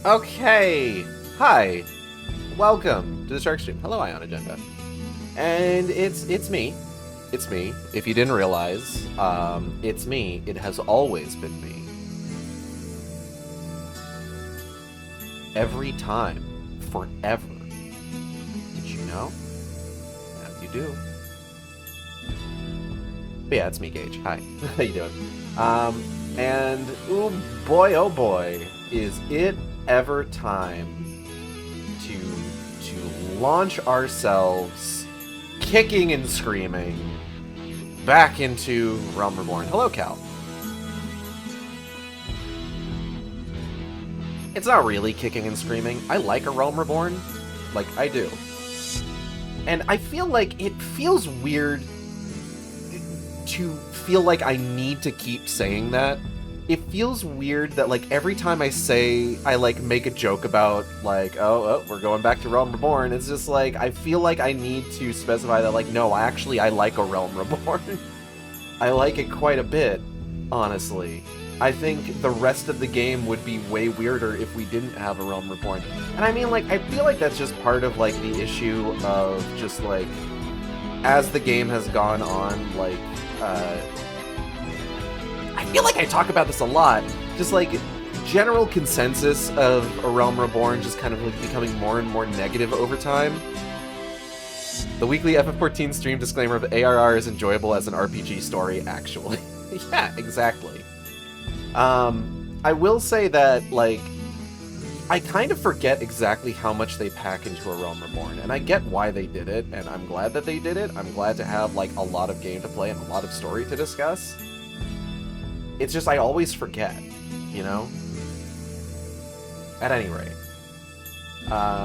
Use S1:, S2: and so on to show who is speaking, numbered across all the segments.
S1: Okay, hi, welcome to the Shark Stream. Hello, Ion Agenda, and it's me. It's me. If you didn't realize, it's me. It has always been me. Every time, forever. Did you know? Now you do. But yeah, it's me, Gage. Hi. How you doing? And oh boy, is it ever time to launch ourselves, kicking and screaming, back into Realm Reborn. Hello, Cal. It's not really kicking and screaming. I like a Realm Reborn. Like, I do. And I feel like it feels weird to feel like I need to keep saying that. It feels weird that, like, every time I say, I, like, make a joke about, like, oh, we're going back to Realm Reborn, it's just, like, I feel like I need to specify that, like, no, actually, I like a Realm Reborn. I like it quite a bit, honestly. I think the rest of the game would be way weirder if we didn't have a Realm Reborn. And I mean, like, I feel like that's just part of, like, the issue of just, like, as the game has gone on, like, I feel like I talk about this a lot, just like general consensus of a Realm Reborn just kind of like becoming more and more negative over time. The weekly FF14 stream disclaimer of ARR is enjoyable as an RPG story, actually. Yeah, exactly. I will say that, like, I kind of forget exactly how much they pack into a Realm Reborn, and I get why they did it, and I'm glad that they did it. I'm glad to have, like, a lot of game to play and a lot of story to discuss. It's just I always forget, you know? At any rate,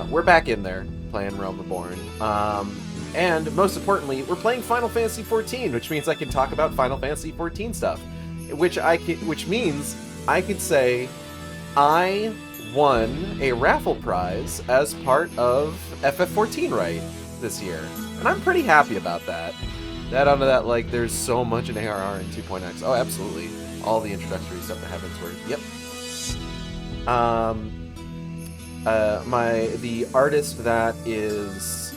S1: we're back in there playing Realm Reborn. And most importantly, we're playing Final Fantasy XIV, which means I can talk about Final Fantasy XIV stuff. Which means I could say I won a raffle prize as part of FF14 right this year. And I'm pretty happy about that. That onto that, like, there's so much in ARR and 2.x. Oh, absolutely. All the introductory stuff to Heavensward. Yep. The artist that is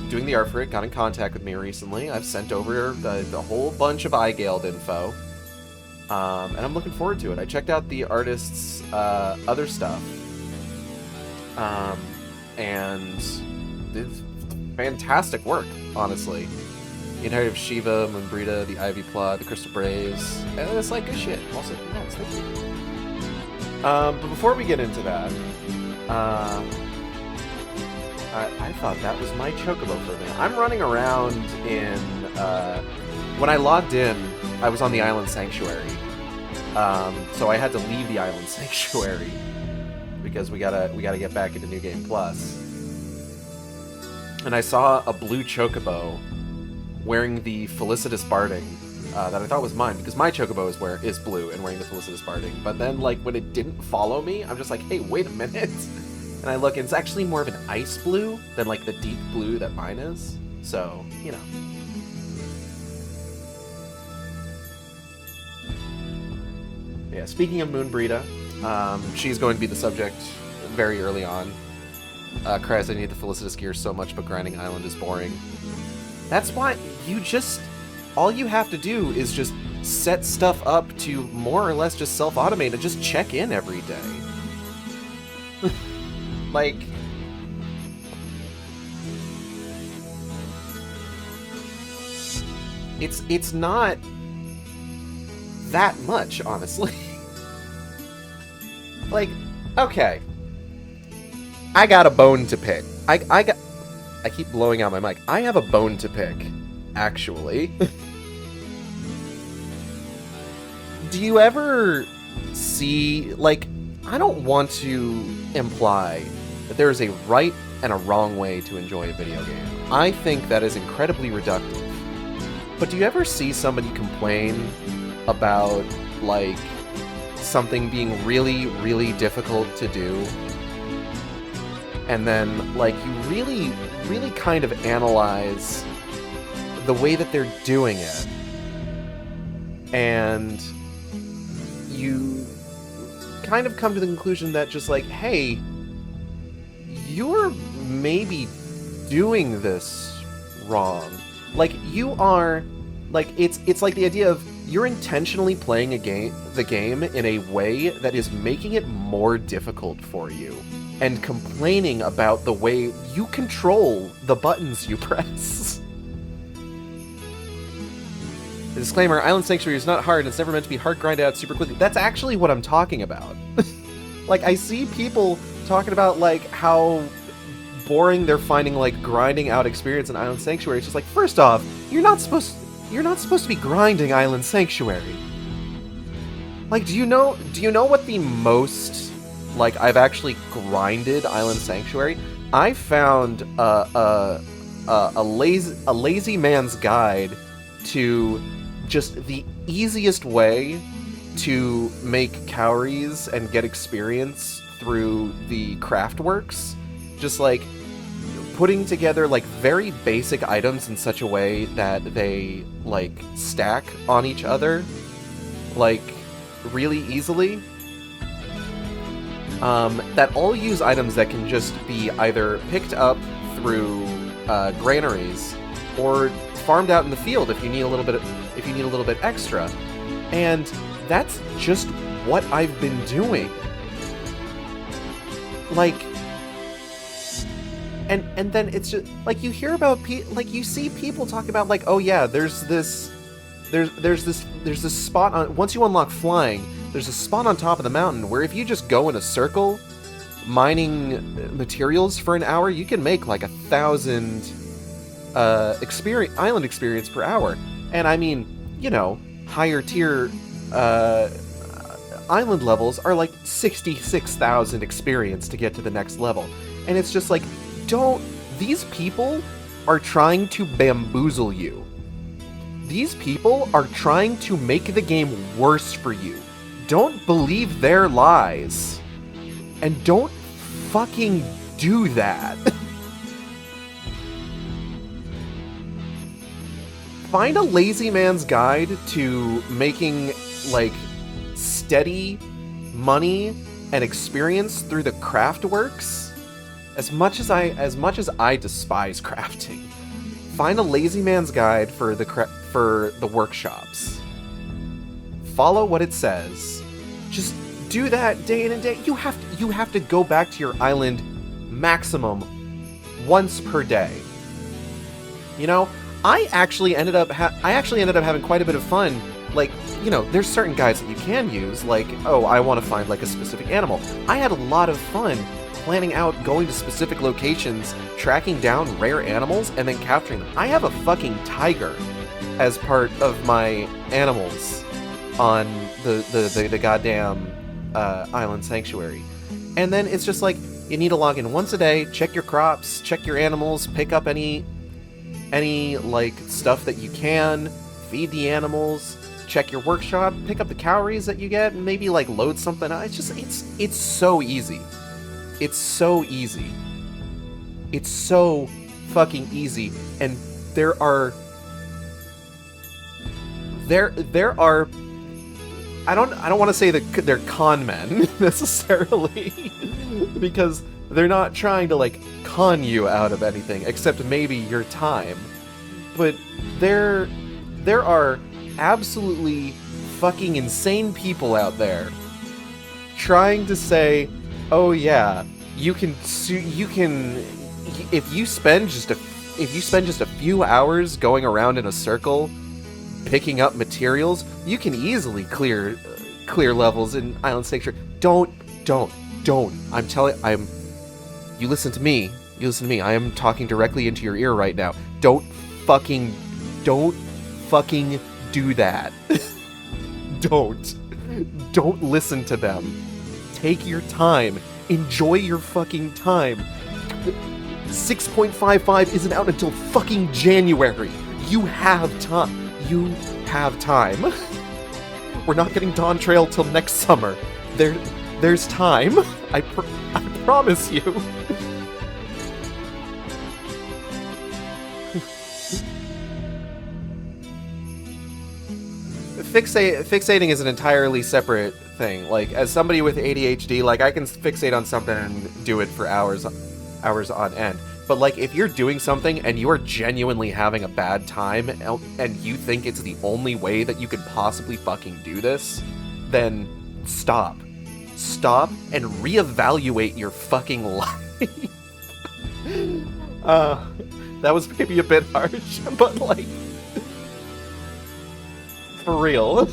S1: doing the art for it got in contact with me recently. I've sent over the whole bunch of iGaled info. And I'm looking forward to it. I checked out the artist's other stuff. And it's fantastic work, honestly. The entirety of Shiva, Moonbrita, the Ivy Plot, the Crystal Braves, and it's like good shit. Also, congrats, thank you. But before we get into that, I thought that was my Chocobo for a minute. I'm running around in, when I logged in, I was on the Island Sanctuary. So I had to leave the Island Sanctuary because we gotta get back into New Game Plus. And I saw a blue Chocobo wearing the Felicitous Barding that I thought was mine, because my Chocobo is blue and wearing the Felicitous Barding. But then, like, when it didn't follow me, I'm just like, hey, wait a minute. And I look, and it's actually more of an ice blue than, like, the deep blue that mine is. So, you know. Yeah, speaking of Moonbrita, she's going to be the subject very early on. Cries, I need the Felicitous gear so much, but grinding Island is boring. That's why all you have to do is just set stuff up to more or less just self-automate and just check in every day. Like, it's not that much, honestly. Like, okay. I got a bone to pick. I keep blowing out my mic. I have a bone to pick, actually. Do you ever see, like, I don't want to imply that there is a right and a wrong way to enjoy a video game. I think that is incredibly reductive. But do you ever see somebody complain about, like, something being really, really difficult to do? And then, like, you really, really kind of analyze the way that they're doing it. And you kind of come to the conclusion that just like, hey, you're maybe doing this wrong. Like, you are, like, it's like the idea of you're intentionally playing the game in a way that is making it more difficult for you, and complaining about the way you control the buttons you press. Disclaimer, Island Sanctuary is not hard, it's never meant to be hard grinded out super quickly. That's actually what I'm talking about. Like, I see people talking about, like, how boring they're finding, like, grinding out experience in Island Sanctuary. It's just like, first off, you're not supposed to be grinding Island Sanctuary. Like, do you know what the most, like, I've actually grinded Island Sanctuary? I found a lazy man's guide to just the easiest way to make cowries and get experience through the Craftworks. Just, like, putting together, like, very basic items in such a way that they, like, stack on each other, like, really easily. That all use items that can just be either picked up through granaries or farmed out in the field if you need a little bit extra. And that's just what I've been doing. Like, and then it's just like, you hear about like, you see people talk about, like, oh yeah, there's this spot on, once you unlock flying, there's a spot on top of the mountain where if you just go in a circle mining materials for an hour, you can make like 1,000 island experience per hour. And I mean, you know, higher tier island levels are like 66,000 experience to get to the next level. And it's just like, these people are trying to bamboozle you. These people are trying to make the game worse for you. Don't believe their lies. And don't fucking do that. Find a lazy man's guide to making, like, steady money and experience through the Craftworks. As much as I despise crafting, find a lazy man's guide for the workshops. Follow what it says. Just do that day in and day. You have to go back to your island maximum once per day. You know, I actually ended up having quite a bit of fun. Like, you know, there's certain guides that you can use, like, oh, I want to find, like, a specific animal. I had a lot of fun planning out going to specific locations, tracking down rare animals, and then capturing them. I have a fucking tiger as part of my animals on the goddamn Island Sanctuary. And then it's just like, you need to log in once a day, check your crops, check your animals, pick up any like stuff that you can, feed the animals, check your workshop, pick up the calories that you get, and maybe like load something out. It's just, it's so easy. It's so easy. It's so fucking easy. And there are I don't want to say that they're con men necessarily, because they're not trying to, like, con you out of anything except maybe your time. But there are absolutely fucking insane people out there trying to say, oh yeah, you can if you spend just a few hours going around in a circle picking up materials, you can easily clear levels in Island Sanctuary. Don't. You listen to me. I am talking directly into your ear right now. Don't fucking do that. Don't listen to them. Take your time. Enjoy your fucking time. 6.55 isn't out until fucking January. You have time. We're not getting Dawn Trail till next summer. There's time. I promise you. fixating is an entirely separate thing. Like, as somebody with ADHD, like, I can fixate on something and do it for hours on end. But, like, if you're doing something and you are genuinely having a bad time and you think it's the only way that you could possibly fucking do this, then stop. Stop and reevaluate your fucking life. That was maybe a bit harsh, but, like, for real.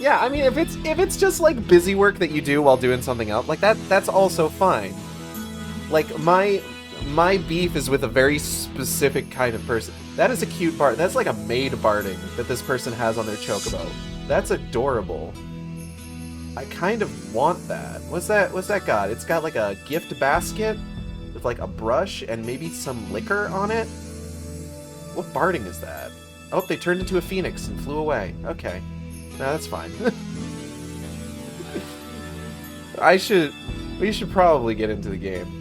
S1: Yeah, I mean, if it's just like busy work that you do while doing something else, like that's also fine. Like my beef is with a very specific kind of person. That is a cute bard. That's like a maid barding that this person has on their chocobo. That's adorable. I kind of want that. What's that got? It's got like a gift basket with like a brush and maybe some liquor on it. What barding is that? Oh, they turned into a phoenix and flew away. Okay. No, that's fine. We should probably get into the game.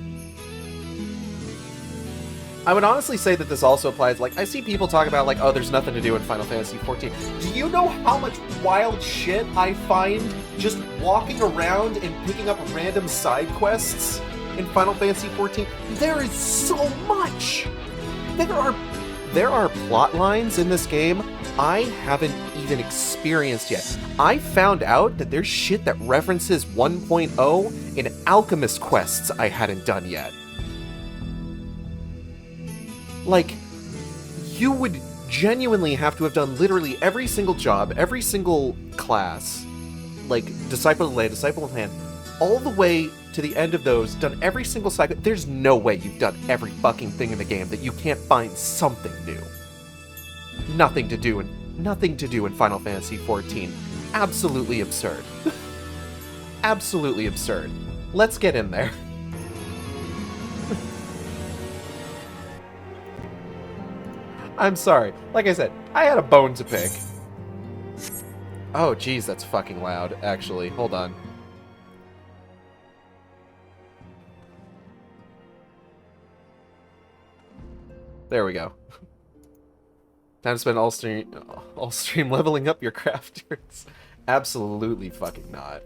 S1: I would honestly say that this also applies, like, I see people talk about, like, oh, there's nothing to do in Final Fantasy XIV. Do you know how much wild shit I find just walking around and picking up random side quests in Final Fantasy XIV? There is so much! There are plot lines in this game I haven't even experienced yet. I found out that there's shit that references 1.0 in Alchemist quests I hadn't done yet. Like, you would genuinely have to have done literally every single job, every single class, like Disciple of the Land, Disciple of the Hand, all the way to the end of those, done every single cycle. There's no way you've done every fucking thing in the game that you can't find something new. Nothing to do in Final Fantasy XIV. Absolutely absurd. Absolutely absurd. Let's get in there. I'm sorry. Like I said, I had a bone to pick. Oh, geez, that's fucking loud, actually. Hold on. There we go. Time to spend all stream leveling up your crafters. Absolutely fucking not.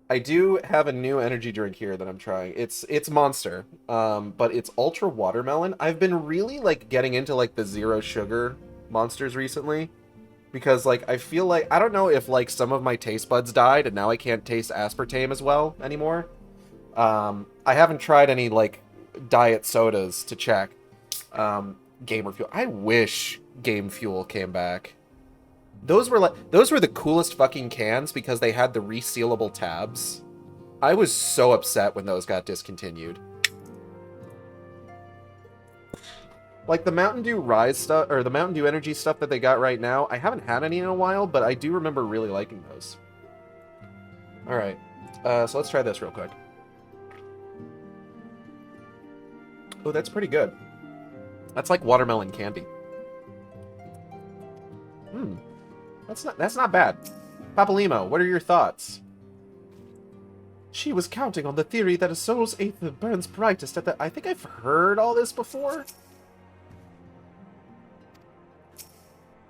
S1: I do have a new energy drink here that I'm trying. It's Monster, but it's Ultra Watermelon. I've been really, like, getting into, like, the zero sugar monsters recently. Because, like, I feel like, I don't know if, like, some of my taste buds died and now I can't taste aspartame as well anymore. I haven't tried any, like, diet sodas to check. Gamer Fuel. I wish Game Fuel came back. Those were the coolest fucking cans because they had the resealable tabs. I was so upset when those got discontinued. Like the Mountain Dew Rise stuff, or the Mountain Dew Energy stuff that they got right now, I haven't had any in a while, but I do remember really liking those. Alright, so let's try this real quick. Oh, that's pretty good. That's like watermelon candy. That's not bad. Papalimo, what are your thoughts? She was counting on the theory that a soul's aether burns brightest at the... I think I've heard all this before.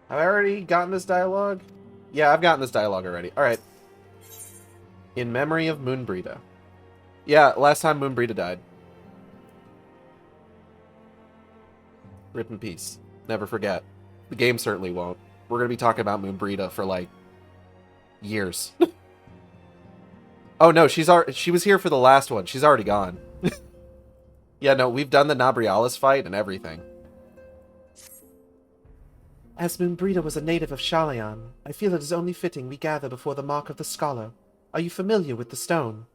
S1: Have I already gotten this dialogue? Yeah, I've gotten this dialogue already. Alright. In memory of Moonbrita. Yeah, last time Moonbrita died. Rip in peace. Never forget. The game certainly won't. We're going to be talking about Moonbrita for, like, years. Oh, no, she was here for the last one. She's already gone. Yeah, no, we've done the Nabrialis fight and everything. As Moonbrita was a native of Shalayan, I feel it is only fitting we gather before the Mark of the Scholar. Are you familiar with the stone?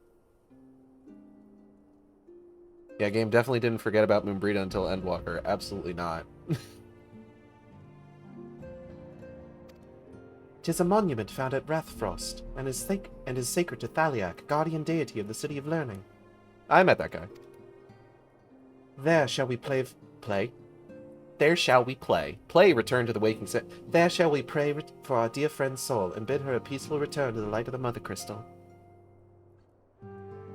S1: Yeah, game definitely didn't forget about Moonbrita until Endwalker. Absolutely not. 'Tis a monument found at Wrathfrost, and is sacred to Thaliak, guardian deity of the City of Learning. I met that guy. There shall we play... There shall we play. Play return to the waking set. There shall we pray for our dear friend's soul, and bid her a peaceful return to the light of the Mother Crystal.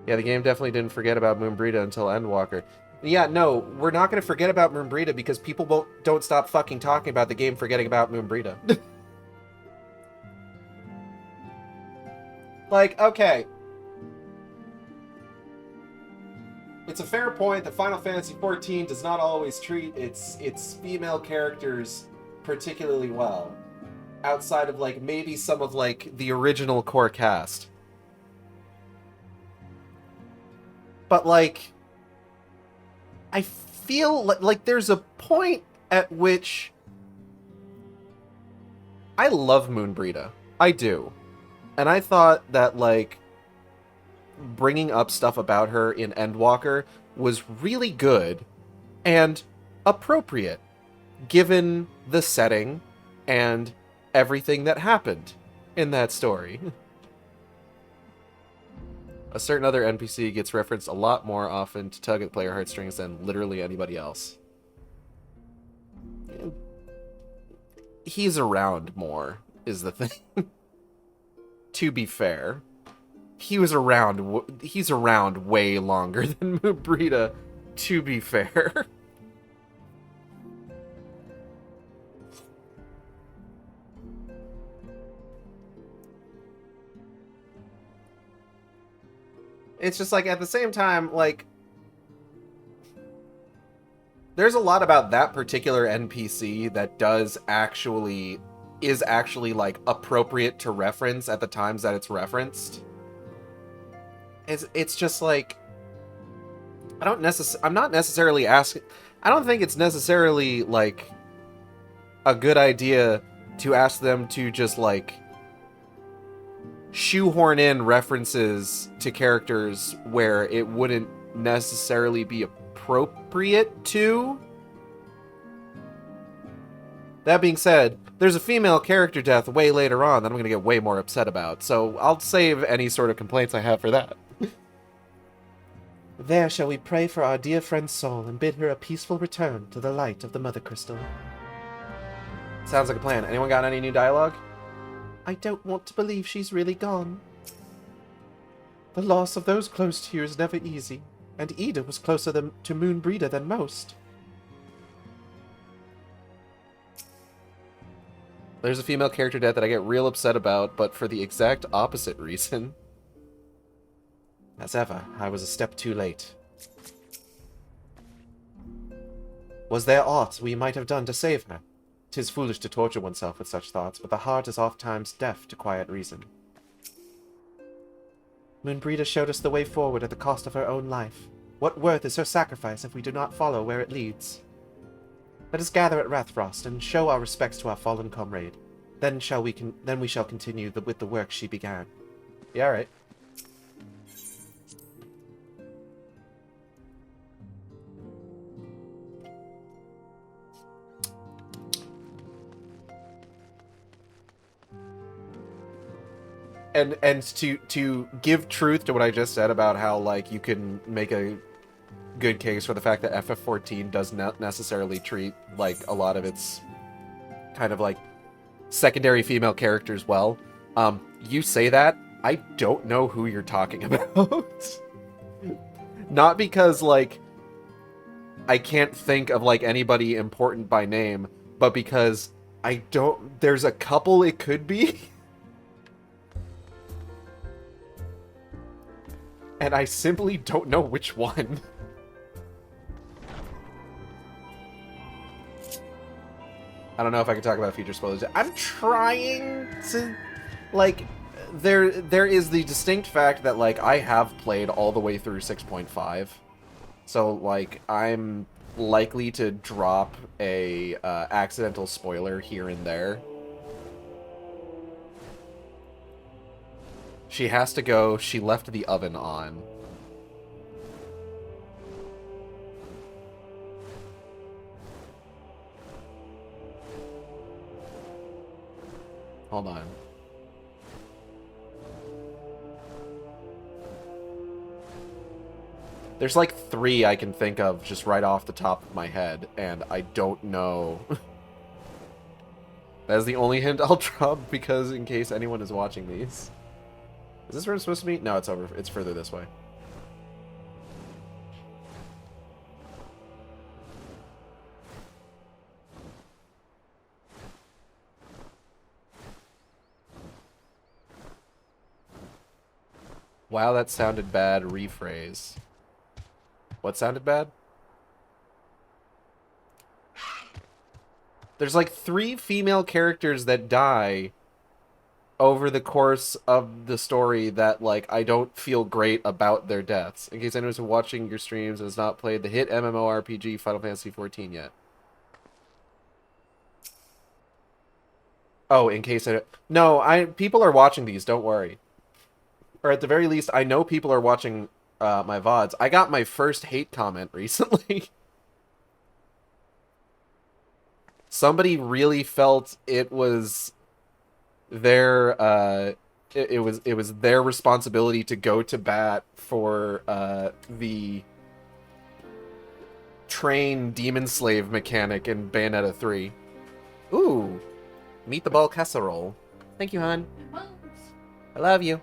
S1: Yeah, the game definitely didn't forget about Moonbrita until Endwalker. Yeah, no, we're not going to forget about Moonbrita because people don't stop fucking talking about the game forgetting about Moonbrita. Like, okay. It's a fair point that Final Fantasy XIV does not always treat its female characters particularly well. Outside of, like, maybe some of, like, the original core cast. But, like, I feel like there's a point at which I love Moonbrita. I do. And I thought that, like, bringing up stuff about her in Endwalker was really good and appropriate, given the setting and everything that happened in that story. A certain other NPC gets referenced a lot more often to tug at player heartstrings than literally anybody else. He's around more, is the thing. To be fair. He's around way longer than Moonbrita, to be fair. It's just like, at the same time, like, there's a lot about that particular NPC that is actually like appropriate to reference at the times that it's referenced. It's just like, I'm not necessarily asking, I don't think it's necessarily like a good idea to ask them to just like shoehorn in references to characters where it wouldn't necessarily be appropriate to. That being said, there's a female character death way later on that I'm going to get way more upset about, so I'll save any sort of complaints I have for that. There shall we pray for our dear friend's soul and bid her a peaceful return to the light of the Mother Crystal. Sounds like a plan. Anyone got any new dialogue? I don't want to believe she's really gone. The loss of those close to you is never easy, and Ida was closer to Moonbrita than most. There's a female character death that I get real upset about, but for the exact opposite reason. As ever, I was a step too late. Was there aught we might have done to save her? 'Tis foolish to torture oneself with such thoughts, but the heart is oft-times deaf to quiet reason. Moonbrita showed us the way forward at the cost of her own life. What worth is her sacrifice if we do not follow where it leads? Let us gather at Rathfrost and show our respects to our fallen comrade. Then we shall continue with the work she began. Yeah, all right. And to give truth to what I just said about how, like, you can make a good case for the fact that FF14 does not necessarily treat, like, a lot of its kind of, like, secondary female characters well. You say that, I don't know who you're talking about. Not because, like, I can't think of, like, anybody important by name, but because there's a couple it could be. And I simply don't know which one. I don't know if I can talk about future spoilers. I'm trying to, like, there is the distinct fact that, like, I have played all the way through 6.5. So, like, I'm likely to drop a accidental spoiler here and there. She has to go. She left the oven on. Hold on. There's like 3 I can think of just right off the top of my head, and I don't know. That's the only hint I'll drop, because in case anyone is watching these. Is this where it's supposed to be? No, it's over. It's further this way. Wow, that sounded bad. Rephrase. What sounded bad? There's like 3 female characters that die over the course of the story that, like, I don't feel great about their deaths. In case anyone's watching your streams and has not played the hit MMORPG Final Fantasy XIV yet. Oh, in case I... No, people are watching these, don't worry. Or at the very least, I know people are watching my VODs. I got my first hate comment recently. Somebody really felt it was their it was their responsibility to go to bat for the train demon slave mechanic in Bayonetta 3. Ooh, meet the ball casserole. Thank you, hon. I love you.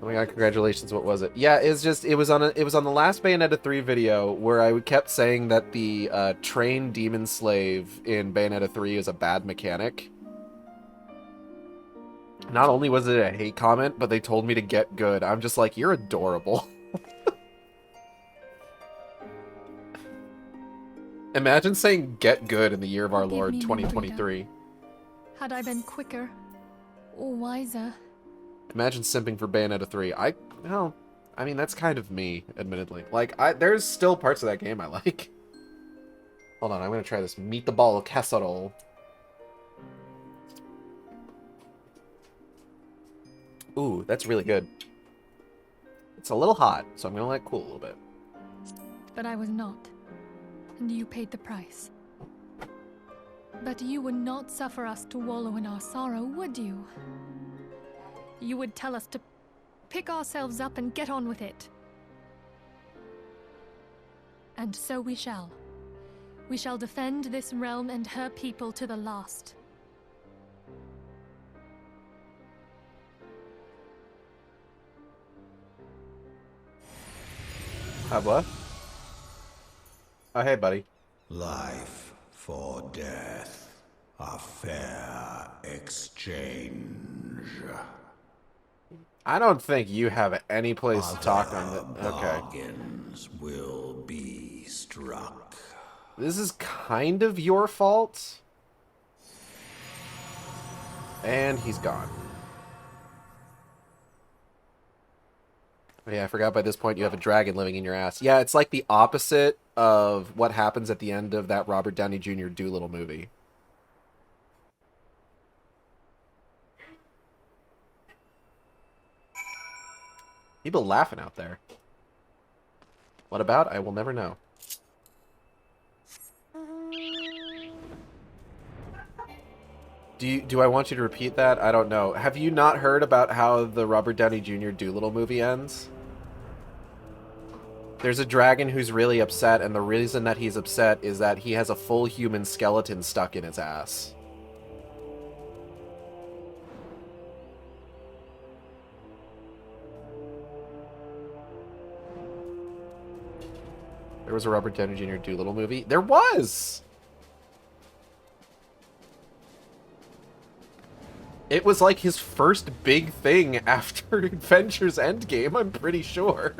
S1: Oh my god, congratulations, what was it? Yeah, it was on the last Bayonetta 3 video where I kept saying that the train demon slave in Bayonetta 3 is a bad mechanic. Not only was it a hate comment, but they told me to get good. I'm just like, you're adorable. Imagine saying get good in the year of our Lord 2023.
S2: Had I been quicker or wiser.
S1: Imagine simping for Bayonetta 3. I mean, that's kind of me, admittedly. Like, there's still parts of that game I like. Hold on, I'm gonna try this meet the ball casserole. Ooh, that's really good. It's a little hot, so I'm gonna let it cool a little bit.
S2: But I was not. And you paid the price. But you would not suffer us to wallow in our sorrow, would you? You would tell us to pick ourselves up and get on with it. And so we shall. We shall defend this realm and her people to the last.
S1: What? Oh, hey, buddy.
S3: Life for death. A fair exchange.
S1: I don't think you have any place to talk on it. Okay.
S3: Bargains will be struck.
S1: This is kind of your fault. And he's gone. Oh, yeah, I forgot by this point you have a dragon living in your ass. Yeah, it's like the opposite of what happens at the end of that Robert Downey Jr. Doolittle movie. People laughing out there. What about? I will never know. Do I want you to repeat that? I don't know. Have you not heard about how the Robert Downey Jr. Doolittle movie ends? There's a dragon who's really upset, and the reason that he's upset is that he has a full human skeleton stuck in his ass. There was a Robert Downey Jr. Doolittle movie. There was! It was like his first big thing after Avengers Endgame, I'm pretty sure.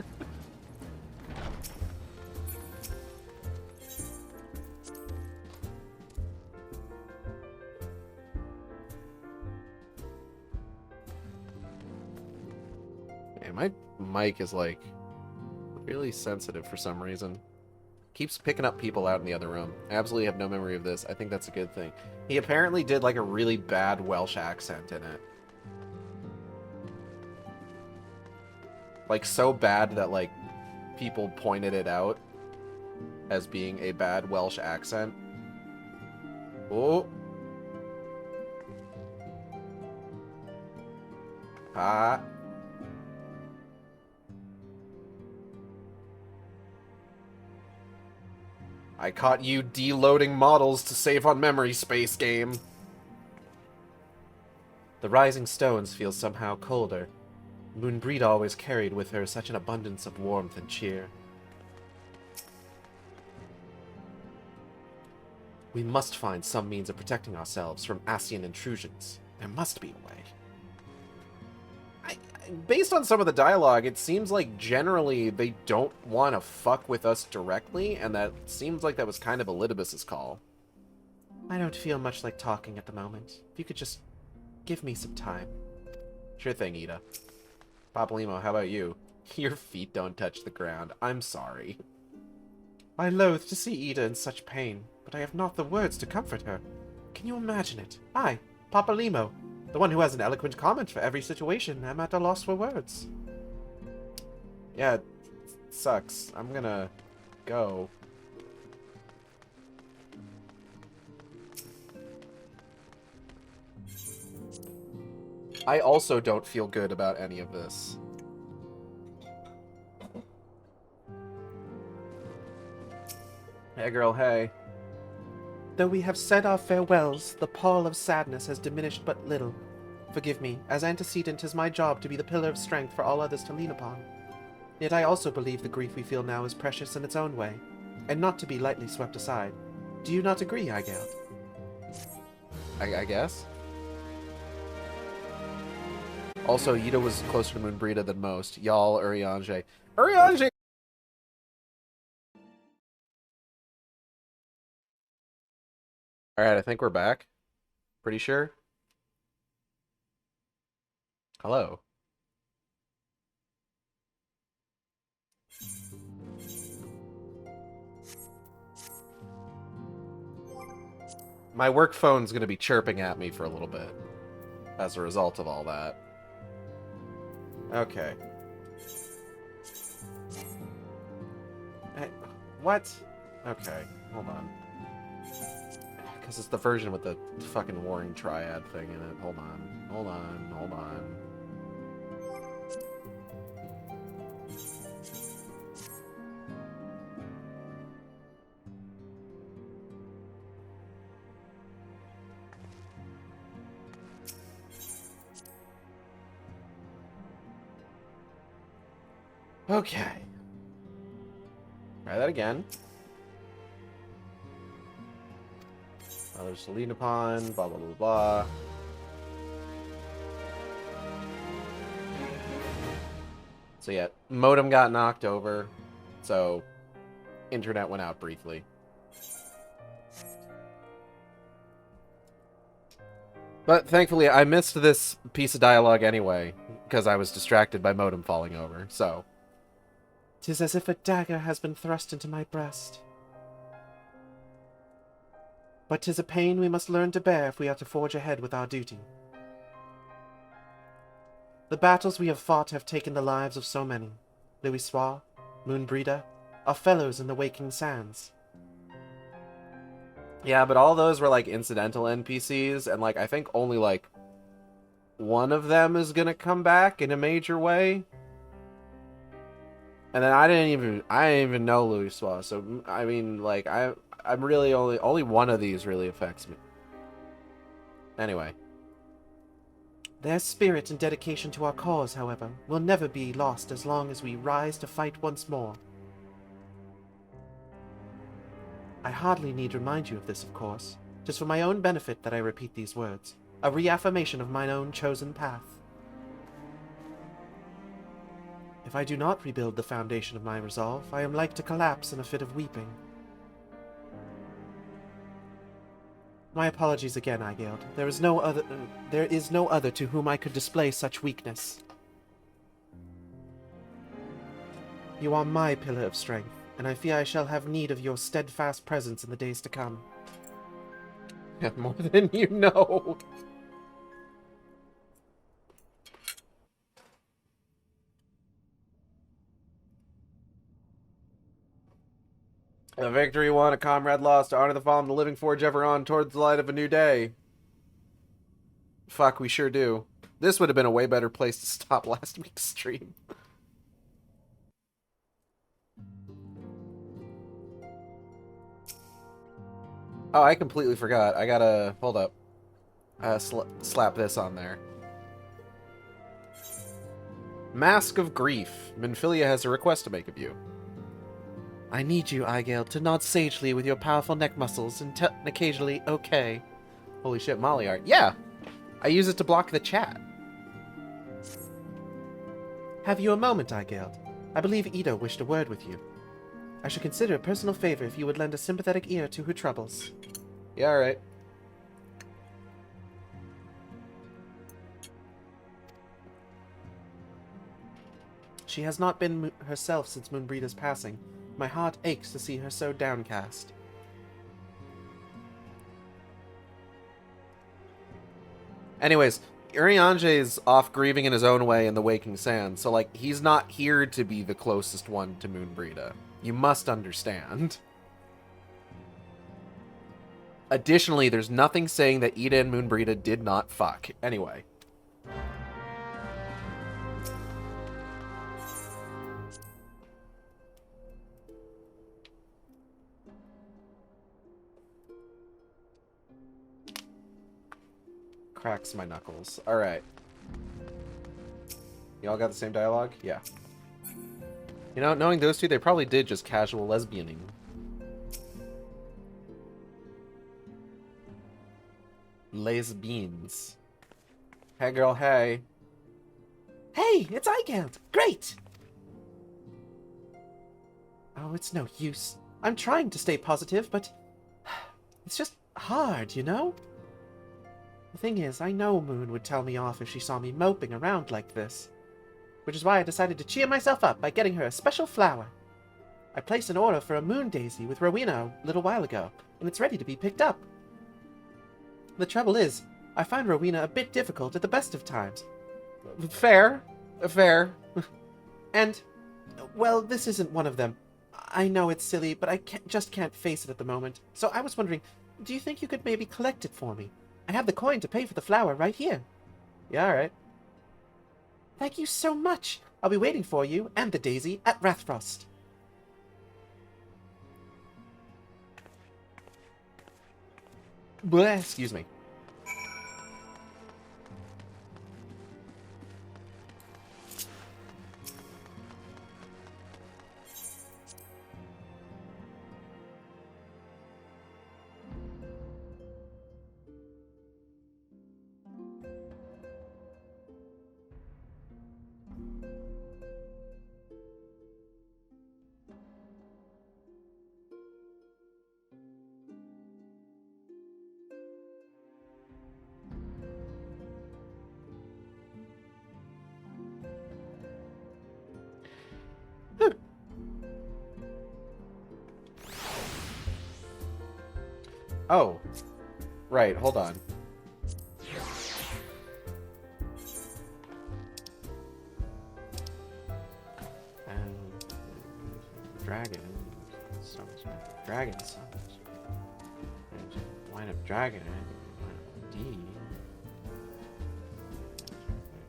S1: Man, my mic is like really sensitive for some reason. Keeps picking up people out in the other room. I absolutely have no memory of this. I think that's a good thing. He apparently did like a really bad Welsh accent in it. Like so bad that like people pointed it out as being a bad Welsh accent. Oh. Ah. I caught you deloading models to save on memory space, game. The rising stones feel somehow colder. Moonbreed always carried with her such an abundance of warmth and cheer. We must find some means of protecting ourselves from Ascian intrusions. There must be a way. based on some of the dialogue, it seems like generally they don't want to fuck with us directly, and that seems like that was kind of Elidibus's call. I don't feel much like talking at the moment. If you could just give me some time. Sure thing, Ida. Papalymo, how about you? Your feet don't touch the ground. I'm sorry. I loathe to see Ida in such pain, but I have not the words to comfort her. Can you imagine it? I, Papalymo, the one who has an eloquent comment for every situation, am at a loss for words. Yeah, it sucks. I'm gonna go. I also don't feel good about any of this. Hey girl, hey. Though we have said our farewells, the pall of sadness has diminished but little. Forgive me, as antecedent is my job to be the pillar of strength for all others to lean upon. Yet I also believe the grief we feel now is precious in its own way, and not to be lightly swept aside. Do you not agree, Aigeld? I guess? Also, Ida was closer to Moonbrita than most. Y'all, Urianger. Urianger! Alright, I think we're back. Pretty sure. Hello. My work phone's gonna be chirping at me for a little bit as a result of all that. Okay. What? Okay, hold on. Because it's the version with the fucking warring triad thing in it. Hold on. Hold on. Hold on. Okay. Try that again. Others to lean upon, blah, blah, blah, blah. So yeah, modem got knocked over, so internet went out briefly. But thankfully, I missed this piece of dialogue anyway, because I was distracted by modem falling over, so. 'Tis as if a dagger has been thrust into my breast. But 'tis a pain we must learn to bear if we are to forge ahead with our duty. The battles we have fought have taken the lives of so many. Louisoix, Moonbrita, our fellows in the Waking Sands. Yeah, but all those were like incidental NPCs, and like I think only like one of them is gonna come back in a major way. And then I didn't even know Louisoix, so I mean like I'm really only one of these really affects me. Anyway. Their spirit and dedication to our cause, however, will never be lost as long as we rise to fight once more. I hardly need remind you of this, of course. 'Tis for my own benefit that I repeat these words, a reaffirmation of mine own chosen path. If I do not rebuild the foundation of my resolve, I am like to collapse in a fit of weeping. My apologies again, Aigeld. There is no other to whom I could display such weakness. You are my pillar of strength, and I fear I shall have need of your steadfast presence in the days to come. More than you know. A victory won, a comrade lost, to honor the fallen, the living forge ever on, towards the light of a new day. Fuck, we sure do. This would have been a way better place to stop last week's stream. Oh, I completely forgot. I gotta... Hold up. Slap this on there. Mask of Grief. Minfilia has a request to make of you. I need you, Aigeld, to nod sagely with your powerful neck muscles and occasionally okay. Holy shit, Molly art. Yeah! I use it to block the chat. Have you a moment, Igeld? I believe Ida wished a word with you. I should consider a personal favor if you would lend a sympathetic ear to her troubles. Yeah, alright. She has not been herself since Moonbreeder's passing. My heart aches to see her so downcast. Anyways, Urianger's off grieving in his own way in the Waking Sand, so, like, he's not here to be the closest one to Moonbreeder. You must understand. Additionally, there's nothing saying that Ida and Moonbreeder did not fuck. Anyway. Cracks my knuckles. Alright. Y'all got the same dialogue? Yeah. You know, knowing those two, they probably did just casual lesbianing. Lesbians. Hey girl, hey. Hey, it's Igeld! Great! Oh, it's no use. I'm trying to stay positive, but it's just hard, you know? The thing is, I know Moon would tell me off if she saw me moping around like this. Which is why I decided to cheer myself up by getting her a special flower. I placed an order for a moon daisy with Rowena a little while ago, and it's ready to be picked up. The trouble is, I find Rowena a bit difficult at the best of times. Fair. Fair. And, well, this isn't one of them. I know it's silly, but I just can't face it at the moment. So I was wondering, do you think you could maybe collect it for me? I have the coin to pay for the flower right here. Yeah, alright. Thank you so much. I'll be waiting for you and the daisy at Rathfrost. Bleh, excuse me. Oh. Right, hold on. Dragon. Dragon sons. Line of dragon. Line of D.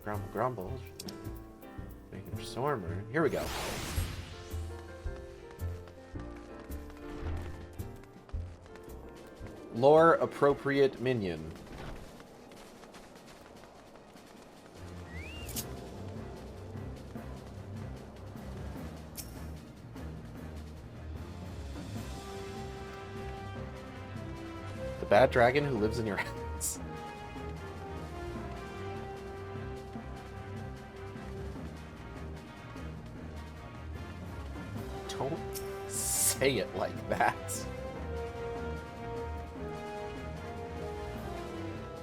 S1: Grumble grumble. Making a stormer. Here we go. Lore appropriate minion. The bad dragon who lives in your house. Don't say it like that.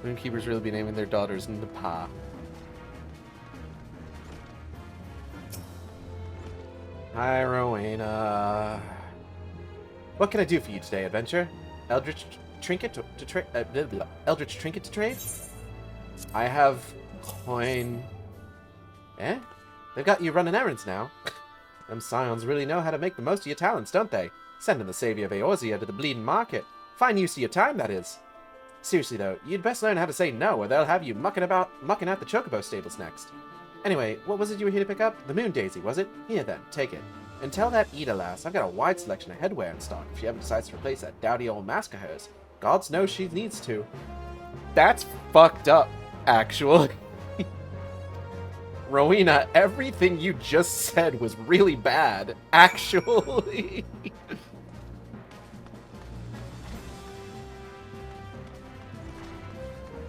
S1: Moonkeepers really be naming their daughters Napa. Hi, Rowena. What can I do for you today, adventure? Eldritch trinket to trade? Eldritch trinket to trade? I have coin. Eh? They've got you running errands now. Them scions really know how to make the most of your talents, don't they? Sending the savior of Eorzea to the bleeding market. Fine use of your time, that is. Seriously though, you'd best learn how to say no, or they'll have you mucking at the chocobo stables next. Anyway, what was it you were here to pick up? The moon daisy, was it? Here then, take it. And tell that Ida lass I've got a wide selection of headwear in stock if she ever decides to replace that dowdy old mask of hers. Gods knows she needs to. That's fucked up, actually. Rowena, everything you just said was really bad, actually.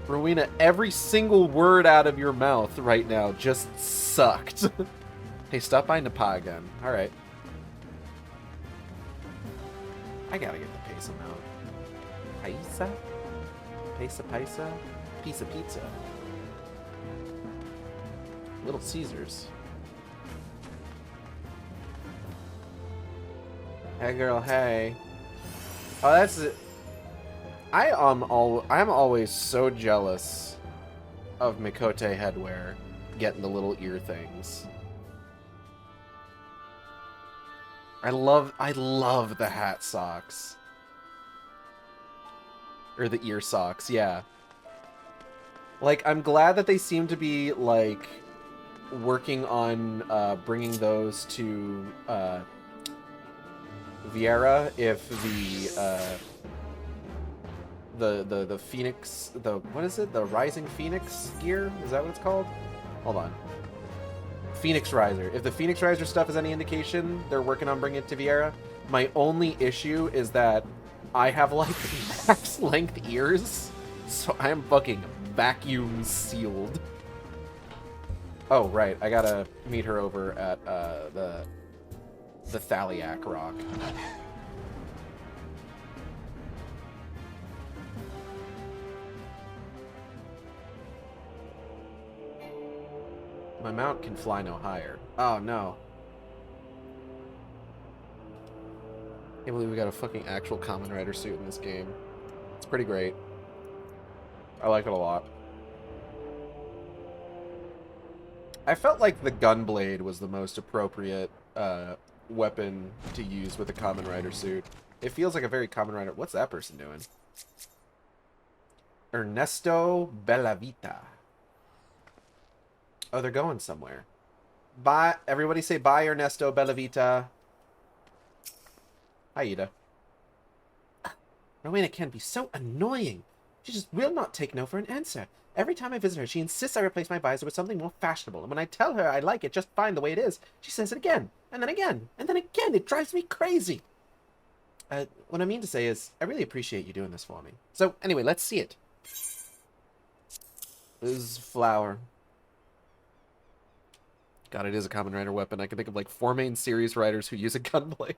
S1: Rowena, every single word out of your mouth right now just sucked. Hey, stop by Napa again. Alright. I gotta get the peso out. Paisa? Paisa? Piece of pizza. Little Caesars. Hey girl, hey. Oh, that's it. I'm always so jealous of Mikote headwear getting the little ear things. I love the hat socks. Or the ear socks, yeah. Like, I'm glad that they seem to be, like, working on bringing those to Viera if the Phoenix, what is it? The Rising Phoenix gear? Is that what it's called? Hold on. Phoenix Riser. If the Phoenix Riser stuff is any indication, they're working on bringing it to Viera. My only issue is that I have, like, max length ears, so I'm fucking vacuum sealed. Oh, right. I gotta meet her over at the Thaliac Rock. My mount can fly no higher. Oh, no. Can't believe we got a fucking actual Kamen Rider suit in this game. It's pretty great. I like it a lot. I felt like the Gunblade was the most appropriate weapon to use with a Kamen Rider suit. It feels like a very Kamen Rider... What's that person doing? Ernesto Bellavita. Oh, they're going somewhere. Bye. Everybody say bye, Ernesto Bellavita. Hi, Ida. Rowena can be so annoying. She just will not take no for an answer. Every time I visit her, she insists I replace my visor with something more fashionable. And when I tell her I like it just fine the way it is, she says it again, and then again, and then again. It drives me crazy. What I mean to say is, I really appreciate you doing this for me. So, anyway, let's see it. This is flour. God, it is a Kamen Rider weapon. I can think of like 4 main series riders who use a gunblade.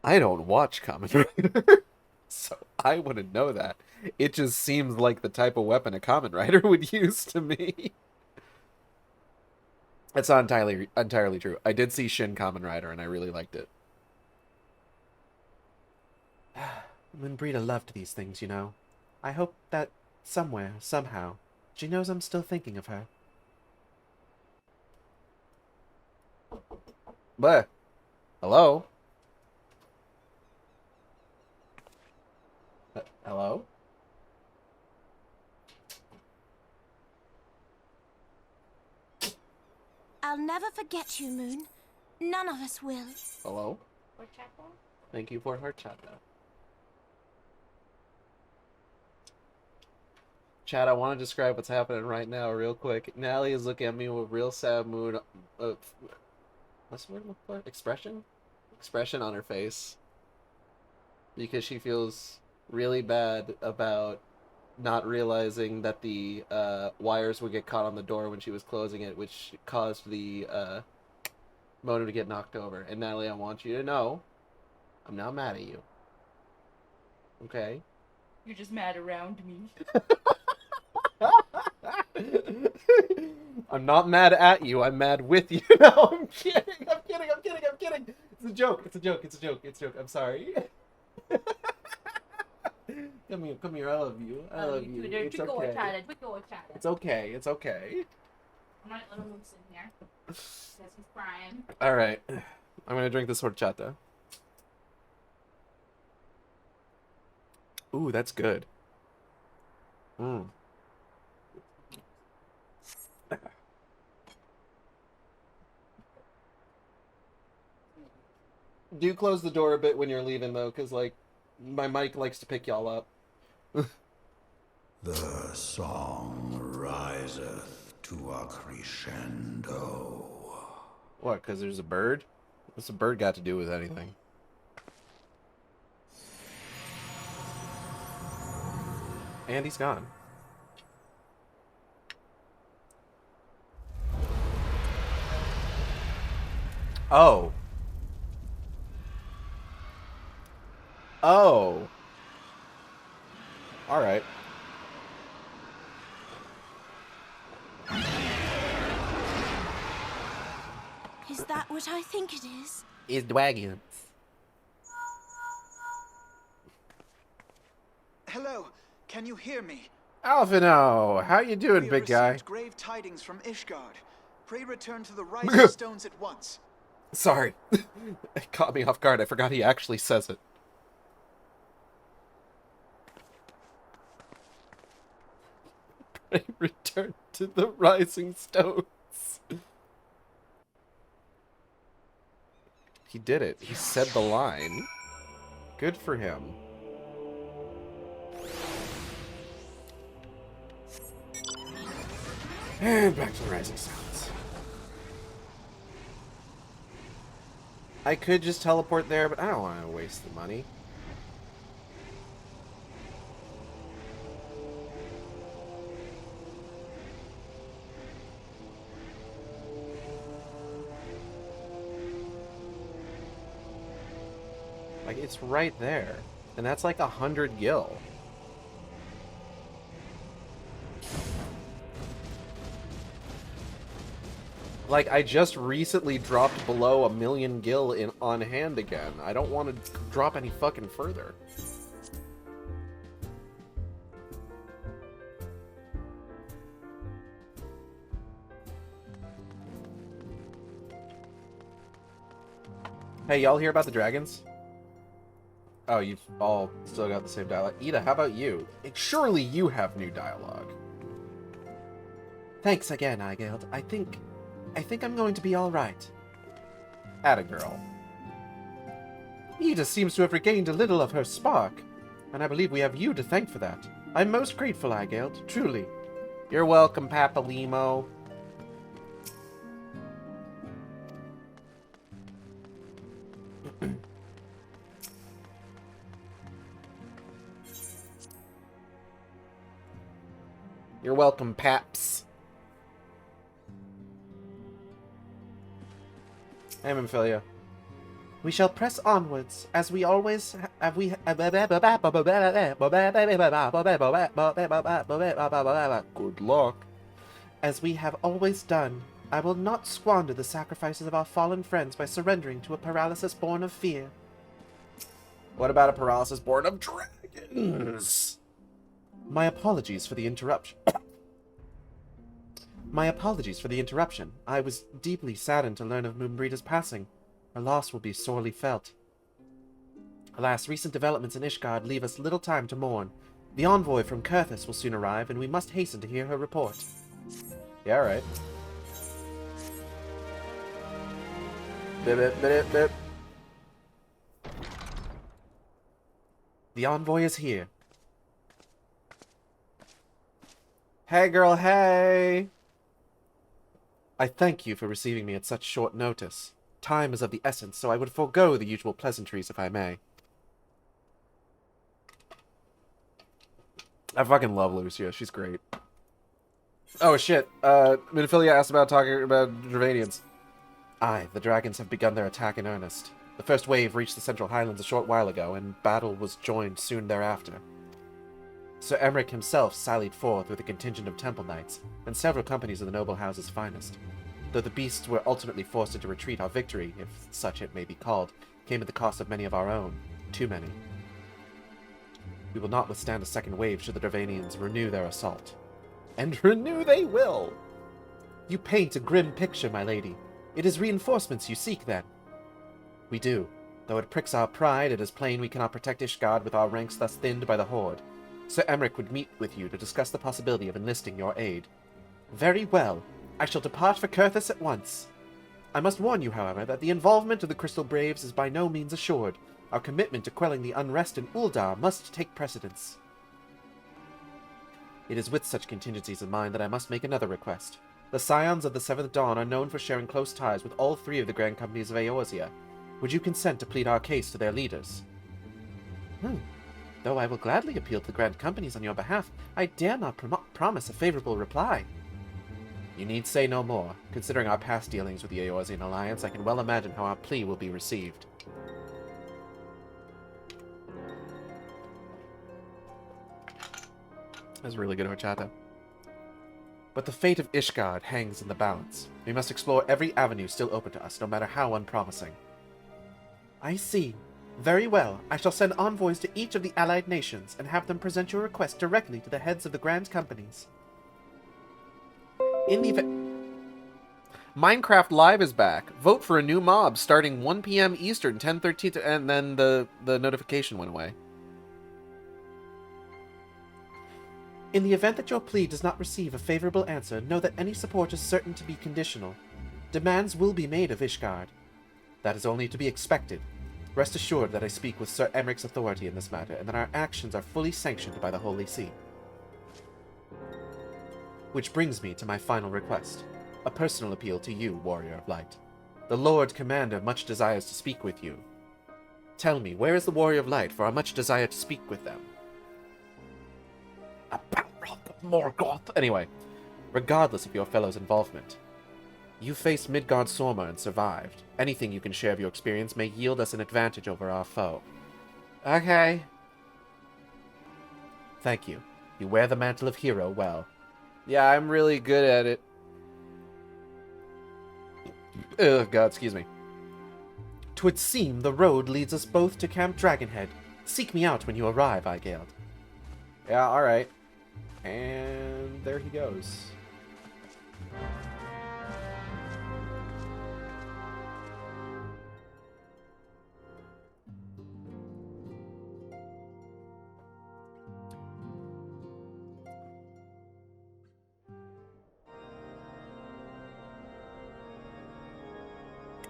S1: I don't watch Kamen Rider, so I wouldn't know that. It just seems like the type of weapon a Kamen Rider would use to me. That's not entirely true. I did see Shin Kamen Rider, and I really liked it. Brita loved these things, you know. I hope that somewhere, somehow, she knows I'm still thinking of her. But, hello? Hello?
S4: I'll never forget you, Moon. None of us will.
S1: Hello?
S5: Horchata?
S1: Thank you for horchata. Chad, I want to describe what's happening right now real quick. Nally is looking at me with real sad mood. What's the word I'm looking for? Expression? Expression on her face. Because she feels really bad about not realizing that the wires would get caught on the door when she was closing it, which caused the modem to get knocked over. And Natalie, I want you to know, I'm not mad at you. Okay?
S5: You're just mad around me.
S1: I'm not mad at you, I'm mad with you. No, I'm kidding, I'm kidding. It's a joke, it's a joke. I'm sorry. Come here, I love you. I love you. It's okay. It's okay, it's okay.
S5: I'm gonna let him loose in here. Because he's crying.
S1: Alright. I'm gonna drink this horchata. Ooh, that's good. Mmm. Do close the door a bit when you're leaving, though, because, like, my mic likes to pick y'all up.
S3: The song riseth to a crescendo.
S1: What, because there's a bird? What's a bird got to do with anything? And he's gone. Oh. Oh. Alright.
S4: Is that what I think it is?
S1: Is dragons.
S6: Hello, can you hear me?
S1: Alphino, how you doing,
S6: We have
S1: big guy?
S6: received grave tidings from Ishgard. Pray return to the Rising Stones at once.
S1: Sorry. It caught me off guard. I forgot he actually says it. Pray return to the Rising Stones. He did it. He said the line. Good for him. And back to the Rising Stones. I could just teleport there, but I don't want to waste the money. Like, it's right there. And that's like 100 gil. Like, I just recently dropped below 1,000,000 gil on hand again. I don't want to drop any fucking further. Hey, y'all hear about the dragons? Oh, you've all still got the same dialogue. Ida, how about you? Surely you have new dialogue. Thanks again, Igeld. I think I'm going to be alright. Atta girl. Ida seems to have regained a little of her spark, and I believe we have you to thank for that. I'm most grateful, Igeld, truly. You're welcome, Papalimo. You're welcome, Paps. Amphilia. We shall press onwards, as we always have. Good luck. As we have always done, I will not squander the sacrifices of our fallen friends by surrendering to a paralysis born of fear. What about a paralysis born of dragons? My apologies for the interruption. My apologies for the interruption. I was deeply saddened to learn of Moonbreeder's passing. Her loss will be sorely felt. Alas, recent developments in Ishgard leave us little time to mourn. The envoy from Kurthus will soon arrive, and we must hasten to hear her report. Yeah, right. Bip, bip, bip, bip. The envoy is here. Hey, girl, hey! I thank you for receiving me at such short notice. Time is of the essence, so I would forego the usual pleasantries if I may. I fucking love Lucia. She's great. Oh, shit. Minophilia asked about talking about Dravanians. Aye, the dragons have begun their attack in earnest. The first wave reached the Central Highlands a short while ago, and battle was joined soon thereafter. Sir Emmerich himself sallied forth with a contingent of temple knights, and several companies of the noble house's finest. Though the beasts were ultimately forced into retreat, our victory, if such it may be called, came at the cost of many of our own. Too many. We will not withstand a second wave should the Dravanians renew their assault. And renew they will! You paint a grim picture, my lady. It is reinforcements you seek, then. We do. Though it pricks our pride, it is plain we cannot protect Ishgard with our ranks thus thinned by the Horde. Sir Emmerich would meet with you to discuss the possibility of enlisting your aid. Very well. I shall depart for Kurthus at once. I must warn you, however, that the involvement of the Crystal Braves is by no means assured. Our commitment to quelling the unrest in Uldar must take precedence. It is with such contingencies in mind that I must make another request. The Scions of the Seventh Dawn are known for sharing close ties with all three of the Grand Companies of Eorzea. Would you consent to plead our case to their leaders? Though I will gladly appeal to the Grand Companies on your behalf, I dare not promise a favorable reply. You need say no more. Considering our past dealings with the Eorzean Alliance, I can well imagine how our plea will be received. That's really good horchata. But the fate of Ishgard hangs in the balance. We must explore every avenue still open to us, no matter how unpromising. I see. Very well. I shall send envoys to each of the allied nations and have them present your request directly to the heads of the grand companies. In the event... Minecraft Live is back. Vote for a new mob starting 1 p.m. Eastern, 10:13, and then the notification went away. In the event that your plea does not receive a favorable answer, know that any support is certain to be conditional. Demands will be made of Ishgard. That is only to be expected. Rest assured that I speak with Sir Emmeric's authority in this matter, and that our actions are fully sanctioned by the Holy See. Which brings me to my final request. A personal appeal to you, Warrior of Light. The Lord Commander much desires to speak with you. Tell me, where is the Warrior of Light, for I much desire to speak with them. A Balrog of Morgoth! Anyway, regardless of your fellow's involvement, you faced Midgard Sorma and survived. Anything you can share of your experience may yield us an advantage over our foe. Okay. Thank you. You wear the mantle of hero well. Yeah, I'm really good at it. Ugh, God, excuse me. 'Twould seem the road leads us both to Camp Dragonhead. Seek me out when you arrive, Aigeld. Yeah, alright. And there he goes.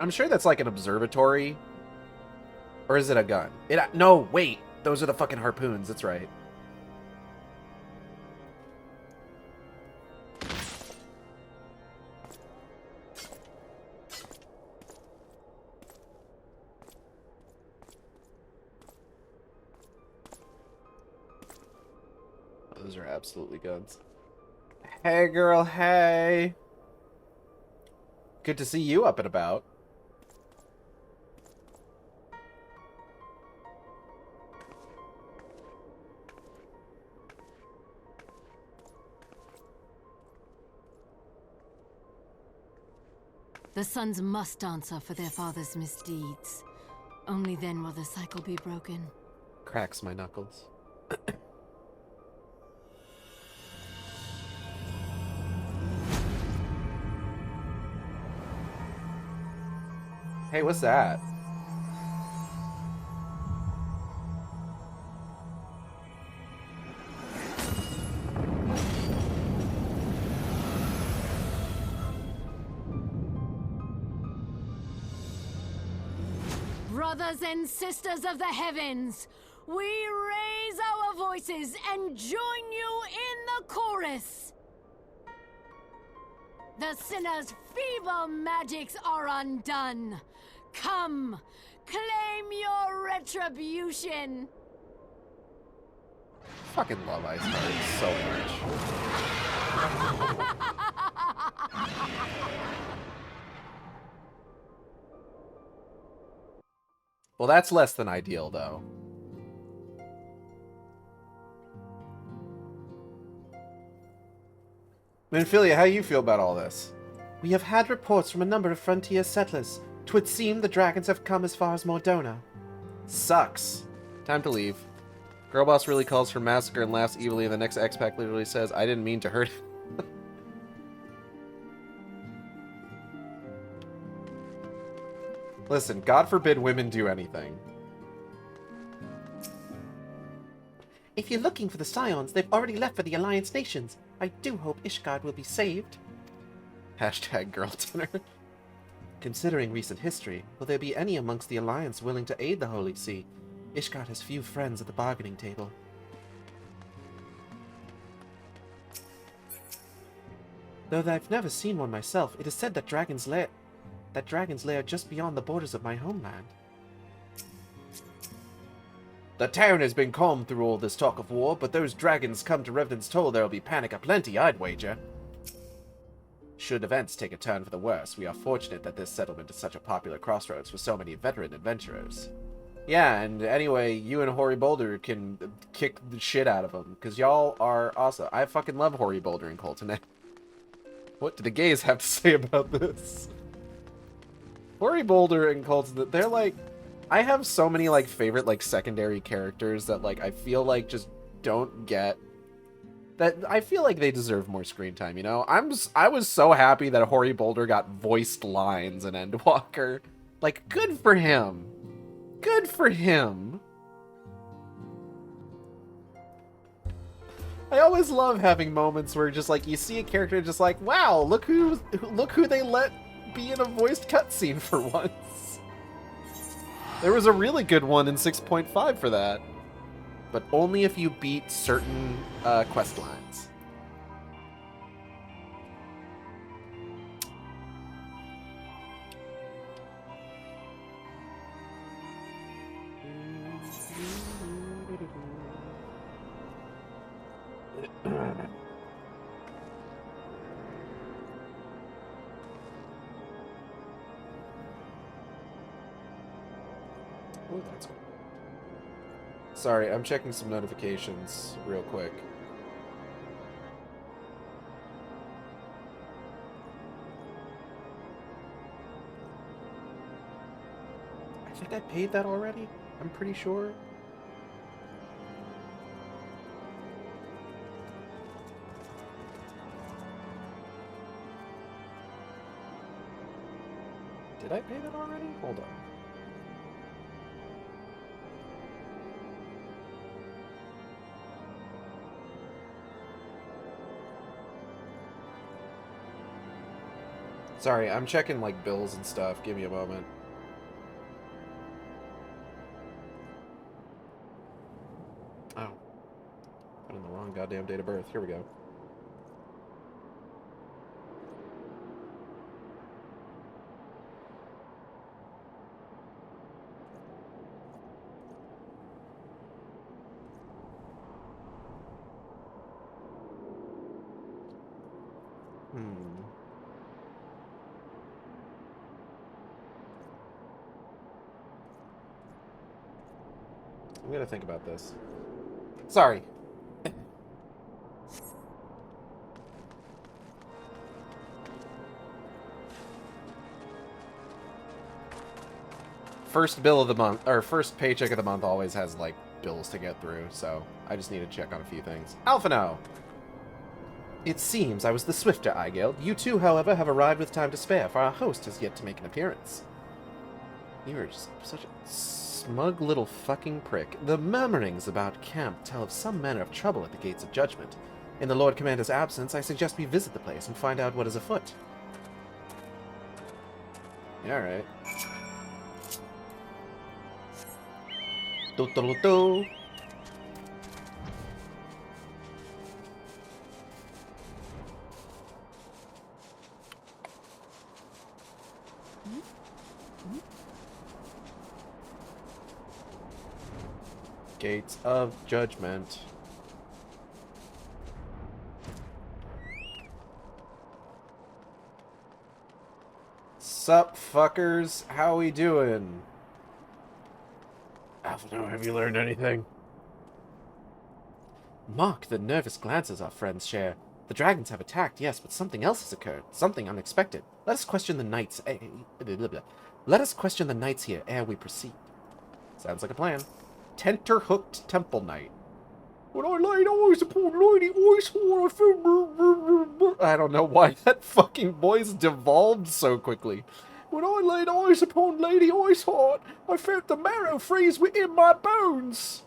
S1: I'm sure that's like an observatory. Or is it a gun? No, wait. Those are the fucking harpoons. That's right. Those are absolutely guns. Hey, girl, hey. Good to see you up and about.
S7: The sons must answer for their father's misdeeds. Only then will the cycle be broken.
S1: Cracks my knuckles. Hey, what's that?
S7: Brothers and sisters of the heavens, we raise our voices and join you in the chorus. The sinner's feeble magics are undone. Come, claim your retribution.
S1: Fucking love Ice Heart so much. Well, that's less than ideal, though. Minfilia, how you feel about all this? We have had reports from a number of frontier settlers. 'Twould seem the dragons have come as far as Mordona. Sucks. Time to leave. Girlboss really calls for massacre and laughs evilly, and the next X-Pack literally says, I didn't mean to hurt him. Listen, God forbid women do anything. If you're looking for the Scions, they've already left for the Alliance nations. I do hope Ishgard will be saved. Hashtag girl dinner. Considering recent history, will there be any amongst the Alliance willing to aid the Holy See? Ishgard has few friends at the bargaining table. Though I've never seen one myself, it is said that dragons lair just beyond the borders of my homeland. The town has been calm through all this talk of war, but those dragons come to Revenant's Toll, there'll be panic aplenty, I'd wager. Should events take a turn for the worse, we are fortunate that this settlement is such a popular crossroads for so many veteran adventurers. Yeah, and anyway, you and Hoary Boulder can kick the shit out of them, because y'all are awesome. I fucking love Hoary Boulder and Colton. What do the gays have to say about this? Hoary Boulder and Colton, they're like... I have so many, like, favorite, like, secondary characters that, like, I feel like just don't get... That I feel like they deserve more screen time, you know? I was so happy that Hoary Boulder got voiced lines in Endwalker. Like, good for him. Good for him. I always love having moments where just like you see a character just like, wow, look who they let be in a voiced cutscene for once. There was a really good one in 6.5 for that. But only if you beat certain quest lines. Oh, that's cool. Sorry, I'm checking some notifications real quick. I think I paid that already. I'm pretty sure. Did I pay that already? Hold on. Sorry, I'm checking, like, bills and stuff. Give me a moment. Oh. Put in the wrong goddamn date of birth. Here we go. I'm gonna think about this. Sorry. First bill of the month, or first paycheck of the month always has, like, bills to get through, so I just need to check on a few things. Alphino! It seems I was the swifter, Eigil. You two, however, have arrived with time to spare, for our host has yet to make an appearance. You are just such a smug little fucking prick. The murmurings about camp tell of some manner of trouble at the Gates of Judgment. In the Lord Commander's absence, I suggest we visit the place and find out what is afoot. Alright. Do-do-do-do. Gates of Judgment. Sup, fuckers? How we doing? Alphino, have you learned anything? Mark the nervous glances our friends share. The dragons have attacked, yes, but something else has occurred. Something unexpected. Let us question the knights. Let us question the knights here ere we proceed. Sounds like a plan. Tenterhooked Temple Knight. When I laid eyes upon Lady Iceheart, I felt... I don't know why that fucking voice devolved so quickly. When I laid eyes upon Lady Iceheart, I felt the marrow freeze within my bones.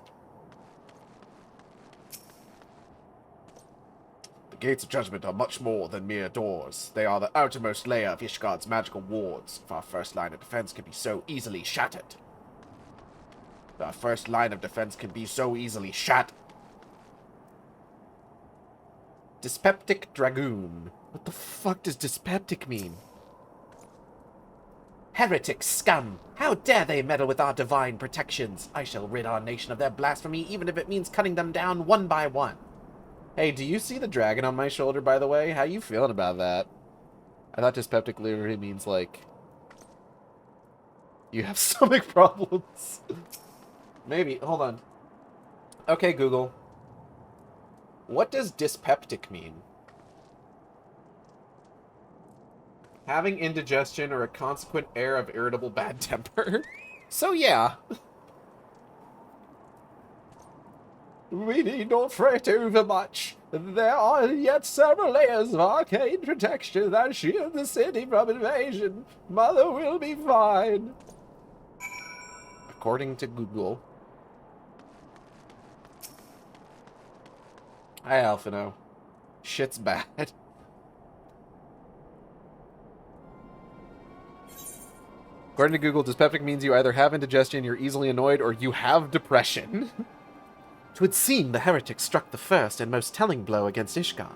S1: The Gates of Judgment are much more than mere doors. They are the outermost layer of Ishgard's magical wards. If our first line of defense can be so easily shattered. Our first line of defense can be so easily shattered. Dyspeptic Dragoon. What the fuck does dyspeptic mean? Heretic scum! How dare they meddle with our divine protections? I shall rid our nation of their blasphemy, even if it means cutting them down one by one. Hey, do you see the dragon on my shoulder, by the way? How you feeling about that? I thought dyspeptic literally means, like, you have stomach problems. Maybe. Hold on. Okay, Google. What does dyspeptic mean? Having indigestion or a consequent air of irritable bad temper. So, yeah. We need not fret over much. There are yet several layers of arcane protection that shield the city from invasion. Mother will be fine. According to Google. Hi, Alphino. Shit's bad. According to Google, dyspeptic means you either have indigestion, you're easily annoyed, or you have depression. Twould seem the heretic struck the first and most telling blow against Ishgard.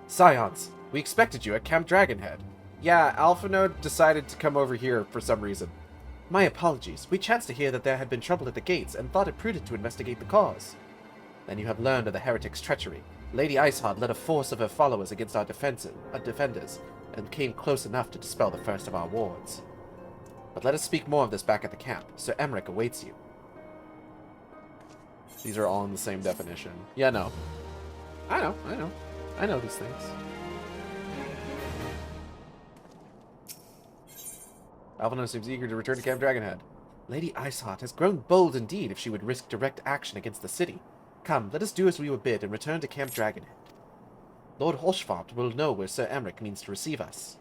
S1: Scions, we expected you at Camp Dragonhead. Yeah, Alphino decided to come over here for some reason. My apologies. We chanced to hear that there had been trouble at the gates and thought it prudent to investigate the cause. Then you have learned of the heretic's treachery. Lady Iceheart led a force of her followers against our defenders, and came close enough to dispel the first of our wards. But let us speak more of this back at the camp. Sir Emmerich awaits you. These are all in the same definition. Yeah, no. I know these things. Alphino seems eager to return to Camp Dragonhead. Lady Iceheart has grown bold indeed if she would risk direct action against the city. Come, let us do as we were bid and return to Camp Dragonhead. Lord Hoshfart will know where Sir Emmerich means to receive us.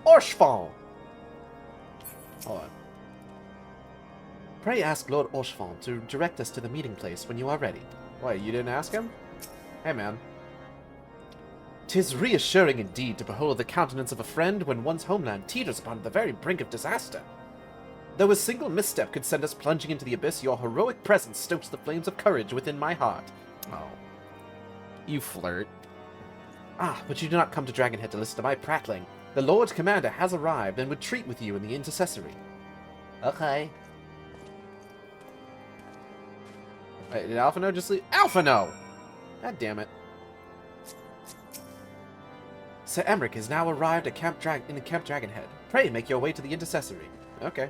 S1: Orshfall! Hold on. Pray ask Lord Orshfall to direct us to the meeting place when you are ready. Why, you didn't ask him? Hey, man. 'Tis reassuring indeed to behold the countenance of a friend when one's homeland teeters upon the very brink of disaster. Though a single misstep could send us plunging into the abyss, your heroic presence stokes the flames of courage within my heart. Oh. You flirt. Ah, but you do not come to Dragonhead to listen to my prattling. The Lord Commander has arrived and would treat with you in the intercessory. Okay. Wait, did Alphino just leave? Alphino! God damn it. Sir Emmerich has now arrived at Camp Dragonhead. Pray make your way to the intercessory. Okay.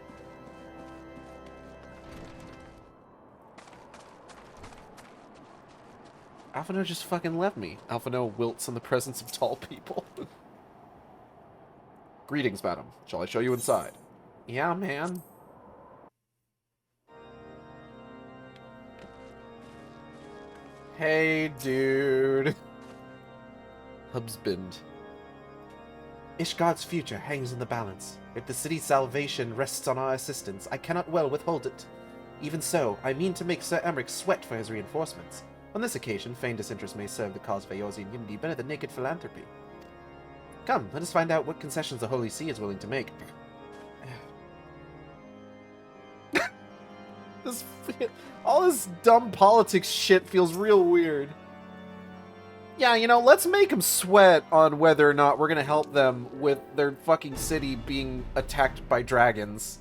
S1: Alphino just fucking left me. Alphino wilts in the presence of tall people. Greetings, madam. Shall I show you inside? Yeah, man. Hey, dude. Husband. Ishgard's future hangs in the balance. If the city's salvation rests on our assistance, I cannot well withhold it. Even so, I mean to make Sir Emmerich sweat for his reinforcements. On this occasion, feigned disinterest may serve the cause of Eorzean unity better than naked philanthropy. Come, let us find out what concessions the Holy See is willing to make. All this dumb politics shit feels real weird. Yeah, you know, let's make them sweat on whether or not we're gonna help them with their fucking city being attacked by dragons.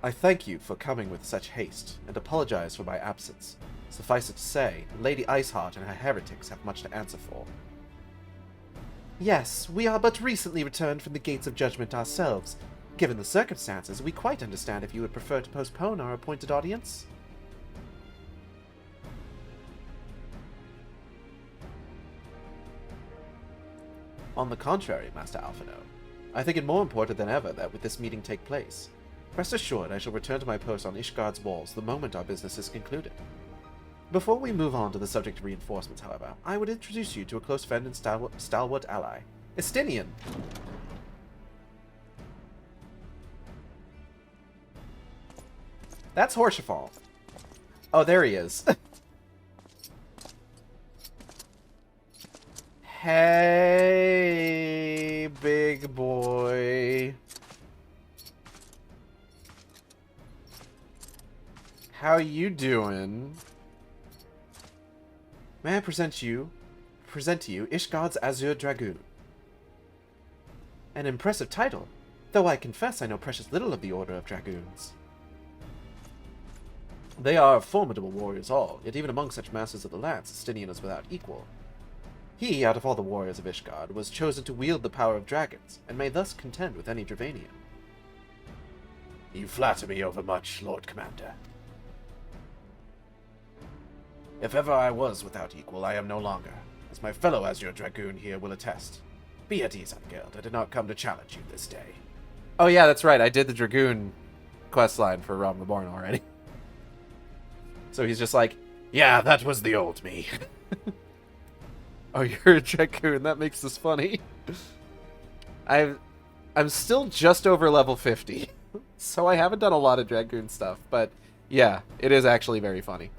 S1: I thank you for coming with such haste, and apologize for my absence. Suffice it to say, Lady Iceheart and her heretics have much to answer for. Yes, we are but recently returned from the gates of judgment ourselves. Given the circumstances, we quite understand if you would prefer to postpone our appointed audience. On the contrary, Master Alphino, I think it more important than ever that with this meeting take place. Rest assured, I shall return to my post on Ishgard's walls the moment our business is concluded. Before we move on to the subject of reinforcements, however, I would introduce you to a close friend and stalwart ally, Estinian. That's Horsefall. Oh, there he is. Hey, big boy. How you doing? May I present to you Ishgard's Azure Dragoon. An impressive title, though I confess I know precious little of the Order of Dragoons. They are formidable warriors all, yet even among such masters of the lance, Estinian is without equal. He, out of all the warriors of Ishgard, was chosen to wield the power of dragons, and may thus contend with any Dravanian. You flatter me overmuch, Lord Commander. If ever I was without equal, I am no longer, as my fellow Azure Dragoon here will attest. Be at ease, Ungild. I did not come to challenge you this day. Oh yeah, that's right. I did the Dragoon questline for Realm Reborn already. So he's just like, yeah, that was the old me. Oh, you're a Dragoon. That makes this funny. I'm still just over level 50. So I haven't done a lot of Dragoon stuff. But yeah, it is actually very funny.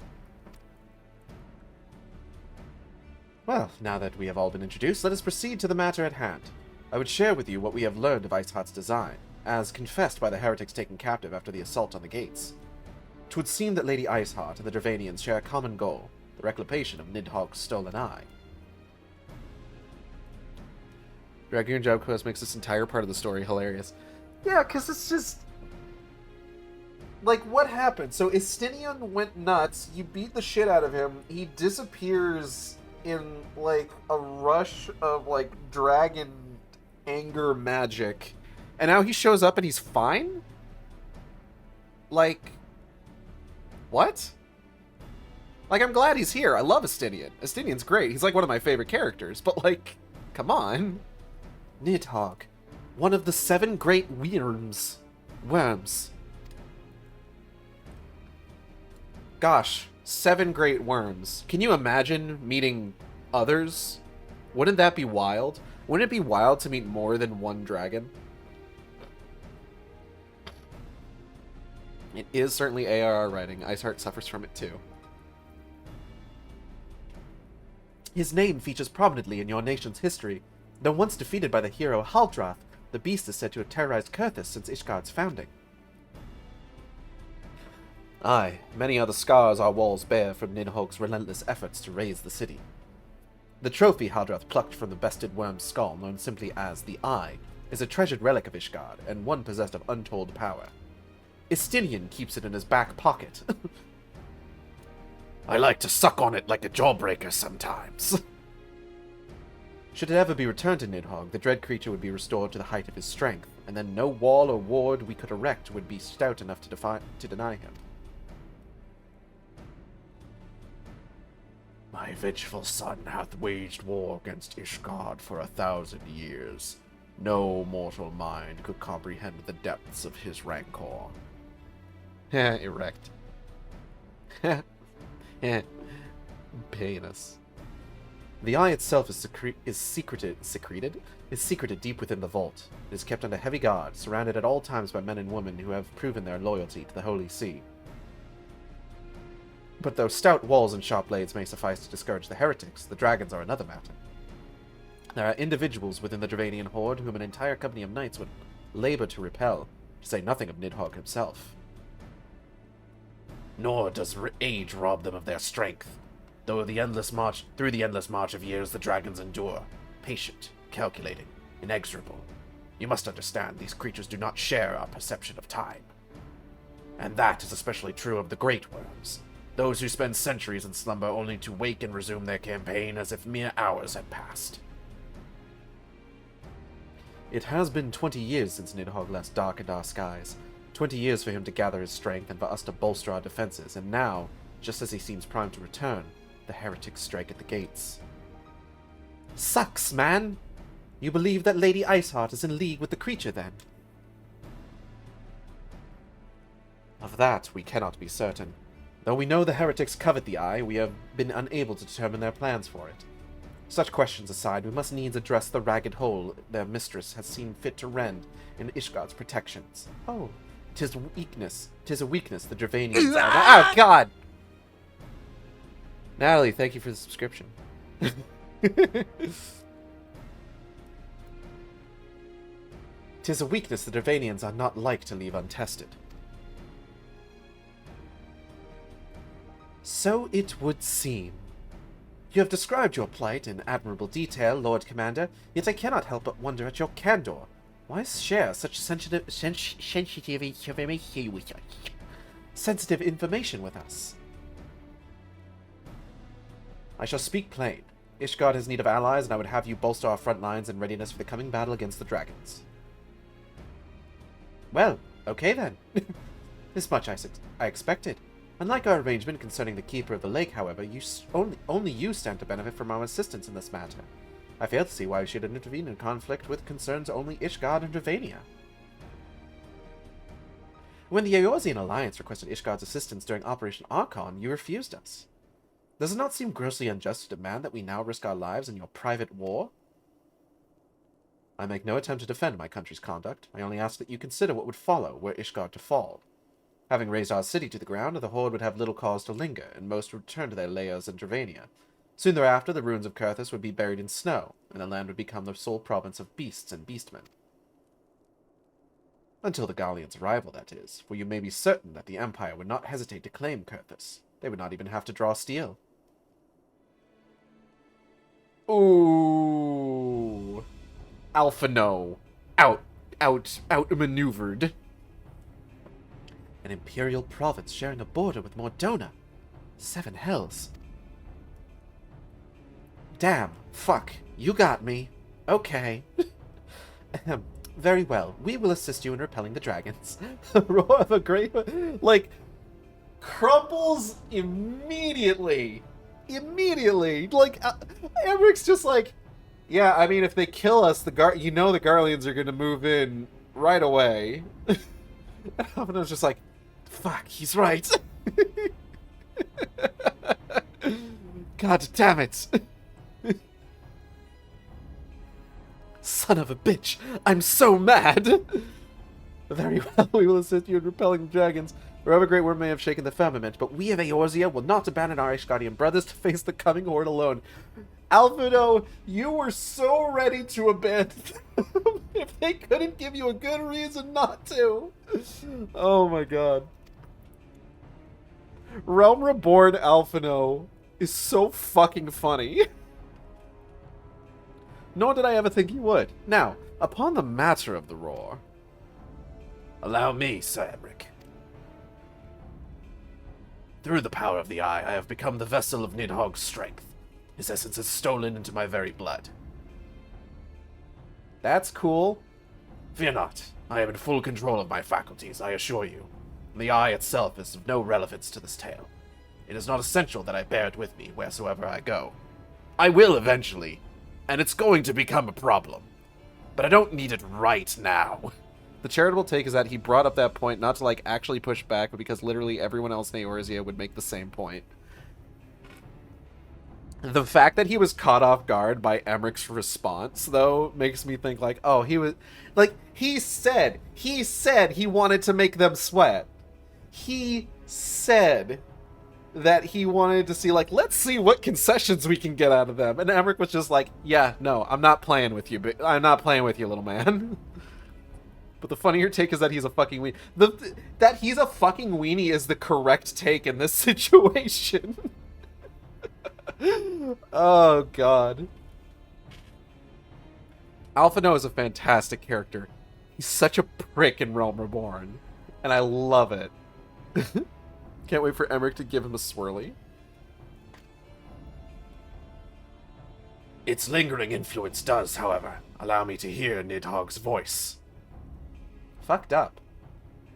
S1: Well, now that we have all been introduced, let us proceed to the matter at hand. I would share with you what we have learned of Iceheart's design, as confessed by the heretics taken captive after the assault on the gates. 'Twould seem that Lady Iceheart and the Dravanians share a common goal, the reclamation of Nidhogg's stolen eye. Dragoon Job Quest makes this entire part of the story hilarious. Yeah, because it's just... like, what happened? So Estinian went nuts, you beat the shit out of him, he disappears in, like, a rush of, like, dragon anger magic, and now he shows up and he's fine? Like... what? Like, I'm glad he's here. I love Estinian. Estinian's great. He's, like, one of my favorite characters, but, like, come on. Nidhogg, one of the 7 great worms. Gosh, 7 great worms. Can you imagine meeting others? Wouldn't that be wild? Wouldn't it be wild to meet more than one dragon? It is certainly ARR writing. Iceheart suffers from it too. His name features prominently in your nation's history. Though once defeated by the hero Haldrath, the beast is said to have terrorized Kurthus since Ishgard's founding. Aye, many are the scars our walls bear from Nidhogg's relentless efforts to raise the city. The trophy Haldrath plucked from the bested worm's skull, known simply as the Eye, is a treasured relic of Ishgard, and one possessed of untold power. Estinian keeps it in his back pocket. I like to suck on it like a jawbreaker sometimes. Should it ever be returned to Nidhogg, the dread creature would be restored to the height of his strength, and then no wall or ward we could erect would be stout enough to deny him. My vengeful son hath waged war against Ishgard for 1,000 years. No mortal mind could comprehend the depths of his rancor. Erect. Penis. The eye itself is secreted deep within the vault. It is kept under heavy guard, surrounded at all times by men and women who have proven their loyalty to the Holy See. But though stout walls and sharp blades may suffice to discourage the heretics, the dragons are another matter. There are individuals within the Dravanian horde whom an entire company of knights would labor to repel, to say nothing of Nidhogg himself. Nor does age rob them of their strength. Through the endless march of years, the dragons endure, patient, calculating, inexorable. You must understand, these creatures do not share our perception of time. And that is especially true of the great worms, those who spend centuries in slumber only to wake and resume their campaign as if mere hours had passed. It has been 20 years since Nidhogg last darkened our skies. 20 years for him to gather his strength and for us to bolster our defenses, and now, just as he seems primed to return, the heretics strike at the gates. Sucks, man! You believe that Lady Iceheart is in league with the creature, then? Of that, we cannot be certain. Though we know the heretics covet the eye, we have been unable to determine their plans for it. Such questions aside, we must needs address the ragged hole their mistress has seen fit to rend in Ishgard's protections. Oh, 'tis a weakness the Dravanians have. Oh, God! Natalie, thank you for the subscription. 'Tis a weakness the Dervanians are not like to leave untested. So it would seem. You have described your plight in admirable detail, Lord Commander, yet I cannot help but wonder at your candor. Why share such sensitive information with us? I shall speak plain. Ishgard has need of allies, and I would have you bolster our front lines in readiness for the coming battle against the dragons. Well, okay then. This much I expected. Unlike our arrangement concerning the Keeper of the Lake, however, only you stand to benefit from our assistance in this matter. I fail to see why we should intervene in conflict with concerns only Ishgard and Dervania. When the Eorzean Alliance requested Ishgard's assistance during Operation Archon, you refused us. Does it not seem grossly unjust to demand that we now risk our lives in your private war? I make no attempt to defend my country's conduct. I only ask that you consider what would follow were Ishgard to fall. Having razed our city to the ground, the Horde would have little cause to linger, and most would return to their lairs in Dervania. Soon thereafter, the ruins of Kurthus would be buried in snow, and the land would become the sole province of beasts and beastmen. Until the Gallians' arrival, that is, for you may be certain that the Empire would not hesitate to claim Kurthus. They would not even have to draw steel. Ooh. Alpha no. Outmaneuvered. An imperial province sharing a border with Mordona. 7 hells. Damn. Fuck. You got me. Okay. Very well. We will assist you in repelling the dragons. Roar of a great... Like, crumples immediately. Immediately. Like, Emmeric's just like, yeah, I mean, if they kill us, the Garleans are going to move in right away. And I was just like, fuck, he's right. God damn it. Son of a bitch, I'm so mad. Very well, we will assist you in repelling the dragons. Wherever Great Worm may have shaken the firmament, but we of Eorzea will not abandon our Ishgardian brothers to face the coming horde alone. Alfredo, you were so ready to abandon them if they couldn't give you a good reason not to. Oh my god. Realm Reborn Alphino is so fucking funny. Nor did I ever think he would. Now, upon the matter of the roar... Allow me, Sir Emric. Through the power of the Eye, I have become the vessel of Nidhogg's strength. His essence is stolen into my very blood. That's cool. Fear not. I am in full control of my faculties, I assure you. The Eye itself is of no relevance to this tale. It is not essential that I bear it with me wheresoever I go. I will eventually, and it's going to become a problem. But I don't need it right now. The charitable take is that he brought up that point not to, like, actually push back, but because literally everyone else in Eorzea would make the same point. The fact that he was caught off guard by Emric's response, though, makes me think, like, oh, he was... Like, he said he wanted to make them sweat. He said that he wanted to see, like, let's see what concessions we can get out of them. And Emric was just like, yeah, no, I'm not playing with you, but I'm not playing with you, little man. But the funnier take is that he's a fucking weenie. That he's a fucking weenie is the correct take in this situation. Oh, God. Alphino is a fantastic character. He's such a prick in Realm Reborn. And I love it. Can't wait for Emric to give him a swirly. Its lingering influence does, however, allow me to hear Nidhogg's voice. Fucked up.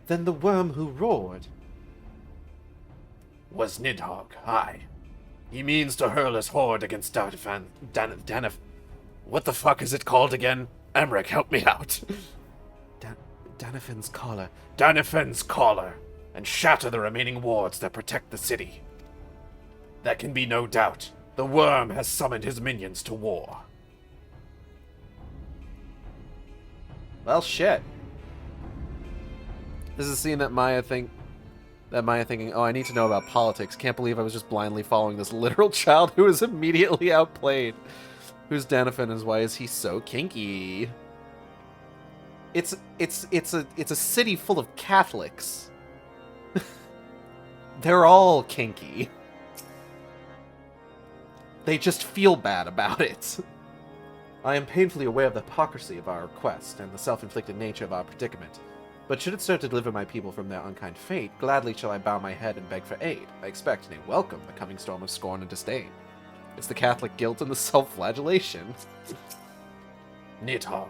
S1: Then the worm who roared was Nidhogg, aye. He means to hurl his horde against Danif... What the fuck is it called again? Emric, help me out. Danifen's Collar. Danifen's Collar, and shatter the remaining wards that protect the city. There can be no doubt. The worm has summoned his minions to war. Well, shit. This is a scene that Maya That Maya thinking, oh, I need to know about politics. Can't believe I was just blindly following this literal child who was immediately outplayed. Who's Danifin and why is he so kinky? It's a city full of Catholics. They're all kinky. They just feel bad about it. I am painfully aware of the hypocrisy of our quest and the self-inflicted nature of our predicament. But should it serve to deliver my people from their unkind fate, gladly shall I bow my head and beg for aid. I expect, nay, welcome the coming storm of scorn and disdain. It's the Catholic guilt and the self-flagellation. Nidhogg,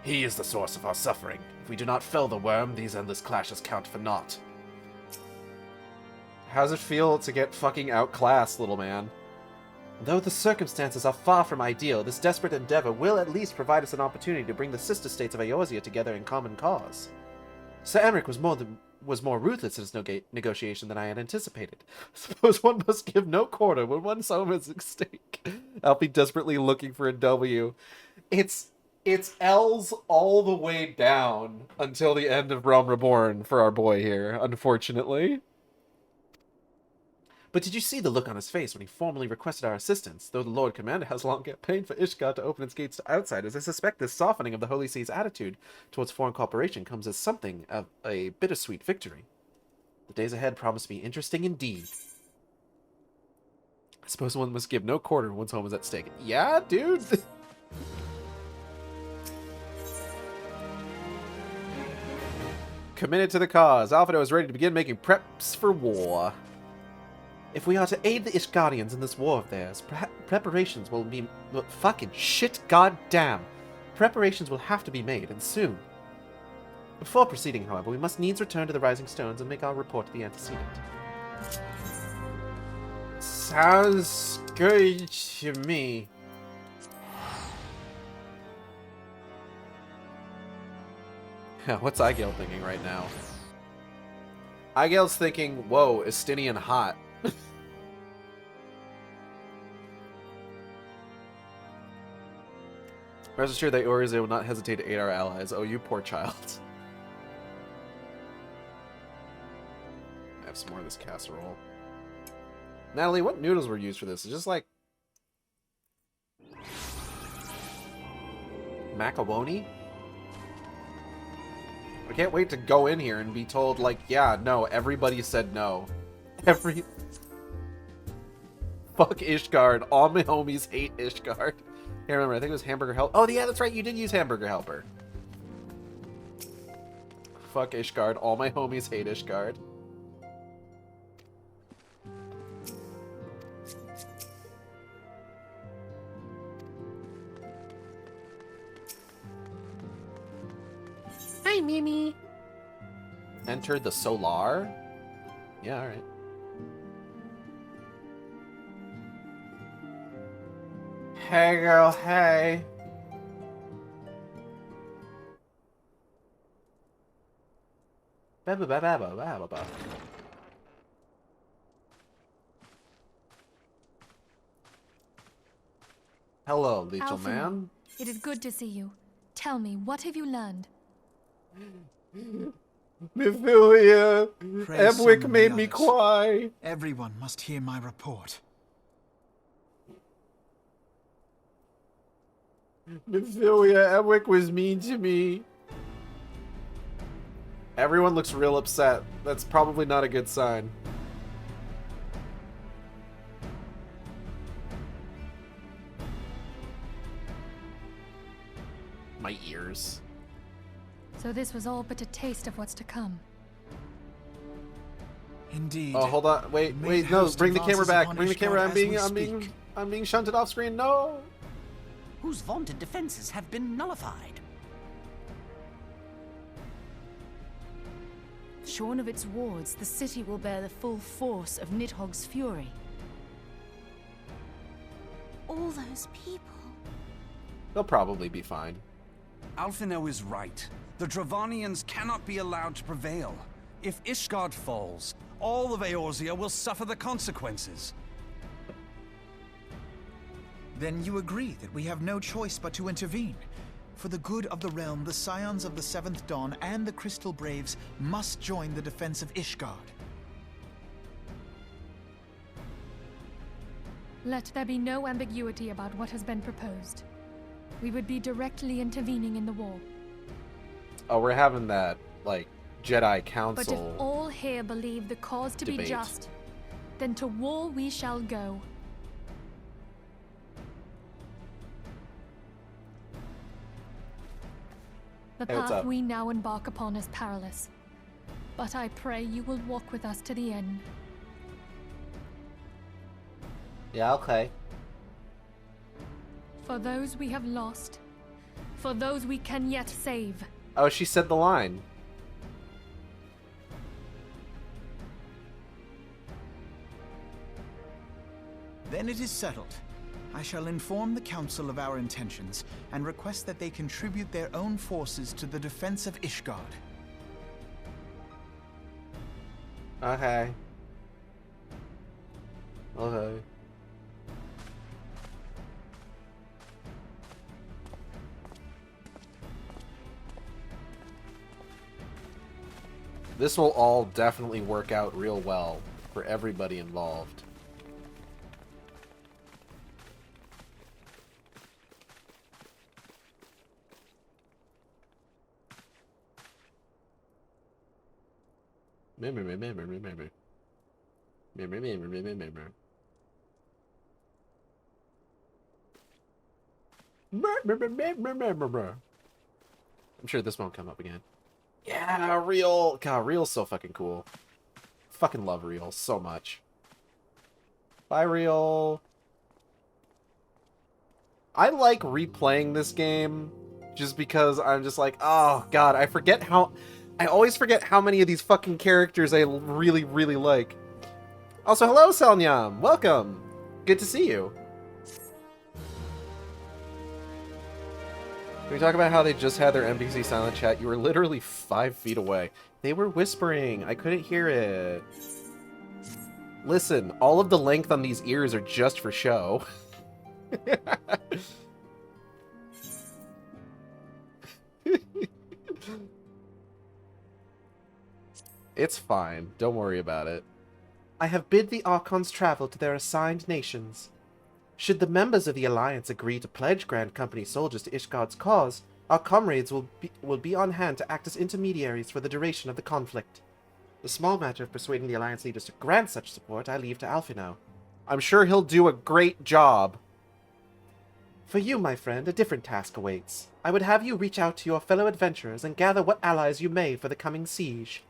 S1: he is the source of our suffering. If we do not fell the worm, these endless clashes count for naught. How's it feel to get fucking outclassed, little man? Though the circumstances are far from ideal, this desperate endeavor will at least provide us an opportunity to bring the sister states of Eorzea together in common cause. Sir Emmerich was more ruthless in his negotiation than I had anticipated. Suppose one must give no quarter when one's home is at stake. I'll be desperately looking for a W. It's L's all the way down until the end of Realm Reborn for our boy here, unfortunately. But did you see the look on his face when he formally requested our assistance? Though the Lord Commander has long campaigned for Ishgard to open its gates to outsiders, I suspect this softening of the Holy See's attitude towards foreign cooperation comes as something of a bittersweet victory. The days ahead promise to be interesting indeed. I suppose one must give no quarter when one's home is at stake. Yeah, dude! Committed to the cause, Alphado is ready to begin making preps for war. If we are to aid the Ishgardians in this war of theirs, preparations will be... fucking shit, goddamn. Preparations will have to be made, and soon. Before proceeding, however, we must needs return to the Rising Stones and make our report to the antecedent. Sounds good to me. What's Igale thinking right now? Igale's thinking, whoa, Estinian hot. Rest assured that Eorzea will not hesitate to aid our allies. Oh, you poor child. I have some more of this casserole. Natalie, what noodles were used for this? It's just like... macaroni? I can't wait to go in here and be told, like, yeah, no, everybody said no. Fuck Ishgard. All my homies hate Ishgard. I remember, I think it was Hamburger Helper. Oh, yeah, that's right, you did use Hamburger Helper. Fuck Ishgard. All my homies hate Ishgard. Hi, Mimi. Entered the Solar? Yeah, alright. Hey, girl, hey. Hello, little
S2: Alpha,
S1: man.
S2: it is good to see you. Tell me, what have you learned?
S1: Mephilia,
S6: Pray
S1: Ebwick
S6: summon
S1: made
S6: the
S1: me
S6: others.
S1: cry.
S6: Everyone must hear my report.
S1: Mephilia, Ebwick was mean to me. Everyone looks real upset. That's probably not a good sign. My ears.
S2: So this was all but a taste of what's to come.
S6: Indeed.
S1: Oh, hold on. Wait,
S6: The
S1: wait,
S6: maid
S1: no,
S6: host
S1: bring the camera
S6: advances
S1: back.
S6: upon
S1: Bring the camera.
S6: Ishgard as we
S1: I'm being shunted off screen. No.
S8: Whose vaunted defenses have been nullified.
S7: Shorn of its wards, the city will bear the full force of Nidhogg's fury.
S4: All those people.
S1: They'll probably be fine.
S9: Alphino is right. The Dravanians cannot be allowed to prevail. If Ishgard falls, all of Eorzea will suffer the consequences.
S6: Then you agree that we have no choice but to intervene. For the good of the realm, the Scions of the Seventh Dawn and the Crystal Braves must join the defense of Ishgard.
S2: Let there be no ambiguity about what has been proposed. We would be directly intervening in the war.
S1: Oh, we're having that, like, Jedi Council.
S2: But if all here believe the cause to be
S1: debate.
S2: just, then to war we shall go. The
S1: Hey, what's
S2: path
S1: up?
S2: we now embark upon is perilous, but I pray you will walk with us to the end.
S1: Yeah, okay.
S2: For those we have lost, for those we can yet save.
S1: Oh, she said the line.
S6: Then it is settled. I shall inform the Council of our intentions and request that they contribute their own forces to the defense of Ishgard.
S1: Okay. Okay. This will all definitely work out real well for everybody involved. I'm sure this won't come up again. Yeah, Real. God, Real's so fucking cool. Fucking love Real so much. Bye, Real. I like replaying this game just because I'm just like, oh god, I always forget how many of these fucking characters I really, really like. Also, hello, Selnyam. Welcome. Good to see you. Can we talk about how they just had their NPC silent chat? You were literally 5 feet away. They were whispering. I couldn't hear it. Listen, all of the length on these ears are just for show. It's fine. Don't worry about it. I have bid the Archons travel to their assigned nations. Should the members of the Alliance agree to pledge Grand Company soldiers to Ishgard's cause, our comrades will be on hand to act as intermediaries for the duration of the conflict. The small matter of persuading the Alliance leaders to grant such support I leave to Alphino. I'm sure he'll do a great job. For you, my friend, a different task awaits. I would have you reach out to your fellow adventurers and gather what allies you may for the coming siege.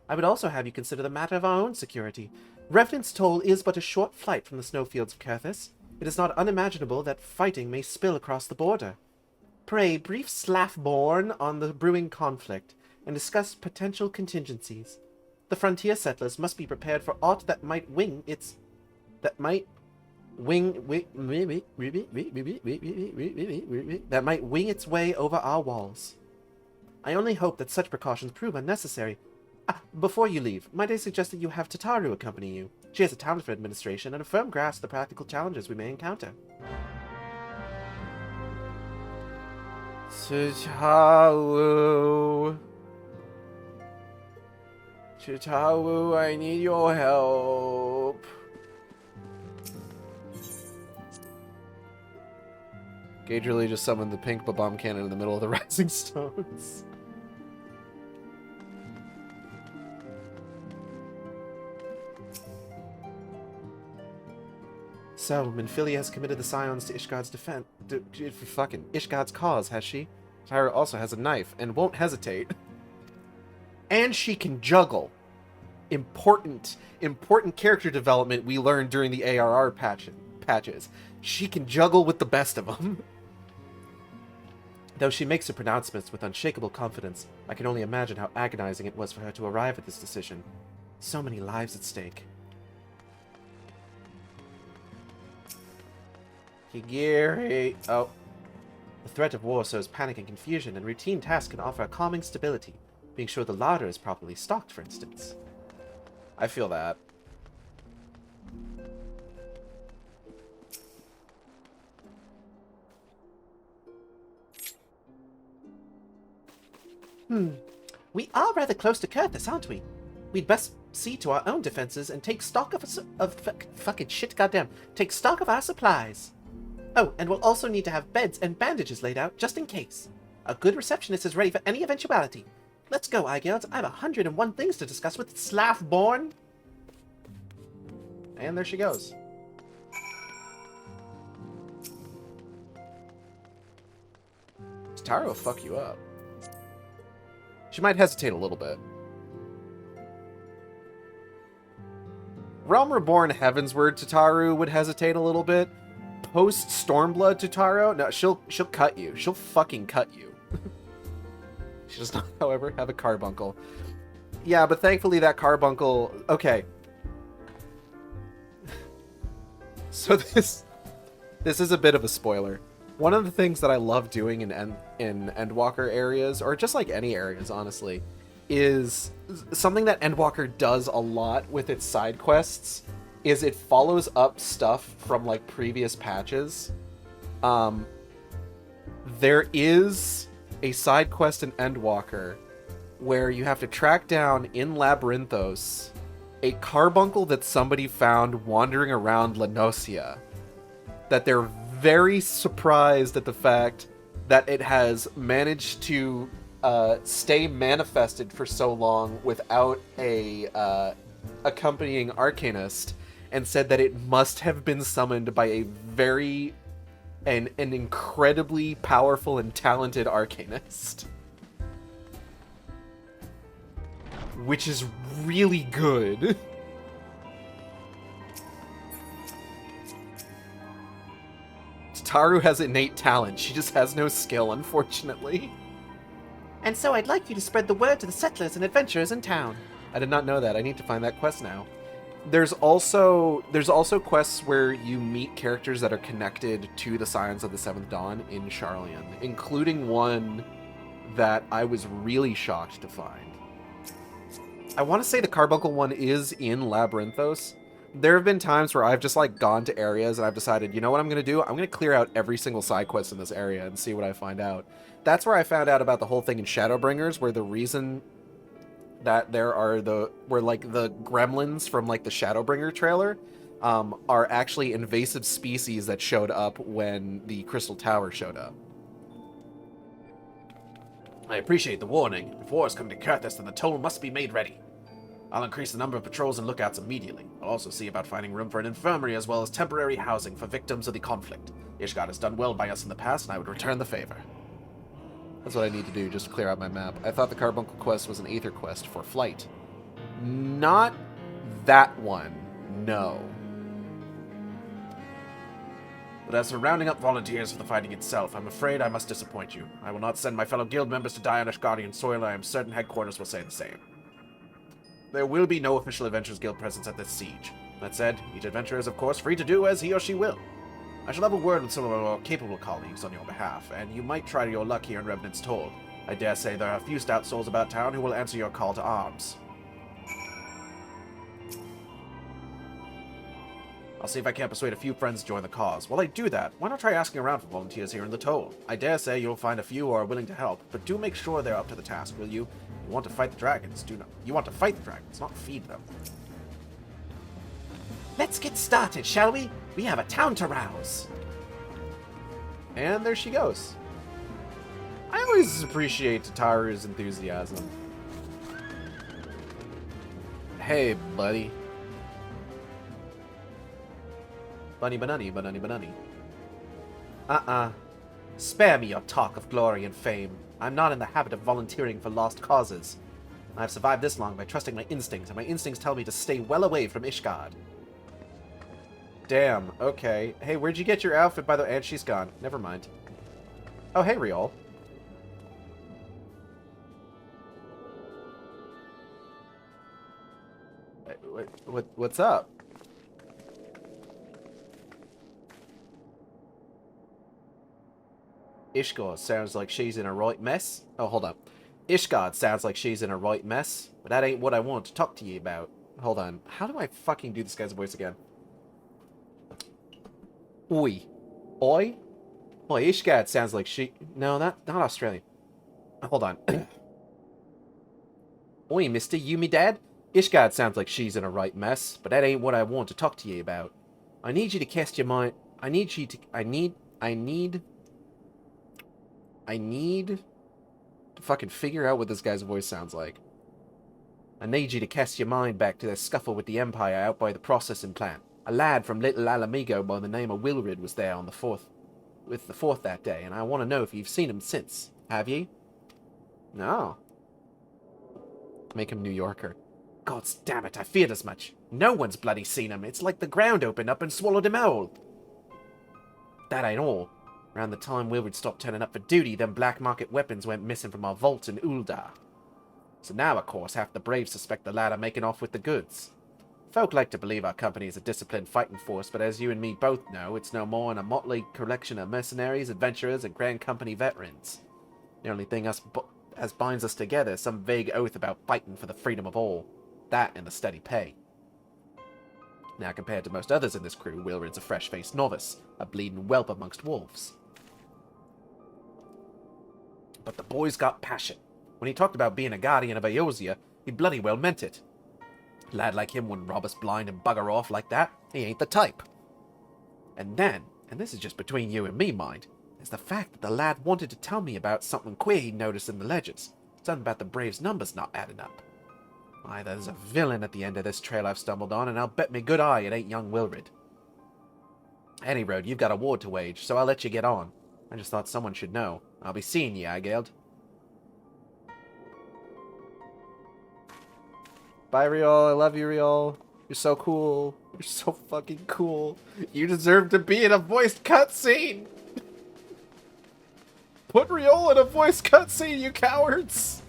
S1: I would also have you consider the matter of our own security. Revenant's Toll is but a short flight from the snowfields of Kurthus. It is not unimaginable that fighting may spill across the border. Pray, brief Slaffborn on the brewing conflict, and discuss potential contingencies. The frontier settlers must be prepared for aught that might wing its way over our walls. I only hope that such precautions prove unnecessary. Before you leave, might I suggest that you have Tataru accompany you? She has a talent for administration and a firm grasp of the practical challenges we may encounter. Tataru. Tataru, I need your help. Gage really just summoned the pink bomb cannon in the middle of the Rising Stones. So, Minfilia has committed the Scions to Ishgard's defense. Fucking Ishgard's cause, has she? Tyra also has a knife and won't hesitate. And she can juggle. Important character development we learned during the ARR patches. She can juggle with the best of them. Though she makes her pronouncements with unshakable confidence, I can only imagine how agonizing it was for her to arrive at this decision. So many lives at stake. Higiri. Oh. The threat of war sows panic and confusion, and routine tasks can offer a calming stability. Being sure the larder is properly stocked, for instance. I feel that. We are rather close to Kurthus, aren't we? We'd best see to our own defenses and take stock fucking shit, goddamn. Take stock of our supplies. Oh, and we'll also need to have beds and bandages laid out, just in case. A good receptionist is ready for any eventuality. Let's go, Igeld. I have 101 things to discuss with Slav-born. And there she goes. Tara will fuck you up. She might hesitate a little bit. Realm Reborn Heavensward Tataru would hesitate a little bit. Post Stormblood Tataru, no, she'll cut you. She'll fucking cut you. She does not, however, have a carbuncle. Yeah, but thankfully that carbuncle... Okay. So this is a bit of a spoiler. One of the things that I love doing in Endwalker areas, or just like any areas, honestly, is something that Endwalker does a lot with its side quests, is it follows up stuff from like previous patches. There is a side quest in Endwalker where you have to track down in Labyrinthos a carbuncle that somebody found wandering around Lenosia. That they're very surprised at the fact that it has managed to stay manifested for so long without a accompanying arcanist, and said that it must have been summoned by an incredibly powerful and talented arcanist. Which is really good. Taru has innate talent. She just has no skill, unfortunately. And so I'd like you to spread the word to the settlers and adventurers in town. I did not know that. I need to find that quest now. There's also quests where you meet characters that are connected to the Scions of the Seventh Dawn in Sharlayan, including one that I was really shocked to find. I want to say the carbuncle one is in Labyrinthos. There have been times where I've just like gone to areas and I've decided, you know what I'm going to do? I'm going to clear out every single side quest in this area and see what I find out. That's where I found out about the whole thing in Shadowbringers, where the reason that there are the gremlins from like the Shadowbringer trailer are actually invasive species that showed up when the Crystal Tower showed up. I appreciate the warning. If war is coming to Kurthus, then the toll must be made ready. I'll increase the number of patrols and lookouts immediately. I'll also see about finding room for an infirmary as well as temporary housing for victims of the conflict. Ishgard has done well by us in the past, and I would return the favor. That's what I need to do, just to clear out my map. I thought the Carbuncle quest was an Aether quest for flight. Not that one, no. But as for rounding up volunteers for the fighting itself, I'm afraid I must disappoint you. I will not send my fellow guild members to die on Ishgardian soil. I am certain headquarters will say the same. There will be no official Adventurers Guild presence at this siege. That said, each adventurer is of course free to do as he or she will. I shall have a word with some of our more capable colleagues on your behalf, and you might try your luck here in Revenant's Toll. I dare say there are a few stout souls about town who will answer your call to arms. I'll see if I can't persuade a few friends to join the cause. While I do that, why not try asking around for volunteers here in the Toll? I dare say you'll find a few who are willing to help, but do make sure they're up to the task, will you? You want to fight the dragons, you want to fight the dragons, not feed them. Let's get started, shall we? We have a town to rouse. And there she goes. I always appreciate Tataru's enthusiasm. Hey, buddy. Bunny banani, banani banani. Spare me your talk of glory and fame. I'm not in the habit of volunteering for lost causes. I've survived this long by trusting my instincts, and my instincts tell me to stay well away from Ishgard. Damn, okay. Hey, where'd you get your outfit, by the way? And she's gone. Never mind. Oh, hey, Riol. What's up? Ishgard sounds like she's in a right mess. Oh, hold up. Ishgard sounds like she's in a right mess, but that ain't what I want to talk to you about. Hold on. How do I fucking do this guy's voice again? Oi. Oi? Oi, Ishgard sounds like she... No, not Australian. Hold on. Oi, mister, you me dad? Ishgard sounds like she's in a right mess, but that ain't what I want to talk to you about. I need you to cast your mind. I need to fucking figure out what this guy's voice sounds like. I need you to cast your mind back to the scuffle with the Empire out by the processing plant. A lad from Little Alamigo by the name of Wilrid was there on the 4th that day, and I want to know if you've seen him since. Have ye? No. Make him New Yorker. Gods damn it, I feared as much. No one's bloody seen him. It's like the ground opened up and swallowed him whole. That ain't all. Around the time Wilrid stopped turning up for duty, them black market weapons went missing from our vault in Uldar. So now, of course, half the Braves suspect the lad are making off with the goods. Folk like to believe our company is a disciplined fighting force, but as you and me both know, it's no more than a motley collection of mercenaries, adventurers, and Grand Company veterans. The only thing as binds us together is some vague oath about fighting for the freedom of all. That and the steady pay. Now, compared to most others in this crew, Wilrid's a fresh-faced novice, a bleeding whelp amongst wolves. But the boy's got passion. When he talked about being a guardian of Eorzea, he bloody well meant it. A lad like him wouldn't rob us blind and bugger off like that. He ain't the type. And then, and this is just between you and me, mind, is the fact that the lad wanted to tell me about something queer he noticed in the ledgers. Something about the Braves' numbers not adding up. Why, there's a villain at the end of this trail I've stumbled on, and I'll bet me good eye it ain't young Wilrid. Any road, you've got a war to wage, so I'll let you get on. I just thought someone should know. I'll be seeing ye, Aigeld. Bye, Riol. I love you, Riol. You're so cool. You're so fucking cool. You deserve to be in a voiced cutscene. Put Riol in a voiced cutscene, you cowards.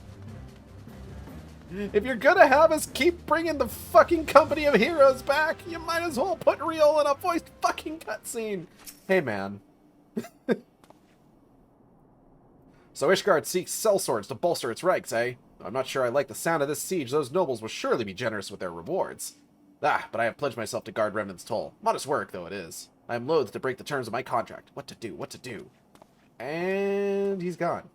S1: If you're gonna have us keep bringing the fucking company of heroes back, you might as well put Riol in a voiced fucking cutscene. Hey, man. So Ishgard seeks sellswords to bolster its ranks, eh? I'm not sure I like the sound of this siege. Those nobles will surely be generous with their rewards. But I have pledged myself to guard Remnant's toll. Modest work, though it is. I am loath to break the terms of my contract. What to do? And he's gone.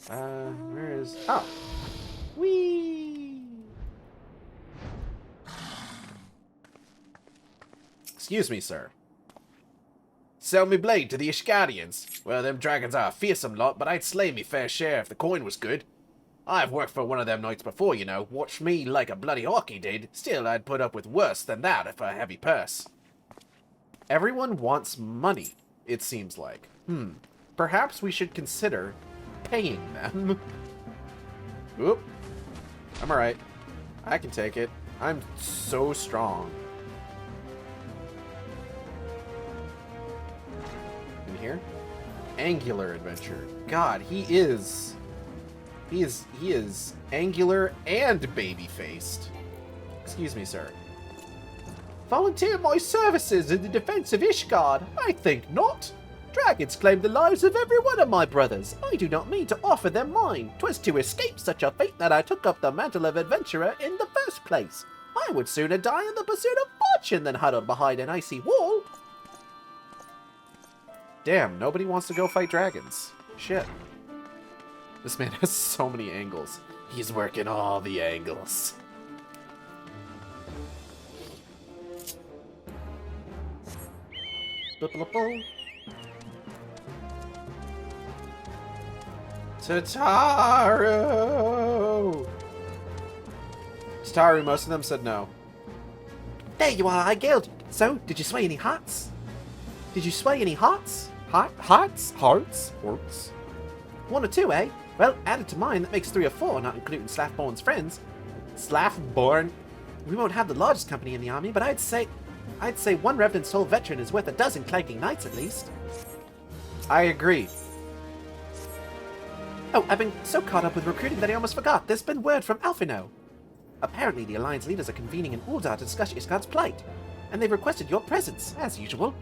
S1: Where is... Oh. Whee! Excuse me, sir. Sell me blade to the Ishgardians. Well, them dragons are a fearsome lot, but I'd slay me fair share if the coin was good. I've worked for one of them knights before, you know. Watched me like a bloody hawkie did. Still, I'd put up with worse than that if a heavy purse. Everyone wants money, it seems like. Perhaps we should consider paying them. Oop. I'm alright. I can take it. I'm so strong. In here? Angular adventure. God, he is angular and baby-faced. Excuse me, sir. Volunteer my services in the defense of Ishgard? I think not. Dragons claim the lives of every one of my brothers. I do not mean to offer them mine. 'Twas to escape such a fate that I took up the mantle of adventurer in the first place. I would sooner die in the pursuit of fortune than huddled behind an icy wall. Damn, nobody wants to go fight dragons. Shit. This man has so many angles. He's working all the angles. Tataru! Tataru, most of them said no. There you are, Aigeld. So, did you sway any hearts? Did you sway any hearts? Hearts? Hearts? One or two, eh? Well, added to mine, that makes 3 or 4, not including Slaffborn's friends. Slaffborn? We won't have the largest company in the army, but I'd say one Revenant Soul veteran is worth a dozen clanking knights at least. I agree. Oh, I've been so caught up with recruiting that I almost forgot. There's been word from Alphino. Apparently, the Alliance leaders are convening in Uldar to discuss Ishgard's plight, and they've requested your presence, as usual.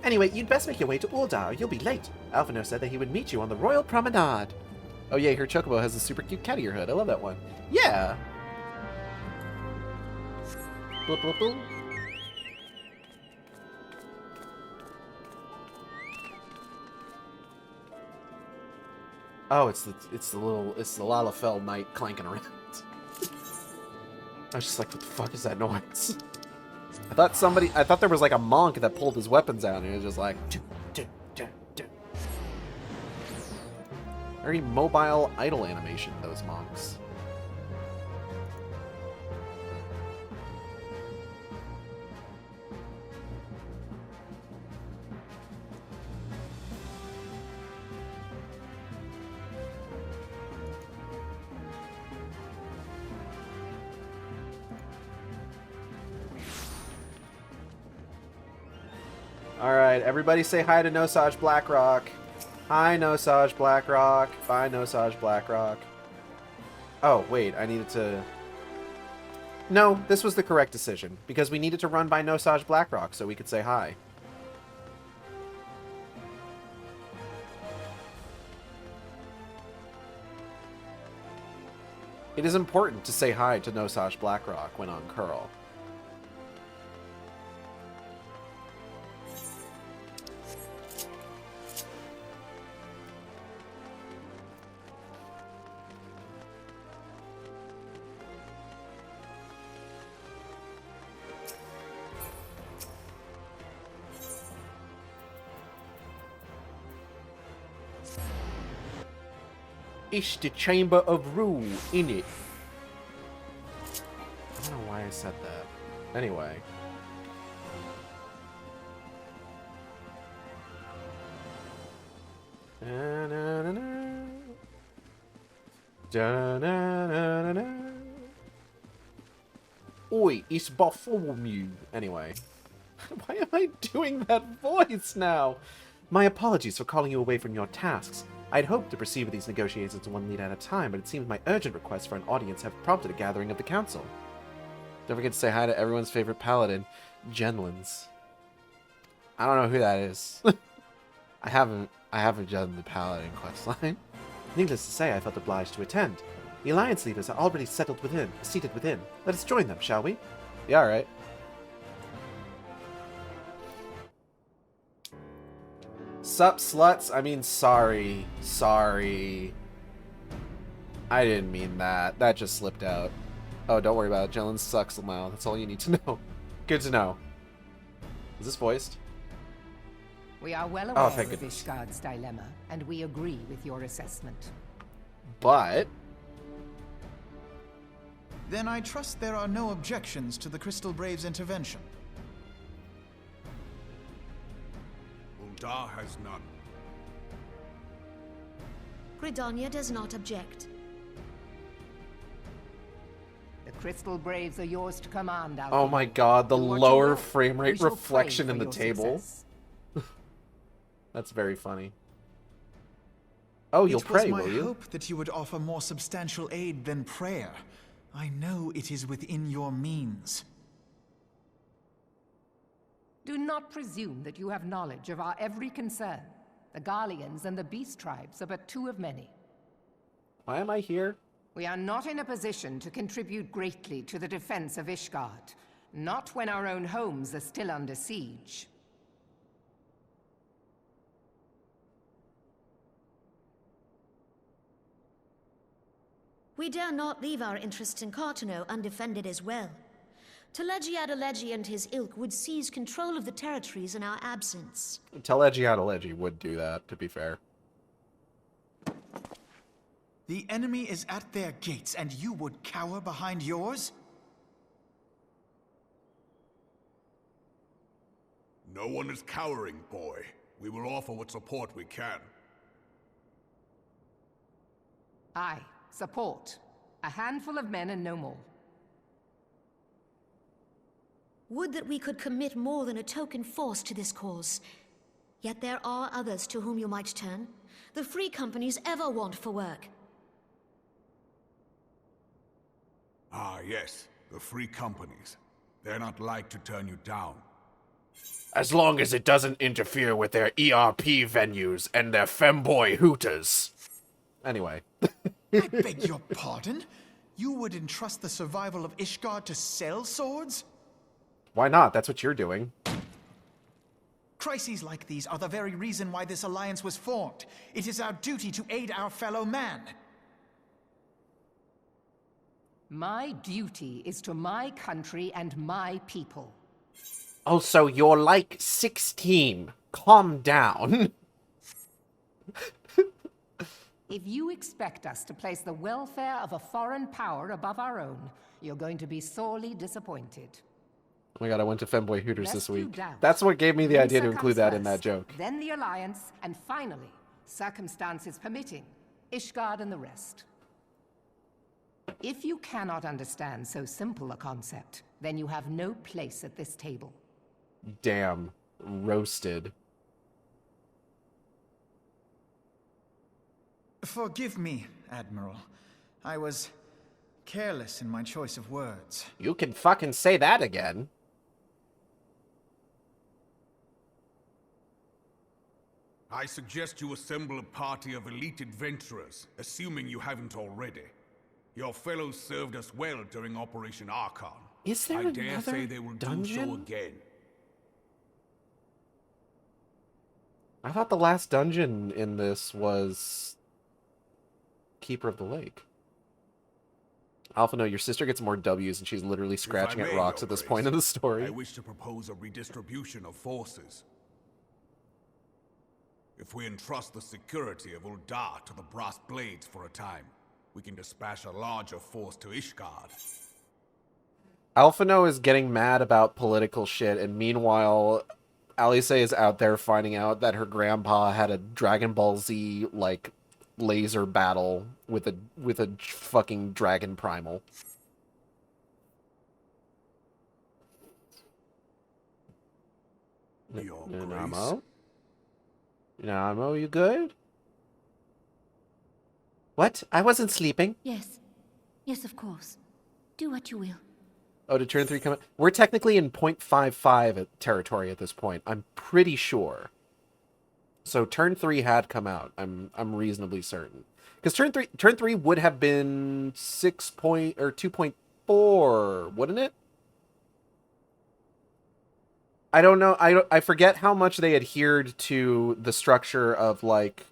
S1: Anyway, you'd best make your way to Uldar, or you'll be late. Alphino said that he would meet you on the Royal Promenade. Oh yeah, her chocobo has a super cute cat ear hood. I love that one. Yeah! Boop, boop, boop. Oh, it's the Lalafell Knight clanking around. I was just like, what the fuck is that noise? I thought there was like a monk that pulled his weapons out and he was just like... Very mobile idle animation, those monks. Alright, everybody say hi to Nosage Blackrock. Hi, Nosage Blackrock. Bye, Nosage Blackrock. Oh, wait, I needed to... No, this was the correct decision, because we needed to run by Nosage Blackrock so we could say hi. It is important to say hi to Nosage Blackrock when on Curl. It's the Chamber of Rule, innit? I don't know why I said that. Anyway. Oi, it's Bartholomew. Anyway. Why am I doing that voice now? My apologies for calling you away from your tasks. I'd hoped to proceed with these negotiations one lead at a time, but it seems my urgent requests for an audience have prompted a gathering of the council. Don't forget to say hi to everyone's favorite paladin, Genlins. I don't know who that is. I haven't done the paladin questline. Needless to say, I felt obliged to attend. The alliance leaders are already seated within. Let us join them, shall we? Yeah, all right. Sup, sluts? I mean, sorry. Sorry. I didn't mean that. That just slipped out. Oh, don't worry about it. Jelen sucks, Lamau. That's all you need to know. Good to know. Is this voiced?
S10: We are well aware of Ishgard's dilemma, and we agree with your assessment.
S1: But...
S6: Then I trust there are no objections to the Crystal Brave's intervention.
S3: Uldar has none.
S7: Gridania does not object.
S10: The Crystal Braves are yours to command, Alfie.
S1: Oh my god, the lower frame rate reflection in the table. That's very funny. Oh, you'll pray, will you?
S6: It was my hope that you would offer more substantial aid than prayer. I know it is within your means.
S10: Do not presume that you have knowledge of our every concern. The Garleans and the Beast Tribes are but two of many.
S1: Why am I here?
S10: We are not in a position to contribute greatly to the defense of Ishgard. Not when our own homes are still under siege.
S7: We dare not leave our interests in Cartano undefended as well. Teleji Adeleji and his ilk would seize control of the territories in our absence.
S1: Teleji Adeleji would do that, to be fair.
S6: The enemy is at their gates, and you would cower behind yours?
S3: No one is cowering, boy. We will offer what support we can.
S10: Aye, support. A handful of men and no more.
S7: Would that we could commit more than a token force to this cause. Yet there are others to whom you might turn. The free companies ever want for work.
S3: Ah, yes. The free companies. They're not like to turn you down.
S1: As long as it doesn't interfere with their ERP venues and their femboy hooters. Anyway.
S6: I beg your pardon? You would entrust the survival of Ishgard to sell swords?
S1: Why not? That's what you're doing.
S6: Crises like these are the very reason why this alliance was formed. It is our duty to aid our fellow man.
S10: My duty is to my country and my people.
S1: Oh, so you're like 16. Calm down.
S10: If you expect us to place the welfare of a foreign power above our own, you're going to be sorely disappointed.
S1: Oh my god, I went to Femboy Hooters
S10: Lest
S1: this
S10: you
S1: week.
S10: doubt,
S1: That's what gave me the idea to
S10: Lisa
S1: include
S10: comes
S1: that in that
S10: first,
S1: joke.
S10: Then the Alliance, and finally, circumstances permitting, Ishgard and the rest. If you cannot understand so simple a concept, then you have no place at this table.
S1: Damn. Roasted.
S6: Forgive me, Admiral. I was careless in my choice of words.
S1: You can fucking say that again.
S3: I suggest you assemble a party of elite adventurers, assuming you haven't already. Your fellows served us well during Operation Archon.
S1: Is there
S3: I dare
S1: another
S3: say they will
S1: dungeon?
S3: do so again.
S1: I thought the last dungeon in this was Keeper of the Lake. Alpha, no, your sister gets more W's and she's literally scratching at rocks at this point in the story.
S3: I wish to propose a redistribution of forces. If we entrust the security of Uldar to the Brass Blades for a time, we can dispatch a larger force to Ishgard.
S1: Alphino is getting mad about political shit, and meanwhile, Alice is out there finding out that her grandpa had a Dragon Ball Z, like, laser battle with a fucking dragon primal. Namo? Namo, you good? What? I wasn't sleeping.
S4: Yes. Yes, of course. Do what you will.
S1: Oh, did turn 3 come out? We're technically in 0.55 territory at this point. I'm pretty sure. So turn 3 had come out. I'm reasonably certain. Because turn 3 would have been 2.4, wouldn't it? I don't know. I forget how much they adhered to the structure of, like,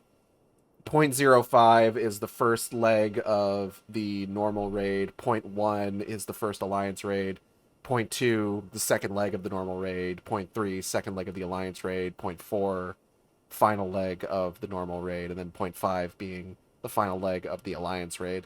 S1: 0.05 is the first leg of the normal raid. 0.1 is the first alliance raid. 0.2, the second leg of the normal raid. 0.3, second leg of the alliance raid. 0.4, final leg of the normal raid. And then 0.5 being the final leg of the alliance raid.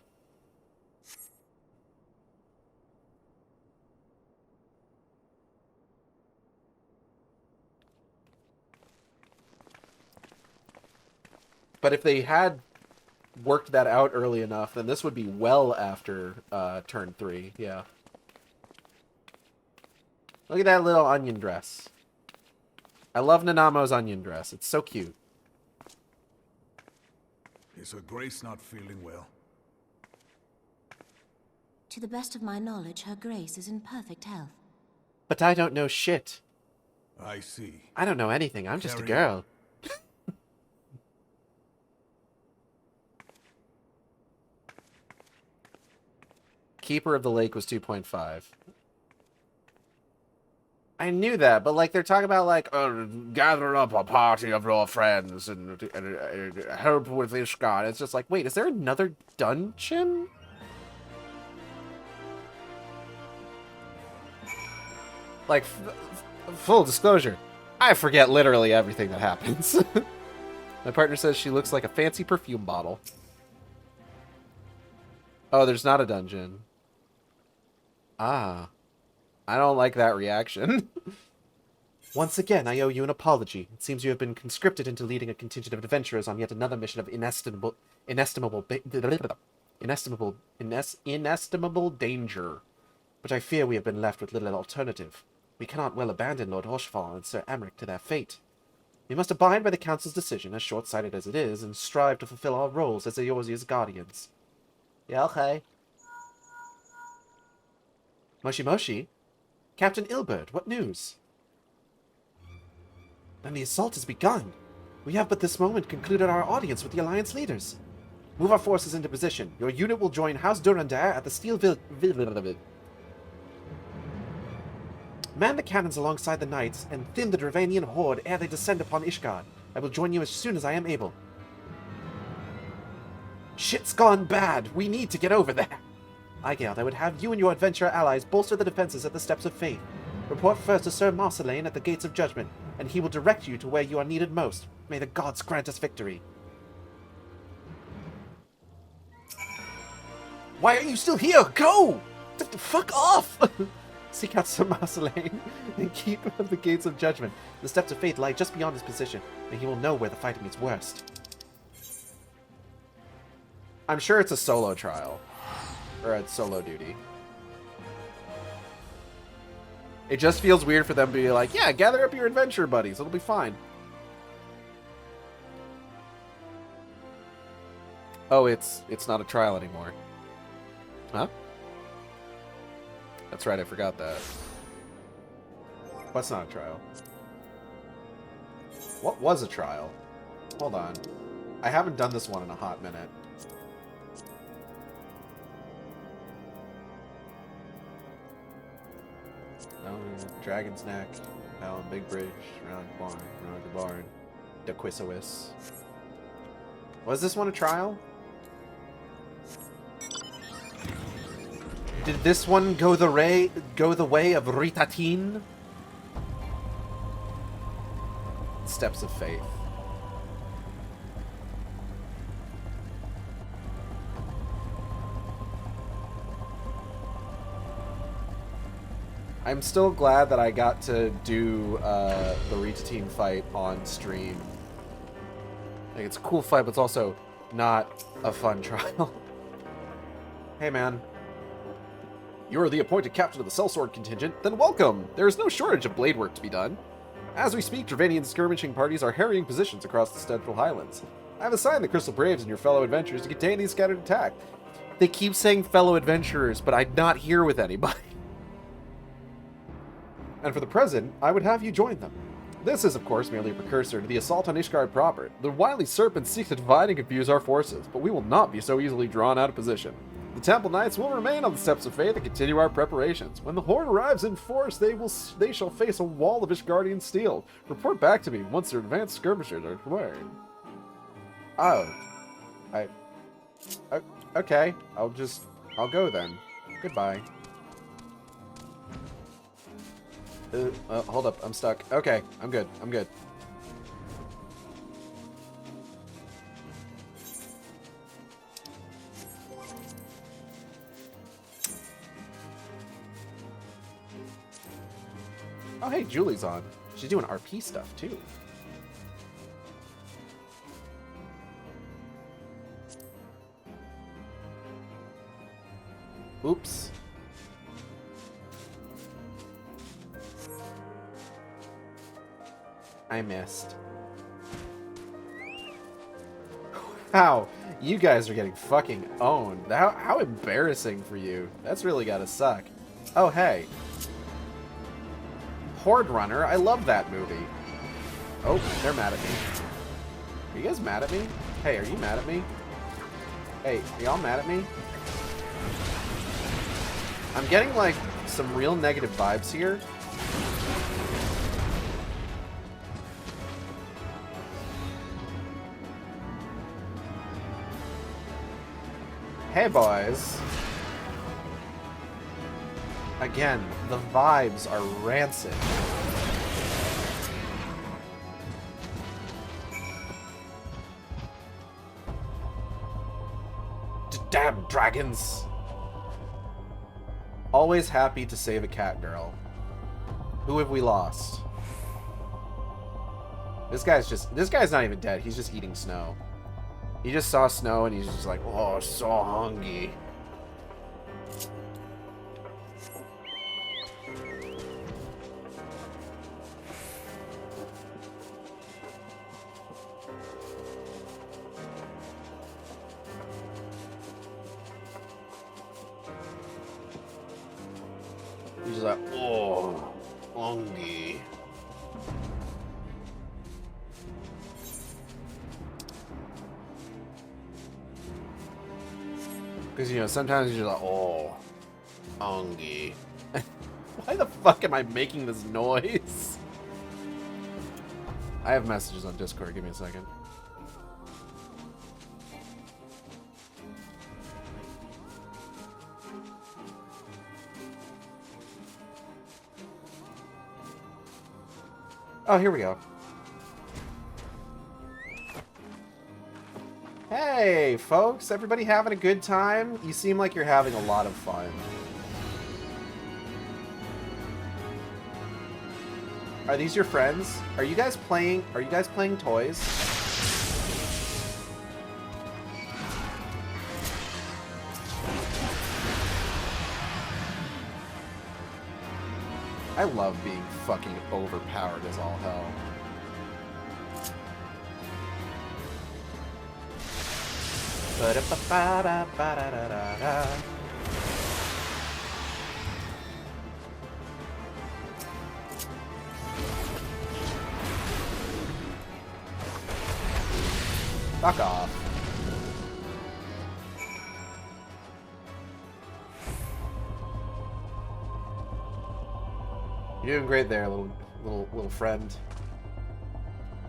S1: But if they had worked that out early enough, then this would be well after turn 3, yeah. Look at that little onion dress. I love Nanamo's onion dress. It's so cute.
S3: Is Her Grace not feeling well?
S4: To the best of my knowledge, Her Grace is in perfect health.
S1: But I don't know shit.
S3: I see.
S1: I don't know anything. I'm just a
S3: Carry
S1: girl. Keeper of the Lake was 2.5. I knew that, but like they're talking about like gather up a party of your friends and help with Ishgard. It's just like, wait, is there another dungeon? Like, full disclosure, I forget literally everything that happens. My partner says she looks like a fancy perfume bottle. Oh, there's not a dungeon. Ah. I don't like that reaction. Once again, I owe you an apology. It seems you have been conscripted into leading a contingent of adventurers on yet another mission of inestimable danger. But I fear we have been left with little alternative. We cannot well abandon Lord Hoshval and Sir Amric to their fate. We must abide by the Council's decision, as short-sighted as it is, and strive to fulfill our roles as Eorzea's guardians. Yeah, okay. Moshi Moshi? Captain Ilbert, what news? Then the assault has begun. We have but this moment concluded our audience with the Alliance leaders. Move our forces into position. Your unit will join House Durandar at the Steel Man the cannons alongside the knights, and thin the Dravanian horde ere they descend upon Ishgard. I will join you as soon as I am able. Shit's gone bad. We need to get over there. Aigeld, I would have you and your adventurer allies bolster the defenses at the Steps of Faith. Report first to Sir Marceline at the Gates of Judgment, and he will direct you to where you are needed most. May the gods grant us victory. Why are you still here? Go! Fuck off! Seek out Sir Marceline and keep of the Gates of Judgment. The Steps of Faith lie just beyond his position, and he will know where the fighting is worst. I'm sure it's a solo trial. Or a solo duty. It just feels weird for them to be like, yeah, gather up your adventure buddies. It'll be fine. Oh, it's not a trial anymore. Huh? That's right, I forgot that. What's not a trial? What was a trial? Hold on. I haven't done this one in a hot minute. Dragon's Neck, Hell, Big Bridge, Round the Barn, Dequisowis. Was this one a trial? Did this one go the way of Ritatin? Steps of Faith. I'm still glad that I got to do the Ritatin fight on stream. Like, it's a cool fight, but it's also not a fun trial. Hey, man. You're the appointed captain of the sellsword contingent? Then welcome! There is no shortage of blade work to be done. As we speak, Dravanian skirmishing parties are harrying positions across the Central Highlands. I have assigned the Crystal Braves and your fellow adventurers to contain these scattered attack. They keep saying fellow adventurers, but I'm not here with anybody. And for the present, I would have you join them. This is, of course, merely a precursor to the assault on Ishgard proper. The wily serpents seek to divide and confuse our forces, but we will not be so easily drawn out of position. The Temple Knights will remain on the Steps of Faith and continue our preparations. When the Horde arrives in force, they shall face a wall of Ishgardian steel. Report back to me once their advanced skirmishers are acquired. Oh. Okay. I'll go then. Goodbye. Hold up. I'm stuck. Okay. I'm good. Oh, hey, Julie's on. She's doing RP stuff, too. Oops. I missed. Wow, you guys are getting fucking owned. How embarrassing for you. That's really gotta suck. Oh, hey. Horde Runner, I love that movie. Oh, they're mad at me. Are you guys mad at me? Hey, are you mad at me? Hey, are y'all mad at me? I'm getting, like, some real negative vibes here. Hey, boys. Again, the vibes are rancid. Damn dragons! Always happy to save a cat girl. Who have we lost? This guy's not even dead. He's just eating snow. He just saw snow and he's just like, oh, so hungry. He's just like, oh, hungry. Because, you know, sometimes you're just like, oh, hungry. Why the fuck am I making this noise? I have messages on Discord. Give me a second. Oh, here we go. Hey, folks. Everybody having a good time? You seem like you're having a lot of fun. Are these your friends? Are you guys playing toys? I love being fucking overpowered as all hell. Ba-da-ba-ba-da-ba-da-da-da-da. Fuck off. You're doing great there, little friend.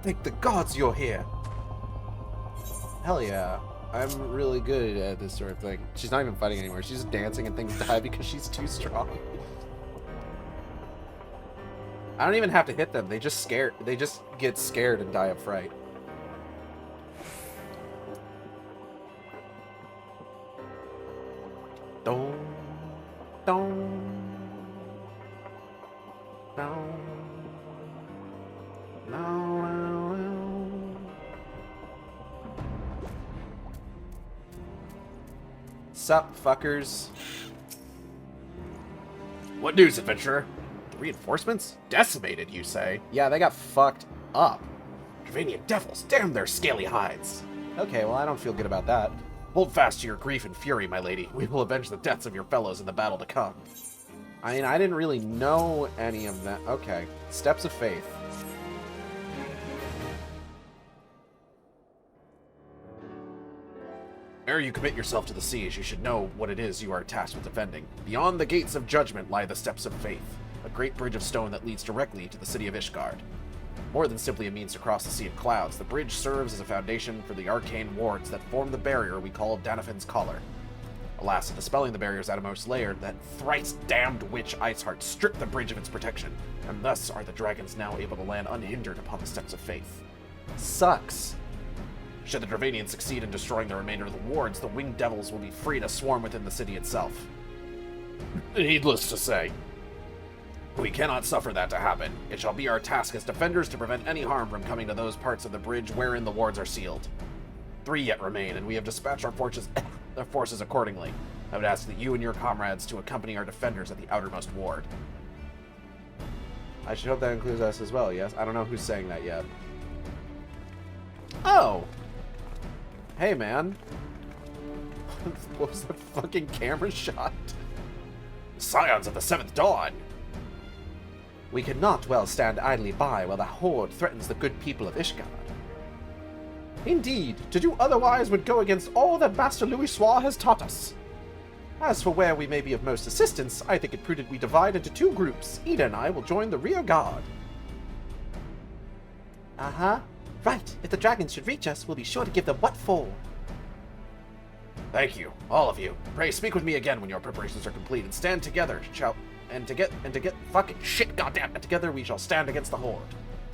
S1: Thank the gods you're here. Hell yeah. I'm really good at this sort of thing. She's not even fighting anymore. She's just dancing and things die because she's too strong. I don't even have to hit them. They just get scared and die of fright. Dong, dong, dong, no. Sup, fuckers? What news, adventurer? The reinforcements? Decimated, you say? Yeah, they got fucked up. Dravanian devils, damn their scaly hides. Okay, well, I don't feel good about that. Hold fast to your grief and fury, my lady. We will avenge the deaths of your fellows in the battle to come. I mean, I didn't really know any of that. Okay. Steps of faith. Ere you commit yourself to the siege, you should know what it is you are tasked with defending. Beyond the gates of judgment lie the steps of faith, a great bridge of stone that leads directly to the city of Ishgard. More than simply a means to cross the Sea of Clouds, the bridge serves as a foundation for the arcane wards that form the barrier we call Danafin's Collar. Alas, in dispelling the barrier's outermost layer, that thrice-damned witch Iceheart stripped the bridge of its protection, and thus are the dragons now able to land unhindered upon the steps of faith. Sucks. Should the Dravanians succeed in destroying the remainder of the wards, the winged devils will be free to swarm within the city itself. Needless to say, we cannot suffer that to happen. It shall be our task as defenders to prevent any harm from coming to those parts of the bridge wherein the wards are sealed. 3 yet remain, and we have dispatched our forces accordingly. I would ask that you and your comrades to accompany our defenders at the outermost ward. I should hope that includes us as well, yes? I don't know who's saying that yet. Oh! Hey, man. What was that fucking camera shot? Scions of the Seventh Dawn! We cannot well stand idly by while the Horde threatens the good people of Ishgard. Indeed, to do otherwise would go against all that Master Louisoix has taught us. As for where we may be of most assistance, I think it prudent we divide into 2 groups. Ida and I will join the rear guard. Uh-huh. Right, if the dragons should reach us, we'll be sure to give them what for. Thank you, all of you. Pray speak with me again when your preparations are complete, and stand together, and to get fucking shit, goddamn, and together we shall stand against the Horde.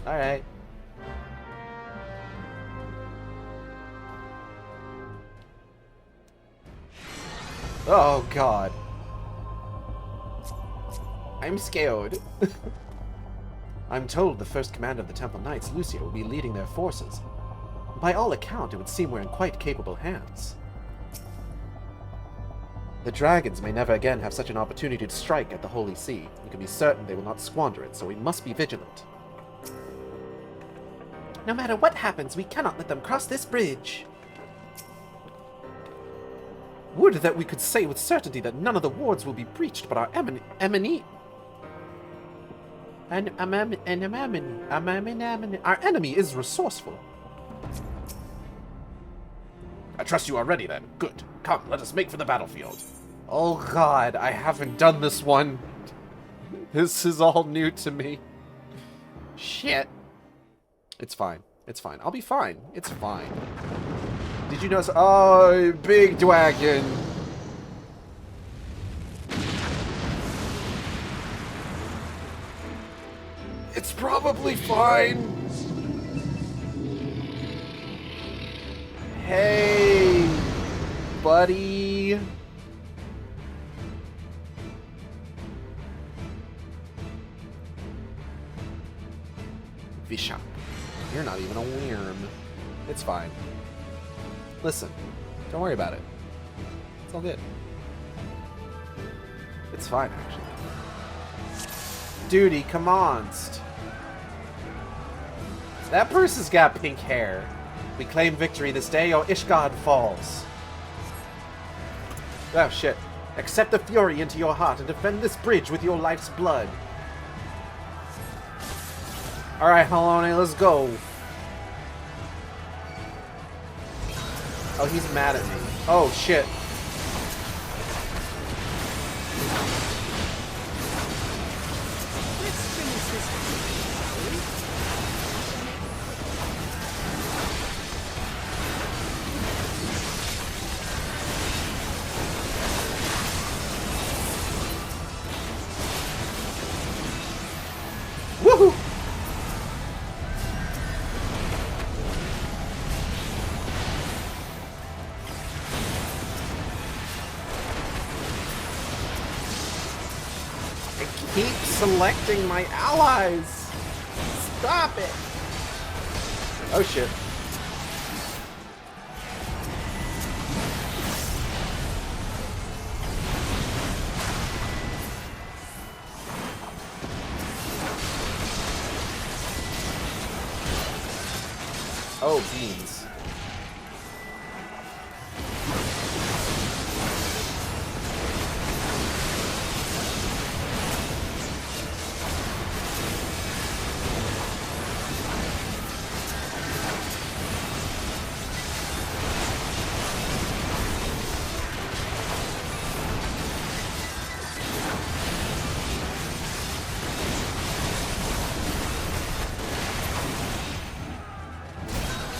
S1: Alright. Oh god. I'm scared. I'm told the first commander of the Temple Knights, Lucia, will be leading their forces. By all account, it would seem we're in quite capable hands. The dragons may never again have such an opportunity to strike at the Holy See. You can be certain they will not squander it, so we must be vigilant. No matter what happens, we cannot let them cross this bridge. Would that we could say with certainty that none of the wards will be breached, but our our enemy is resourceful. I trust you are ready then. Good. Come, let us make for the battlefield. Oh god, I haven't done this one. This is all new to me. Shit. It's fine. It's fine. I'll be fine. It's fine. Did you notice? Oh, big dragon. It's probably fine. Hey, buddy. Bishop, you're not even a worm. It's fine. Listen, don't worry about it. It's all good. It's fine, actually. Duty, come on. That person's got pink hair. We claim victory this day or Ishgard falls. Oh, shit. Accept the fury into your heart and defend this bridge with your life's blood. Alright, Halone, let's go. Oh, he's mad at me. Oh, shit. Woohoo! I keep selecting my allies! Stop it! Oh shit. Oh, beans.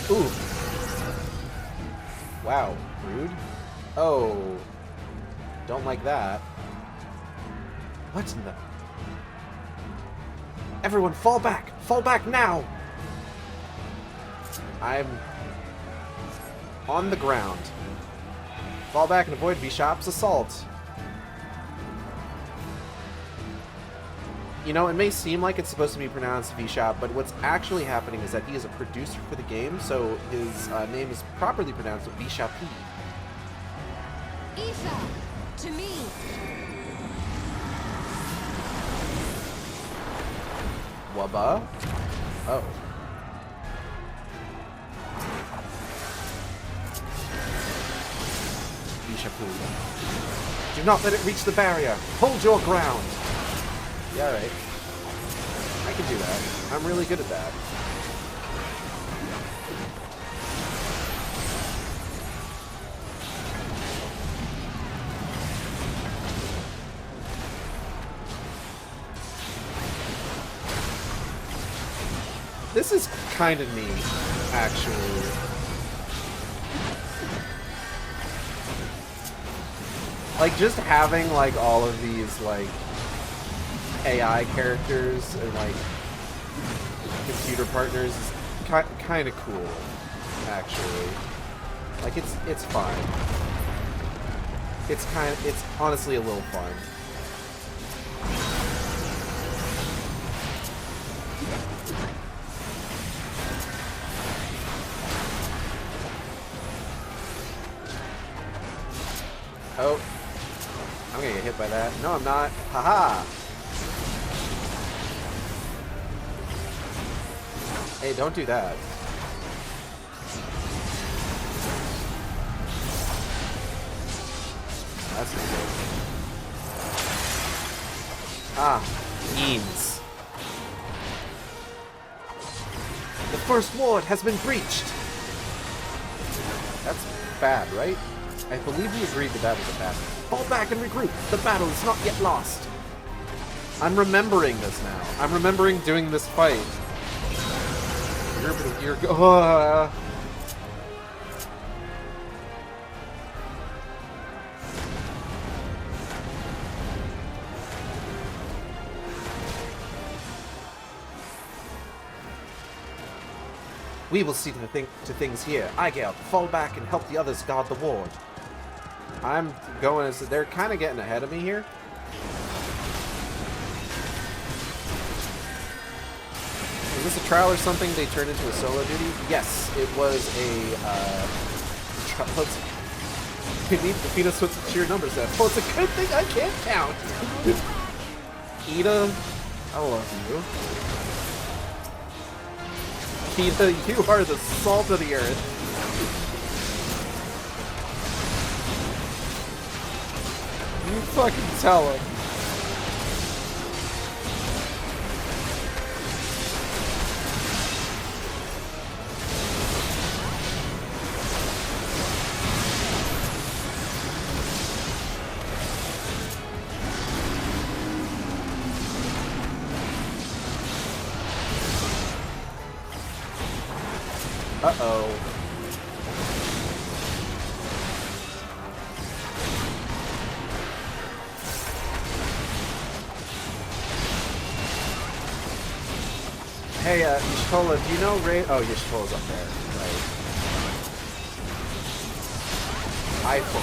S1: Ooh. Wow, rude. Oh. Don't like that. What in the... Everyone, fall back! Fall back now! I'm... on the ground. Fall back and avoid Bishop's assault. You know, it may seem like it's supposed to be pronounced Bishop, but what's actually happening is that he is a producer for the game, so his name is properly pronounced Bishop.
S4: Isha, to me.
S1: Waba? Oh. Bishop. Do not let it reach the barrier. Hold your ground. Yeah, alright. I can do that. I'm really good at that. This is kind of neat, actually. Like, just having, like, all of these, like, AI characters and like computer partners is kind of cool, actually. Like it's fine. It's honestly a little fun. Oh, I'm gonna get hit by that. No, I'm not. Haha. Hey, don't do that. That's not good. Ah, means. The first ward has been breached. That's bad, right? I believe we agreed that that was a bad. Fall back and regroup. The battle is not yet lost. I'm remembering this now. I'm remembering doing this fight. We will see to things here. Igale, fall back and help the others guard the ward. I'm going as they're kind of getting ahead of me here. Is this a trial or something they turned into a solo duty? Yes, it was a we need to defeat us with sheer numbers then. Well, it's a good thing I can't count. Ida, I love you. Ida, you are the salt of the earth. You fucking tell him. Uh-oh. Hey, Y'shtola, do you know Ray? Oh, Y'shtola's up there. Right. Eye for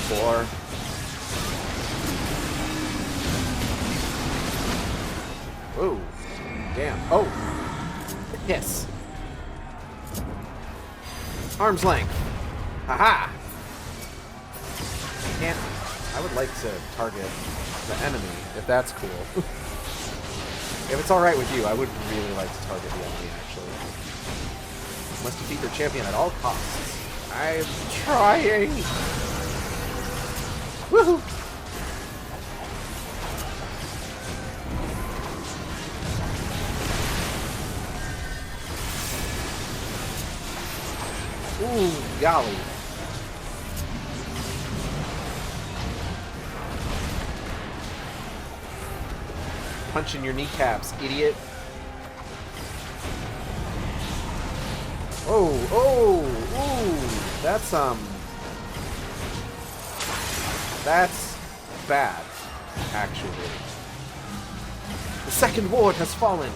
S1: 4. Ooh. Damn. Oh! Yes. Arm's length. Haha! Can't. I would like to target the enemy, if that's cool. If it's alright with you, I would really like to target the enemy, actually. Must defeat their champion at all costs. I'm trying! Woohoo! Ooh, golly. Punch in your kneecaps, idiot. Oh, oh, ooh. That's bad, actually. The second ward has fallen.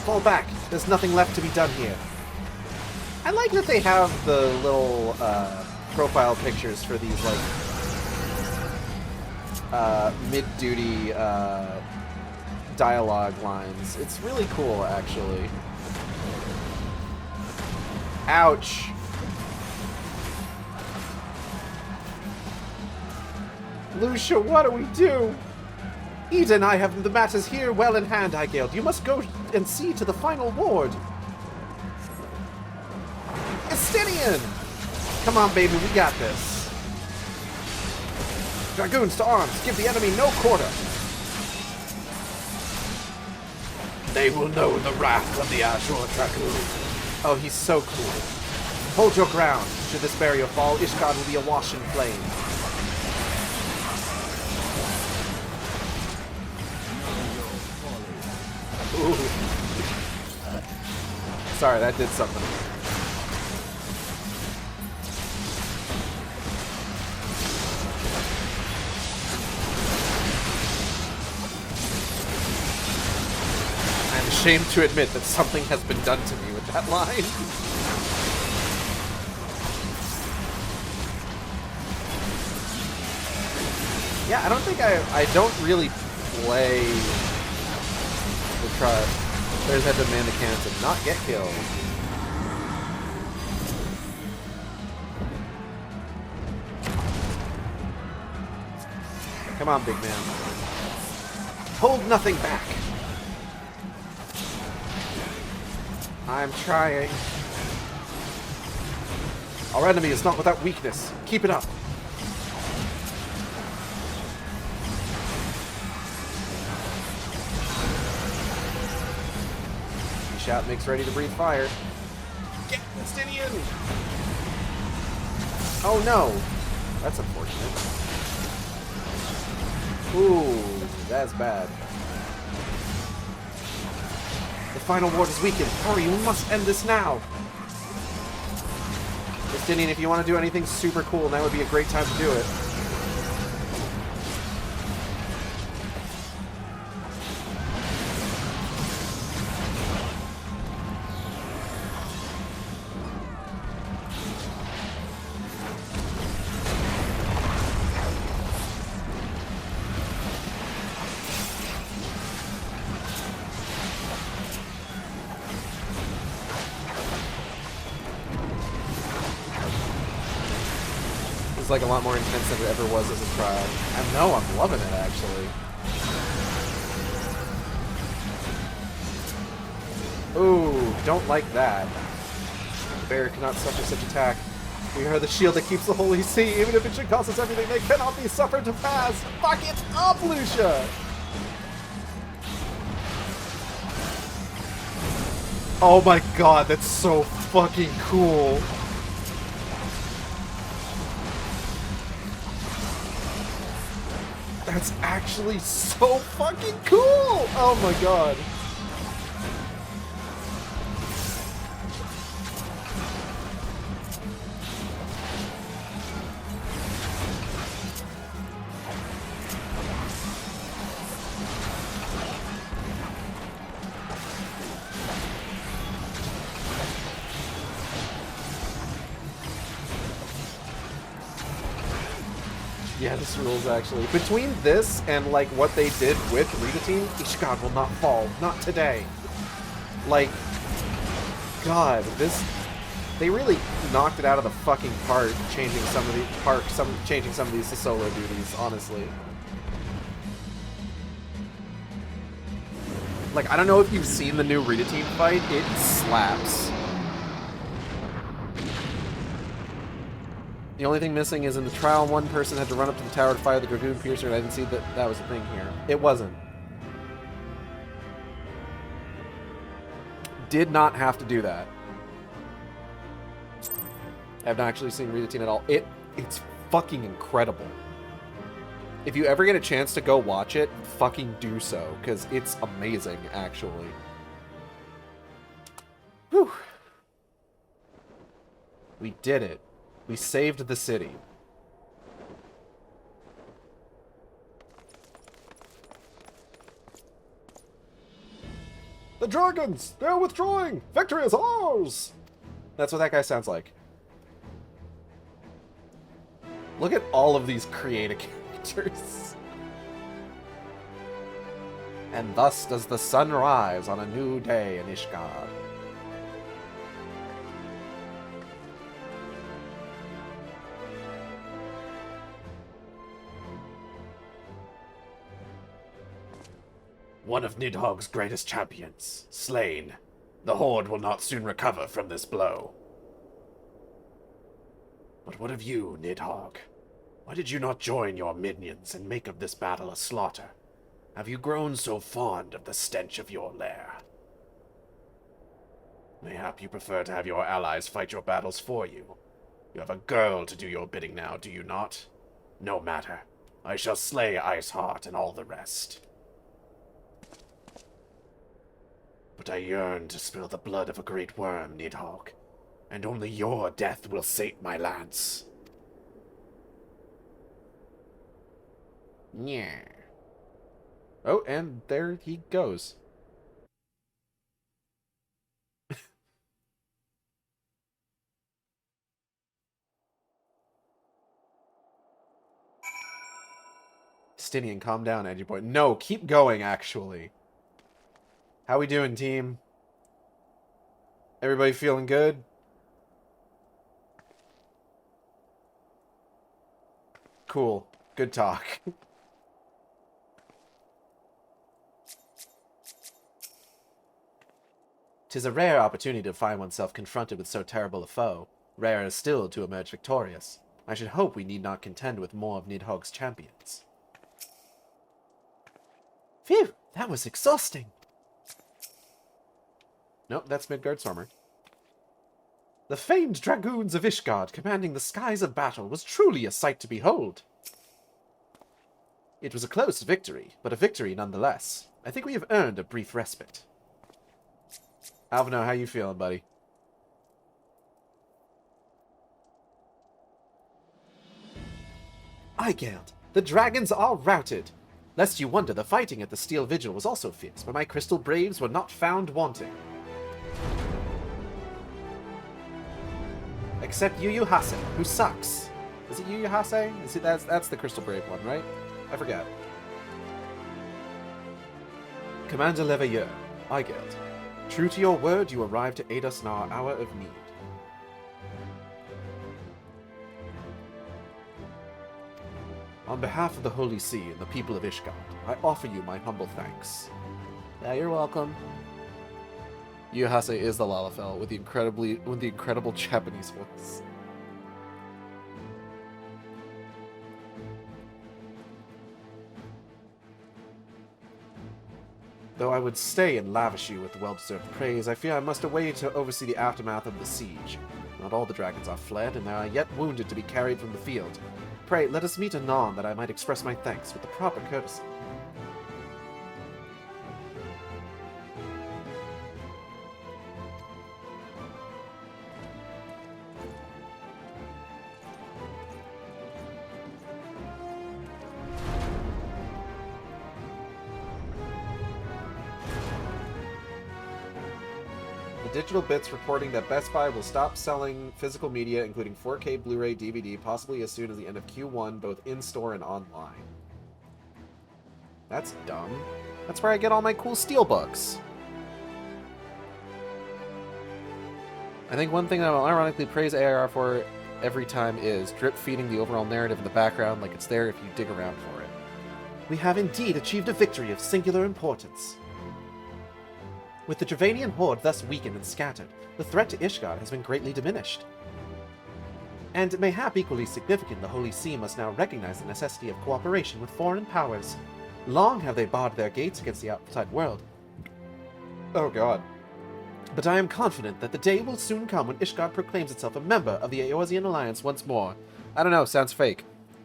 S1: Fall back. There's nothing left to be done here. I like that they have the little profile pictures for these like mid-duty dialogue lines. It's really cool, actually. Ouch. Lucia, what do we do? Ida and I have the matters here well in hand, Igale. You must go and see to the final ward. Estinian! Come on, baby, we got this. Dragoons to arms. Give the enemy no quarter. They will know the wrath of the Azure Dragoon. Oh, he's so cool. Hold your ground. Should this barrier fall, Ishgard will be awash in flame. Ooh. Sorry, that did something. I'm ashamed to admit that something has been done to me with that line. Yeah, I don't think I don't really play the trust. There's that demand mechanics and not get killed. Come on, big man. Hold nothing back. I'm trying. Our enemy is not without weakness. Keep it up. Shout makes ready to breathe fire. Get Estinian! Oh no! That's unfortunate. Ooh, that's bad. The final ward is weakened. Hurry, we must end this now. Justinian, if you want to do anything super cool, now would be a great time to do it. Like a lot more intense than it ever was as a trial. And no, I'm loving it actually. Ooh, don't like that. The barrier cannot suffer such attack. We are the shield that keeps the Holy See. Even if it should cost us everything, they cannot be suffered to pass. Fuck it up, Lucia! Oh my god, that's so fucking cool. That's actually so fucking cool! Oh my god. Yeah, this rules, actually. Between this and, like, what they did with Rita Team, Ishgard will not fall. Not today. Like, God, this... They really knocked it out of the fucking park, changing some of these to solo duties, honestly. Like, I don't know if you've seen the new Rita Team fight, it slaps. The only thing missing is in the trial, one person had to run up to the tower to fire the Dragoon Piercer, and I didn't see that that was a thing here. It wasn't. Did not have to do that. I have not actually seen Rita Teen at all. It's fucking incredible. If you ever get a chance to go watch it, fucking do so, because it's amazing, actually. Whew. We did it. We saved the city. The dragons! They're withdrawing! Victory is ours! That's what that guy sounds like. Look at all of these creative characters. And thus does the sun rise on a new day in Ishgard. One of Nidhogg's greatest champions, slain. The Horde will not soon recover from this blow. But what of you, Nidhogg? Why did you not join your minions and make of this battle a slaughter? Have you grown so fond of the stench of your lair? Mayhap you prefer to have your allies fight your battles for you. You have a girl to do your bidding now, do you not? No matter. I shall slay Iceheart and all the rest. But I yearn to spill the blood of a great worm, Nidhogg, and only your death will sate my lance. Yeah. Oh, and there he goes. Stinian, calm down, Edgy Boy. No, keep going, actually. How we doing, team? Everybody feeling good? Cool. Good talk. 'Tis a rare opportunity to find oneself confronted with so terrible a foe. Rarer still to emerge victorious. I should hope we need not contend with more of Nidhogg's champions. Phew! That was exhausting! Nope, that's Midgard Stormer. The famed dragoons of Ishgard commanding the skies of battle was truly a sight to behold. It was a close victory, but a victory nonetheless. I think we have earned a brief respite. Alvino, how you feeling, buddy? Igeld, the dragons are routed. Lest you wonder, the fighting at the Steel Vigil was also fierce, but my crystal braves were not found wanting. Except Yu Yu Hase, who sucks. Is it Yu Yu Hase? Is it, that's the crystal brave one, right? I forgot. Commander Leveilleur, Igeld. True to your word, you arrived to aid us in our hour of need. On behalf of the Holy See and the people of Ishgard, I offer you my humble thanks. Yeah, you're welcome. Yu Yu Hase is the Lalafell with the incredible Japanese voice. Though I would stay and lavish you with well-deserved praise, I fear I must away to oversee the aftermath of the siege. Not all the dragons are fled, and there are yet wounded to be carried from the field. Pray, let us meet anon that I might express my thanks with the proper courtesy. Digital Bits reporting that Best Buy will stop selling physical media, including 4K Blu-ray, DVD, possibly as soon as the end of Q1, both in-store and online. That's dumb. That's where I get all my cool steelbooks. I think one thing that I'll ironically praise AIR for every time is drip-feeding the overall narrative in the background like it's there if you dig around for it. We have indeed achieved a victory of singular importance. With the Dravanian horde thus weakened and scattered, the threat to Ishgard has been greatly diminished. And mayhap equally significant, the Holy See must now recognize the necessity of cooperation with foreign powers. Long have they barred their gates against the outside world. Oh god. But I am confident that the day will soon come when Ishgard proclaims itself a member of the Eorzean Alliance once more. I don't know, sounds fake.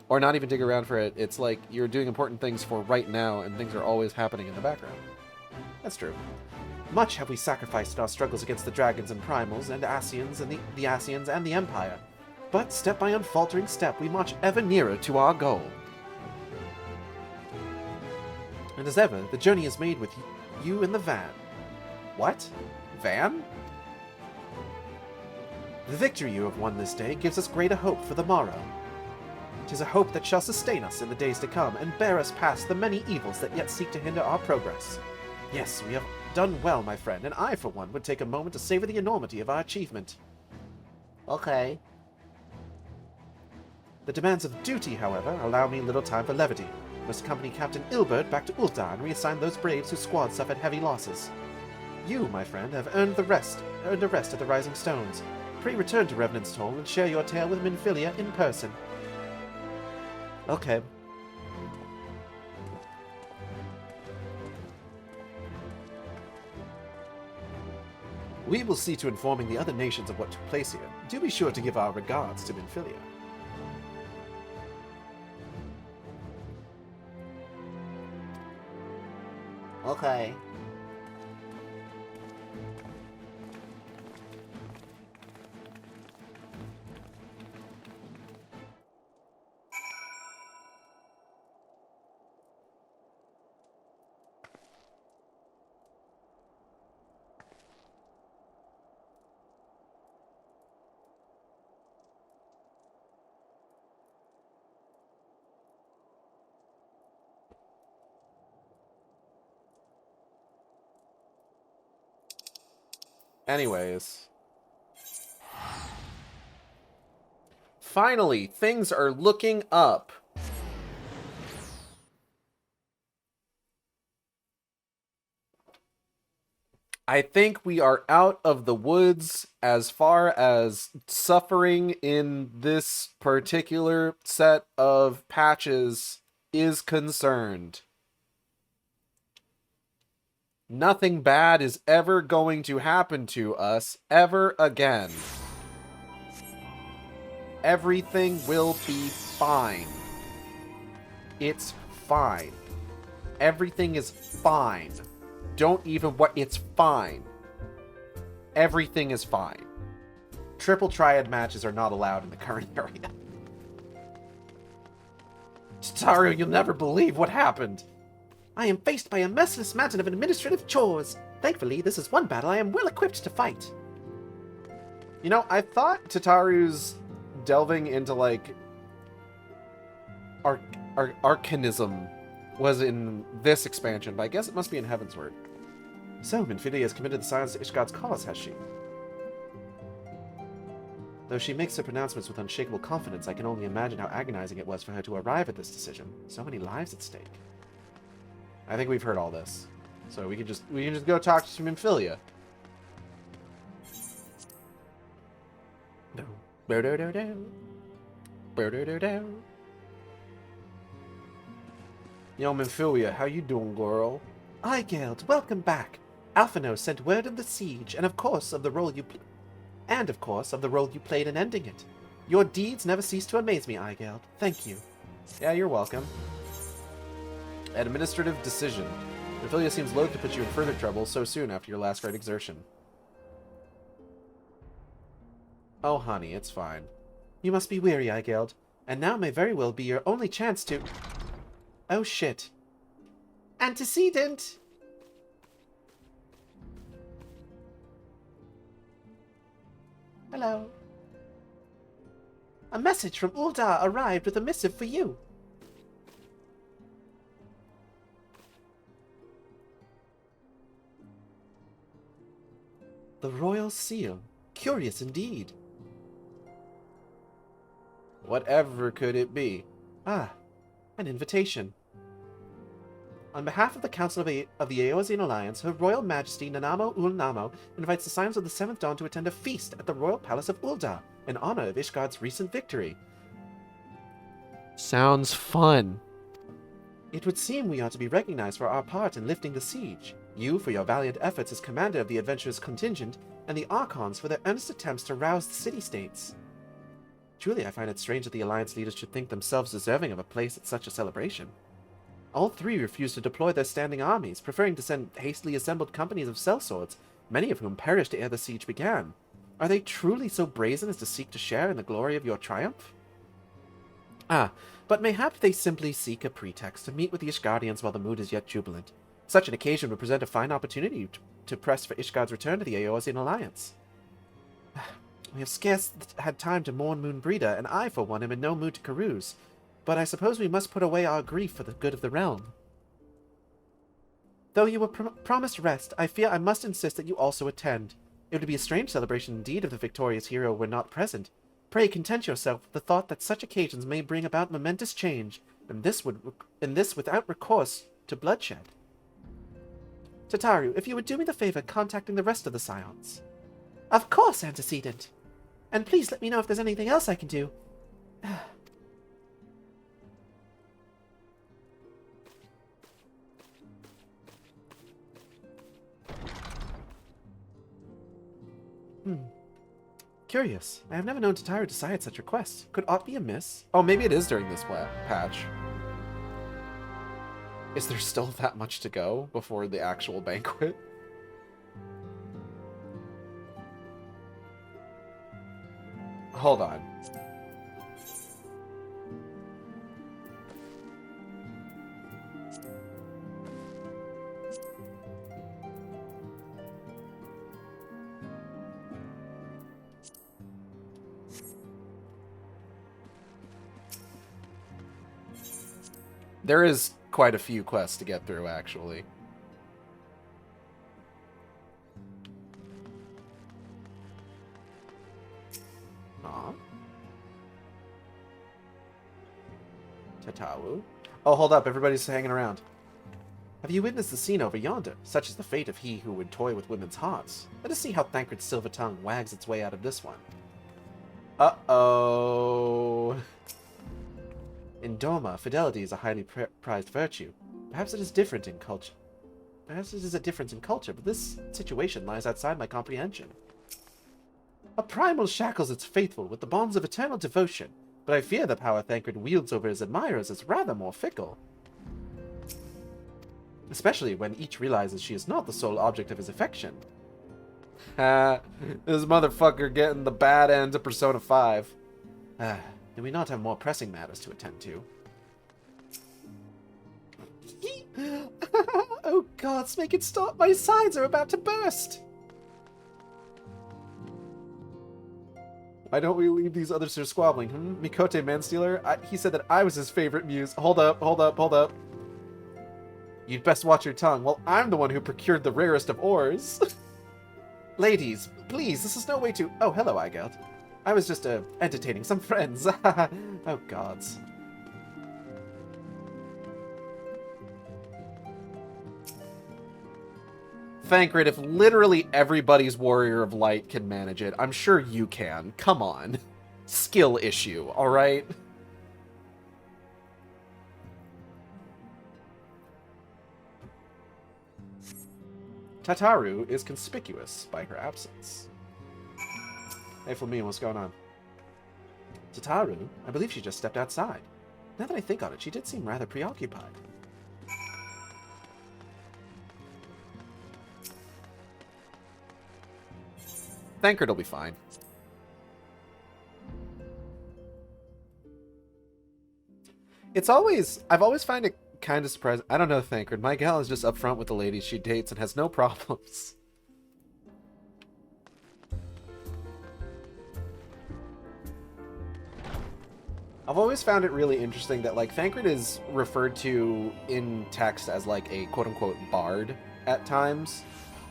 S1: Or not even dig around for it. It's like you're doing important things for right now, and things are always happening in the background. That's true. Much have we sacrificed in our struggles against the dragons and primals, and Asians and the Asians and the Empire. But step by unfaltering step, we march ever nearer to our goal. And as ever, the journey is made with you in the van. What? Van? The victory you have won this day gives us greater hope for the morrow. 'Tis a hope that shall sustain us in the days to come, and bear us past the many evils that yet seek to hinder our progress. Yes, we have done well, my friend, and I, for one, would take a moment to savor the enormity of our achievement. Okay. The demands of duty, however, allow me little time for levity. I must accompany Captain Ilbert back to Ul'dah and reassign those braves whose squad suffered heavy losses. You, my friend, have earned a rest at the Rising Stones. Pray return to Revenant's Toll and share your tale with Minfilia in person. Okay. We will see to informing the other nations of what took place here. Do be sure to give our regards to Minfilia. Okay. Anyways. Finally, things are looking up. I think we are out of the woods as far as suffering in this particular set of patches is concerned. Nothing bad is ever going to happen to us ever again. Everything will be fine. It's fine. Everything is fine. Don't even what? It's fine. Everything is fine. Triple triad matches are not allowed in the current area. Tataru, you'll never believe what happened. I am faced by a merciless mountain of administrative chores. Thankfully, this is one battle I am well equipped to fight. You know, I thought Tataru's delving into, like, arcanism was in this expansion, but I guess it must be in Heavensward. So, Minfidia has committed the silence to Ishgad's cause, has she? Though she makes her pronouncements with unshakable confidence, I can only imagine how agonizing it was for her to arrive at this decision. So many lives at stake. I think we've heard all this. So we can just go talk to Minfidia. Yo, Minfidia, how you doing, girl? Hi, Geld. Welcome back. Alphino sent word of the siege, and of course of the role you played in ending it. Your deeds never cease to amaze me, Igeld. Thank you. Yeah, you're welcome. Administrative decision. Minfidia seems loath to put you in further trouble so soon after your last great exertion. Oh, honey, it's fine. You must be weary, Igeld, and now may very well be your only chance to... Oh, shit. Antecedent! Hello. A message from Uldar arrived with a missive for you. The Royal Seal. Curious indeed. Whatever could it be? Ah, an invitation. On behalf of the Council of the Eorzean Alliance, Her Royal Majesty Nanamo Ulnamo invites the Scions of the Seventh Dawn to attend a feast at the Royal Palace of Uldar in honor of Ishgard's recent victory. Sounds fun. It would seem we ought to be recognized for our part in lifting the siege. You for your valiant efforts as commander of the adventurous contingent, and the Archons for their earnest attempts to rouse the city-states. Truly, I find it strange that the Alliance leaders should think themselves deserving of a place at such a celebration. All three refused to deploy their standing armies, preferring to send hastily assembled companies of sellswords, many of whom perished ere the siege began. Are they truly so brazen as to seek to share in the glory of your triumph? Ah, but mayhap they simply seek a pretext to meet with the Ishgardians while the mood is yet jubilant. Such an occasion would present a fine opportunity to press for Ishgard's return to the Eorzean Alliance. We have scarce had time to mourn Moonbreeder, and I, for one, am in no mood to carouse. But I suppose we must put away our grief for the good of the realm. Though you were promised rest, I fear I must insist that you also attend. It would be a strange celebration indeed if the victorious hero were not present. Pray content yourself with the thought that such occasions may bring about momentous change, and this without recourse to bloodshed. Tataru, if you would do me the favor contacting the rest of the Scions. Of course, Antecedent. And please let me know if there's anything else I can do. Curious. I have never known Tataru decide such requests. Could aught be amiss? Oh, maybe it is during this patch. Is there still that much to go before the actual banquet? Hold on. There is quite a few quests to get through, actually. Aw. Tatawu. Oh, hold up. Everybody's hanging around. Have you witnessed the scene over yonder? Such is the fate of he who would toy with women's hearts. Let us see how Thancred's silver tongue wags its way out of this one. Uh-oh. In Doma, fidelity is a highly prized virtue. Perhaps it is different in culture. Perhaps it is a difference in culture, but this situation lies outside my comprehension. A primal shackles its faithful with the bonds of eternal devotion, but I fear the power Thancred wields over his admirers is rather more fickle. Especially when each realizes she is not the sole object of his affection. This motherfucker getting the bad end of Persona 5. Do we not have more pressing matters to attend to? Oh gods, make it stop! My sides are about to burst! Why don't we leave these others here squabbling, Mikote Manstealer? He said that I was his favorite muse. Hold up, hold up, hold up. You'd best watch your tongue. Well, I'm the one who procured the rarest of ores. Ladies, please, this is no way to... Oh, hello, Igeld. I was just, entertaining some friends. Oh, gods. Thancred, if literally everybody's Warrior of Light can manage it, I'm sure you can. Come on. Skill issue, alright? Tataru is conspicuous by her absence. Hey, Flamin, what's going on? Tataru? I believe she just stepped outside. Now that I think on it, she did seem rather preoccupied. Thancred will be fine. I've always find it kind of surprising. I don't know, Thancred. My gal is just upfront with the ladies she dates and has no problems. I've always found it really interesting that, like, Thancred is referred to in text as, like, a quote-unquote bard at times.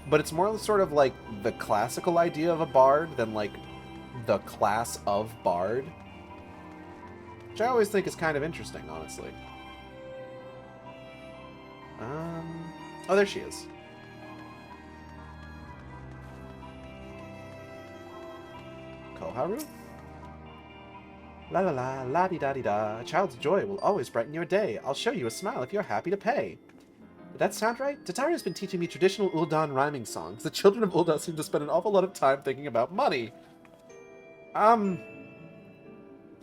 S1: But it's more sort of like the classical idea of a bard than, like, the class of bard. Which I always think is kind of interesting, honestly. Oh, there she is. Koharu? La la la, la-di-da-di-da. A child's joy will always brighten your day. I'll show you a smile if you're happy to pay. Did that sound right? Tataru's been teaching me traditional Ul'dan rhyming songs. The children of Ul'dan seem to spend an awful lot of time thinking about money.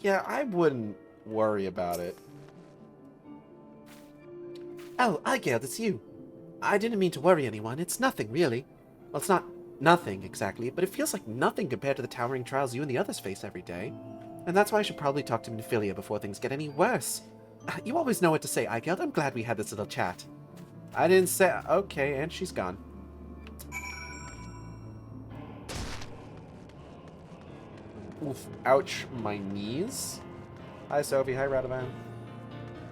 S1: Yeah, I wouldn't worry about it. Oh, Igeld, it's you. I didn't mean to worry anyone. It's nothing, really. Well, it's not nothing, exactly, but it feels like nothing compared to the towering trials you and the others face every day. And that's why I should probably talk to Minfilia before things get any worse. You always know what to say, Igeld. I'm glad we had this little chat. I didn't say... Okay, and she's gone. Oof. Ouch, my knees. Hi, Sophie. Hi, Radovan.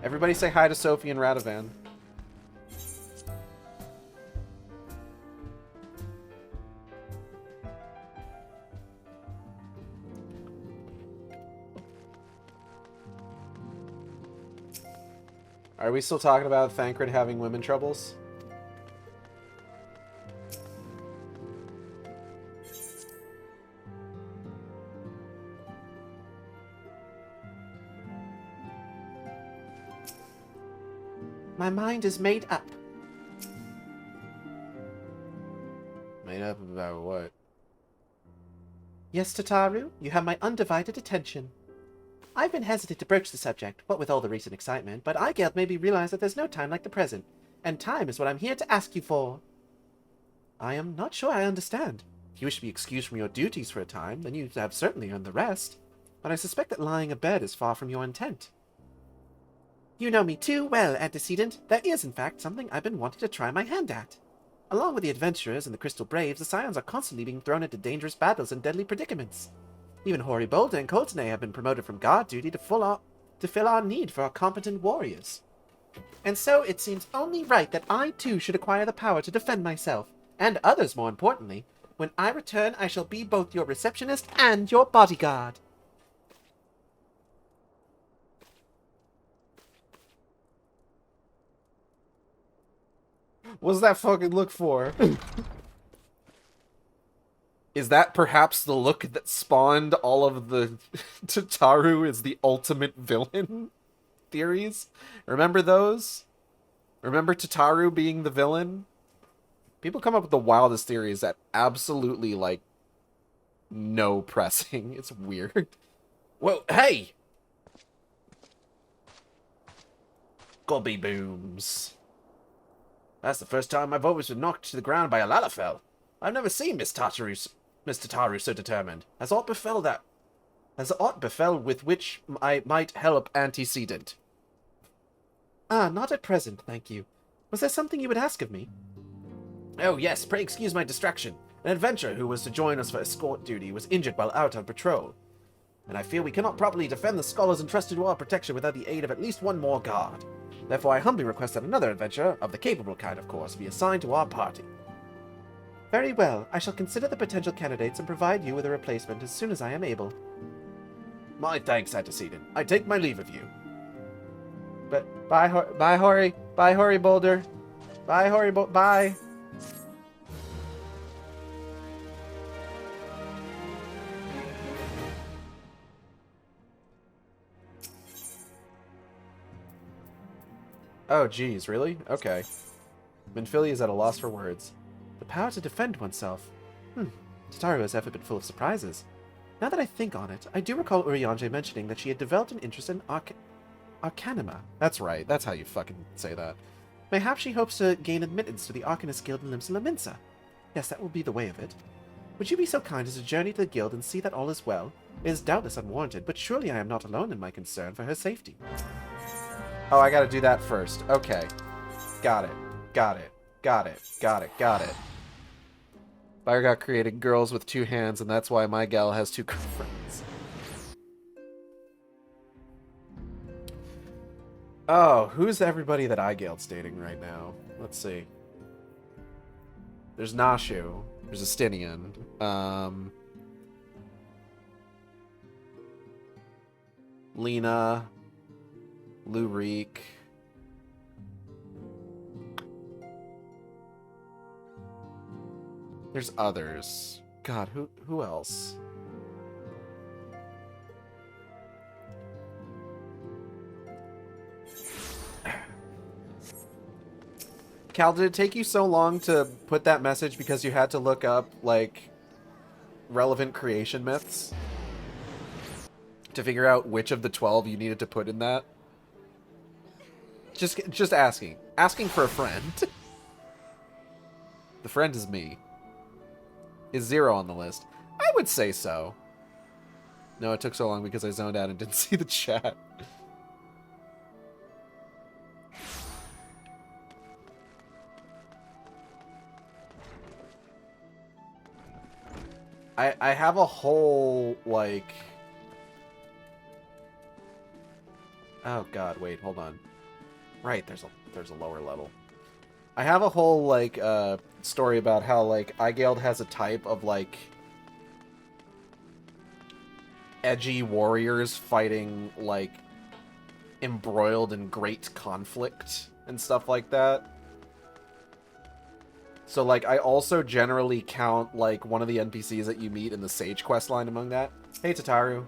S1: Everybody say hi to Sophie and Radovan. Are we still talking about Thancred having women troubles? My mind is made up. Made up about what? Yes, Tataru, you have my undivided attention. I've been hesitant to broach the subject, what with all the recent excitement, but Igeld made me realize that there's no time like the present, and time is what I'm here to ask you for. I am not sure I understand. If you wish to be excused from your duties for a time, then you have certainly earned the rest, but I suspect that lying abed is far from your intent. You know me too well, antecedent. There is, in fact, something I've been wanting to try my hand at. Along with the adventurers and the Crystal Braves, the Scions are constantly being thrown into dangerous battles and deadly predicaments. Even Hori Boulder and Coltene have been promoted from guard duty to fill our need for our competent warriors. And so it seems only right that I too should acquire the power to defend myself, and others more importantly. When I return, I shall be both your receptionist and your bodyguard. What's that fucking look for? Is that perhaps the look that spawned all of the Tataru is the ultimate villain theories? Remember those? Remember Tataru being the villain? People come up with the wildest theories that absolutely, like, no pressing. It's weird. Whoa, hey! Gobby booms. That's the first time my voice was knocked to the ground by a Lalafell. I've never seen Miss Tataru so determined. Has aught befell with which I might help antecedent? Ah, not at present, thank you. Was there something you would ask of me? Oh yes, pray excuse my distraction. An adventurer who was to join us for escort duty was injured while out on patrol. And I feel we cannot properly defend the scholars entrusted to our protection without the aid of at least one more guard. Therefore I humbly request that another adventurer, of the capable kind of course, be assigned to our party. Very well, I shall consider the potential candidates and provide you with a replacement as soon as I am able. My thanks, antecedent. I take my leave of you. But bye, Hori. Bye, Hori Boulder. Bye, Hori bye. Oh, geez, really? Okay. Minfili is at a loss for words. The power to defend oneself. Tataru has ever been full of surprises. Now that I think on it, I do recall Urianger mentioning that she had developed an interest in Arcanima. That's right, that's how you fucking say that. Mayhap she hopes to gain admittance to the Arcanist Guild in Limsa Laminsa. Yes, that will be the way of it. Would you be so kind as to journey to the guild and see that all is well? It is doubtless unwarranted, but surely I am not alone in my concern for her safety. Oh, I gotta do that first. Okay. Got it. Got it. Got it. Got it. Got it. Byrgot created girls with 2 hands, and that's why my gal has 2 girlfriends. Oh, who's everybody that Igaild's dating right now? Let's see. There's Nashu. There's Estinian. Lena. Lurik. There's others. God, who else? Cal, did it take you so long to put that message because you had to look up, like, relevant creation myths? To figure out which of the 12 you needed to put in that? Just asking. Asking for a friend. The friend is me. Is 0 on the list? I would say so. No, it took so long because I zoned out and didn't see the chat. I have a whole, like... Oh god, wait, hold on. Right, there's a lower level. I have a whole, like, story about how, like, Igaeld has a type of, like, edgy warriors fighting, like, embroiled in great conflict and stuff like that. So, like, I also generally count, like, one of the NPCs that you meet in the Sage questline among that. Hey, Tataru.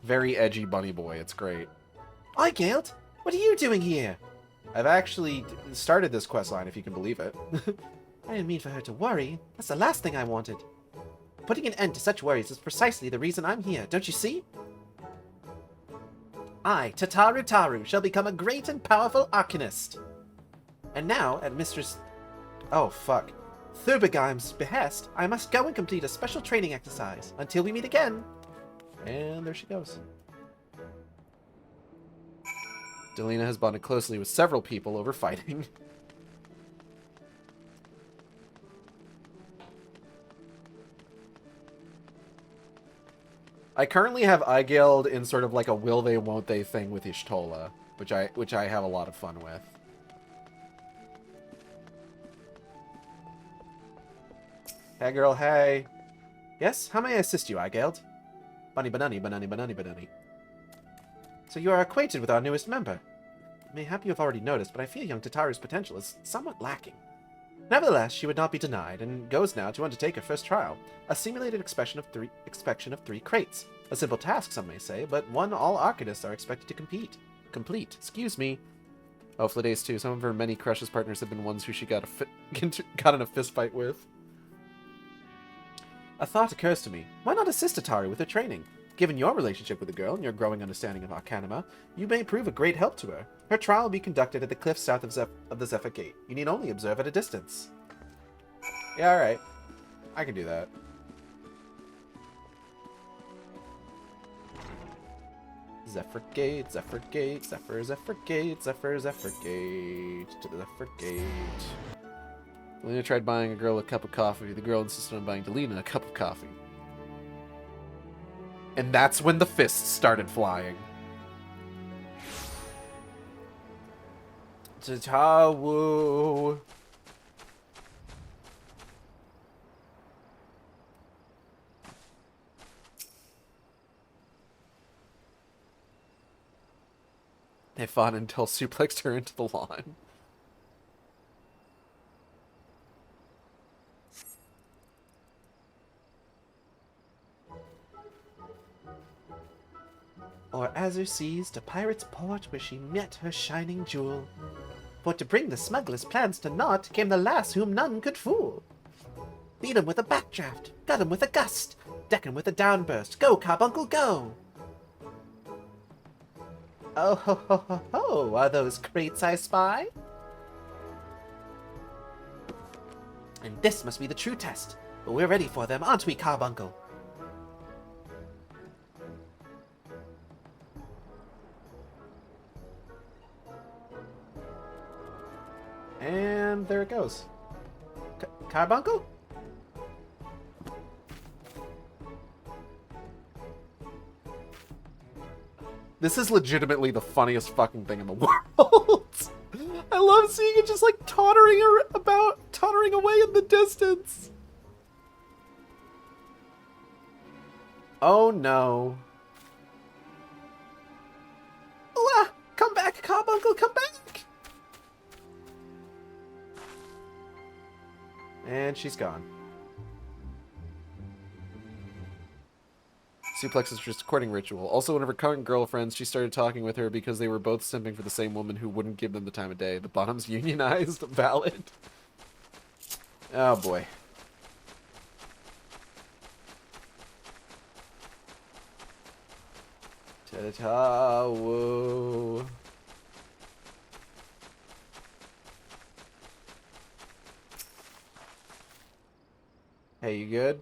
S1: Very edgy bunny boy, it's great. Igaeld, what are you doing here? I've actually started this questline, if you can believe it. I didn't mean for her to worry. That's the last thing I wanted. Putting an end to such worries is precisely the reason I'm here, don't you see? I, Tataru Taru, shall become a great and powerful Arcanist. And now, at Mistress... Oh, fuck. Thurbergeim's behest, I must go and complete a special training exercise. Until we meet again. And there she goes. Delina has bonded closely with several people over fighting. I currently have Igaeld in sort of like a will they won't they thing with Y'shtola, which I have a lot of fun with. Hey girl, hey. Yes, how may I assist you, Igaeld? Bunny banani banani banani banani. So you are acquainted with our newest member. Mayhap you have already noticed, but I fear young Tataru's potential is somewhat lacking. Nevertheless, she would not be denied, and goes now to undertake her first trial, a simulated inspection of 3 crates. A simple task, some may say, but one all Arcanists are expected to complete. Excuse me. Oh, Fladace too. Some of her many crushes partners have been ones who she got in a fist fight with. A thought occurs to me. Why not assist Atari with her training? Given your relationship with the girl and your growing understanding of Arcanima, you may prove a great help to her. Her trial will be conducted at the cliffs south of the Zephyr Gate. You need only observe at a distance. Yeah, alright. I can do that. Zephyr Gate, Zephyr Gate, Zephyr, Zephyr Gate, Zephyr, Zephyr Gate, to the Zephyr Gate. Delina tried buying a girl a cup of coffee. The girl insisted on buying Delina a cup of coffee. And that's when the fists started flying. Tatawu. They fought until suplexed her into the lawn. Or Azure seized a pirate's port where she met her shining jewel. For to bring the smuggler's plans to naught came the lass whom none could fool. Beat 'em with a backdraft, gut 'em with a gust, deck 'em with a downburst. Go, Carbuncle, go! Oh ho ho ho ho! Are those crates I spy? And this must be the true test. But we're ready for them, aren't we, Carbuncle? And there it goes. Carbuncle? This is legitimately the funniest fucking thing in the world. I love seeing it just like tottering away in the distance. Oh no. Ah, come back, Carbuncle, come back! And she's gone. Suplex is just a courting ritual. Also, one of her current girlfriends, she started talking with her because they were both simping for the same woman who wouldn't give them the time of day. The bottom's unionized. Valid. Oh boy. Ta-ta, whoa. Hey, you good?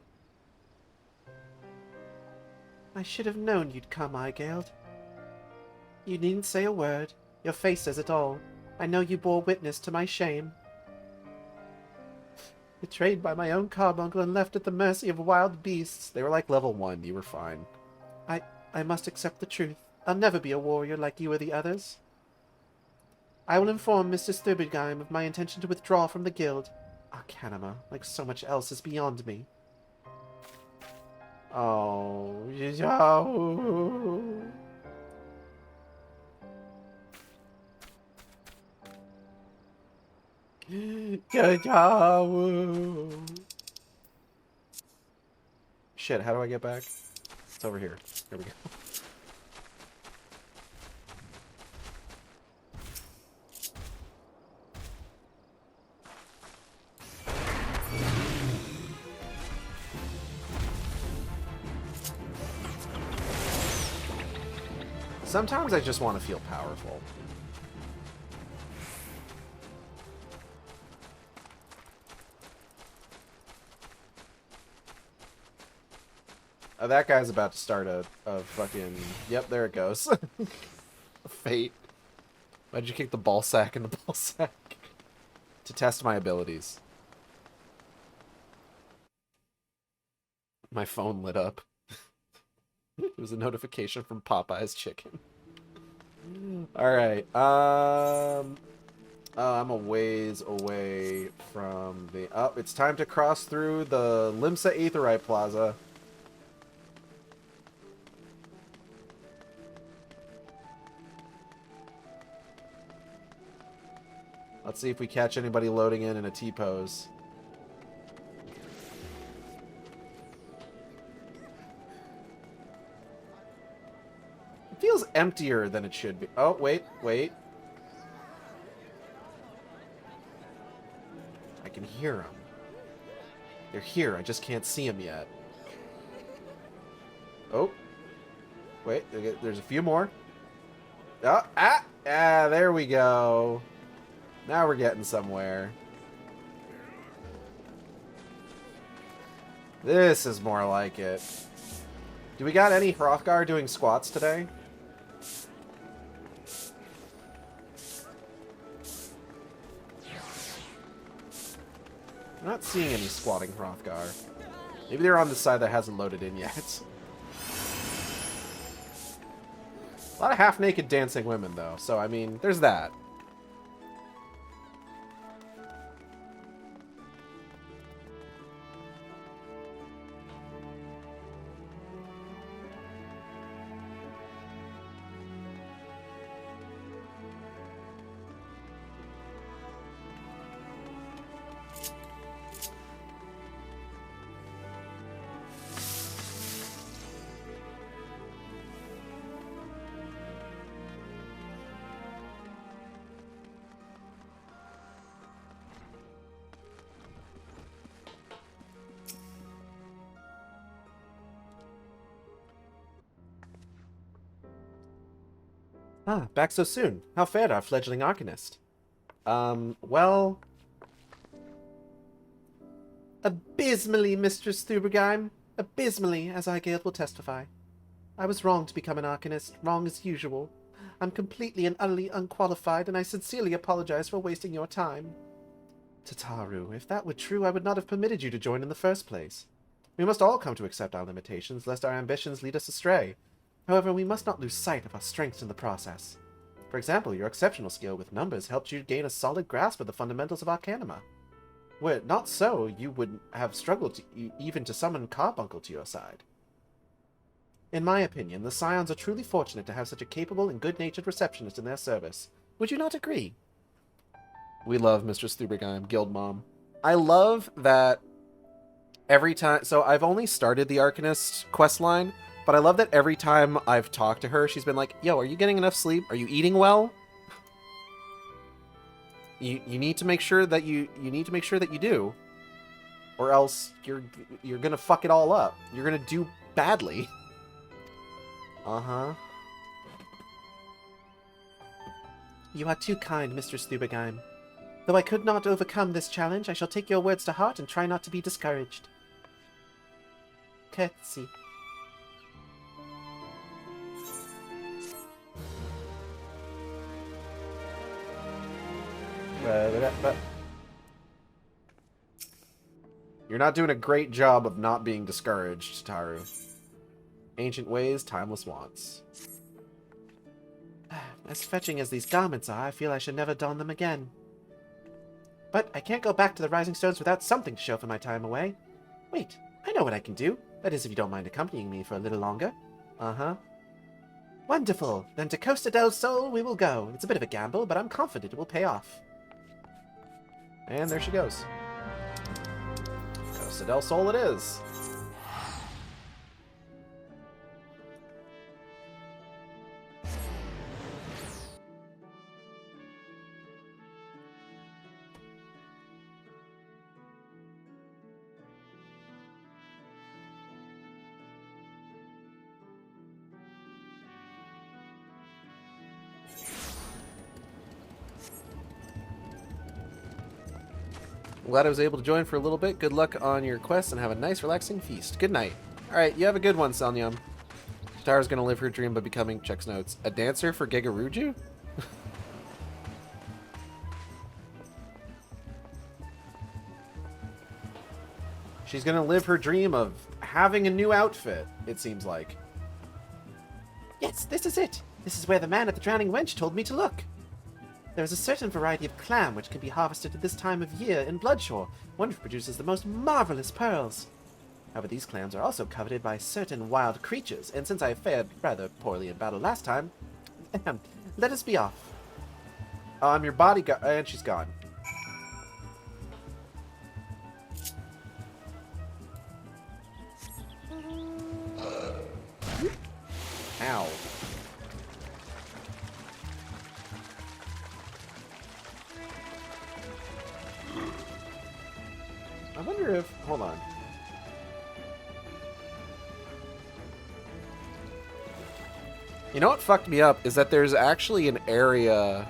S1: I should have known you'd come, Igeld. You needn't say a word. Your face says it all. I know you bore witness to my shame. Betrayed by my own carbuncle and left at the mercy of wild beasts. They were like level 1. You were fine. I must accept the truth. I'll never be a warrior like you or the others. I will inform Mr. Sturbigheim of my intention to withdraw from the guild. Arcanima, like so much else, is beyond me. Oh, shit, how do I get back? It's over here. Here we go. Sometimes I just want to feel powerful. Oh, that guy's about to start a fucking... Yep, there it goes. Fate. Why'd you kick the ball sack in the ball sack? To test my abilities. My phone lit up. It was a notification from Popeye's Chicken. Alright, I'm a ways away from the... Oh, it's time to cross through the Limsa Aetherite Plaza. Let's see if we catch anybody loading in a T-pose. It feels emptier than it should be. Oh, wait. hear them. They're here, I just can't see them yet. Oh. Wait, there's a few more. There we go. Now we're getting somewhere. This is more like it. Do we got any Hrothgar doing squats today? I'm not seeing any squatting Hrothgar. Maybe they're on the side that hasn't loaded in yet. A lot of half-naked dancing women, though, so, I mean, there's that. Ah, back so soon. How fared our fledgling Arcanist? Well... Abysmally, Mistress Thubergeim. Abysmally, as I will testify. I was wrong to become an Arcanist, wrong as usual. I'm completely and utterly unqualified, and I sincerely apologize for wasting your time. Tataru, if that were true, I would not have permitted you to join in the first place. We must all come to accept our limitations, lest our ambitions lead us astray. However, we must not lose sight of our strengths in the process. For example, your exceptional skill with numbers helped you gain a solid grasp of the fundamentals of Arcanima. Were it not so, you would have struggled even to summon Carbuncle to your side. In my opinion, the Scions are truly fortunate to have such a capable and good-natured receptionist in their service. Would you not agree? We love Mistress Thubergeim, Guild Mom. I love that every time... So I've only started the Arcanist questline, but I love that every time I've talked to her, she's been like, yo, are you getting enough sleep? Are you eating well? You need to make sure that you do. Or else you're gonna fuck it all up. You're gonna do badly. Uh-huh. You are too kind, Mistress Thubergeim. Though I could not overcome this challenge, I shall take your words to heart and try not to be discouraged. Curtsy. You're not doing a great job of not being discouraged, Taru. Ancient ways, timeless wants. As fetching as these garments are, I feel I should never don them again. But I can't go back to the Rising Stones without something to show for my time away. Wait, I know what I can do. That is, if you don't mind accompanying me for a little longer. Uh-huh. Wonderful. Then to Costa del Sol we will go. It's a bit of a gamble, but I'm confident it will pay off. And there she goes. Costa del Sol it is. I'm glad I was able to join for a little bit. Good luck on your quest and have a nice relaxing feast. Good night. Alright, you have a good one, Selnyum. Tara's gonna live her dream by becoming, checks notes, a dancer for Gigaruju? She's gonna live her dream of having a new outfit, it seems like. Yes, this is it. This is where the man at the Drowning Wench told me to look. There is a certain variety of clam which can be harvested at this time of year in Bloodshore, one which produces the most marvelous pearls. However, these clams are also coveted by certain wild creatures, and since I fared rather poorly in battle last time, let us be off. I'm your bodyguard, and she's gone. Ow. You know what fucked me up is that there's actually an area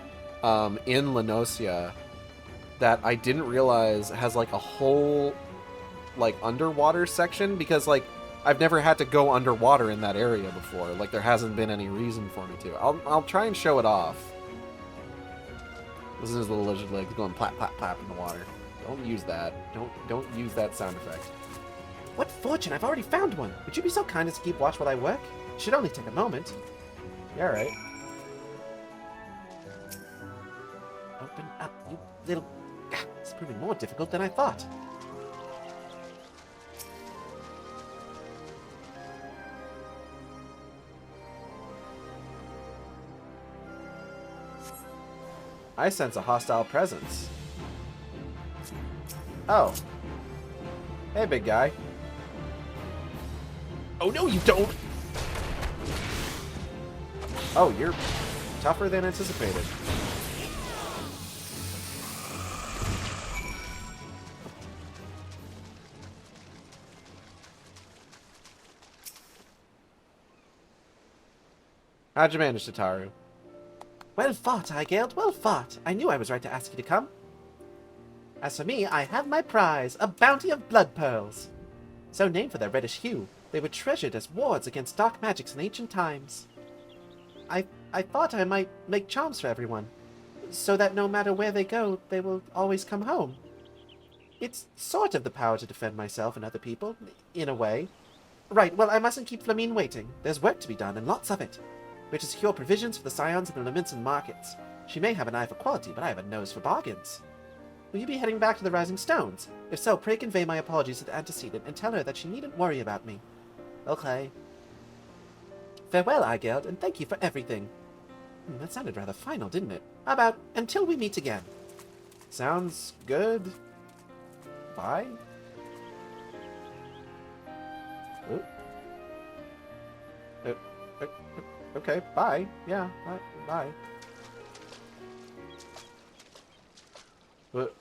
S1: in Lenosia that I didn't realize has like a whole like underwater section, because like I've never had to go underwater in that area before. Like there hasn't been any reason for me to. I'll try and show it off. This is his little lizard legs going plap plap plap in the water. Don't use that. Don't use that sound effect. What fortune! I've already found one. Would you be so kind as to keep watch while I work? It should only take a moment. Yeah, right. Open up, you little... It's proving more difficult than I thought. I sense a hostile presence. Oh. Hey, big guy. Oh, no, you don't! Oh, you're tougher than anticipated. How'd you manage, Tataru? Well fought, Igeld, well fought. I knew I was right to ask you to come. As for me, I have my prize, a bounty of blood pearls. So named for their reddish hue, they were treasured as wards against dark magics in ancient times. I thought I might make charms for everyone, so that no matter where they go, they will always come home. It's sort of the power to defend myself and other people, in a way. Right, well, I mustn't keep Flamine waiting. There's work to be done, and lots of it. We're to secure provisions for the scions and the Leminson markets. She may have an eye for quality, but I have a nose for bargains. Will you be heading back to the Rising Stones? If so, pray convey my apologies to the antecedent and tell her that she needn't worry about me. Okay. Farewell, Igeld, and thank you for everything. That sounded rather final, didn't it? How about, until we meet again? Sounds good. Bye? Oh. Okay, bye. Yeah, bye. What?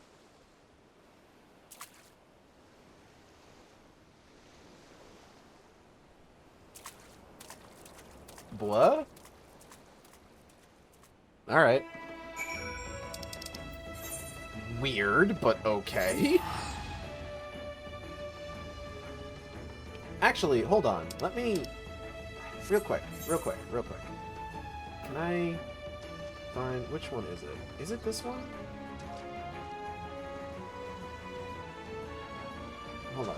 S1: Blah? Alright. Weird, but okay. Actually, hold on. Let me... Real quick. Can I find... Which one is it? Is it this one? Hold on.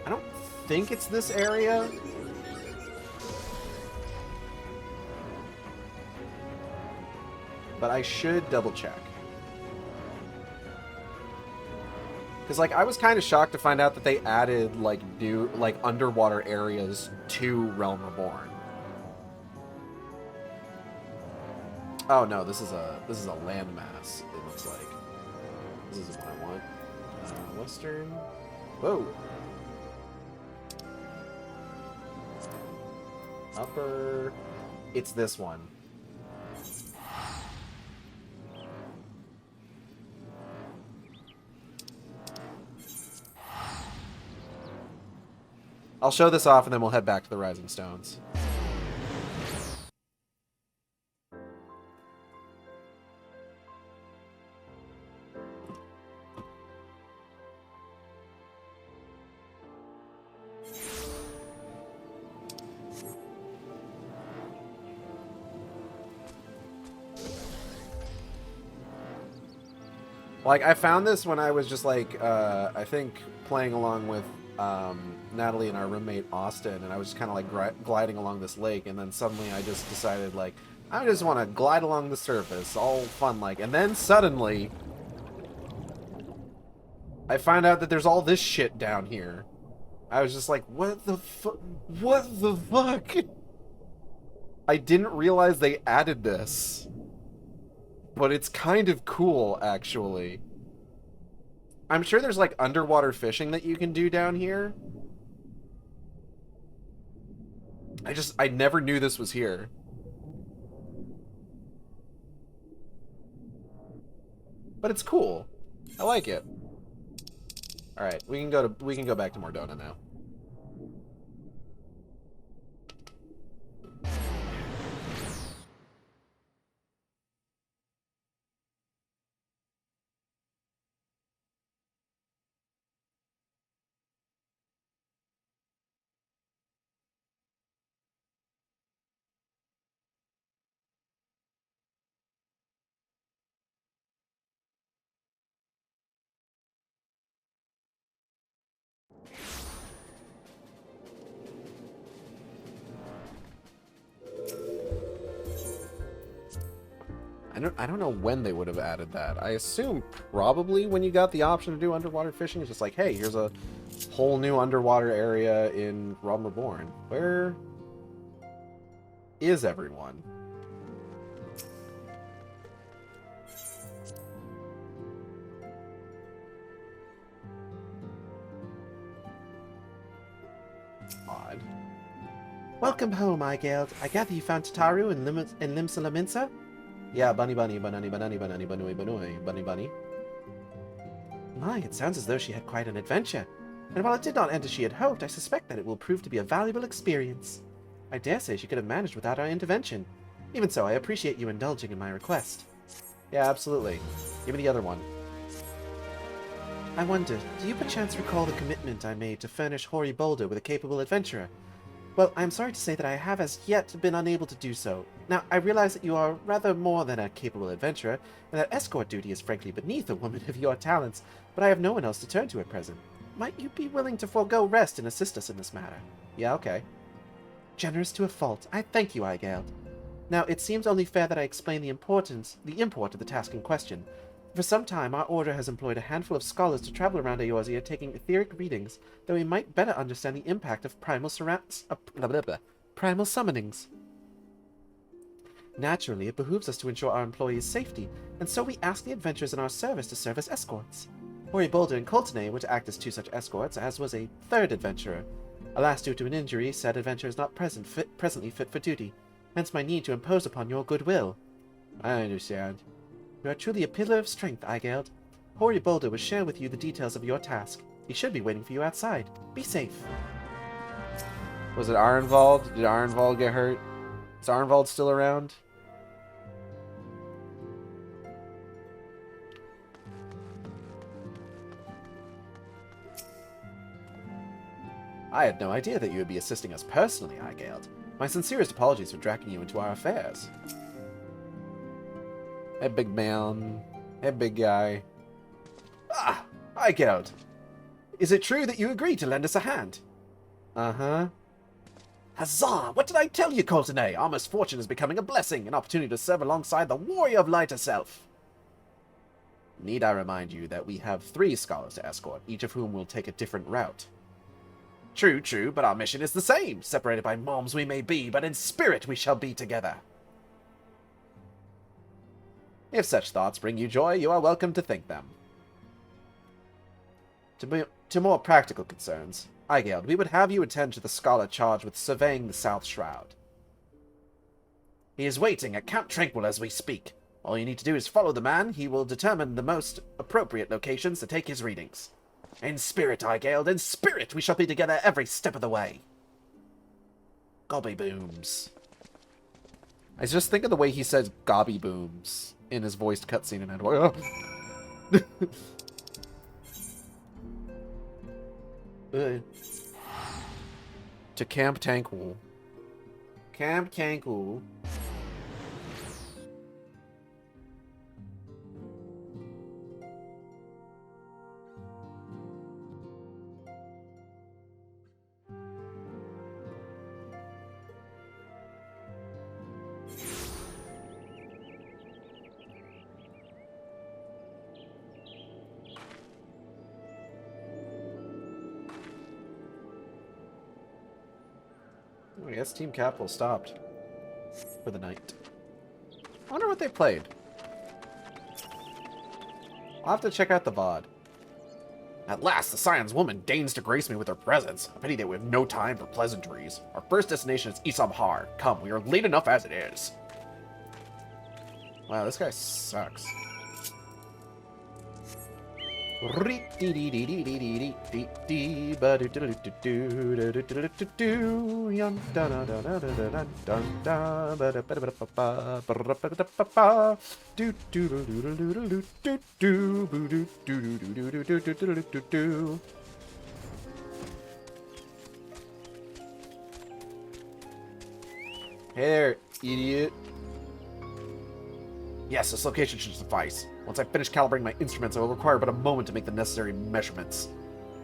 S1: I don't think it's this area. But I should double check. Because, like, I was kind of shocked to find out that they added, like, new, like, underwater areas to Realm Reborn. Oh, no, this is a landmass, it looks like. This isn't what I want. Western. Whoa. Upper. It's this one. I'll show this off and then we'll head back to the Rising Stones. Like, I found this when I was just like, I think playing along with Natalie and our roommate Austin, and I was just kind of like gliding along this lake, and then suddenly I just decided, like, I just want to glide along the surface, all fun like, and then suddenly I find out that there's all this shit down here. I was just like, what the fuck? I didn't realize they added this. But it's kind of cool, actually. I'm sure there's, like, underwater fishing that you can do down here. I never knew this was here. But it's cool. I like it. Alright, we can go back to Mordona now. I don't know when they would have added that. I assume probably when you got the option to do underwater fishing, it's just like, hey, here's a whole new underwater area in Realm Reborn. Where is everyone? Odd. Welcome home, Igeld. I gather you found Tataru and Limsa Laminsa? Yeah, bunny, bunny. My, it sounds as though she had quite an adventure. And while it did not end as she had hoped, I suspect that it will prove to be a valuable experience. I dare say she could have managed without our intervention. Even so, I appreciate you indulging in my request. Yeah, absolutely. Give me the other one. I wonder, do you perchance recall the commitment I made to furnish Hoary Boulder with a capable adventurer? Well, I am sorry to say that I have as yet been unable to do so. Now, I realize that you are rather more than a capable adventurer, and that escort duty is frankly beneath a woman of your talents, but I have no one else to turn to at present. Might you be willing to forego rest and assist us in this matter? Yeah, okay. Generous to a fault. I thank you, Igeld. Now, it seems only fair that I explain the import of the task in question. For some time, our order has employed a handful of scholars to travel around Eorzea taking etheric readings, that we might better understand the impact of primal summonings. Naturally, it behooves us to ensure our employees' safety, and so we ask the adventurers in our service to serve as escorts. Hoary Boulder and Coltonay were to act as two such escorts, as was a third adventurer. Alas, due to an injury, said adventurer is not presently fit for duty, hence my need to impose upon your goodwill. I understand. You are truly a pillar of strength, Igeld. Hoary Boulder will share with you the details of your task. He should be waiting for you outside. Be safe. Was it Arenvald? Did Arenvald get hurt? Is Arenvald still around? I had no idea that you would be assisting us personally, Igeld. My sincerest apologies for dragging you into our affairs. Hey, big man. Hey, big guy. Ah, Igeld. Is it true that you agreed to lend us a hand? Uh-huh. Huzzah! What did I tell you, Coltonay? Our misfortune is becoming a blessing, an opportunity to serve alongside the warrior of light herself. Need I remind you that we have 3 scholars to escort, each of whom will take a different route. True, true, but our mission is the same. Separated by moms we may be, but in spirit we shall be together. If such thoughts bring you joy, you are welcome to think them. To more practical concerns, Igeld, we would have you attend to the scholar charged with surveying the South Shroud. He is waiting at Camp Tranquil as we speak. All you need to do is follow the man. He will determine the most appropriate locations to take his readings. In spirit, Igeld, in spirit, we shall be together every step of the way. Gobby booms. I just think of the way he says gobby booms in his voiced cutscene and to Camp Tranquil. Camp Tranquil. I guess Team Capital stopped for the night. I wonder what they played. I'll have to check out the VOD. At last, the Scion's woman deigns to grace me with her presence. A pity that we have no time for pleasantries. Our first destination is Isambhar. Come, we are late enough as it is. Wow, this guy sucks. Hey there, idiot. Yes, this location should suffice. Once I finish calibrating my instruments, I will require but a moment to make the necessary measurements.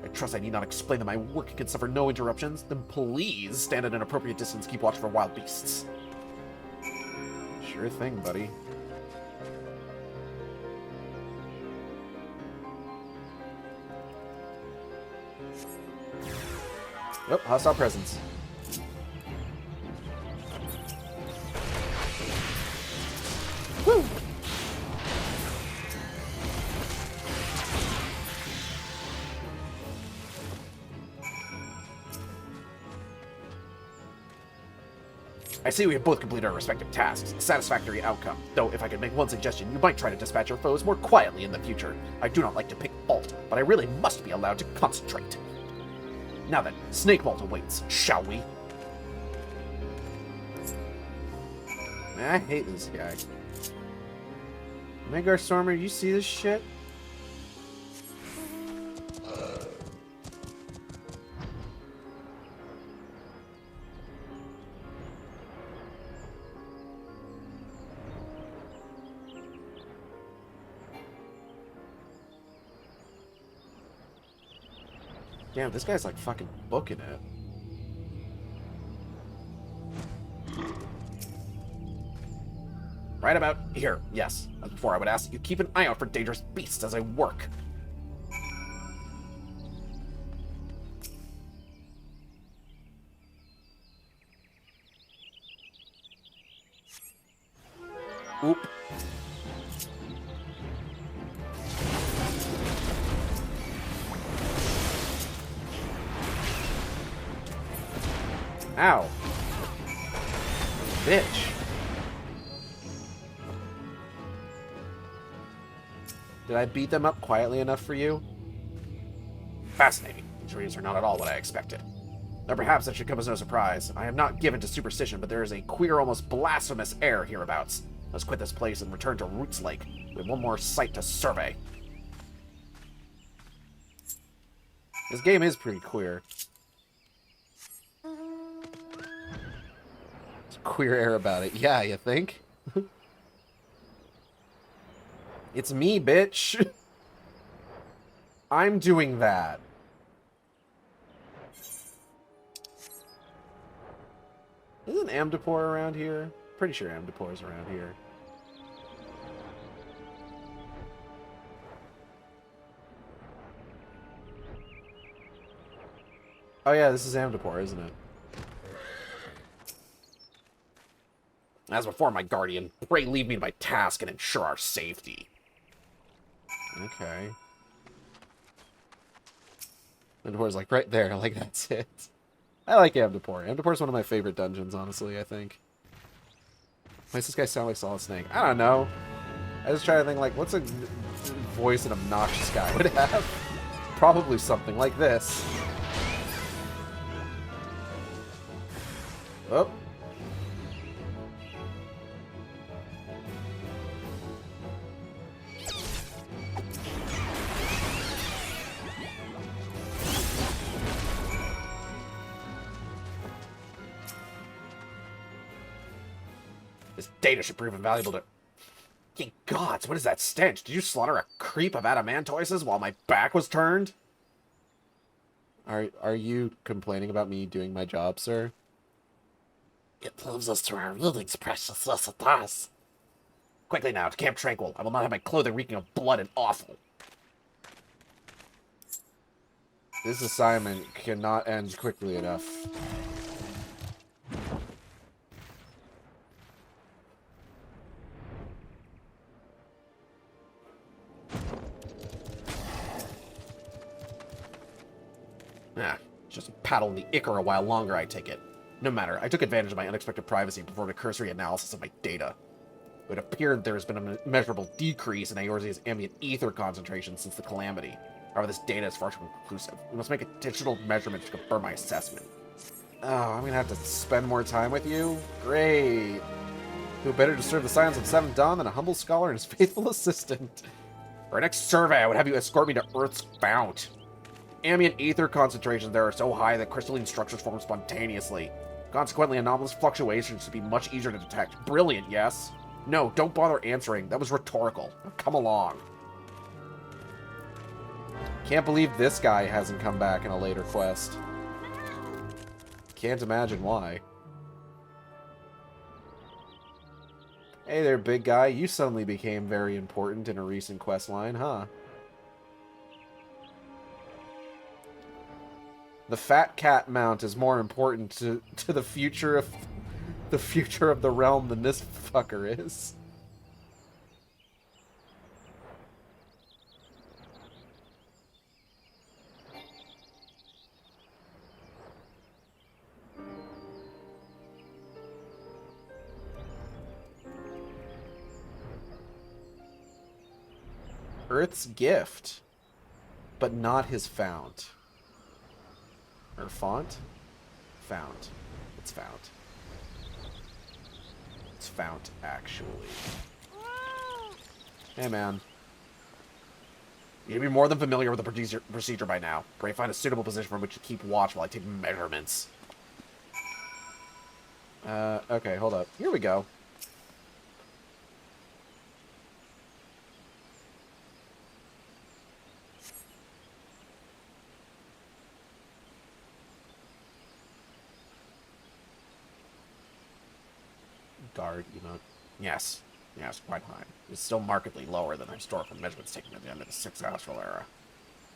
S1: I trust I need not explain that my work can suffer no interruptions. Then please stand at an appropriate distance, keep watch for wild beasts. Sure thing, buddy. Oh, hostile presence. Woo! I see we have both completed our respective tasks. A satisfactory outcome. Though, if I could make one suggestion, you might try to dispatch your foes more quietly in the future. I do not like to pick fault, but I really must be allowed to concentrate. Now then, Snake Bolt awaits, shall we? I hate this guy. Magar Stormer, you see this shit? Damn, this guy's like fucking booking it. Right about here, yes. As before, I would ask that you keep an eye out for dangerous beasts as I work. Oop. Ow. Bitch. Did I beat them up quietly enough for you? Fascinating. Injuries are not at all what I expected. Now perhaps that should come as no surprise. I am not given to superstition, but there is a queer, almost blasphemous air hereabouts. Let's quit this place and return to Roots Lake. We have one more site to survey. This game is pretty queer. There's a queer air about it. Yeah, you think? It's me, bitch. I'm doing that. Isn't Amdapor around here? Pretty sure Amdapor's around here. Oh yeah, this is Amdapor, isn't it? As before, my guardian, pray leave me to my task and ensure our safety. Okay. Amdapor's like right there, like that's it. I like Amdapor. Amdapor's one of my favorite dungeons, honestly, I think. Why does this guy sound like Solid Snake? I don't know. I was trying to think, like, what's a voice an obnoxious guy would have? Probably something like this. Oh. This data should prove invaluable to... Ye gods, what is that stench? Did you slaughter a creep of adamantoises while my back was turned? Are you complaining about me doing my job, sir? It moves us to our buildings, precious, yes it does. Quickly now, to Camp Tranquil. I will not have my clothing reeking of blood and offal. This assignment cannot end quickly enough. Ah, just paddle in the ichor a while longer, I take it. No matter, I took advantage of my unexpected privacy and performed a cursory analysis of my data. It would appear that there has been a measurable decrease in Eorzea's ambient ether concentration since the calamity. However, this data is far too conclusive. We must make additional measurements to confirm my assessment. Oh, I'm gonna have to spend more time with you? Great. Who better to serve the science of Seventh Dawn than a humble scholar and his faithful assistant? For our next survey, I would have you escort me to Earth's fount. Ambient ether concentrations there are so high that crystalline structures form spontaneously. Consequently, anomalous fluctuations should be much easier to detect. Brilliant, yes? No, don't bother answering. That was rhetorical. Now come along. Can't believe this guy hasn't come back in a later quest. Can't imagine why. Hey there, big guy. You suddenly became very important in a recent quest line, huh? The fat cat mount is more important to the future of the realm than this fucker is. Earth's gift, but not his fount. Or font? Fount. It's fount. It's fount, actually. Hey, man. You'd be more than familiar with the procedure by now. Pray find a suitable position from which to keep watch while I take measurements. Okay, hold up. Here we go. Guard emote. Yes. Yes, quite high. It's still markedly lower than the historical measurements taken at the end of the 6th Astral Era.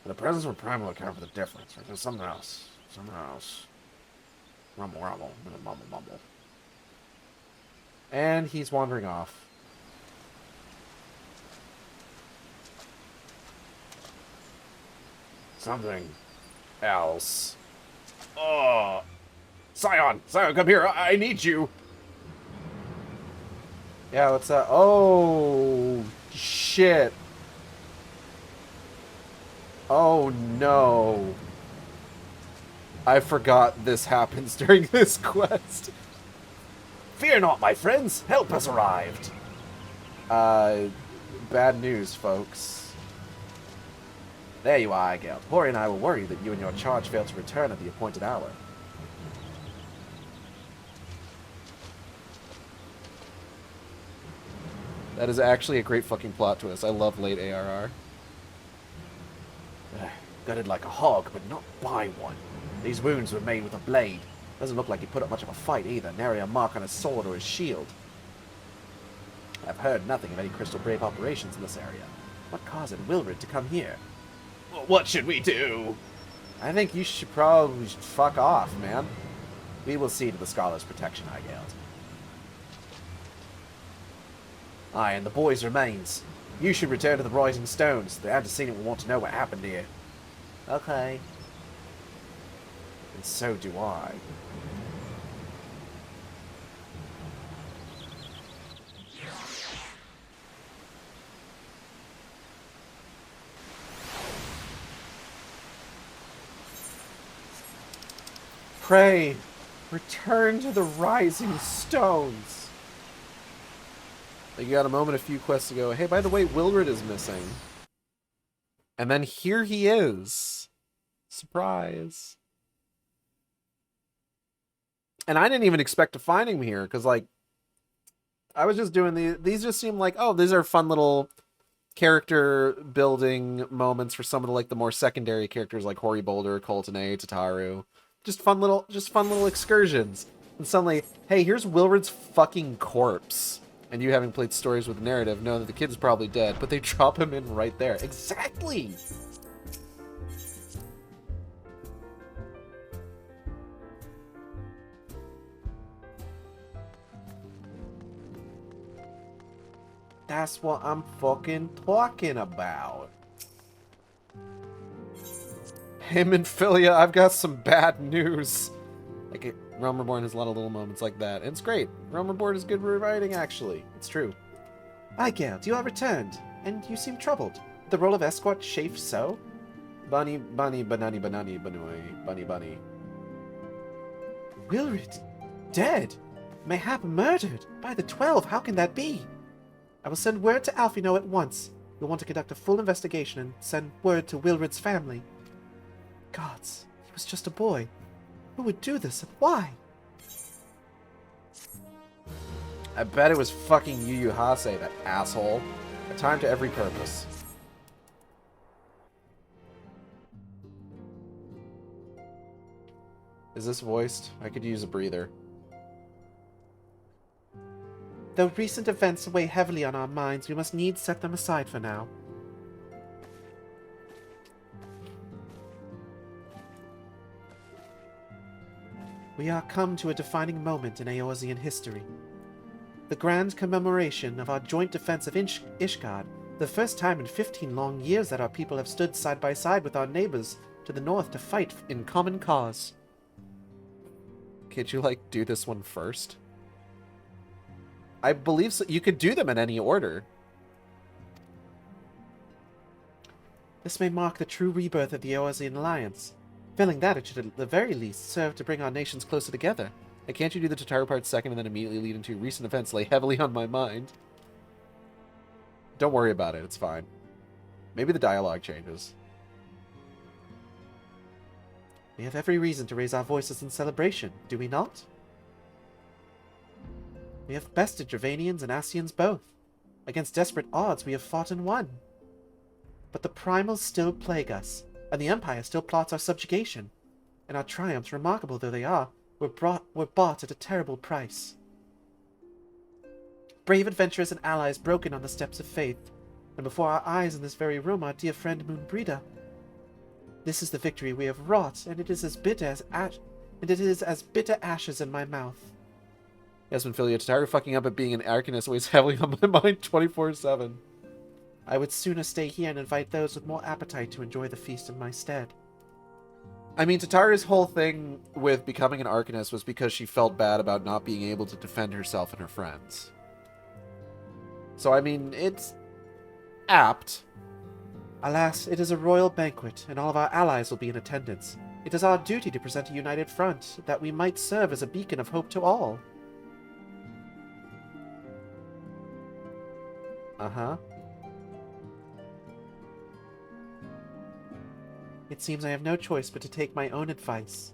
S1: But the presence of Prime will account for the difference. Or there's something else. Something else. Rumble, rumble. Mumble, mumble. And he's wandering off. Something else. Oh! Scion! Scion, come here! I need you! Yeah, what's that? Oh, shit. Oh, no. I forgot this happens during this quest. Fear not, my friends. Help has arrived. Bad news, folks. There you are, Gelt. Hori and I were worried that you and your charge failed to return at the appointed hour. That is actually a great fucking plot twist. I love late ARR. Gutted like a hog, but not by one. These wounds were made with a blade. Doesn't look like he put up much of a fight either. Nary a mark on his sword or his shield. I've heard nothing of any Crystal Brave operations in this area. What caused Wilrid to come here? What should we do? I think you should probably fuck off, man. We will see to the Scholar's protection, Higeld. Aye, and the boy's remains. You should return to the Rising Stones. The Antecedent will want to know what happened here. Okay. And so do I. Pray, return to the Rising Stones. You got a moment a few quests ago. Hey, by the way, Wilrid is missing. And then here he is. Surprise. And I didn't even expect to find him here, because, like, I was just doing these just seem like, oh, these are fun little character building moments for some of the, like, the more secondary characters like Hori Boulder, Coltane, Tataru. Just fun little excursions. And suddenly, hey, here's Wilrid's fucking corpse. And you, having played stories with narrative, know that the kid's probably dead, but they drop him in right there. Exactly! That's what I'm fucking talking about. Him and Philia, I've got some bad news. Like, Realm Reborn has a lot of little moments like that. And it's great. Realm Reborn is good rewriting, actually. It's true. Hi, Gelt, you have returned, and you seem troubled. The role of escort chafe so? Bunny, bunny, banani, banani, banoi, bunny, bunny. Wilrid, dead? Mayhap murdered? By the 12, how can that be? I will send word to Alphino at once. You'll want to conduct a full investigation and send word to Wilrid's family. Gods, he was just a boy. Who would do this and why? I bet it was fucking Yu Yu Hase, that asshole. A time to every purpose. Is this voiced? I could use a breather. Though recent events weigh heavily on our minds, we must needs set them aside for now. We are come to a defining moment in Eorzean history. The grand commemoration of our joint defense of Ishgard, the first time in 15 long years that our people have stood side by side with our neighbors to the north to fight in common cause. Can't you, like, do this one first? I believe so. You could do them in any order. This may mark the true rebirth of the Eorzean Alliance. Failing that, it should at the very least serve to bring our nations closer together. And can't you do the Tataru part second and then immediately lead into recent events lay heavily on my mind? Don't worry about it, it's fine. Maybe the dialogue changes. We have every reason to raise our voices in celebration, do we not? We have bested Dravanians and Ascians both. Against desperate odds we have fought and won. But the primals still plague us, and the Empire still plots our subjugation. And our triumphs, remarkable though they are, were bought at a terrible price. Brave adventurers and allies broken on the steps of faith, and before our eyes in this very room our dear friend Moonbrida. This is the victory we have wrought, and it is as bitter as bitter ashes in my mouth. Yasmin Philia, Tataru fucking up at being an Arcanist weighs heavily on my mind 24/7. I would sooner stay here and invite those with more appetite to enjoy the feast in my stead. I mean, Tataru's whole thing with becoming an Arcanist was because she felt bad about not being able to defend herself and her friends. So, I mean, it's apt. Alas, it is a royal banquet, and all of our allies will be in attendance. It is our duty to present a united front, that we might serve as a beacon of hope to all. Uh-huh. It seems I have no choice but to take my own advice.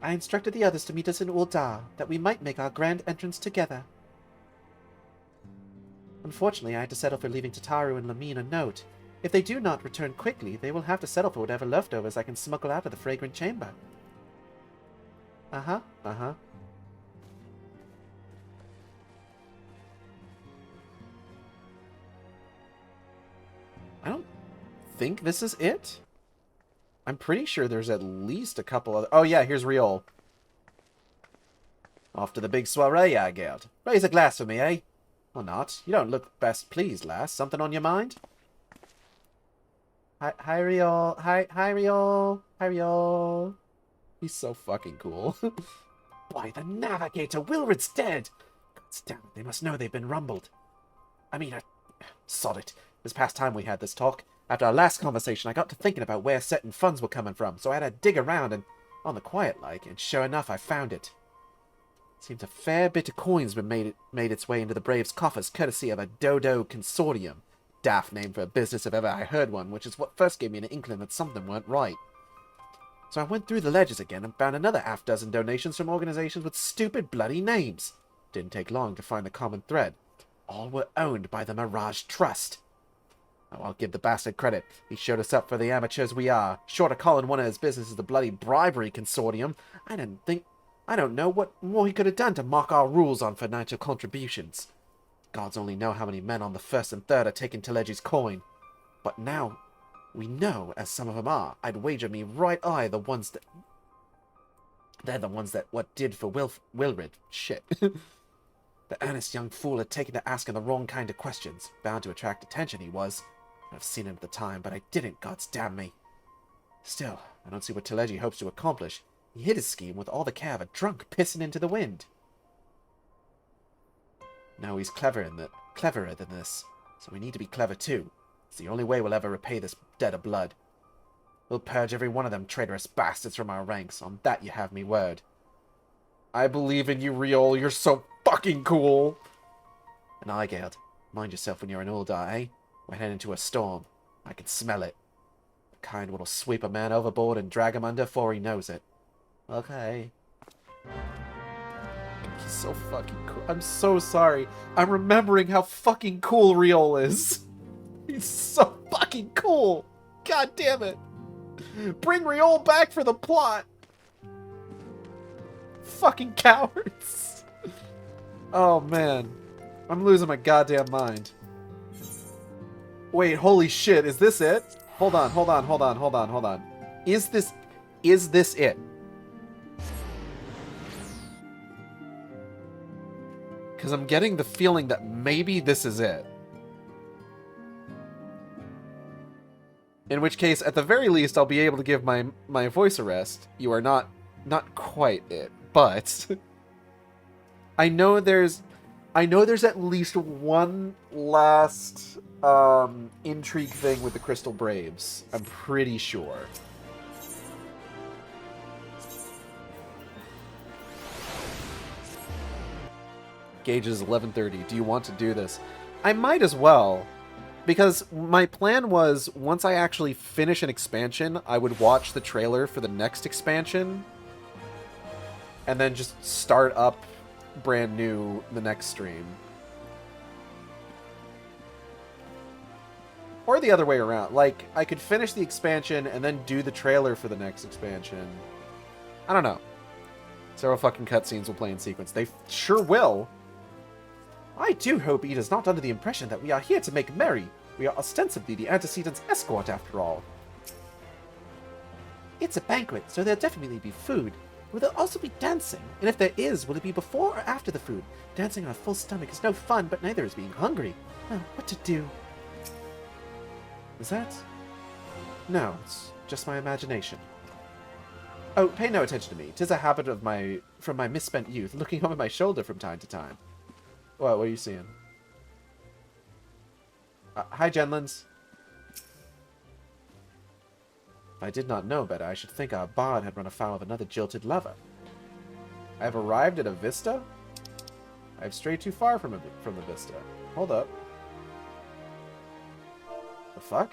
S1: I instructed the others to meet us in Uldar, that we might make our grand entrance together. Unfortunately, I had to settle for leaving Tataru and Lamine a note. If they do not return quickly, they will have to settle for whatever leftovers I can smuggle out of the fragrant chamber. Uh-huh, uh-huh. I don't think this is it. I'm pretty sure there's at least a couple other... Oh yeah, here's Riol. Off to the big soiree, I get. Raise a glass for me, eh? Or not. You don't look best pleased, lass. Something on your mind? Hi, Riol. Hi, Riol. Hi, Riol. He's so fucking cool. Why, the Navigator, Wilred's dead! God's damn it, they must know they've been rumbled. I mean, sod it. It's past time we had this talk. After our last conversation, I got to thinking about where certain funds were coming from, so I had to dig around and, on the quiet like, and sure enough, I found it. Seems a fair bit of coin's been made its way into the Braves' coffers, courtesy of a Dodo Consortium. Daft name for a business if ever I heard one, which is what first gave me an inkling that something weren't right. So I went through the ledgers again and found another half-dozen donations from organizations with stupid bloody names. Didn't take long to find the common thread. All were owned by the Mirage Trust. Oh, I'll give the bastard credit. He showed us up for the amateurs we are. Short of calling one of his businesses the bloody bribery consortium, I don't know what more he could have done to mock our rules on financial contributions. Gods only know how many men on the first and third are taking Telegi's coin. But now we know, as some of them are, I'd wager me right eye the ones that... They're the ones that what did for Wilred. Shit. The earnest young fool had taken to asking the wrong kind of questions. Bound to attract attention, he was. I've seen it at the time, but I didn't, gods damn me. Still, I don't see what Telegi hopes to accomplish. He hid his scheme with all the care of a drunk pissing into the wind. No, he's cleverer than this, so we need to be clever too. It's the only way we'll ever repay this debt of blood. We'll purge every one of them traitorous bastards from our ranks. On that you have me word. I believe in you, Riol. You're so fucking cool. And Igeld, mind yourself when you're in Uldar, eh? We're heading into a storm. I can smell it. The kind what'll sweep a man overboard and drag him under before he knows it. Okay. He's so fucking cool. I'm so sorry. I'm remembering how fucking cool Riol is. He's so fucking cool. God damn it. Bring Riol back for the plot. Fucking cowards. Oh, man. I'm losing my goddamn mind. Wait, holy shit. Is this it? Hold on. Is this it? Because I'm getting the feeling that maybe this is it. In which case, at the very least, I'll be able to give my voice a rest. You are not quite it, but I know there's at least one last intrigue thing with the Crystal Braves. I'm pretty sure. Gauge is 11:30. Do you want to do this? I might as well. Because my plan was, once I actually finish an expansion, I would watch the trailer for the next expansion. And then just start up brand new the next stream. Or the other way around. Like, I could finish the expansion and then do the trailer for the next expansion. I don't know. Several fucking cutscenes will play in sequence. They sure will. I do hope Ida's not under the impression that we are here to make merry. We are ostensibly the antecedents' escort, after all. It's a banquet, so there'll definitely be food. Will there also be dancing? And if there is, will it be before or after the food? Dancing on a full stomach is no fun, but neither is being hungry. Oh, what to do? Is that? No, it's just my imagination. Oh, pay no attention to me. 'Tis a habit of from my misspent youth, looking over my shoulder from time to time. What are you seeing? Hi, Genlins. If I did not know better, I should think our bard had run afoul of another jilted lover. I have arrived at a vista? I have strayed too far from the vista. Hold up. The fuck?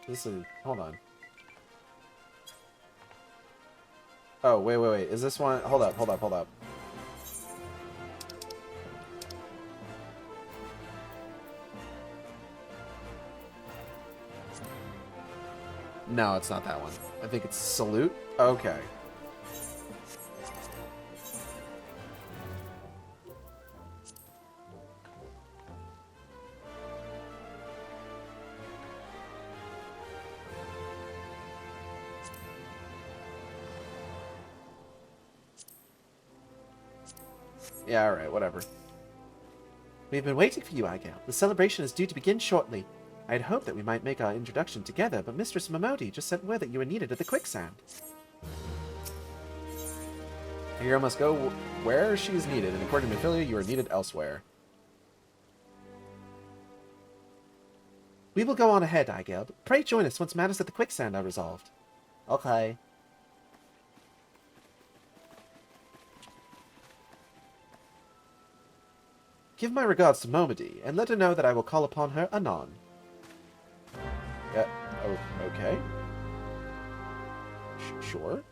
S1: This is... Hold on. Oh, wait. Is this one... Hold up. No, it's not that one. I think it's Salute. Okay. Yeah, alright, whatever. We've been waiting for you, Aigel. The celebration is due to begin shortly. I had hoped that we might make our introduction together, but Mistress Momodi just sent word that you were needed at the quicksand. A hero must go where she is needed, and according to Mephilia, you are needed elsewhere. We will go on ahead, Aigel, but pray join us once matters at the quicksand are resolved. Okay. Give my regards to Momodi, and let her know that I will call upon her anon. Yeah, oh, okay. Sure.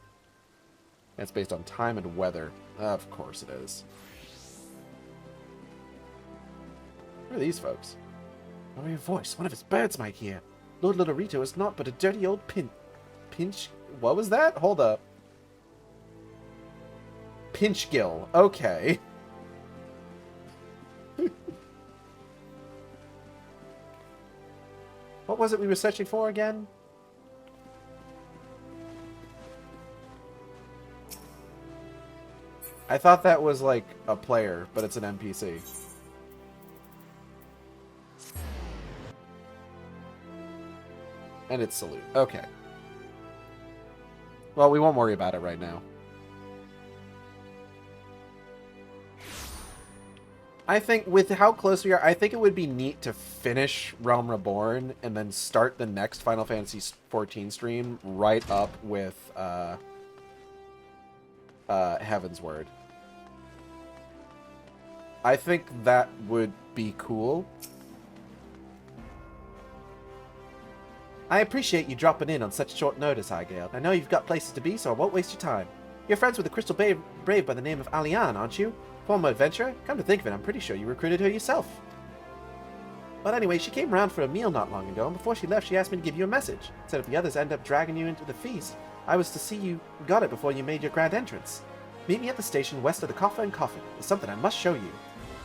S1: That's based on time and weather. Of course it is. Who are these folks? Oh, your voice. One of his birds might hear. Lord Lodorito is not but a dirty old pinch... What was that? Hold up. Pinchgill. Okay. What was it we were searching for again? I thought that was like a player, but it's an NPC. And it's Salute. Okay. Well, we won't worry about it right now. I think with how close we are, I think it would be neat to finish Realm Reborn and then start the next Final Fantasy XIV stream right up with Heaven's Word. I think that would be cool. I appreciate you dropping in on such short notice, Aigel. I know you've got places to be, so I won't waste your time. You're friends with a Crystal Brave by the name of Alian, aren't you? Former adventurer? Come to think of it, I'm pretty sure you recruited her yourself. But anyway, she came round for a meal not long ago, and before she left, she asked me to give you a message. Said if the others end up dragging you into the feast, I was to see you got it before you made your grand entrance. Meet me at the station west of the Coffer and Coffin. There's something I must show you.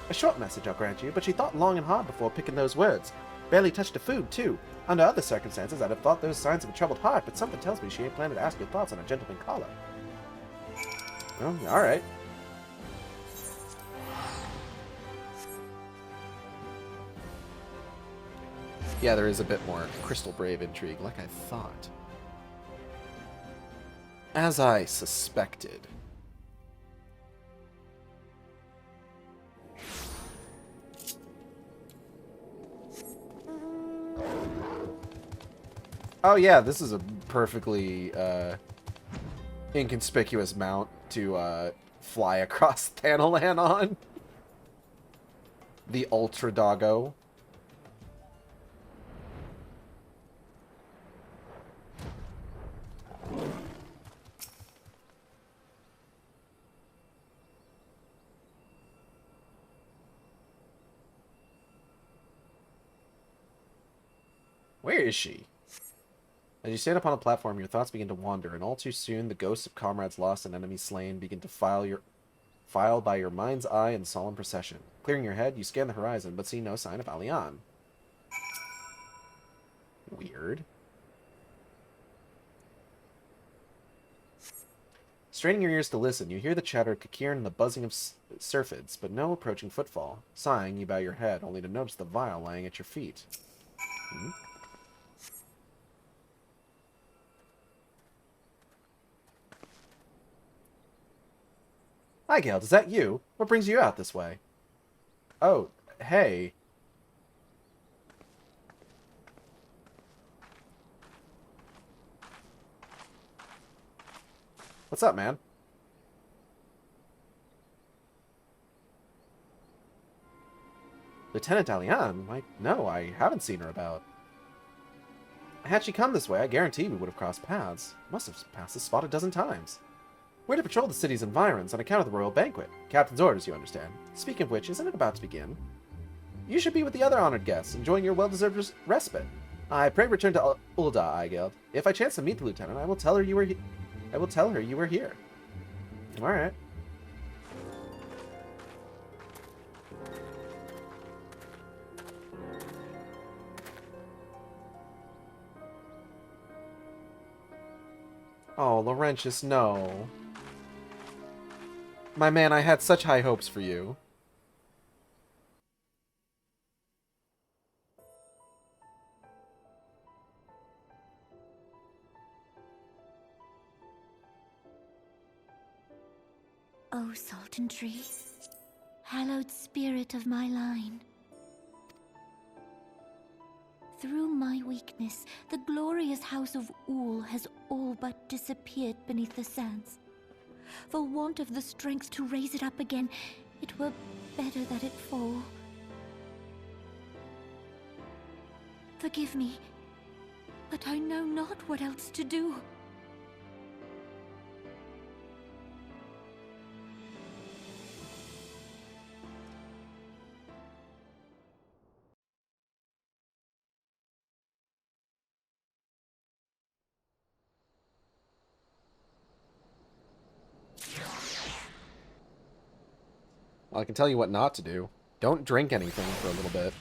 S1: A short message, I'll grant you, but she thought long and hard before picking those words. Barely touched the food, too. Under other circumstances, I'd have thought those signs of a troubled heart, but something tells me she ain't planning to ask your thoughts on a gentleman caller. Well, alright. Yeah, there is a bit more Crystal Brave intrigue, like I thought. As I suspected. Oh yeah, this is a perfectly inconspicuous mount to fly across Thanalan on. The Ultra Doggo. Where is she? As you stand upon a platform, your thoughts begin to wander, and all too soon, the ghosts of comrades lost and enemies slain begin to file by your mind's eye in solemn procession. Clearing your head, you scan the horizon, but see no sign of Alian. Weird. Straining your ears to listen, you hear the chatter of Kakir and the buzzing of syrphids, but no approaching footfall. Sighing, you bow your head, only to notice the vial lying at your feet. Hmm? Hi, Gale. Is that you? What brings you out this way? Oh, hey. What's up, man? Lieutenant Alian? No, I haven't seen her about. Had she come this way, I guarantee we would have crossed paths. Must have passed this spot a dozen times. We're to patrol the city's environs on account of the royal banquet. Captain's orders, you understand. Speaking of which, isn't it about to begin? You should be with the other honored guests, enjoying your well-deserved respite. I pray return to Ulda, Eigeld. If I chance to meet the lieutenant, I will tell her you were here. All right. Oh, Laurentius, no. My man, I had such high hopes for you.
S4: Oh, Sultan Tree, hallowed spirit of my line. Through my weakness, the glorious house of Ul has all but disappeared beneath the sands. For want of the strength to raise it up again, it were better that it fall. Forgive me, but I know not what else to do.
S1: Well, I can tell you what not to do. Don't drink anything for a little bit.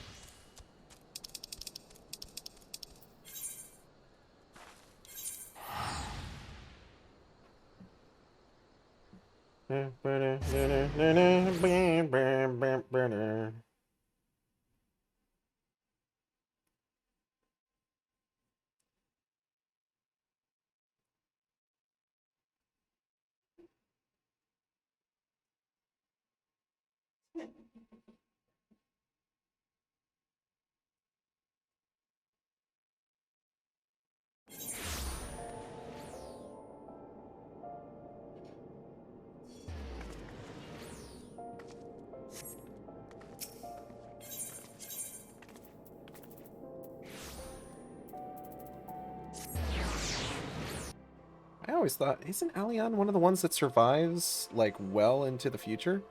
S1: I always thought, isn't Alian one of the ones that survives, like, well into the future?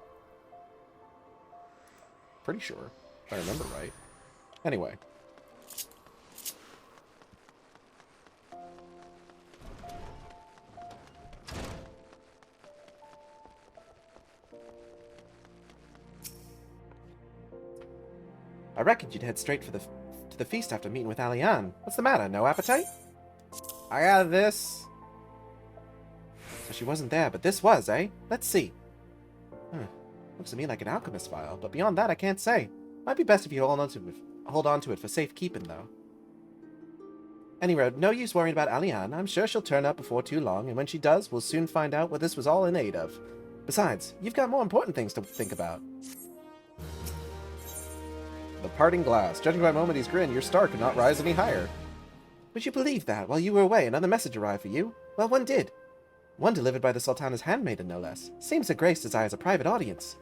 S1: Pretty sure, if I remember right. Anyway. I reckoned you'd head straight to the feast after meeting with Alianne. What's the matter? No appetite? I got this. So she wasn't there, but this was, eh? Let's see. Looks to me like an alchemist vial, but beyond that, I can't say. Might be best if you hold on to it for safekeeping, though. Anyway, no use worrying about Alianne. I'm sure she'll turn up before too long, and when she does, we'll soon find out what this was all in aid of. Besides, you've got more important things to think about. The parting glass. Judging by Momedy's grin, your star could not rise any higher. Would you believe that? While you were away, another message arrived for you? Well, one did. One delivered by the Sultana's handmaiden, no less. Seems Her Grace desires a private audience.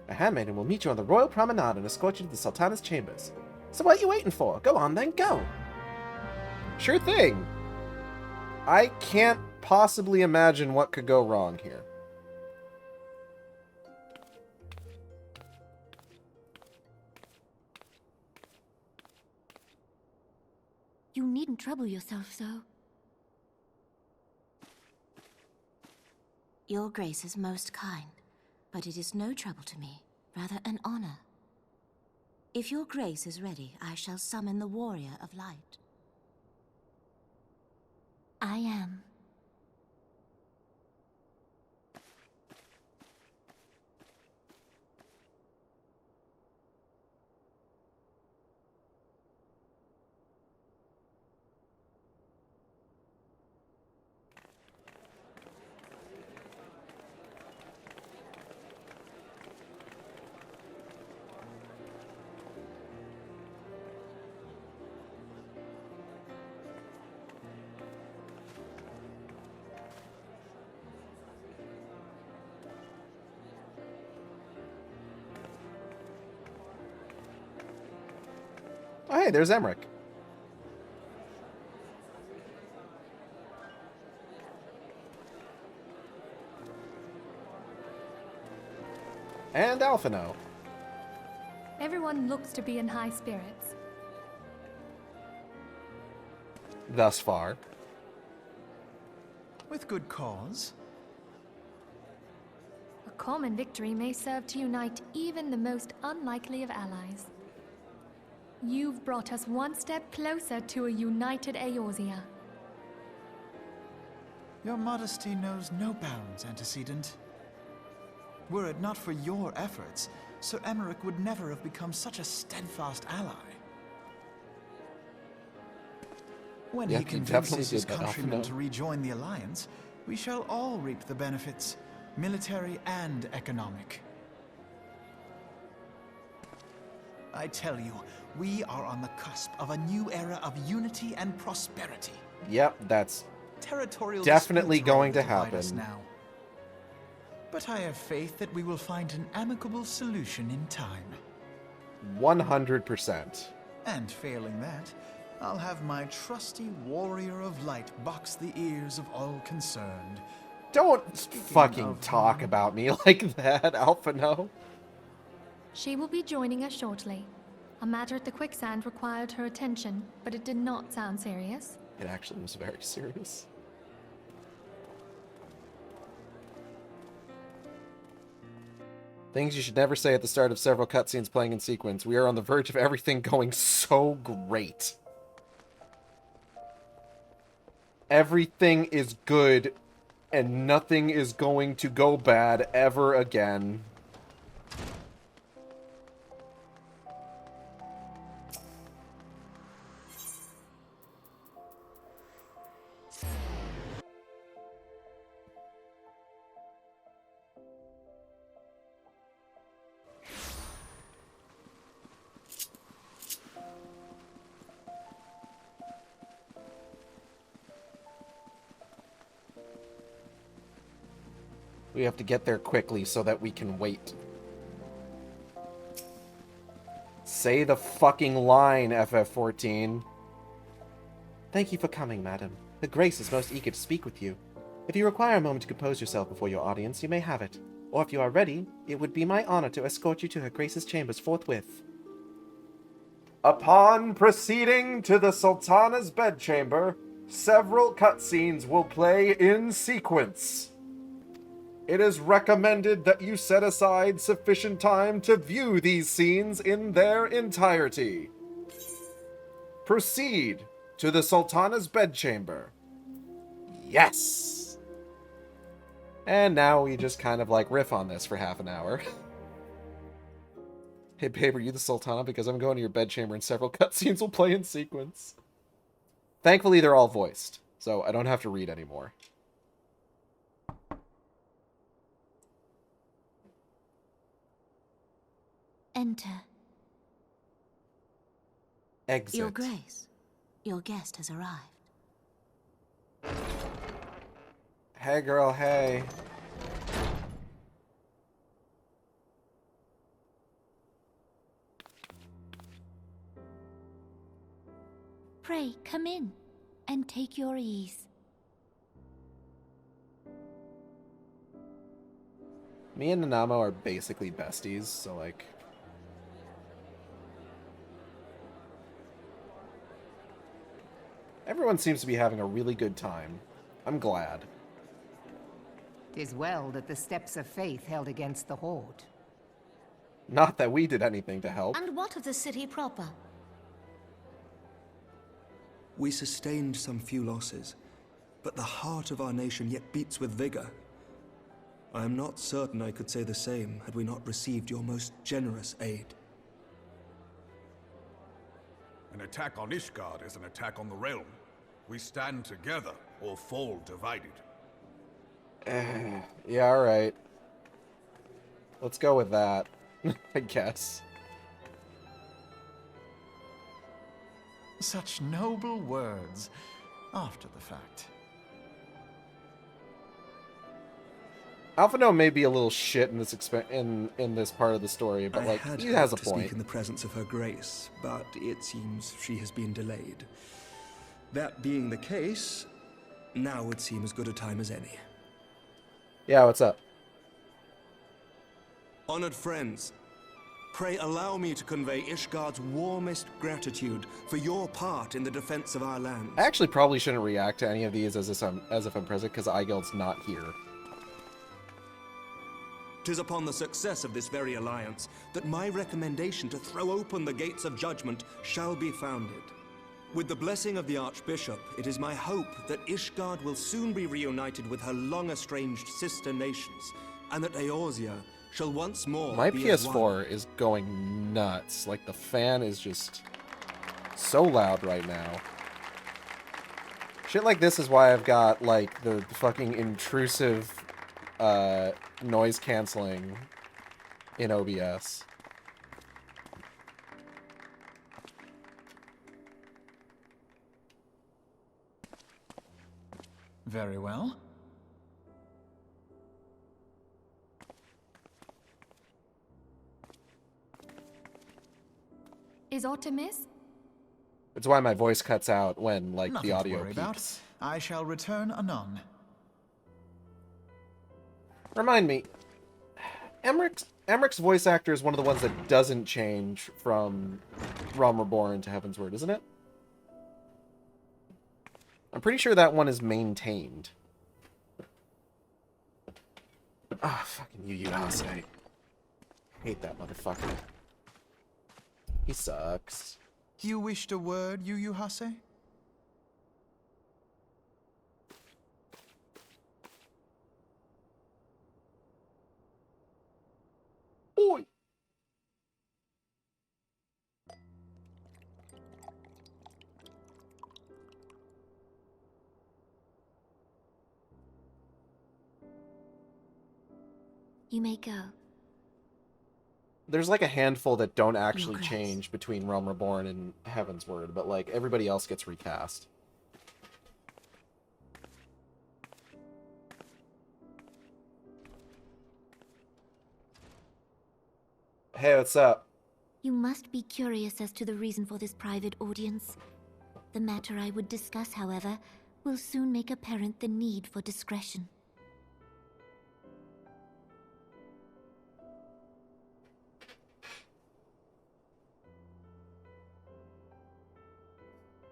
S1: A handmaiden will meet you on the royal promenade and escort you to the Sultana's chambers. So what are you waiting for? Go on then, go! Sure thing. I can't possibly imagine what could go wrong here.
S4: You needn't trouble yourself so.
S11: Your Grace is most kind, but it is no trouble to me, rather an honor. If your Grace is ready, I shall summon the Warrior of Light.
S4: I am.
S1: Oh, hey, there's Emmerich. And Alphino.
S2: Everyone looks to be in high spirits.
S1: Thus far.
S6: With good cause.
S2: A common victory may serve to unite even the most unlikely of allies. You've brought us one step closer to a united Eorzea.
S6: Your modesty knows no bounds, Antecedent. Were it not for your efforts, Sir Emmerich would never have become such a steadfast ally. When he convinces his countrymen to rejoin the Alliance, we shall all reap the benefits, military and economic. I tell you, we are on the cusp of a new era of unity and prosperity.
S1: Yep, that's
S6: Territorial
S1: definitely going to
S6: divide us
S1: happen.
S6: now. But I have faith that we will find an amicable solution in time.
S1: 100%.
S6: And failing that, I'll have my trusty Warrior of Light box the ears of all concerned.
S1: Don't fucking talk about me like that, Alphino.
S2: She will be joining us shortly. A matter at the quicksand required her attention, but it did not sound serious.
S1: It actually was very serious. Things you should never say at the start of several cutscenes playing in sequence. We are on the verge of everything going so great. Everything is good, and nothing is going to go bad ever again. We have to get there quickly so that we can wait. Say the fucking line, FF14. Thank you for coming, madam. Her Grace is most eager to speak with you. If you require a moment to compose yourself before your audience, you may have it. Or if you are ready, it would be my honor to escort you to Her Grace's chambers forthwith. Upon proceeding to the Sultana's bedchamber, several cutscenes will play in sequence. It is recommended that you set aside sufficient time to view these scenes in their entirety. Proceed to the Sultana's bedchamber. Yes! And now we just kind of like riff on this for half an hour. Hey babe, are you the Sultana? Because I'm going to your bedchamber and several cutscenes will play in sequence. Thankfully, they're all voiced, so I don't have to read anymore.
S4: Enter.
S1: Exit.
S11: Your Grace, your guest has arrived.
S1: Hey girl, hey.
S4: Pray, come in, and take your ease.
S1: Me and Nanamo are basically besties, so like... Everyone seems to be having a really good time. I'm glad.
S10: 'Tis well that the steps of faith held against the Horde.
S1: Not that we did anything to help.
S7: And what of the city proper?
S12: We sustained some few losses, but the heart of our nation yet beats with vigor. I am not certain I could say the same had we not received your most generous aid.
S3: An attack on Ishgard is an attack on the realm. We stand together or fall divided.
S1: Yeah, alright. Let's go with that, I guess.
S6: Such noble words after the fact.
S1: Alphino may be a little shit in this in this part of the story, but like he has a
S12: to
S1: point.
S12: Speak in the presence of her grace, but it seems she has been delayed. That being the case, now would seem as good a time as any.
S1: Yeah, what's up?
S12: Honored friends, pray allow me to convey Ishgard's warmest gratitude for your part in the defense of our land.
S1: I actually probably shouldn't react to any of these as if I'm present, because Eyguild's not here.
S12: 'Tis upon the success of this very alliance that my recommendation to throw open the gates of judgment shall be founded. With the blessing of the Archbishop, it is my hope that Ishgard will soon be reunited with her long-estranged sister nations, and that Eorzea shall once more
S1: My
S12: be as one.
S1: PS4 is going nuts. Like, the fan is just so loud right now. Shit like this is why I've got, like, the fucking intrusive noise canceling in OBS.
S6: Very well.
S2: Is Artemis?
S1: It's why my voice cuts out when, like,
S6: Nothing
S1: the
S6: to
S1: audio
S6: worry about.
S1: peaks.
S6: I shall return anon.
S1: Remind me, Emmerich's voice actor is one of the ones that doesn't change from Realm Reborn to Heaven's Word, isn't it? I'm pretty sure that one is maintained. Ah, fucking Yu Hase. Hate that motherfucker. He sucks.
S6: You wished a word, Yu Hase?
S1: Boy.
S4: You may go.
S1: There's like a handful that don't actually
S4: Grace.
S1: change between Realm Reborn and Heaven's Word, but like everybody else gets recast. Hey, what's up?
S4: You must be curious as to the reason for this private audience. The matter I would discuss, however, will soon make apparent the need for discretion.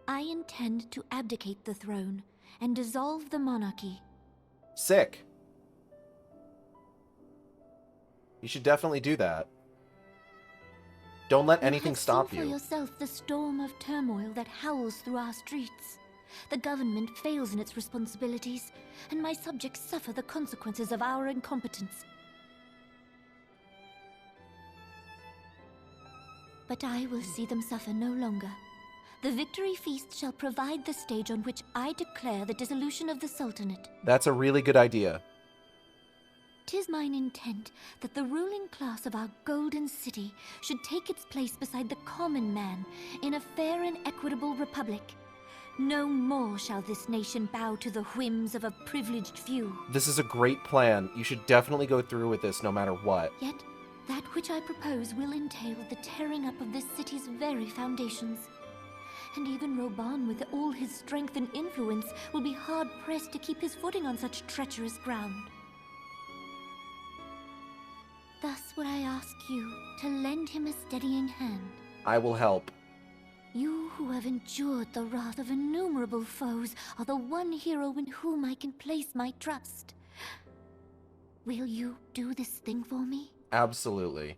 S4: I intend to abdicate the throne and dissolve the monarchy.
S1: Sick. You should definitely do that. Don't let
S4: You
S1: anything
S4: have
S1: stop
S4: seen for
S1: you.
S4: yourself the storm of turmoil that howls through our streets. The government fails in its responsibilities, and my subjects suffer the consequences of our incompetence. But I will see them suffer no longer. The victory feast shall provide the stage on which I declare the dissolution of the Sultanate.
S1: That's a really good idea.
S4: 'Tis mine intent that the ruling class of our golden city should take its place beside the common man in a fair and equitable republic. No more shall this nation bow to the whims of a privileged few.
S1: This is a great plan. You should definitely go through with this no matter what.
S4: Yet, that which I propose will entail the tearing up of this city's very foundations. And even Reborn, with all his strength and influence, will be hard-pressed to keep his footing on such treacherous ground. Thus would I ask you to lend him a steadying hand.
S1: I will help.
S4: You who have endured the wrath of innumerable foes are the one hero in whom I can place my trust. Will you do this thing for me?
S1: Absolutely.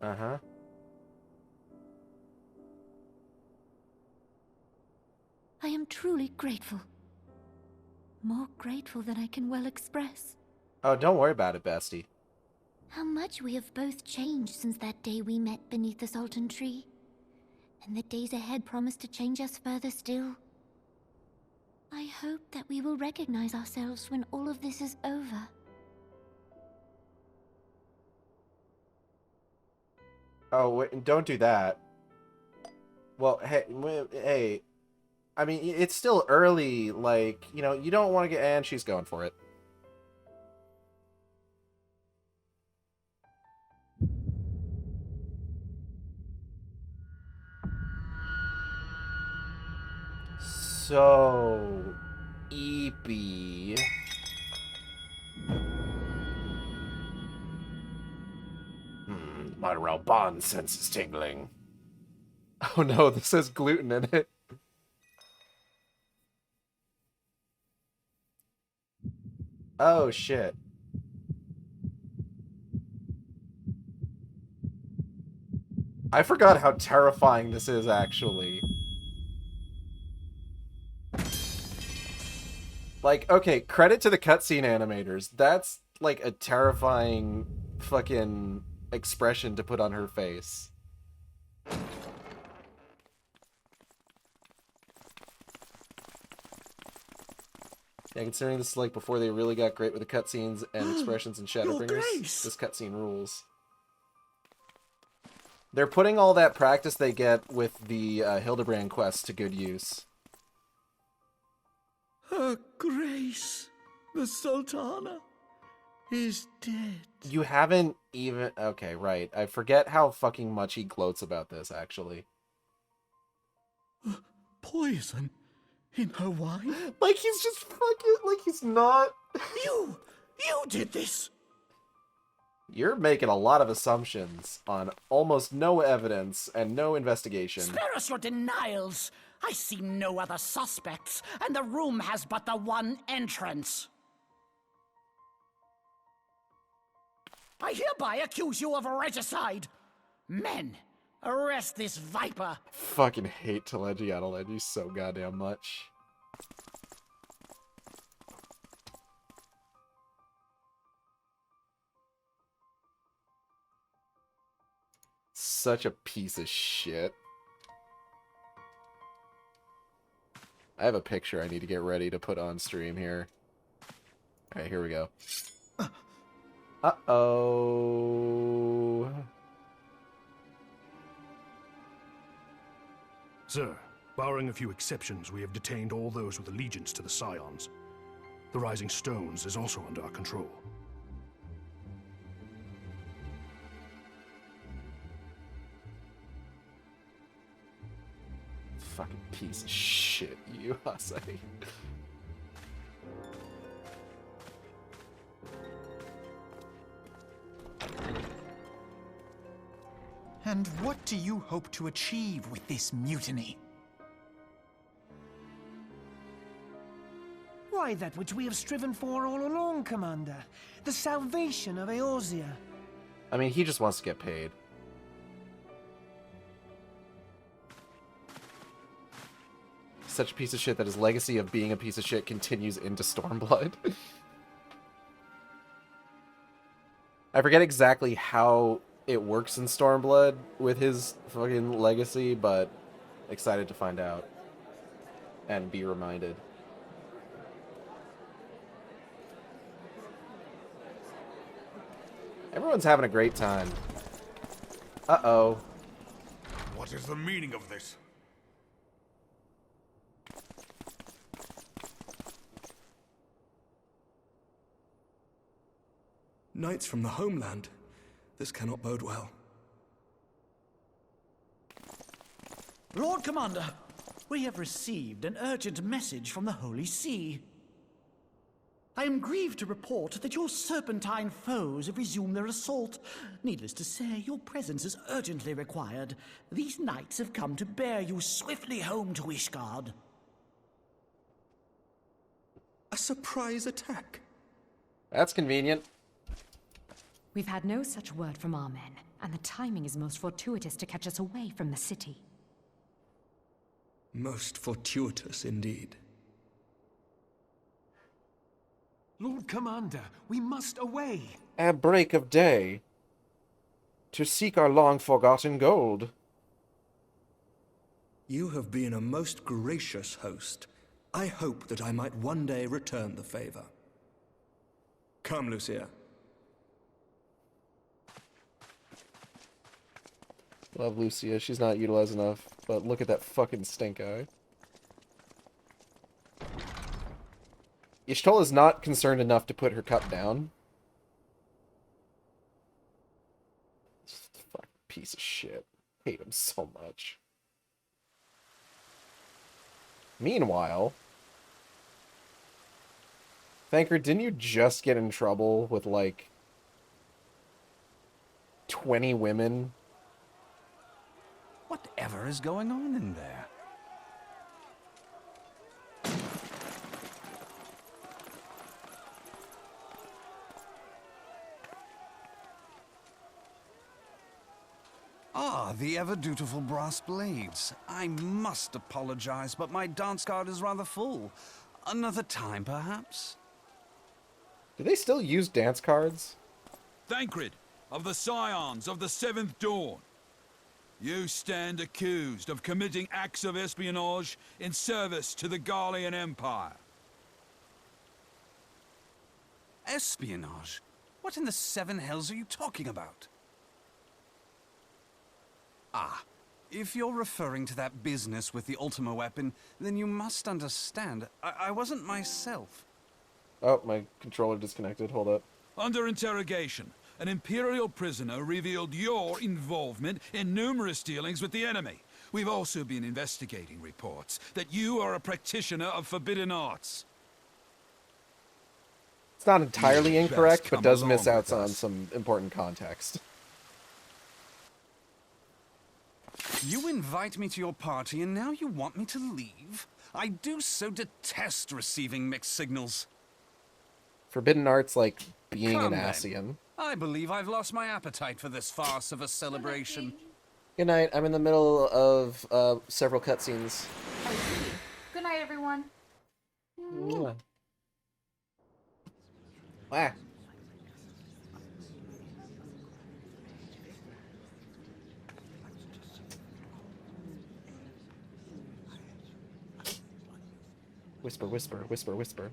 S1: Uh-huh.
S4: I am truly grateful. More grateful than I can well express.
S1: Oh, don't worry about it, bestie.
S4: How much we have both changed since that day we met beneath the Sultan tree. And the days ahead promise to change us further still. I hope that we will recognize ourselves when all of this is over.
S1: Oh, wait, don't do that. Well, hey, I mean, it's still early, like, you know, you don't want to get... And she's going for it. So... Eepy... My Reborn sense is tingling. Oh no, this has gluten in it. Oh shit. I forgot how terrifying this is, actually. Like, okay, credit to the cutscene animators. That's, like, a terrifying fucking expression to put on her face. Yeah, considering this is, like, before they really got great with the cutscenes and expressions and Shadowbringers, this cutscene rules. They're putting all that practice they get with the Hildebrand quest to good use.
S13: Her Grace, the Sultana, is dead.
S1: You haven't even... Okay, right. I forget how fucking much he gloats about this, actually.
S13: Poison in her wine?
S1: Like, he's just fucking... Like, he's not...
S13: You did this!
S1: You're making a lot of assumptions on almost no evidence and no investigation.
S8: Spare us your denials! I see no other suspects, and the room has but the one entrance. I hereby accuse you of regicide. Men, arrest this viper.
S1: Fucking hate Telegiata so goddamn much. Such a piece of shit. I have a picture I need to get ready to put on stream here. Alright, here we go. Uh-oh.
S14: Sir, barring a few exceptions, we have detained all those with allegiance to the Scions. The Rising Stones is also under our control.
S1: Fucking piece of shit, you, Hase.
S6: And what do you hope to achieve with this mutiny?
S15: Why, that which we have striven for all along, Commander. The salvation of Eorzea.
S1: I mean, he just wants to get paid. Such a piece of shit that his legacy of being a piece of shit continues into Stormblood. I forget exactly how it works in Stormblood with his fucking legacy, but excited to find out and be reminded. Everyone's having a great time. Uh-oh.
S3: What is the meaning of this?
S12: Knights from the homeland. This cannot bode well.
S13: Lord Commander, we have received an urgent message from the Holy See. I am grieved to report that your serpentine foes have resumed their assault. Needless to say, your presence is urgently required. These knights have come to bear you swiftly home to Ishgard.
S12: A surprise attack?
S1: That's convenient.
S15: We've had no such word from our men, and the timing is most fortuitous to catch us away from the city.
S12: Most fortuitous indeed.
S16: Lord Commander, we must away.
S1: At break of day. To seek our long-forgotten gold.
S12: You have been a most gracious host. I hope that I might one day return the favor. Come, Lucia.
S1: Love Lucia. She's not utilized enough, but look at that fucking stink eye. Y'shtola is not concerned enough to put her cup down. This fucking piece of shit. Hate him so much. Meanwhile, Thanker, didn't you just get in trouble with like 20 women?
S9: Whatever is going on in there? Ah, the ever-dutiful brass blades. I must apologize, but my dance card is rather full. Another time, perhaps?
S1: Do they still use dance cards?
S17: Thancred, of the Scions of the Seventh Dawn. You stand accused of committing acts of espionage in service to the Garlean Empire.
S9: Espionage? What in the seven hells are you talking about? Ah, if you're referring to that business with the Ultima weapon, then you must understand, I wasn't myself.
S1: Oh, my controller disconnected. Hold up.
S17: Under interrogation, an Imperial prisoner revealed your involvement in numerous dealings with the enemy. We've also been investigating reports that you are a practitioner of forbidden arts.
S1: It's not entirely incorrect, but does miss out on
S9: us.
S1: some important context.
S9: You invite me to your party and now you want me to leave? I do so detest receiving mixed signals.
S1: Forbidden arts like being
S9: Come
S1: an
S9: then.
S1: Asian.
S9: I believe I've lost my appetite for this farce of a celebration.
S1: Good night. I'm in the middle of several cutscenes.
S5: Good night, everyone.
S1: Mwah. Wah. Whisper, whisper, whisper, whisper.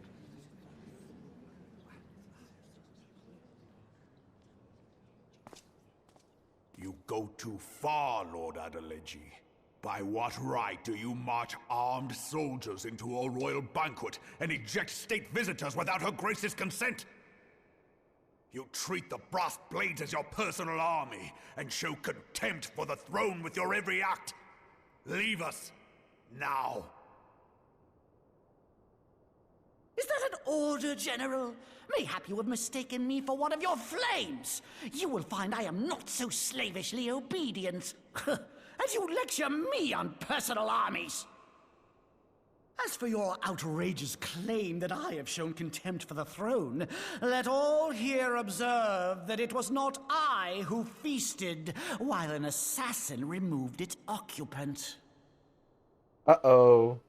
S3: You go too far, Lord Adeleji. By what right do you march armed soldiers into a royal banquet and eject state visitors without her grace's consent? You treat the brass blades as your personal army and show contempt for the throne with your every act. Leave us, now.
S13: Is that an order, General? Mayhap you have mistaken me for one of your flames. You will find I am not so slavishly obedient. As you lecture me on personal armies. As for your outrageous claim that I have shown contempt for the throne, let all here observe that it was not I who feasted while an assassin removed its occupant.
S1: Uh-oh.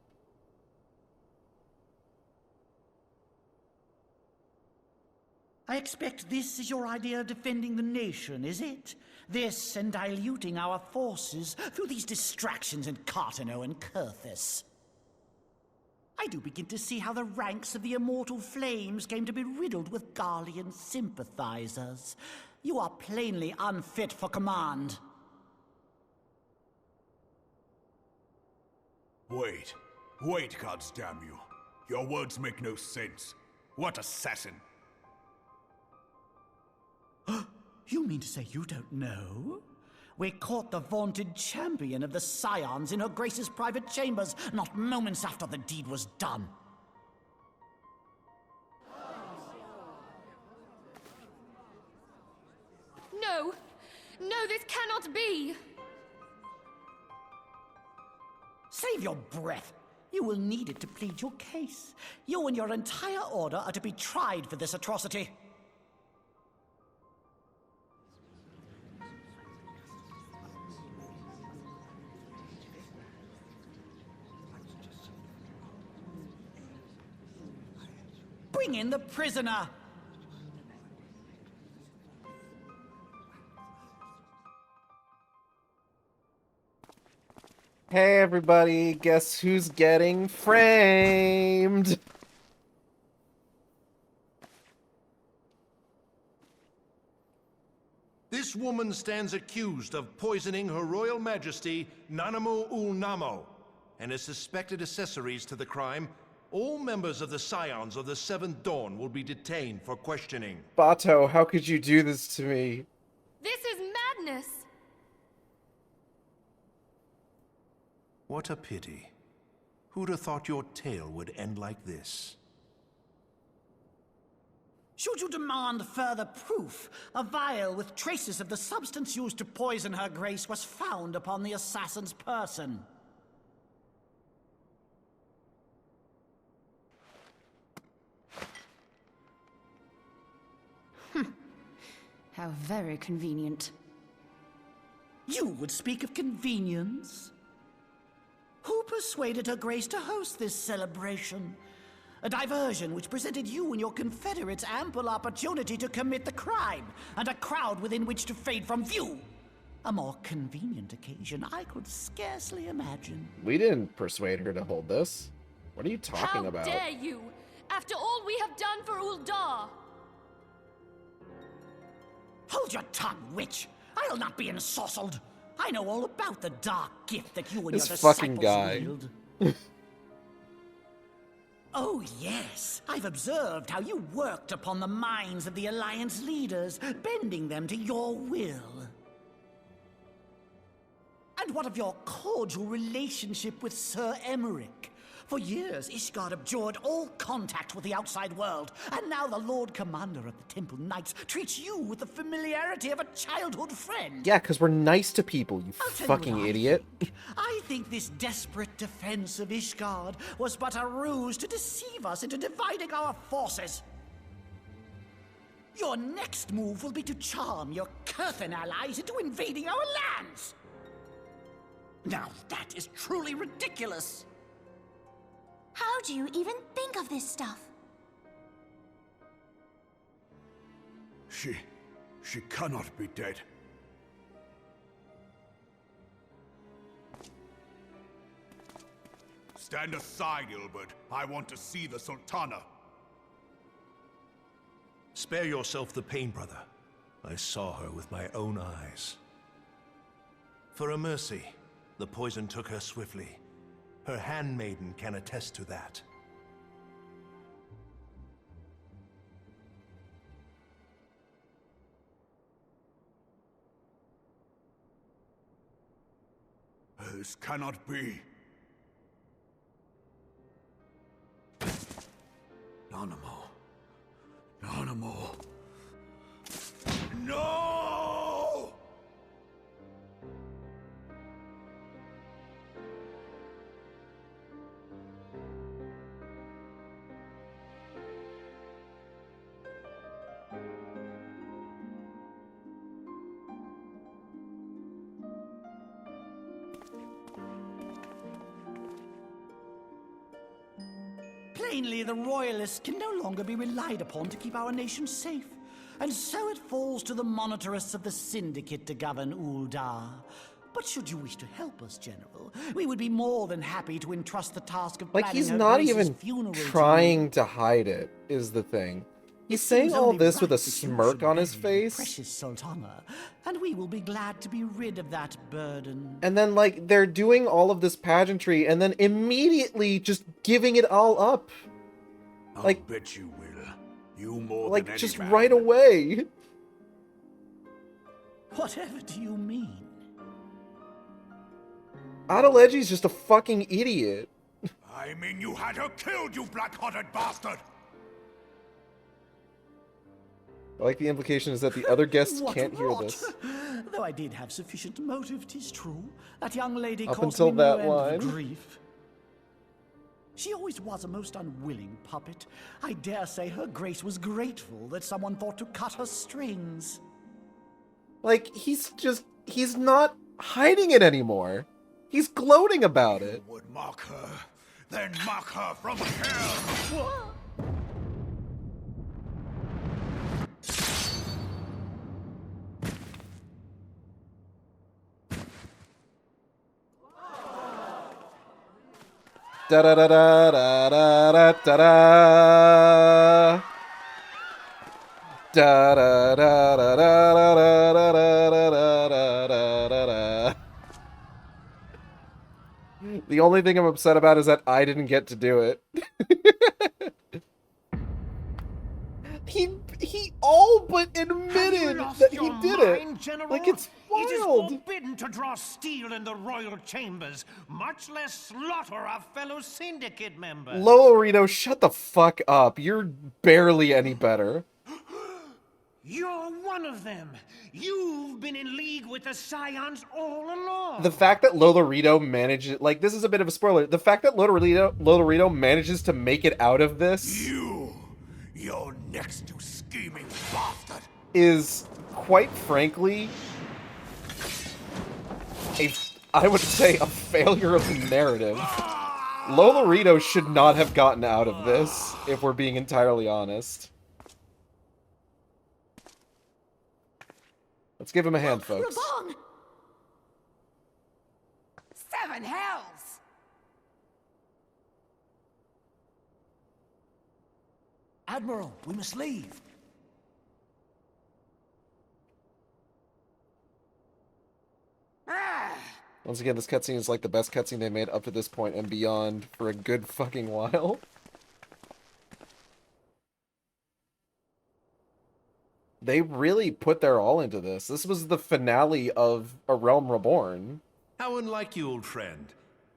S13: I expect this is your idea of defending the nation, is it? This and diluting our forces through these distractions in Cartano and Kurthis. I do begin to see how the ranks of the Immortal Flames came to be riddled with Garlean sympathizers. You are plainly unfit for command.
S3: Wait, goddamn you. Your words make no sense. What assassin?
S13: You mean to say you don't know? We caught the vaunted champion of the Scions in her Grace's private chambers, not moments after the deed was done.
S2: No! No, this cannot be!
S13: Save your breath. You will need it to plead your case. You and your entire order are to be tried for this atrocity. Bring in the prisoner!
S1: Hey everybody, guess who's getting framed?
S18: This woman stands accused of poisoning Her Royal Majesty Nanamu ul Namo and is suspected accessories to the crime. All members of the Scions of the Seventh Dawn will be detained for questioning.
S1: Bato, how could you do this to me?
S2: This is madness!
S18: What a pity. Who'd have thought your tale would end like this?
S13: Should you demand further proof, a vial with traces of the substance used to poison Her Grace was found upon the assassin's person.
S15: How very convenient.
S13: You would speak of convenience? Who persuaded Her Grace to host this celebration? A diversion which presented you and your confederates ample opportunity to commit the crime, and a crowd within which to fade from view. A more convenient occasion I could scarcely imagine.
S1: We didn't persuade her to hold this. What are you talking about?
S2: How dare you! After all we have done for Uldar!
S13: Hold your tongue, witch! I'll not be ensorcelled! I know all about the dark gift that you and
S1: This
S13: your
S1: fucking
S13: disciples
S1: guy.
S13: wield. Oh, yes. I've observed how you worked upon the minds of the Alliance leaders, bending them to your will. And what of your cordial relationship with Sir Emmerich? For years, Ishgard abjured all contact with the outside world, and now the Lord Commander of the Temple Knights treats you with the familiarity of a childhood friend.
S1: Yeah, because we're nice to people, you
S13: I'll tell you
S1: fucking
S13: what I
S1: idiot.
S13: I think this desperate defense of Ishgard was but a ruse to deceive us into dividing our forces. Your next move will be to charm your Kurthan allies into invading our lands. Now that is truly ridiculous.
S4: How do you even think of this stuff?
S3: She cannot be dead. Stand aside, Ilbert. I want to see the Sultana.
S18: Spare yourself the pain, brother. I saw her with my own eyes. For a mercy, the poison took her swiftly. Her handmaiden can attest to that.
S3: This cannot be. Nanamo. Nanamo. No!
S13: Plainly, the Royalists can no longer be relied upon to keep our nation safe. And so it falls to the monitorists of the Syndicate to govern Uldar. But should you wish to help us, General, we would be more than happy to entrust the task of
S1: Like,
S13: planning
S1: he's
S13: Her
S1: not
S13: Grace's
S1: even
S13: funeral
S1: trying to hide it, is the thing. He's saying all this with a smirk on his face.
S13: Precious Sultana, and we will be glad to be rid of that burden.
S1: And then, like, they're doing all of this pageantry and then immediately just giving it all up. Like,
S3: I'll bet you will. You more
S1: like
S3: than
S1: just
S3: any man.
S1: right away.
S13: Whatever do you mean?
S1: Adelegi's just a fucking idiot.
S3: I mean, you had her killed, you black-hearted bastard!
S1: I like the implication is that the other guests
S13: What
S1: can't hear
S13: rot?
S1: this.
S13: Though I did have sufficient motive, 'tis true. That young lady
S1: Up
S13: caused
S1: until
S13: me no
S1: that
S13: end of
S1: line.
S13: grief. She always was a most unwilling puppet. I dare say Her Grace was grateful that someone thought to cut her strings.
S1: Like, he's not hiding it anymore. He's gloating about it.
S3: Would mock her, then mock her from hell!
S1: Da da da da da da da da. Da da da da da da da da da da da. The only thing I'm upset about is that I didn't get to do it. He all but admitted that he did it.
S19: General?
S1: Like, it's
S19: It is
S1: wild.
S19: forbidden to draw steel in the royal chambers, much less slaughter our fellow syndicate members.
S1: Lolorito, shut the fuck up. You're barely any better.
S19: You're one of them. You've been in league with the Scions all along.
S1: The fact that Lolorito manages, like, this is a bit of a spoiler. The fact that Lolorito manages to make it out of this
S3: You're next, you scheming bastard!
S1: is, quite frankly, I would say a failure of narrative. Lolorito should not have gotten out of this, if we're being entirely honest. Let's give him a hand, folks.
S7: Reborn!
S10: 7 hells!
S13: Admiral, we must leave.
S1: Once again, this cutscene is like the best cutscene they made up to this point and beyond for a good fucking while. They really put their all into this. This was the finale of A Realm Reborn.
S18: How unlike you, old friend.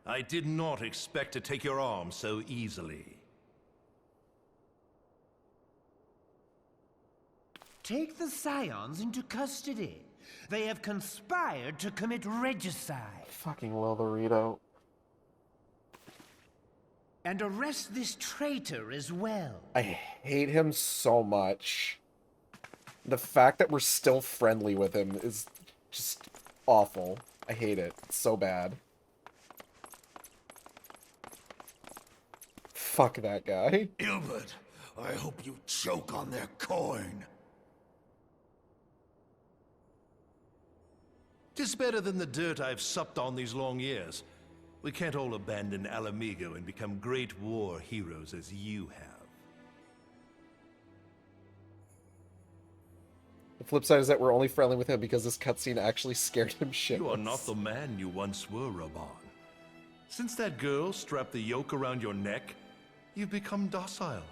S18: I did not expect to take your arm so easily.
S19: Take the Scions into custody. They have conspired to commit regicide.
S1: Fucking Lolorito.
S19: And arrest this traitor as well.
S1: I hate him so much. The fact that we're still friendly with him is just awful. I hate it. It's so bad. Fuck that guy.
S3: Ilbert, I hope you choke on their coin.
S18: 'Tis better than the dirt I've supped on these long years. We can't all abandon Alamigo and become great war heroes as you have.
S1: The flip side is that we're only friendly with him because this cutscene actually scared him shitless.
S18: You are not the man you once were, Reborn. Since that girl strapped the yoke around your neck, you've become docile.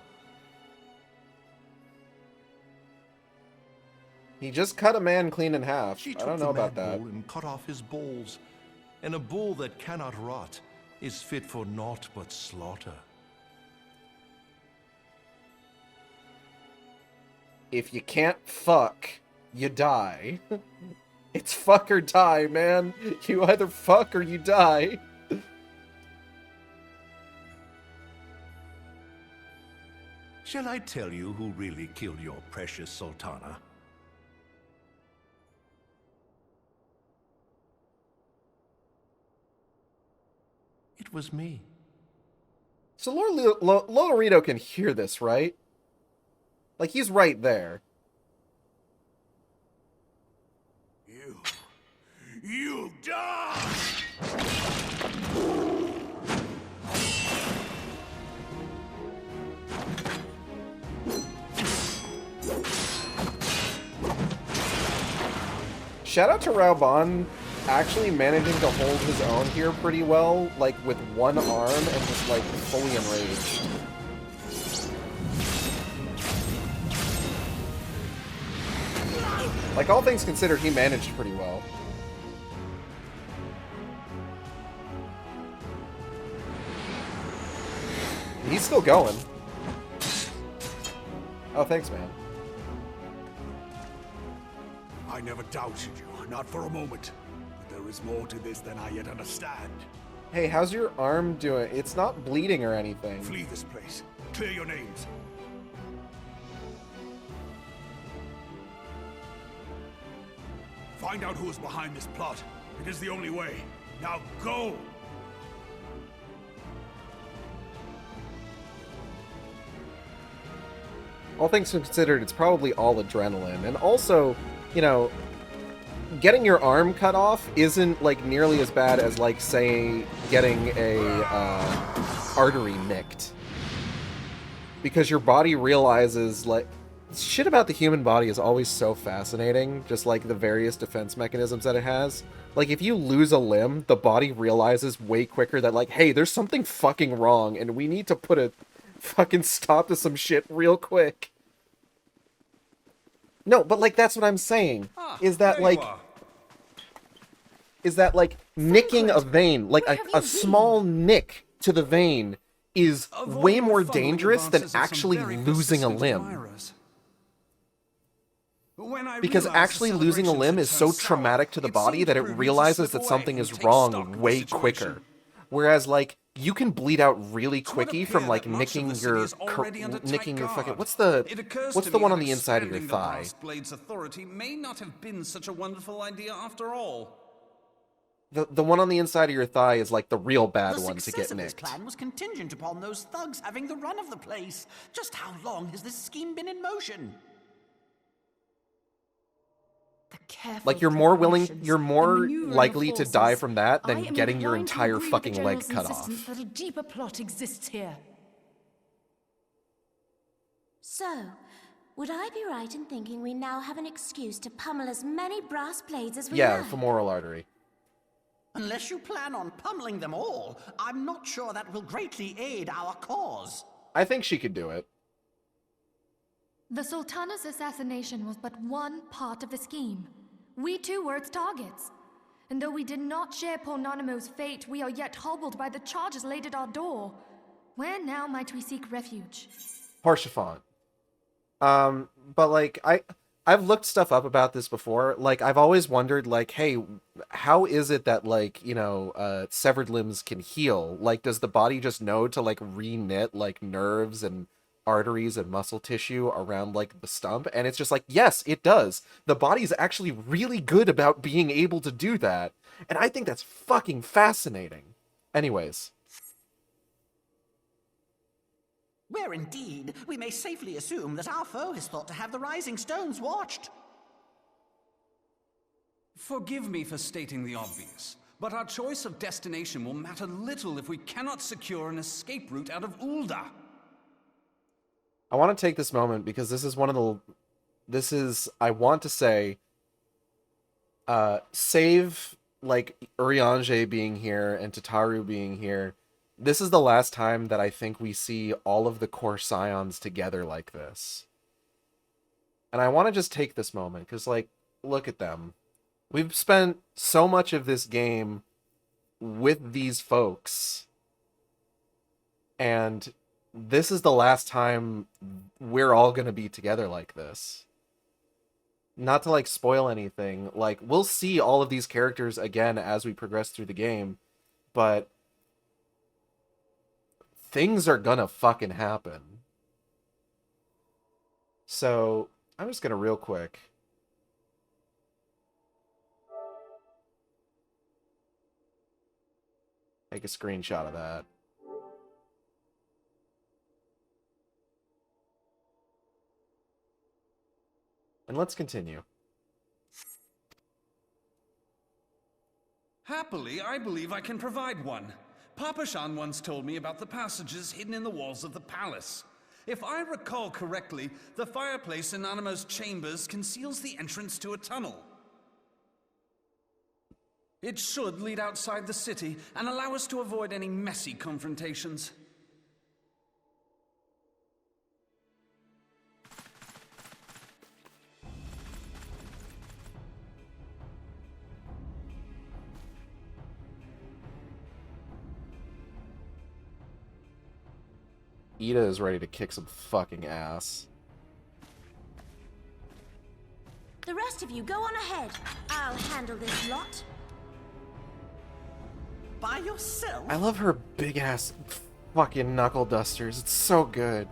S1: He just cut a man clean in half.
S18: She
S1: I
S18: took
S1: don't know
S18: the
S1: about
S18: mad
S1: that.
S18: bull and cut off his balls. And a bull that cannot rot is fit for naught but slaughter.
S1: If you can't fuck, you die. It's fuck or die, man. You either fuck or you die.
S18: Shall I tell you who really killed your precious Sultana? It was me.
S1: So Lorito can hear this, right? Like, he's right there.
S3: You die!
S1: Shout out to Reborn actually managing to hold his own here pretty well, like with one arm and just like fully enraged. Like, all things considered, he managed pretty well. He's still going. Oh, thanks, man.
S3: I never doubted you, not for a moment. But there is more to this than I yet understand.
S1: Hey, how's your arm doing? It's not bleeding or anything.
S3: Flee this place. Clear your names. Find out who is behind this plot. It is the only way. Now go!
S1: All things considered, it's probably all adrenaline. And also, you know, getting your arm cut off isn't, like, nearly as bad as, like, say, getting a artery nicked. Because your body realizes, like... Shit about the human body is always so fascinating, just like the various defense mechanisms that it has. Like, if you lose a limb, the body realizes way quicker that, like, hey, there's something fucking wrong, and we need to put a fucking stop to some shit real quick. No, but, like, that's what I'm saying. Is that, like... Is that, like, nicking a vein, like, a small nick to the vein is way more dangerous than actually losing a limb. Because actually losing a limb is so traumatic to the body that it realizes that something is wrong way quicker. Whereas, like, you can bleed out really quicky from, like, nicking your fucking... What's the one on the inside of your thigh?
S9: Blade's authority may not have been such a wonderful idea after all.
S1: The one on the inside of your thigh is, like, the real bad one to
S13: The
S1: get
S13: success of this
S1: nicked.
S13: plan was contingent upon those thugs having the run of the place. Just how long has this scheme been in motion?
S1: Like, you're more likely to die from that than getting your entire fucking leg cut off.
S2: That a deeper plot exists here.
S11: So, would I be right in thinking we now have an excuse to pummel as many brass blades as we
S1: Yeah,
S11: like?
S1: femoral artery.
S13: Unless you plan on pummeling them all, I'm not sure that will greatly aid our cause.
S1: I think she could do it.
S2: The Sultana's assassination was but one part of the scheme. We too were its targets. And though we did not share poor Nanamo's fate, we are yet hobbled by the charges laid at our door. Where now might we seek refuge?
S1: Haurchefant. But, like, I've looked stuff up about this before. Like, I've always wondered, like, hey, how is it that, like, you know, severed limbs can heal? Like, does the body just know to, like, re-knit, like, nerves and arteries and muscle tissue around, like, the stump? And it's just like, yes, it does. The body's actually really good about being able to do that. And I think that's fucking fascinating. Anyways.
S13: Where indeed, we may safely assume that our foe is thought to have the rising stones watched.
S9: Forgive me for stating the obvious, but our choice of destination will matter little if we cannot secure an escape route out of Ul'dah.
S1: I want to take this moment because this is one of the... I want to say, save, like, Urianger being here and Tataru being here, this is the last time that I think we see all of the core Scions together like this. And I want to just take this moment, because, like, look at them. We've spent so much of this game with these folks, and this is the last time we're all going to be together like this. Not to, like, spoil anything, like, we'll see all of these characters again as we progress through the game, but things are gonna fucking happen. So, I'm just gonna real quick take a screenshot of that. And let's continue.
S9: Happily, I believe I can provide one. Papa Shan once told me about the passages hidden in the walls of the palace. If I recall correctly, the fireplace in Animo's chambers conceals the entrance to a tunnel. It should lead outside the city and allow us to avoid any messy confrontations.
S1: Ida is ready to kick some fucking ass.
S11: The rest of you go on ahead. I'll handle this lot.
S8: By yourself?
S1: I love her big ass fucking knuckle dusters. It's so good.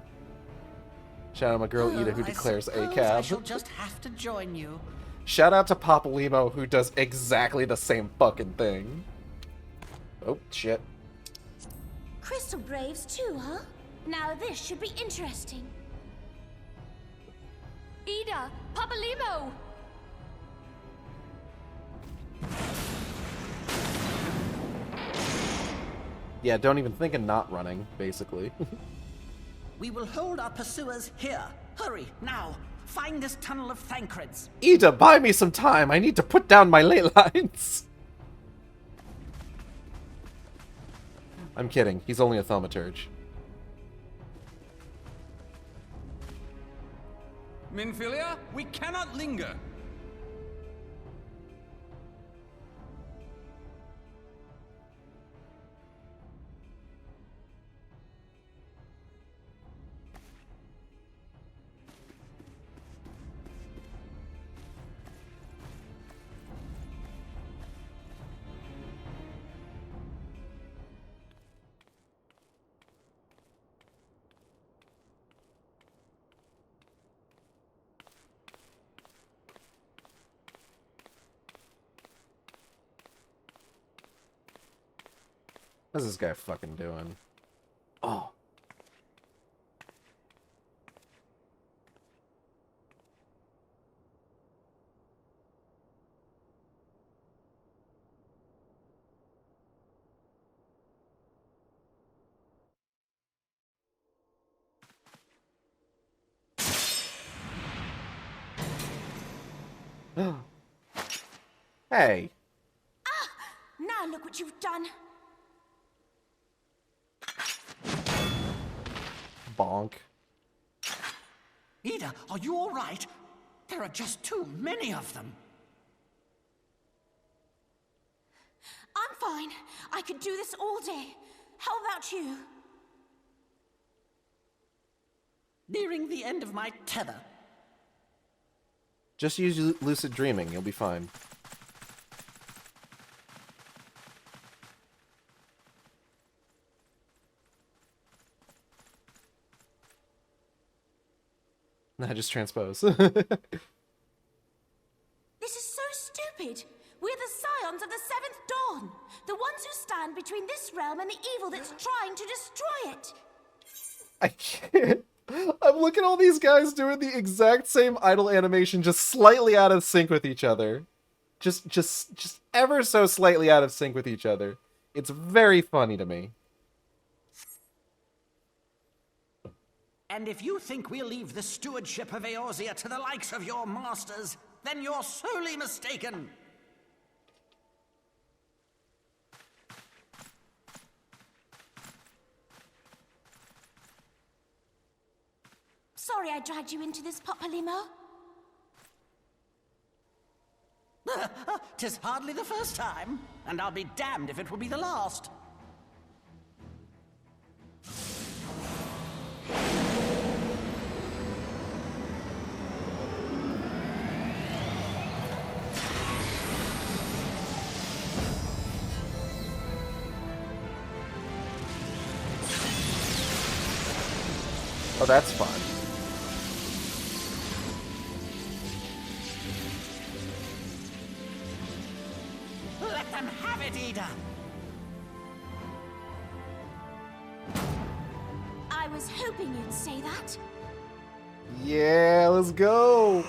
S1: Shout out my girl Ida who declares
S8: I
S1: ACAB.
S8: shall just have to join you.
S1: Shout out to Papa Limo who does exactly the same fucking thing. Oh shit.
S11: Crystal Braves too, huh? Now this should be interesting.
S2: Ida! Papa Limo!
S1: Yeah, don't even think of not running, basically.
S8: We will hold our pursuers here. Hurry, now. Find this tunnel of Thancred's.
S1: Ida, buy me some time. I need to put down my ley lines. I'm kidding. He's only a thaumaturge.
S9: Minfilia, we cannot linger.
S1: What's this guy fucking doing? Oh. Hey.
S11: Now look what you've done.
S1: Bonk.
S8: Ida, are you all right? There are just too many of them.
S11: I'm fine. I could do this all day. How about you?
S8: Nearing the end of my tether.
S1: Just use lucid dreaming. You'll be fine. Nah, just transpose.
S11: This is so stupid. We're the scions of the Seventh Dawn. The ones who stand between this realm and the evil that's trying to destroy it.
S1: I can't. I'm looking at all these guys doing the exact same idle animation, just slightly out of sync with each other. Just ever so slightly out of sync with each other. It's very funny to me.
S8: And if you think we'll leave the stewardship of Eorzea to the likes of your masters, then you're sorely mistaken.
S11: Sorry I dragged you into this, Papa Limo.
S8: 'Tis hardly the first time, and I'll be damned if it will be the last.
S1: Oh, that's fun.
S8: Let them have it, Ida!
S11: I was hoping you'd say that.
S1: Yeah, let's go.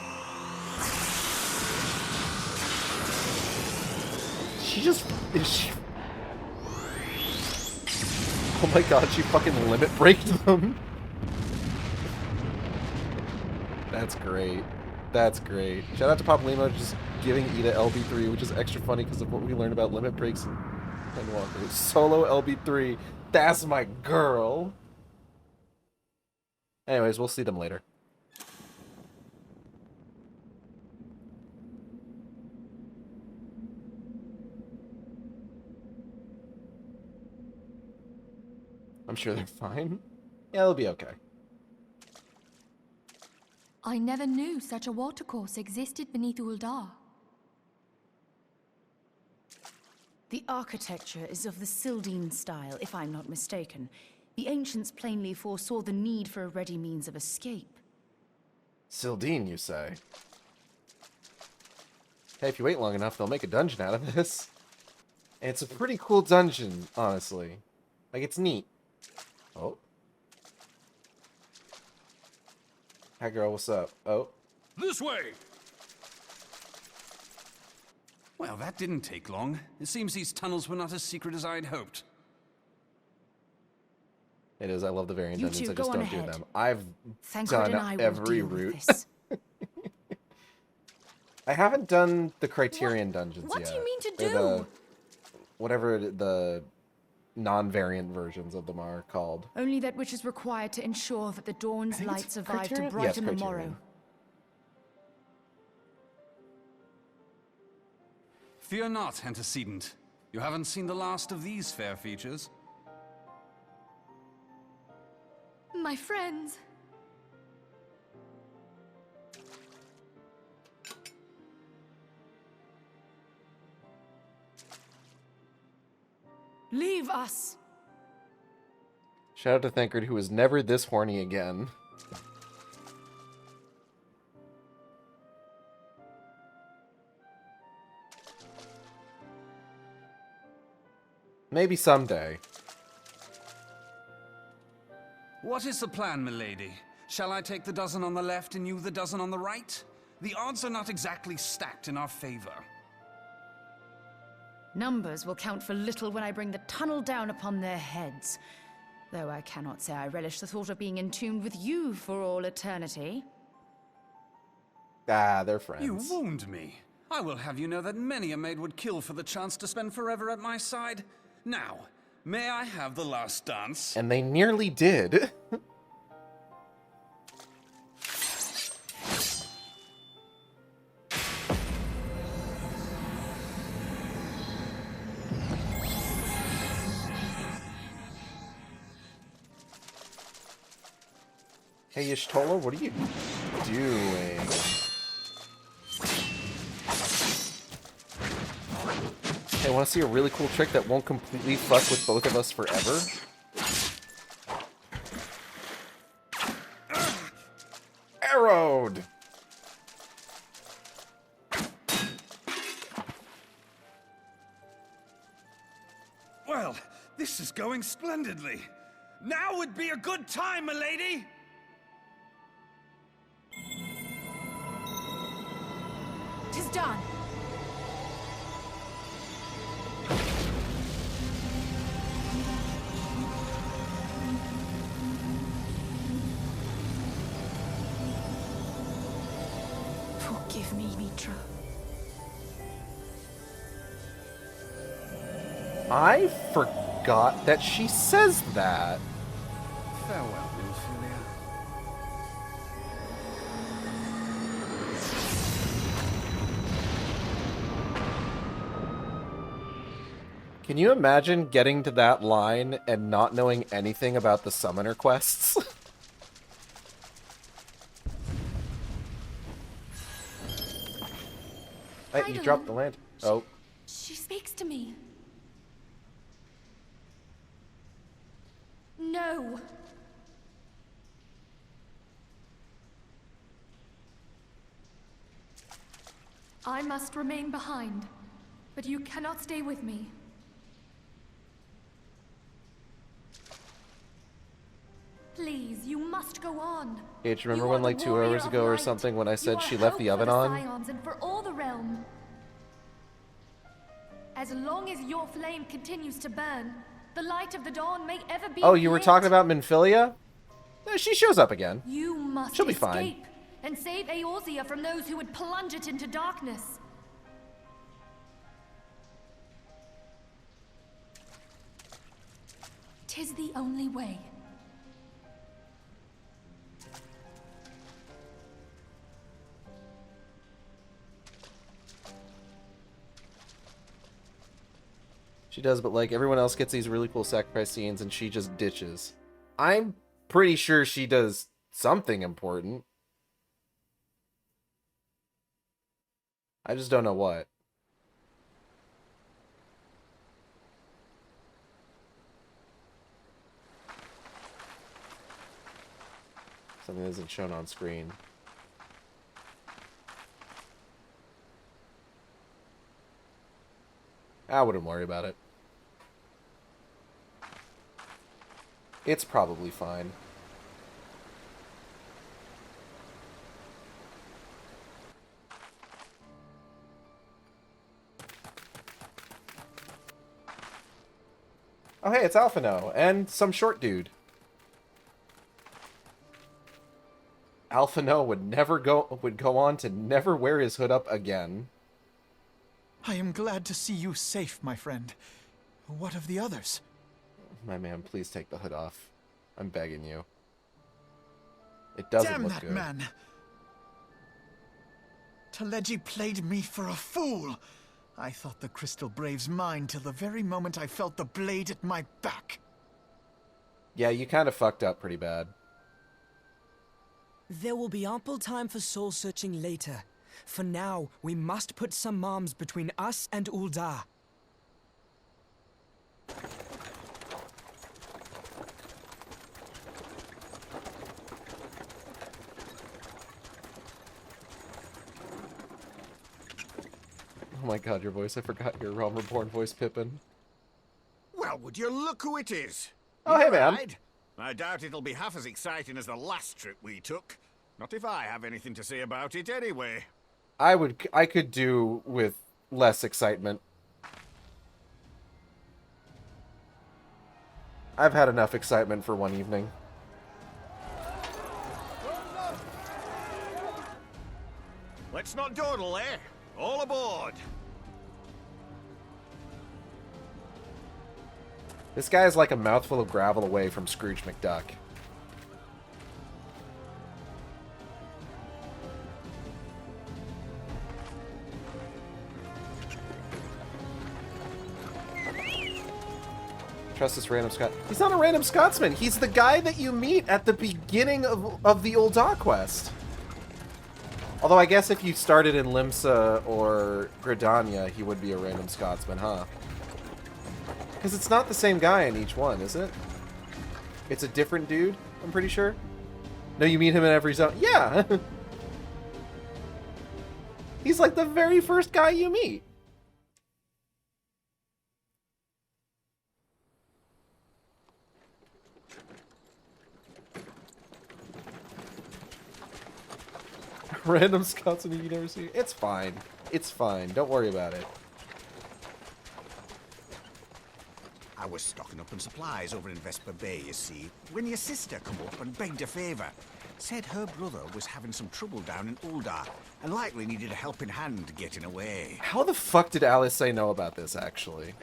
S1: she just... Oh my god, she fucking limit breaked them. That's great. That's great. Shout out to Papa Limo just giving Ida LB3, which is extra funny because of what we learned about limit breaks and Walker. Solo LB3. That's my girl. Anyways, we'll see them later. I'm sure they're fine. Yeah, they'll be okay.
S2: I never knew such a watercourse existed beneath Uldar.
S20: The architecture is of the Sildine style, if I'm not mistaken. The ancients plainly foresaw the need for a ready means of escape.
S1: Sildine, you say? Hey, if you wait long enough, they'll make a dungeon out of this. And it's a pretty cool dungeon, honestly. Like, it's neat. Oh. Hi, girl, what's up? Oh.
S17: This way! Well, that didn't take long. It seems these tunnels were not as secret as I'd hoped.
S1: It is. I love the variant
S20: You
S1: dungeons.
S20: two,
S1: I just
S20: go on
S1: don't do
S20: ahead.
S1: them. I've
S20: Thancred and I
S1: done
S20: will
S1: every
S20: deal with
S1: route.
S20: this.
S1: I haven't done the Criterion dungeons
S20: What
S1: yet.
S20: do you mean to
S1: They're
S20: do?
S1: the, whatever the non-variant versions of them are called.
S20: Only that which is required to ensure that the dawn's
S1: think
S20: light
S1: it's
S20: survive to
S1: Criterion?
S20: brighten
S1: Yes,
S20: the morrow.
S1: Criterion.
S17: Fear not, antecedent. You haven't seen the last of these fair features.
S2: My friends.
S20: Leave us!
S1: Shout out to Thancred, who is never this horny again. Maybe someday.
S17: What is the plan, milady? Shall I take the dozen on the left and you the dozen on the right? The odds are not exactly stacked in our favor.
S20: Numbers will count for little when I bring the tunnel down upon their heads. Though I cannot say I relish the thought of being entombed with you for all eternity.
S1: Ah, they're friends.
S17: You wound me. I will have you know that many a maid would kill for the chance to spend forever at my side. Now, may I have the last dance?
S1: And they nearly did. Hey, Y'shtola, what are you doing? Hey, want to see a really cool trick that won't completely fuck with both of us forever? Arrowed!
S17: Well, this is going splendidly. Now would be a good time, milady!
S20: 'Tis done. Forgive me, Mitra.
S1: I forgot that she says that.
S17: Farewell, Ophelia.
S1: Can you imagine getting to that line and not knowing anything about the summoner quests? Hey, you dropped the land. Oh.
S2: She speaks to me. No. I must remain behind, but you cannot stay with me. Please, you must go on.
S1: H, remember
S2: You
S1: when
S2: are
S1: like
S2: the
S1: 2
S2: warrior
S1: hours
S2: of
S1: ago or
S2: light.
S1: something when I
S2: You
S1: said
S2: are
S1: she left
S2: hope
S1: the
S2: for
S1: oven
S2: the
S1: on?
S2: Scions and for all the realm. As long as your flame continues to burn, the light of the dawn may ever be
S1: Oh, you were
S2: lit.
S1: talking about Minfilia? She shows up again.
S2: You must
S1: She'll be
S2: escape
S1: fine.
S2: and save Eorzea from those who would plunge it into darkness. Tis the only way.
S1: She does, but like everyone else gets these really cool sacrifice scenes and she just ditches. I'm pretty sure she does something important. I just don't know what. Something that isn't shown on screen. I wouldn't worry about it. It's probably fine. Oh hey, it's Alphino, and some short dude. Alphino would go on to never wear his hood up again.
S6: I am glad to see you safe, my friend. What of the others?
S1: My man, please take the hood off. I'm begging you. It doesn't
S6: Damn
S1: look
S6: that
S1: good.
S6: man! Taleji played me for a fool! I thought the Crystal Brave's mine till the very moment I felt the blade at my back.
S1: Yeah, you kind of fucked up pretty bad.
S21: There will be ample time for soul-searching later. For now, we must put some arms between us and Ul'dah.
S1: Oh my god, your voice. I forgot your Realm Reborn voice, Pippin.
S3: Well, would you look who it is?
S1: Oh, hey,
S3: You
S1: man.
S3: alright? I doubt it'll be half as exciting as the last trip we took. Not if I have anything to say about it anyway.
S1: I could do with less excitement. I've had enough excitement for one evening.
S3: Let's not dawdle, eh? All aboard!
S1: This guy is like a mouthful of gravel away from Scrooge McDuck. Trust this random Scot. He's not a random Scotsman. He's the guy that you meet at the beginning of the Ul'dah quest. Although I guess if you started in Limsa or Gridania, he would be a random Scotsman, huh? Because it's not the same guy in each one, is it? It's a different dude, I'm pretty sure. No, you meet him in every zone. Yeah! He's like the very first guy you meet. Random Scotsman you never see. It's fine. It's fine. Don't worry about it.
S3: I was stocking up on supplies over in Vesper Bay, you see, when your sister come up and begged a favour. Said her brother was having some trouble down in Ul'dah, and likely needed a helping hand getting away.
S1: How the fuck did Alice say no about this, actually?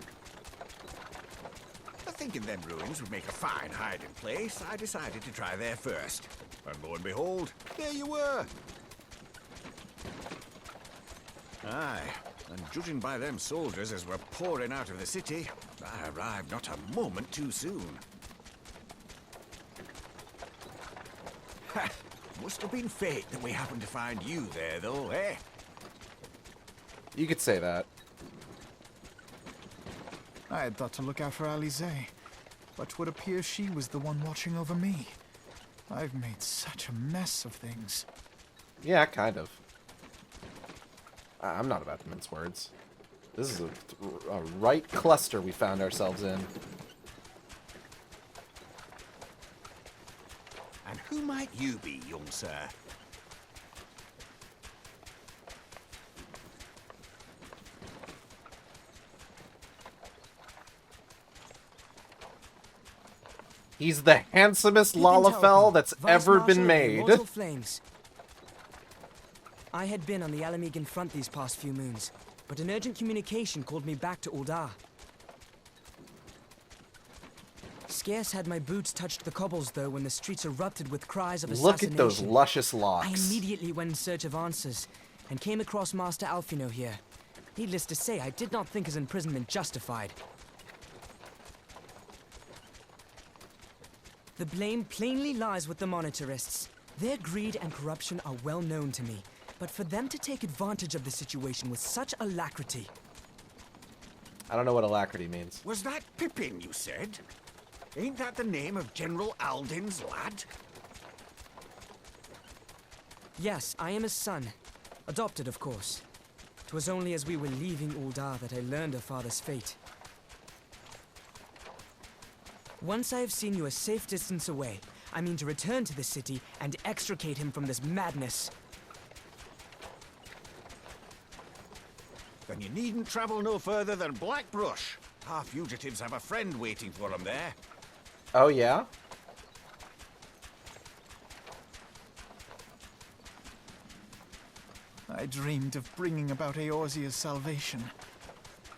S3: Thinking them ruins would make a fine hiding place, I decided to try there first. And lo and behold, there you were. Aye, and judging by them soldiers as were pouring out of the city, I arrived not a moment too soon. Ha! Must have been fate that we happened to find you there, though, eh?
S1: You could say that.
S6: I had thought to look out for Alize, but would appear she was the one watching over me. I've made such a mess of things.
S1: Yeah, kind of. I'm not about to mince words. This is a right cluster we found ourselves in.
S3: And who might you be, young sir?
S1: He's the handsomest
S21: Keep in
S1: Lalafell
S21: touch,
S1: that's
S21: Vice
S1: ever
S21: Marshal
S1: been
S21: of the
S1: made.
S21: Immortal Flames. I had been on the Alamegan front these past few moons, but an urgent communication called me back to Uldar. Scarce had my boots touched the cobbles, though, when the streets erupted with cries of assassination.
S1: Look at those luscious
S21: I
S1: locks.
S21: immediately went in search of answers, and came across Master Alfino here. Needless to say, I did not think his imprisonment justified. The blame plainly lies with the Monetarists. Their greed and corruption are well known to me, but for them to take advantage of the situation with such alacrity...
S1: I don't know what alacrity means.
S14: Was that Pippin, you said? Ain't that the name of General Alden's lad?
S21: Yes, I am his son. Adopted, of course. 'Twas only as we were leaving Uldar that I learned of father's fate. Once I have seen you a safe distance away, I mean to return to the city and extricate him from this madness.
S14: Then you needn't travel no further than Blackbrush. Our fugitives have a friend waiting for them there.
S1: Oh, yeah?
S6: I dreamed of bringing about Eorzea's salvation.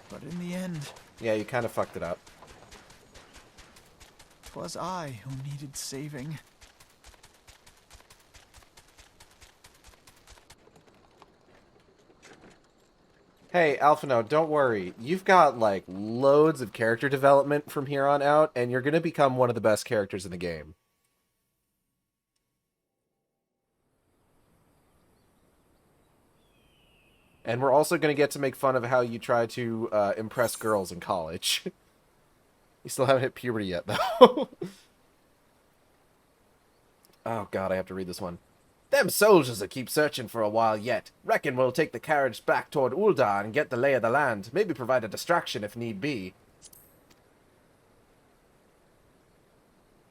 S6: But in the end...
S1: Yeah, you kind of fucked it up.
S6: 'Twas I who needed saving.
S1: Hey, Alphino, don't worry. You've got, like, loads of character development from here on out, and you're gonna become one of the best characters in the game. And we're also gonna get to make fun of how you try to impress girls in college. You still haven't hit puberty yet, though. Oh, God, I have to read this one. Them soldiers will keep searching for a while yet. Reckon we'll take the carriage back toward Uldar and get the lay of the land. Maybe provide a distraction if need be.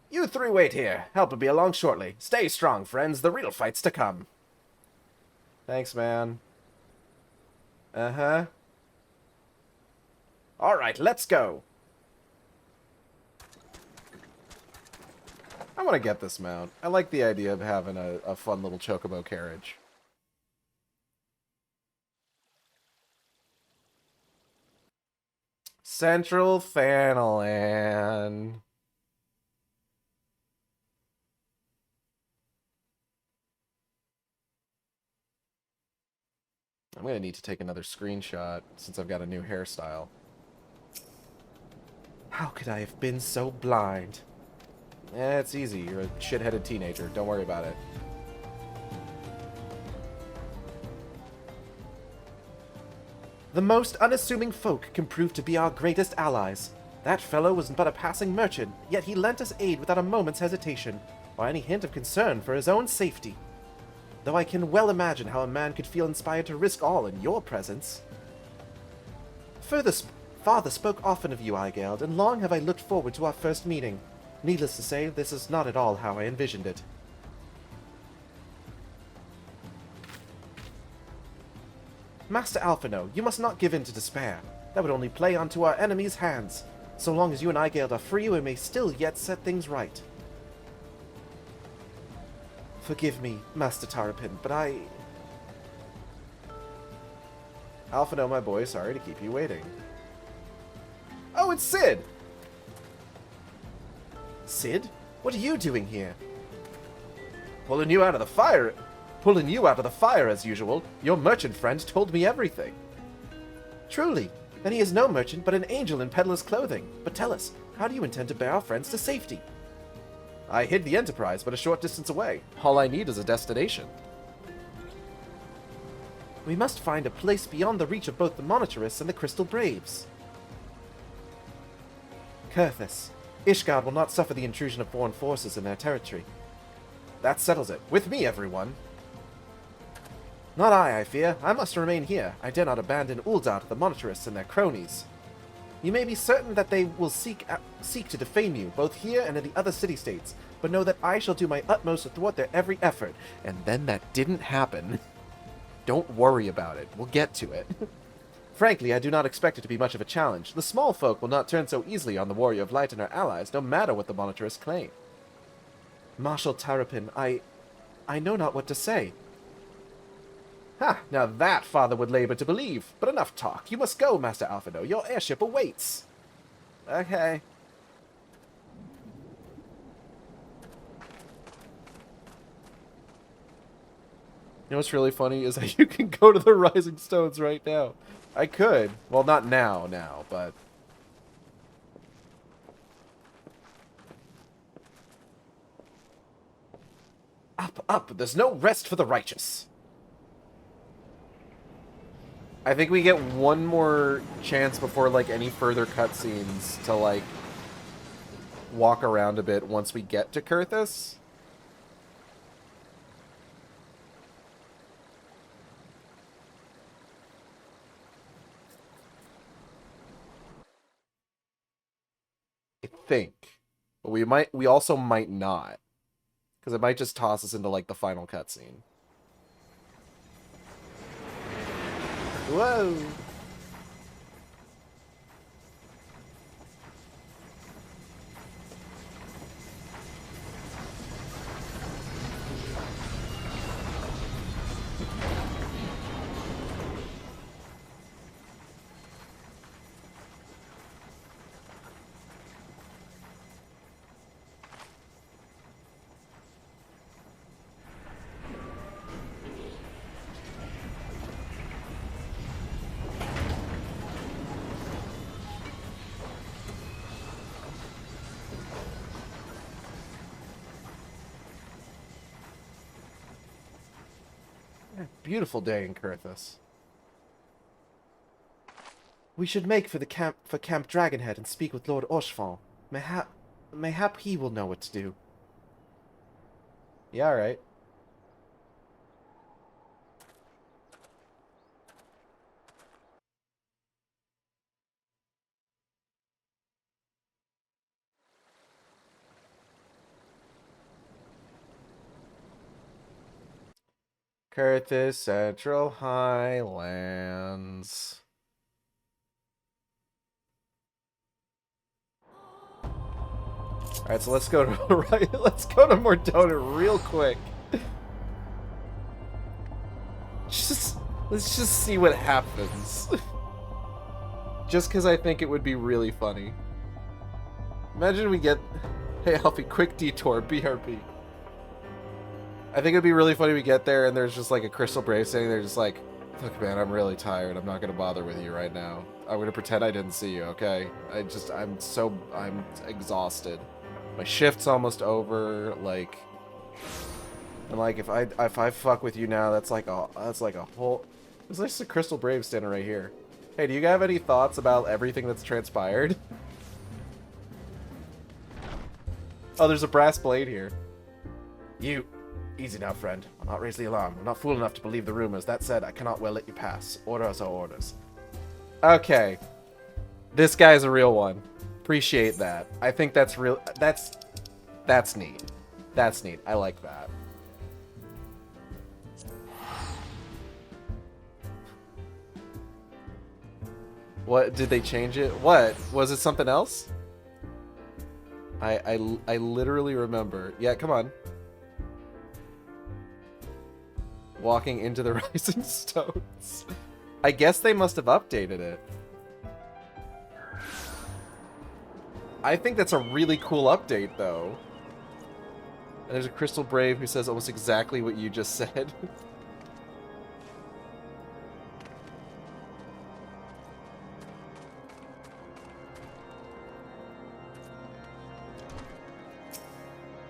S1: You three wait here. Help will be along shortly. Stay strong, friends. The real fight's to come. Thanks, man. Uh-huh. Alright, let's go. I want to get this mount. I like the idea of having a fun little chocobo carriage. Central Thanalan. I'm going to need to take another screenshot since I've got a new hairstyle. How could I have been so blind? It's easy. You're a shit-headed teenager. Don't worry about it. The most unassuming folk can prove to be our greatest allies. That fellow was but a passing merchant, yet he lent us aid without a moment's hesitation, or any hint of concern for his own safety. Though I can well imagine how a man could feel inspired to risk all in your presence. Father spoke often of you, Aigeld, and long have I looked forward to our first meeting. Needless to say, this is not at all how I envisioned it. Master Alphino, you must not give in to despair. That would only play onto our enemy's hands. So long as you and Aigeld are free, we may still yet set things right. Forgive me, Master Tarapin, but Alphino, my boy, sorry to keep you waiting. Oh, it's Sid! Sid? What are you doing here? Pulling you out of the fire as usual. Your merchant friend told me everything. Truly. Then he is no merchant, but an angel in peddler's clothing. But tell us, how do you intend to bear our friends to safety? I hid the Enterprise, but a short distance away. All I need is a destination. We must find a place beyond the reach of both the Monetarists and the Crystal Braves. Kurthus. Ishgard will not suffer the intrusion of foreign forces in their territory. That settles it. With me, everyone. Not I fear. I must remain here. I dare not abandon Uldar to the Monetarists and their cronies. You may be certain that they will seek to defame you, both here and in the other city-states, but know that I shall do my utmost to thwart their every effort. And then that didn't happen. Don't worry about it. We'll get to it. Frankly, I do not expect it to be much of a challenge. The small folk will not turn so easily on the Warrior of Light and her allies, no matter what the Monitorists claim. Marshal Tarapin, I know not what to say. Ha! Now that father would labor to believe. But enough talk. You must go, Master Alphino. Your airship awaits. Okay. You know what's really funny is that you can go to the Rising Stones right now. I could. Well, not now, but... Up, up! There's no rest for the righteous! I think we get one more chance before, like, any further cutscenes to, like, walk around a bit once we get to Kurthus. I think. But we also might not. Because it might just toss us into, like, the final cutscene. Whoa! Beautiful day in Kurthus. We should make for Camp Dragonhead and speak with Lord Orshval. Mayhap he will know what to do. Yeah, alright. Kurthus Central Highlands. Alright, so let's go to let's go to Mordona real quick. Let's just see what happens. Just because I think it would be really funny. Imagine we get... Hey Alfie, quick detour, BRB. I think it'd be really funny we get there and there's just like a Crystal Brave sitting there just like, look man, I'm really tired. I'm not going to bother with you right now. I'm going to pretend I didn't see you, okay? I'm exhausted. My shift's almost over, like... And like, if I fuck with you now, that's like a whole... There's just a Crystal Brave standing right here. Hey, do you have any thoughts about everything that's transpired? Oh, there's a brass blade here. You... Easy now, friend. I'll not raise the alarm. I'm not fool enough to believe the rumors. That said, I cannot well let you pass. Orders are orders. Okay. This guy's a real one. Appreciate that. I think that's real... That's neat. That's neat. I like that. What? Did they change it? What? Was it something else? I literally remember. Yeah, come on. Walking into the Rising Stones. I guess they must have updated it. I think that's a really cool update, though. And there's a Crystal Brave who says almost exactly what you just said.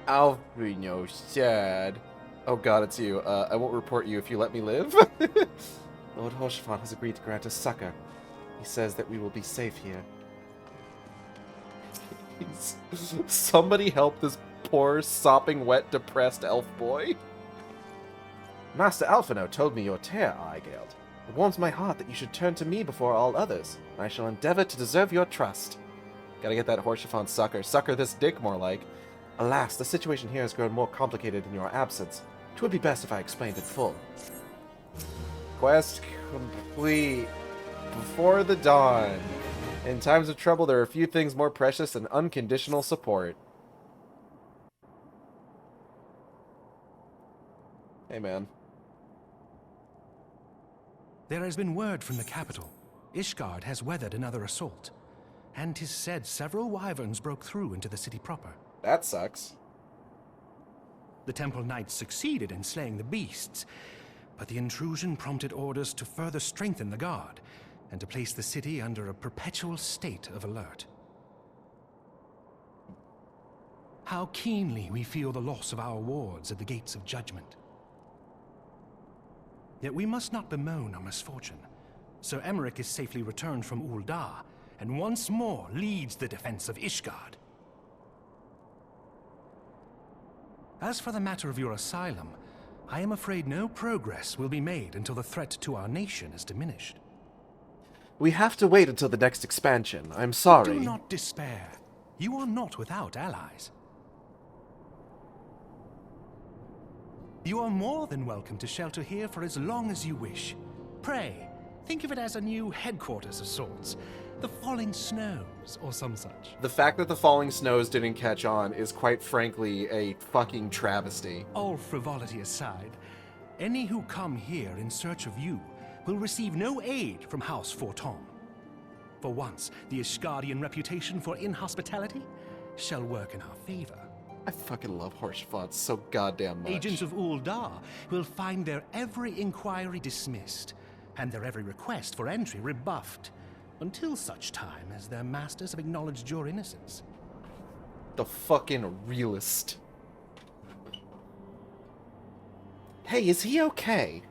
S1: Alvino said... Oh god, it's you. I won't report you if you let me live. Lord Horshafan has agreed to grant us succor. He says that we will be safe here. Somebody help this poor, sopping wet, depressed elf boy. Master Alphino told me your tale, Aigeld. It warms my heart that you should turn to me before all others. I shall endeavor to deserve your trust. Gotta get that Horshafan succor. Succor this dick, more like. Alas, the situation here has grown more complicated in your absence. It would be best if I explained in full. Quest complete. before the dawn. In times of trouble, there are few things more precious than unconditional support. Hey, man.
S16: There has been word from the capital. Ishgard has weathered another assault. And 'tis said several wyverns broke through into the city proper.
S1: That sucks.
S16: The temple knights succeeded in slaying the beasts, but the intrusion prompted orders to further strengthen the guard and to place the city under a perpetual state of alert. How keenly we feel the loss of our wards at the gates of judgment. Yet we must not bemoan our misfortune. Sir Emmerich is safely returned from Ul'dah, and once more leads the defense of Ishgard. As for the matter of your asylum, I am afraid no progress will be made until the threat to our nation is diminished.
S1: We have to wait until the next expansion. I'm sorry.
S16: Do not despair. You are not without allies. You are more than welcome to shelter here for as long as you wish. Pray, think of it as a new headquarters of sorts. The Falling Snows, or some such.
S1: The fact that the Falling Snows didn't catch on is quite frankly a fucking travesty.
S16: All frivolity aside, any who come here in search of you will receive no aid from House Fortom. For once, the Ishgardian reputation for inhospitality shall work in our favor.
S1: I fucking love Horsefought so goddamn much.
S16: Agents of Ul'dah will find their every inquiry dismissed, and their every request for entry rebuffed, until such time as their masters have acknowledged your innocence.
S1: The fucking realist. Hey, is he okay?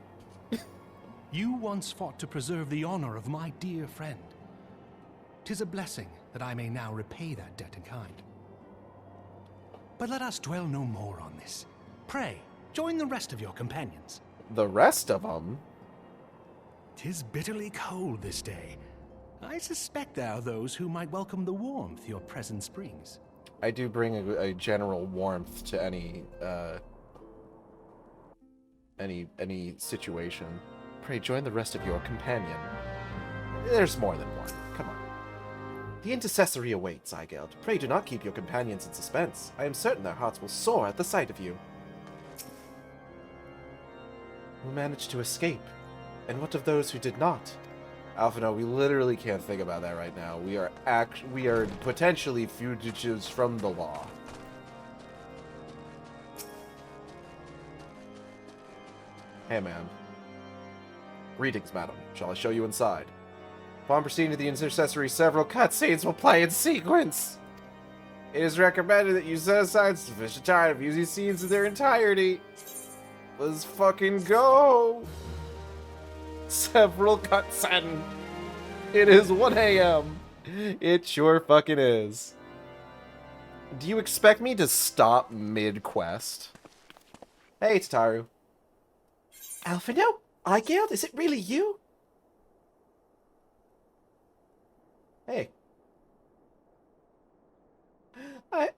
S16: You once fought to preserve the honor of my dear friend. 'Tis a blessing that I may now repay that debt in kind. But let us dwell no more on this. Pray, join the rest of your companions.
S1: The rest of them?
S16: 'Tis bitterly cold this day. I suspect there are those who might welcome the warmth your presence brings.
S1: I do bring a general warmth to any situation. Pray join the rest of your companion. There's more than one. Come on. The intercessory awaits, Eigeld. Pray do not keep your companions in suspense. I am certain their hearts will soar at the sight of you. Who managed to escape? And what of those who did not? Alphino, we literally can't think about that right now. We are potentially fugitives from the law. Hey, man. Greetings, madam. Shall I show you inside? Upon proceeding to the intercessory, several cutscenes will play in sequence. It is recommended that you set aside sufficient time to view these scenes in their entirety. Let's fucking go. Several cutscenes. It is 1 a.m. It sure fucking is. Do you expect me to stop mid-quest? Hey, Tataru. Alphino? Eigeld? Is it really you? Hey.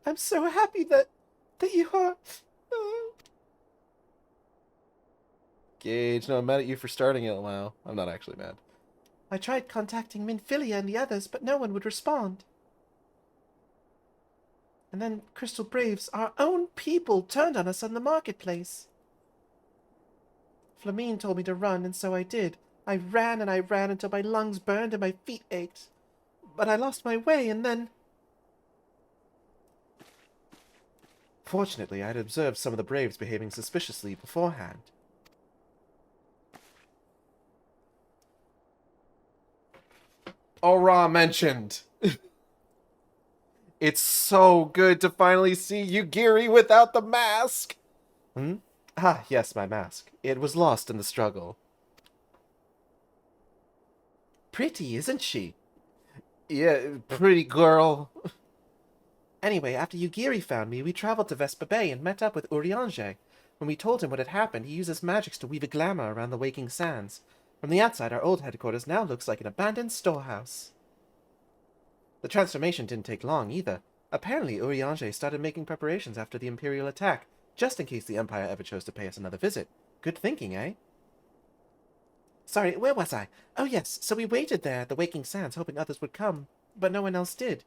S1: I'm so happy that you are... Gage, no, I'm mad at you for starting it. Wow, I'm not actually mad. I tried contacting Minfilia and the others, but no one would respond. And then Crystal Braves, our own people, turned on us on the marketplace. Flamine told me to run, and so I did. I ran until my lungs burned and my feet ached. But I lost my way, and then... Fortunately, I had observed some of the Braves behaving suspiciously beforehand. Aura mentioned. It's so good to finally see Yugiri without the mask. Hmm? Ah, yes, my mask. It was lost in the struggle. Pretty, isn't she? Yeah, pretty girl. Anyway, after Yugiri found me, we traveled to Vespa Bay and met up with Urianger. When we told him what had happened, he uses magics to weave a glamour around the waking sands. From the outside, our old headquarters now looks like an abandoned storehouse. The transformation didn't take long, either. Apparently, Urianger started making preparations after the Imperial attack, just in case the Empire ever chose to pay us another visit. Good thinking, eh? Sorry, where was I? Oh yes, so we waited there at the Waking Sands, hoping others would come, but no one else did.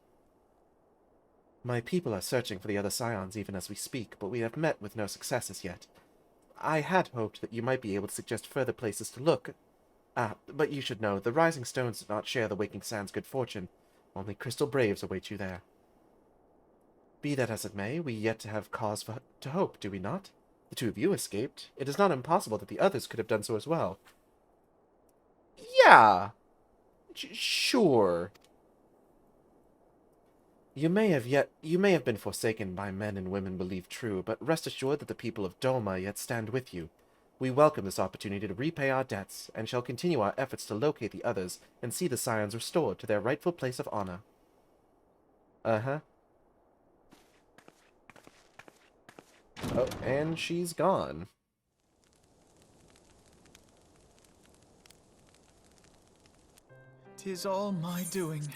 S1: My people are searching for the other scions even as we speak, but we have met with no successes yet. I had hoped that you might be able to suggest further places to look. But you should know, the Rising Stones do not share the Waking Sands' good fortune. Only crystal braves await you there. Be that as it may, we yet to have cause to hope, do we not? The two of you escaped. It is not impossible that the others could have done so as well. Yeah. Sure. You may have been forsaken by men and women believed true, but rest assured that the people of Doma yet stand with you. We welcome this opportunity to repay our debts, and shall continue our efforts to locate the others and see the scions restored to their rightful place of honor. Uh-huh. Oh, and she's gone.
S6: "'Tis all my doing.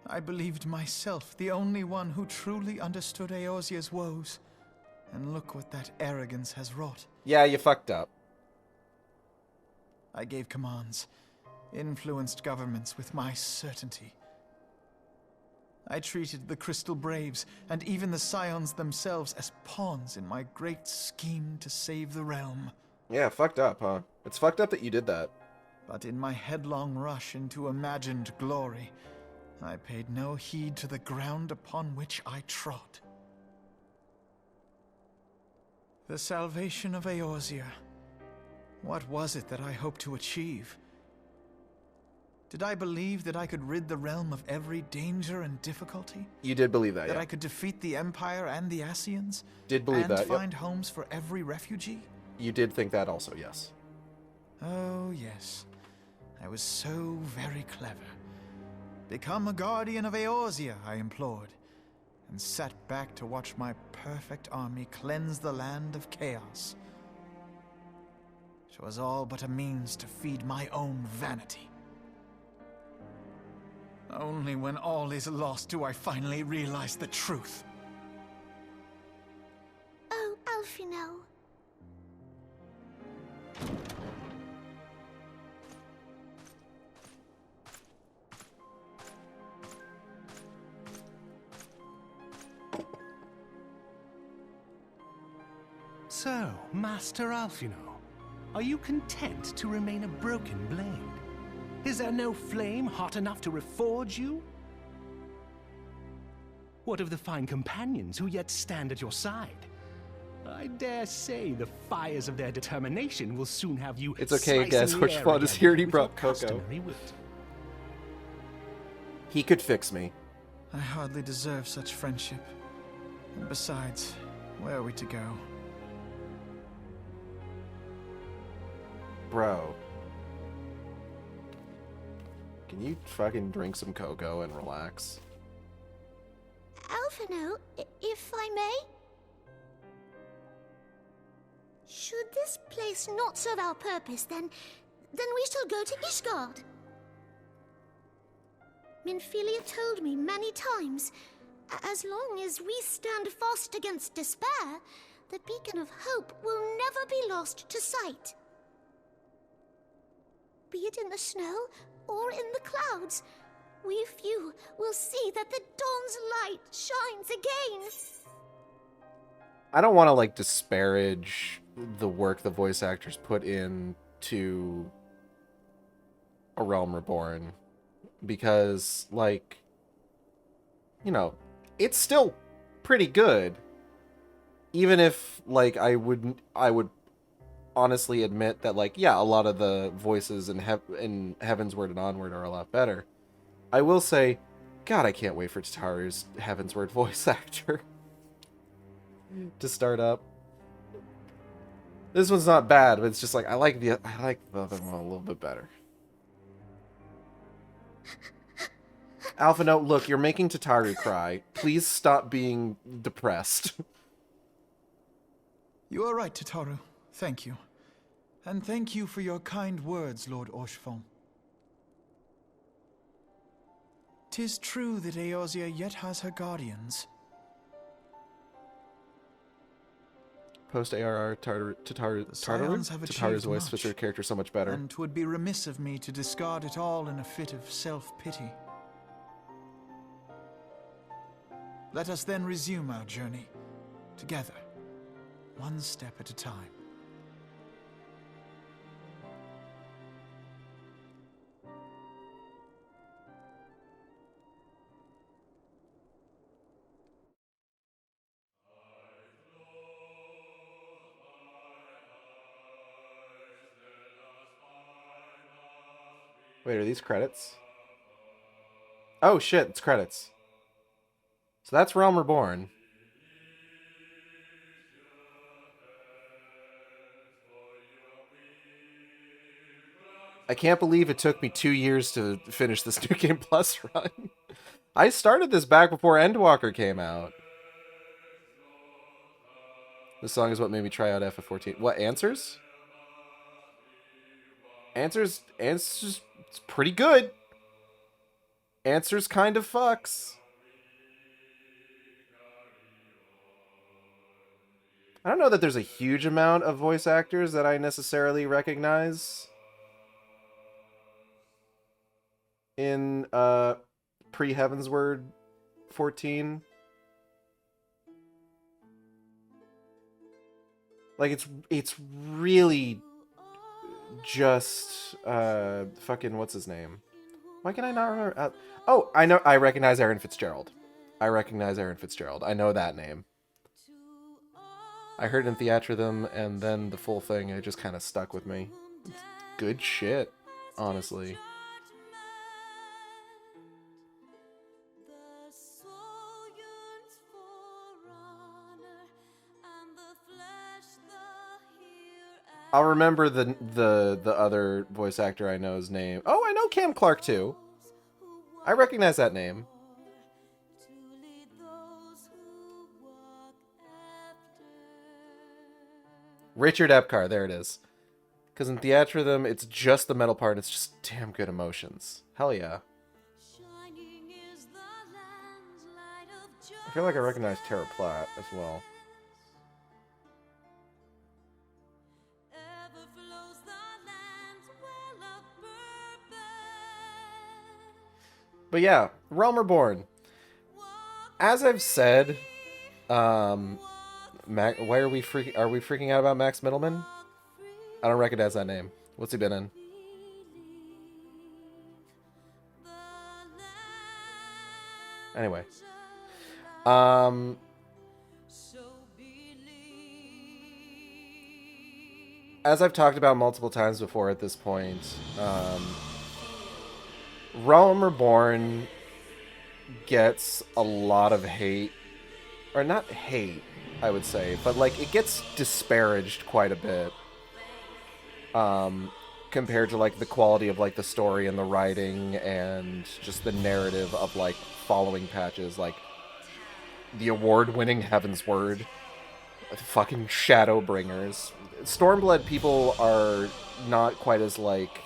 S6: I believed myself the only one who truly understood Eorzea's woes. And look what that arrogance has wrought.
S1: Yeah, you fucked up.
S6: I gave commands, influenced governments with my certainty. I treated the Crystal Braves, and even the Scions themselves, as pawns in my great scheme to save the realm.
S1: Yeah, fucked up, huh? It's fucked up that you did that.
S6: But in my headlong rush into imagined glory, I paid no heed to the ground upon which I trod. The salvation of Eorzea. What was it that I hoped to achieve? Did I believe that I could rid the realm of every danger and difficulty?
S1: You did believe that,
S6: That
S1: yeah.
S6: I could defeat the Empire and the Ascians?
S1: Did believe that,
S6: And
S1: yep.
S6: find homes for every refugee?
S1: You did think that also, yes.
S6: Oh, yes. I was so very clever. Become a guardian of Eorzea, I implored, and sat back to watch my perfect army cleanse the land of chaos. It was all but a means to feed my own vanity. Only when all is lost do I finally realize the truth.
S4: Oh, Alfino.
S16: So, Master Alfino, are you content to remain a broken blade? Is there no flame hot enough to reforge you? What of the fine companions who yet stand at your side? I dare say the fires of their determination will soon have you.
S1: It's okay, guys.
S16: slicing
S1: We're
S16: the
S1: just
S16: air
S1: fun. Just
S16: again
S1: here he
S16: with
S1: brought
S16: your
S1: Coco.
S16: customary wit.
S1: He could fix me.
S6: I hardly deserve such friendship. And besides, where are we to go?
S1: Bro. Can you fucking drink some cocoa and relax?
S4: Alfino, if I may? Should this place not serve our purpose, then we shall go to Ishgard. Minfilia told me many times, as long as we stand fast against despair, the beacon of hope will never be lost to sight. Be it in the snow or in the clouds, we few will see that the dawn's light shines again.
S1: I don't want to, like, disparage the work the voice actors put into A Realm Reborn, because, like, you know, it's still pretty good. Even if, like, I would honestly admit that, like, yeah, a lot of the voices in Heavensward and Onward are a lot better. I will say, God, I can't wait for Tataru's Heavensward voice actor to start up. This one's not bad, but it's just like I like the other one a little bit better. Alphino, look, you're making Tataru cry. Please stop being depressed.
S6: You are right, Tataru. Thank you. And thank you for your kind words, Lord Orchefon. 'Tis true that Eorzea yet has her guardians.
S1: Post ARR
S6: Scions have
S1: Tataru's
S6: achieved
S1: voice fits her
S6: much,
S1: character so much better.
S6: and 'twould be remiss of me to discard it all in a fit of self-pity. Let us then resume our journey, together, one step at a time.
S1: Wait, are these credits? Oh shit, it's credits. So that's Realm Reborn. I can't believe it took me 2 years to finish this New Game Plus run. I started this back before Endwalker came out. This song is what made me try out FF14. What, Answers? Answers, it's pretty good. Answers kind of fucks. I don't know that there's a huge amount of voice actors that I necessarily recognize in pre-Heavensward 14. Like it's really just fucking what's his name? Why can I not remember? Oh, I know. I recognize Aaron Fitzgerald. I know that name. I heard it in Theatrhythm, and then the full thing, it just kind of stuck with me. It's good shit, honestly. I'll remember the other voice actor I know's name. Oh, I know Cam Clark too. I recognize that name. Richard Epcar, there it is. Because in Theatrhythm, it's just the metal part. It's just damn good emotions. Hell yeah. I feel like I recognize Terra Platt as well. But yeah, Realm Reborn. As I've said, why are we freaking out about Max Middleman? I don't recognize that name. What's he been in? Anyway. As I've talked about multiple times before at this point, Realm Reborn gets a lot of hate. Or not hate, I would say, but like it gets disparaged quite a bit. Compared to like the quality of like the story and the writing and just the narrative of like following patches, like the award-winning Heavensward, fucking Shadowbringers. Stormblood people are not quite as like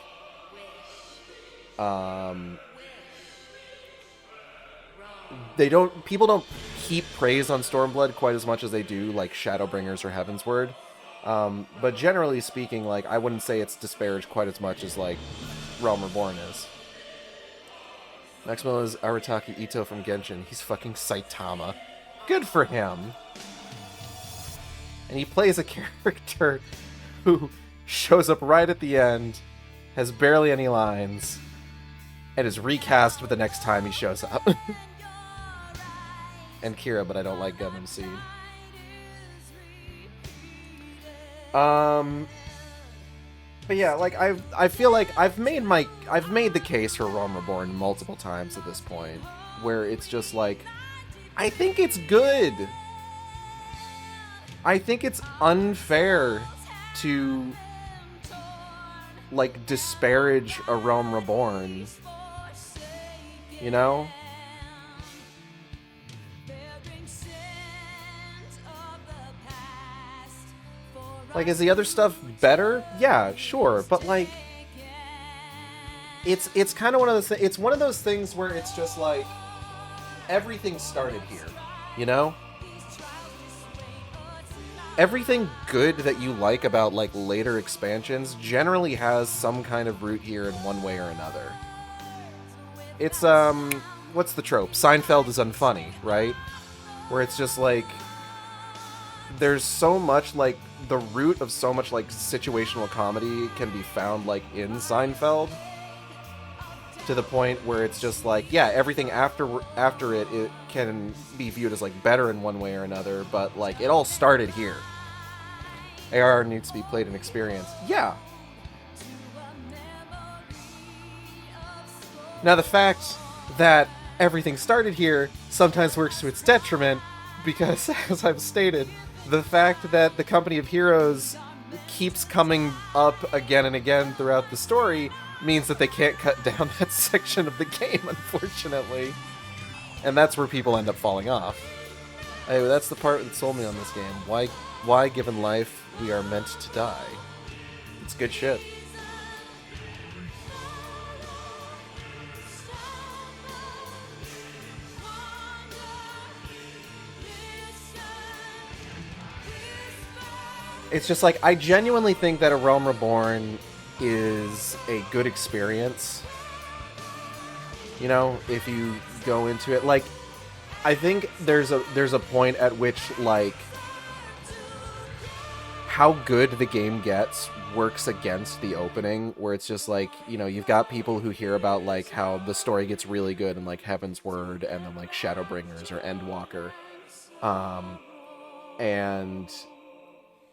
S1: people don't heap praise on Stormblood quite as much as they do like Shadowbringers or Heavensward. But generally speaking, like I wouldn't say it's disparaged quite as much as like Realm Reborn is. Next one is Arataki Ito from Genshin. He's fucking Saitama. Good for him. And he plays a character who shows up right at the end, has barely any lines, and is recast for the next time he shows up. And Kira, but I don't like Gundam Seed. But yeah, like I feel like I've made the case for Realm Reborn multiple times at this point, where it's just like, I think it's good. I think it's unfair to like disparage a Realm Reborn. You know? Like, is the other stuff better? Yeah, sure, but like, it's kind of one of those. It's one of those things where it's just like everything started here, you know. everything good that you like about, like, later expansions generally has some kind of root here in one way or another. It's, what's the trope? Seinfeld is unfunny, right? Where it's just, like, there's so much, like, the root of so much, like, situational comedy can be found, like, in Seinfeld. To the point where it's just like, yeah, everything after it can be viewed as, like, better in one way or another, but, like, it all started here. AR needs to be played and experienced. Yeah. Now, the fact that everything started here sometimes works to its detriment, because, as I've stated, the fact that the Company of Heroes keeps coming up again and again throughout the story means that they can't cut down that section of the game, unfortunately. And that's where people end up falling off. Anyway, that's the part that sold me on this game. Why, given life, we are meant to die? It's good shit. It's just like, I genuinely think that A Realm Reborn is a good experience. You know, if you go into it, like, I think there's a point at which, like, how good the game gets works against the opening, where it's just like, you know, you've got people who hear about, like, how the story gets really good in, like, Heaven's Word and then, like, Shadowbringers or Endwalker, and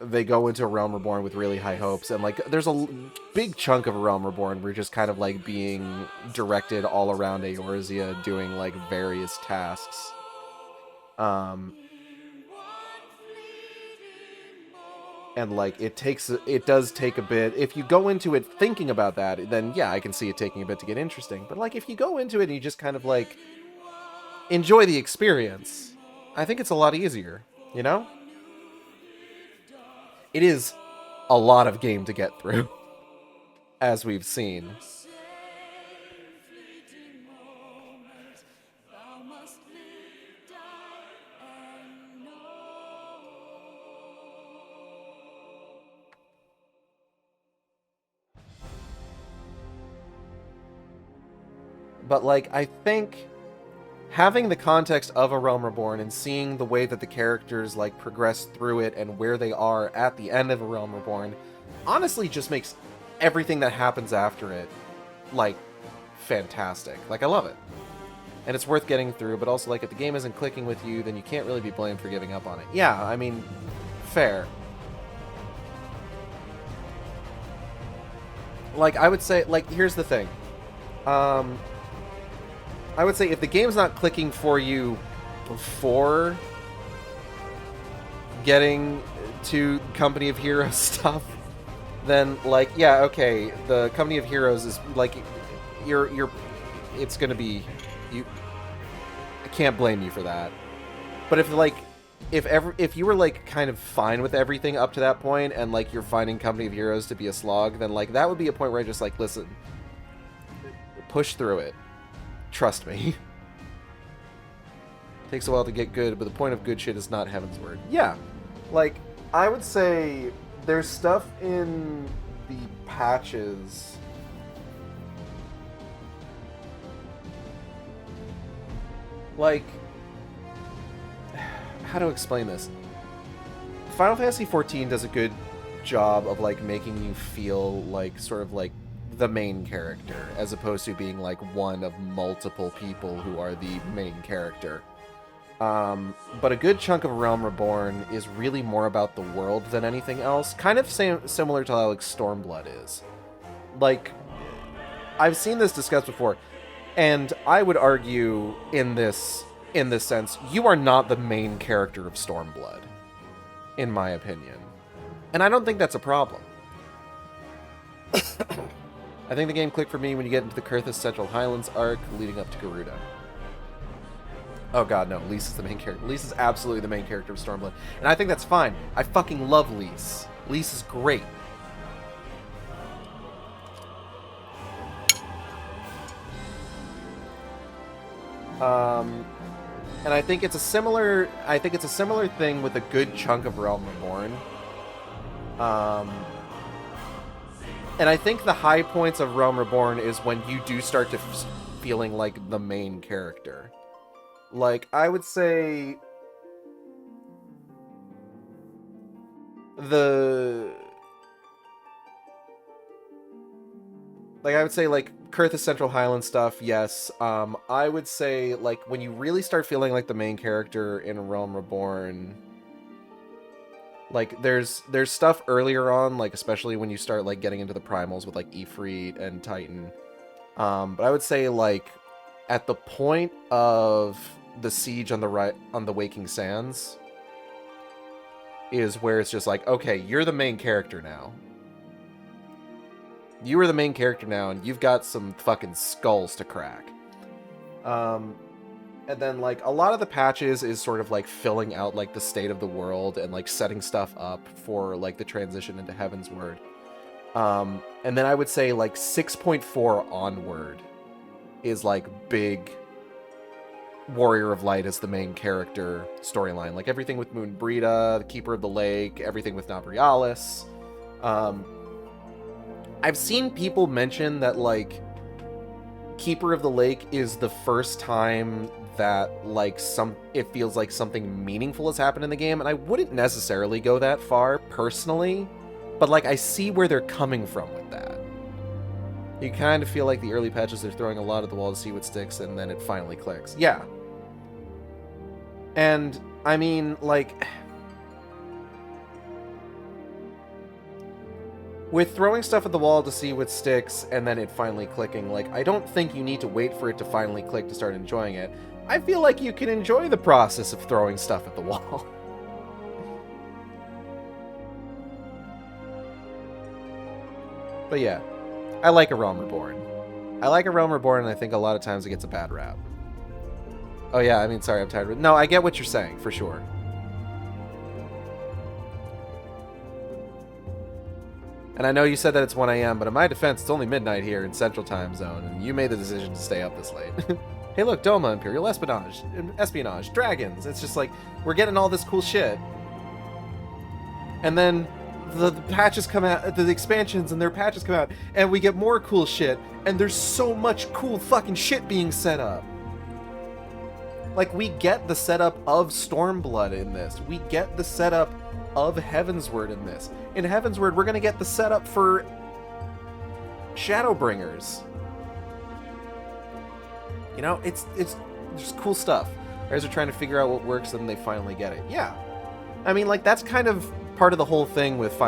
S1: they go into A Realm Reborn with really high hopes, and, like, there's a big chunk of A Realm Reborn where you're just kind of, like, being directed all around Eorzea, doing, like, various tasks. And, like, it does take a bit. If you go into it thinking about that, then, yeah, I can see it taking a bit to get interesting. But, like, if you go into it and you just kind of, like, enjoy the experience, I think it's a lot easier, you know? It is a lot of game to get through, as we've seen. But, like, I think having the context of A Realm Reborn and seeing the way that the characters, like, progress through it and where they are at the end of A Realm Reborn honestly just makes everything that happens after it, like, fantastic. Like, I love it. And it's worth getting through, but also, like, if the game isn't clicking with you, then you can't really be blamed for giving up on it. Yeah, I mean, fair. Like, I would say, like, here's the thing. I would say if the game's not clicking for you before getting to Company of Heroes stuff, then, like, yeah, okay, the Company of Heroes is, like, it's gonna be, I can't blame you for that. But if, like, if you were, like, kind of fine with everything up to that point, and, like, you're finding Company of Heroes to be a slog, then, like, that would be a point where I just, like, listen, push through it. Trust me. Takes a while to get good, but the point of good shit is not Heaven's Word. Yeah. Like, I would say there's stuff in the patches. Like, how to explain this? Final Fantasy XIV does a good job of, like, making you feel like sort of like the main character, as opposed to being, like, one of multiple people who are the main character. But a good chunk of Realm Reborn is really more about the world than anything else. Kind of similar to how, like, Stormblood is. Like, I've seen this discussed before, and I would argue in this sense, you are not the main character of Stormblood, in my opinion. And I don't think that's a problem. I think the game clicked for me when you get into the Kurthus Central Highlands arc leading up to Garuda. Oh god, no. Lise is the main character. Lise is absolutely the main character of Stormblood. And I think that's fine. I fucking love Lise. Lise is great. And I think it's a similar thing with a good chunk of Realm Reborn. And I think the high points of Realm Reborn is when you do start to feeling like the main character. Like, I would say Kurth's Central Highland stuff, yes. I would say, like, when you really start feeling like the main character in Realm Reborn, like, there's stuff earlier on, like, especially when you start, like, getting into the primals with, like, Ifrit and Titan. But I would say, like, at the point of the siege on the Waking Sands is where it's just like, okay, you're the main character now. You are the main character now, and you've got some fucking skulls to crack. And then, like, a lot of the patches is sort of, like, filling out, like, the state of the world and, like, setting stuff up for, like, the transition into Heavensward. And then I would say, like, 6.4 onward is, like, big Warrior of Light as the main character storyline. Like, everything with Moonbrita, the Keeper of the Lake, everything with Nabrialis. I've seen people mention that, like, Keeper of the Lake is the first time that, like, it feels like something meaningful has happened in the game, and I wouldn't necessarily go that far, personally, but, like, I see where they're coming from with that. You kind of feel like the early patches, they're throwing a lot at the wall to see what sticks, and then it finally clicks. Yeah. And, I mean, like, with throwing stuff at the wall to see what sticks and then it finally clicking, like, I don't think you need to wait for it to finally click to start enjoying it. I feel like you can enjoy the process of throwing stuff at the wall. But yeah, I like A Realm Reborn. I like A Realm Reborn, and I think a lot of times it gets a bad rap. Oh yeah, I mean, sorry, I'm tired of it. No, I get what you're saying, for sure. And I know you said that it's 1 a.m., but in my defense, it's only midnight here in Central Time Zone, and you made the decision to stay up this late. Hey look, Doma, Imperial Espionage, dragons. It's just like, we're getting all this cool shit. And then the patches come out, the expansions and their patches come out, and we get more cool shit, and there's so much cool fucking shit being set up. Like, we get the setup of Stormblood in this. We get the setup of Heavensward in this. In Heavensward, we're gonna get the setup for Shadowbringers. You know, it's just cool stuff. Guys are trying to figure out what works, and they finally get it. Yeah. I mean, like, that's kind of part of the whole thing with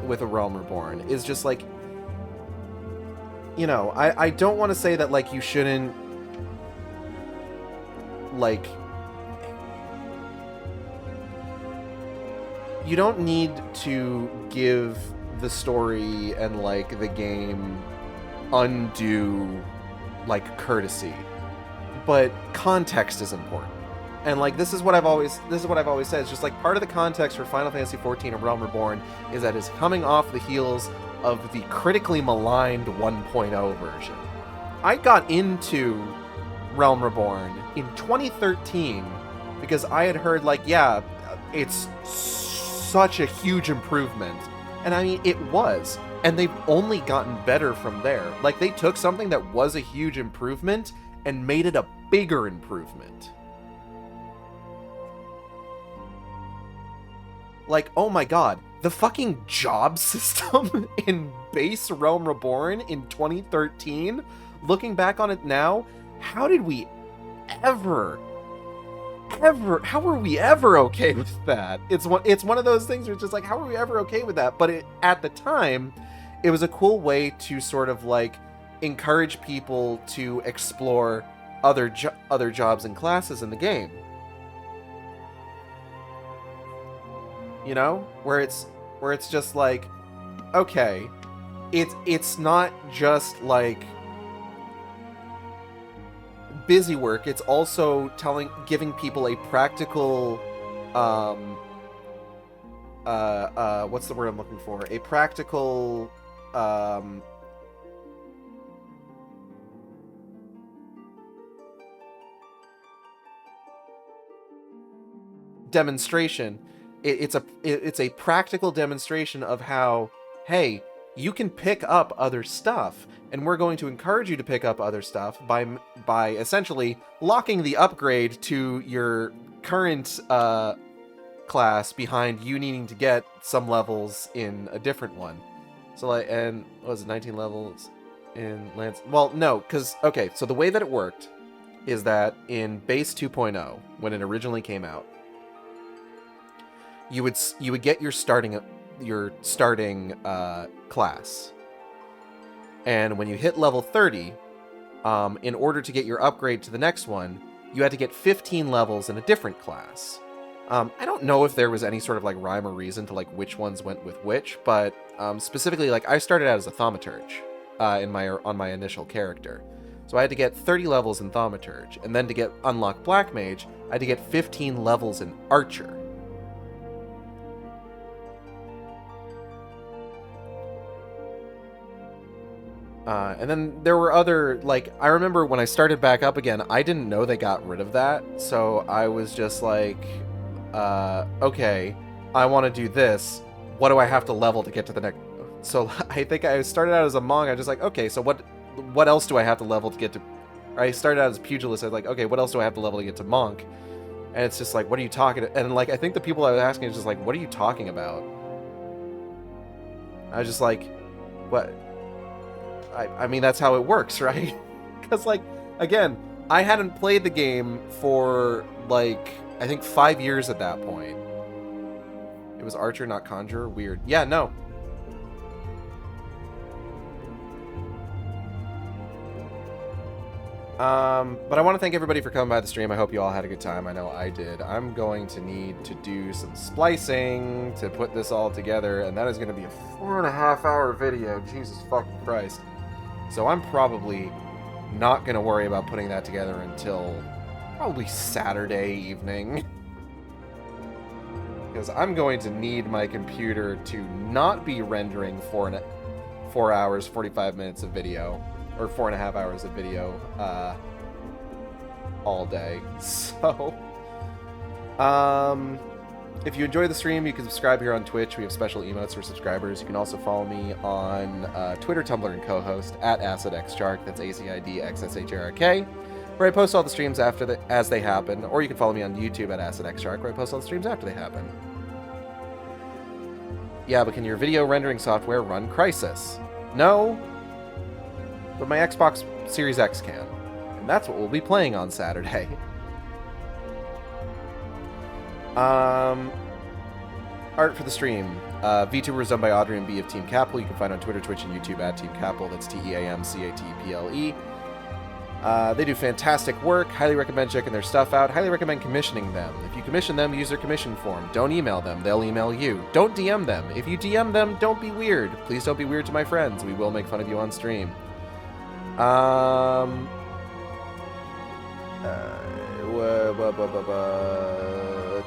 S1: with A Realm Reborn, is just, like, you know, I don't want to say that, like, you shouldn't, like, you don't need to give the story and, like, the game undue, like, courtesy, but context is important. And, like, this is what I've always said. It's just, like, part of the context for Final Fantasy XIV and Realm Reborn is that it's coming off the heels of the critically maligned 1.0 version. I got into Realm Reborn in 2013 because I had heard, like, yeah, it's such a huge improvement. And I mean, it was. And they've only gotten better from there. Like, they took something that was a huge improvement and made it a bigger improvement. Like, oh my god, the fucking job system in base Realm Reborn in 2013, looking back on it now, how did we ever, how were we ever okay with that? It's one of those things where it's just like, how were we ever okay with that? But at the time, it was a cool way to sort of, like, encourage people to explore other jobs and classes in the game. You know, where it's just like, okay, it's not just like busy work. It's also giving people a practical, what's the word I'm looking for? A practical, demonstration. It's a practical demonstration of how, hey, you can pick up other stuff, and we're going to encourage you to pick up other stuff by essentially locking the upgrade to your current class behind you needing to get some levels in a different one. So like, and what was it, 19 levels in Lance? Well, no, because okay, so the way that it worked is that in base 2.0, when it originally came out, you would get your starting class, and when you hit level 30, in order to get your upgrade to the next one, you had to get 15 levels in a different class. I don't know if there was any sort of like rhyme or reason to like which ones went with which, but specifically, like I started out as a thaumaturge on my initial character, so I had to get 30 levels in thaumaturge, and then to unlock black mage, I had to get 15 levels in archer. And then there were other, like, I remember when I started back up again, I didn't know they got rid of that, so I was just like, okay, I want to do this. What do I have to level to get to the next? So I think I started out as a monk. I was just like, okay, so what else do I have to level to get to? I started out as a pugilist. I was like, okay, what else do I have to level to get to monk? And it's just like, what are you talking? And like, I think the people I was asking is just like, what are you talking about? I was just like, what? I mean, that's how it works, right? Because, like, again, I hadn't played the game for, like, I think 5 years at that point. It was Archer, not Conjurer. Weird. Yeah, no. But I want to thank everybody for coming by the stream. I hope you all had a good time. I know I did. I'm going to need to do some splicing to put this all together, and that is going to be a 4.5-hour video. Jesus fucking Christ. So I'm probably not going to worry about putting that together until probably Saturday evening. Because I'm going to need my computer to not be rendering 4 hours, 45 minutes of video, or 4.5 hours of video all day. So, if you enjoy the stream, you can subscribe here on Twitch. We have special emotes for subscribers. You can also follow me on Twitter, Tumblr, and co-host at AcidXShark. That's AcidXShark, where I post all the streams as they happen. Or you can follow me on YouTube at AcidXShark, where I post all the streams after they happen. Yeah, but can your video rendering software run Crysis? No, but my Xbox Series X can. And that's what we'll be playing on Saturday. Art for the stream. VTuber is done by Audrey and B of Team Capel. You can find on Twitter, Twitch, and YouTube at Team Capel. That's TeamCaple. They do fantastic work. Highly recommend checking their stuff out. Highly recommend commissioning them. If you commission them, use their commission form. Don't email them. They'll email you. Don't DM them. If you DM them, don't be weird. Please don't be weird to my friends. We will make fun of you on stream.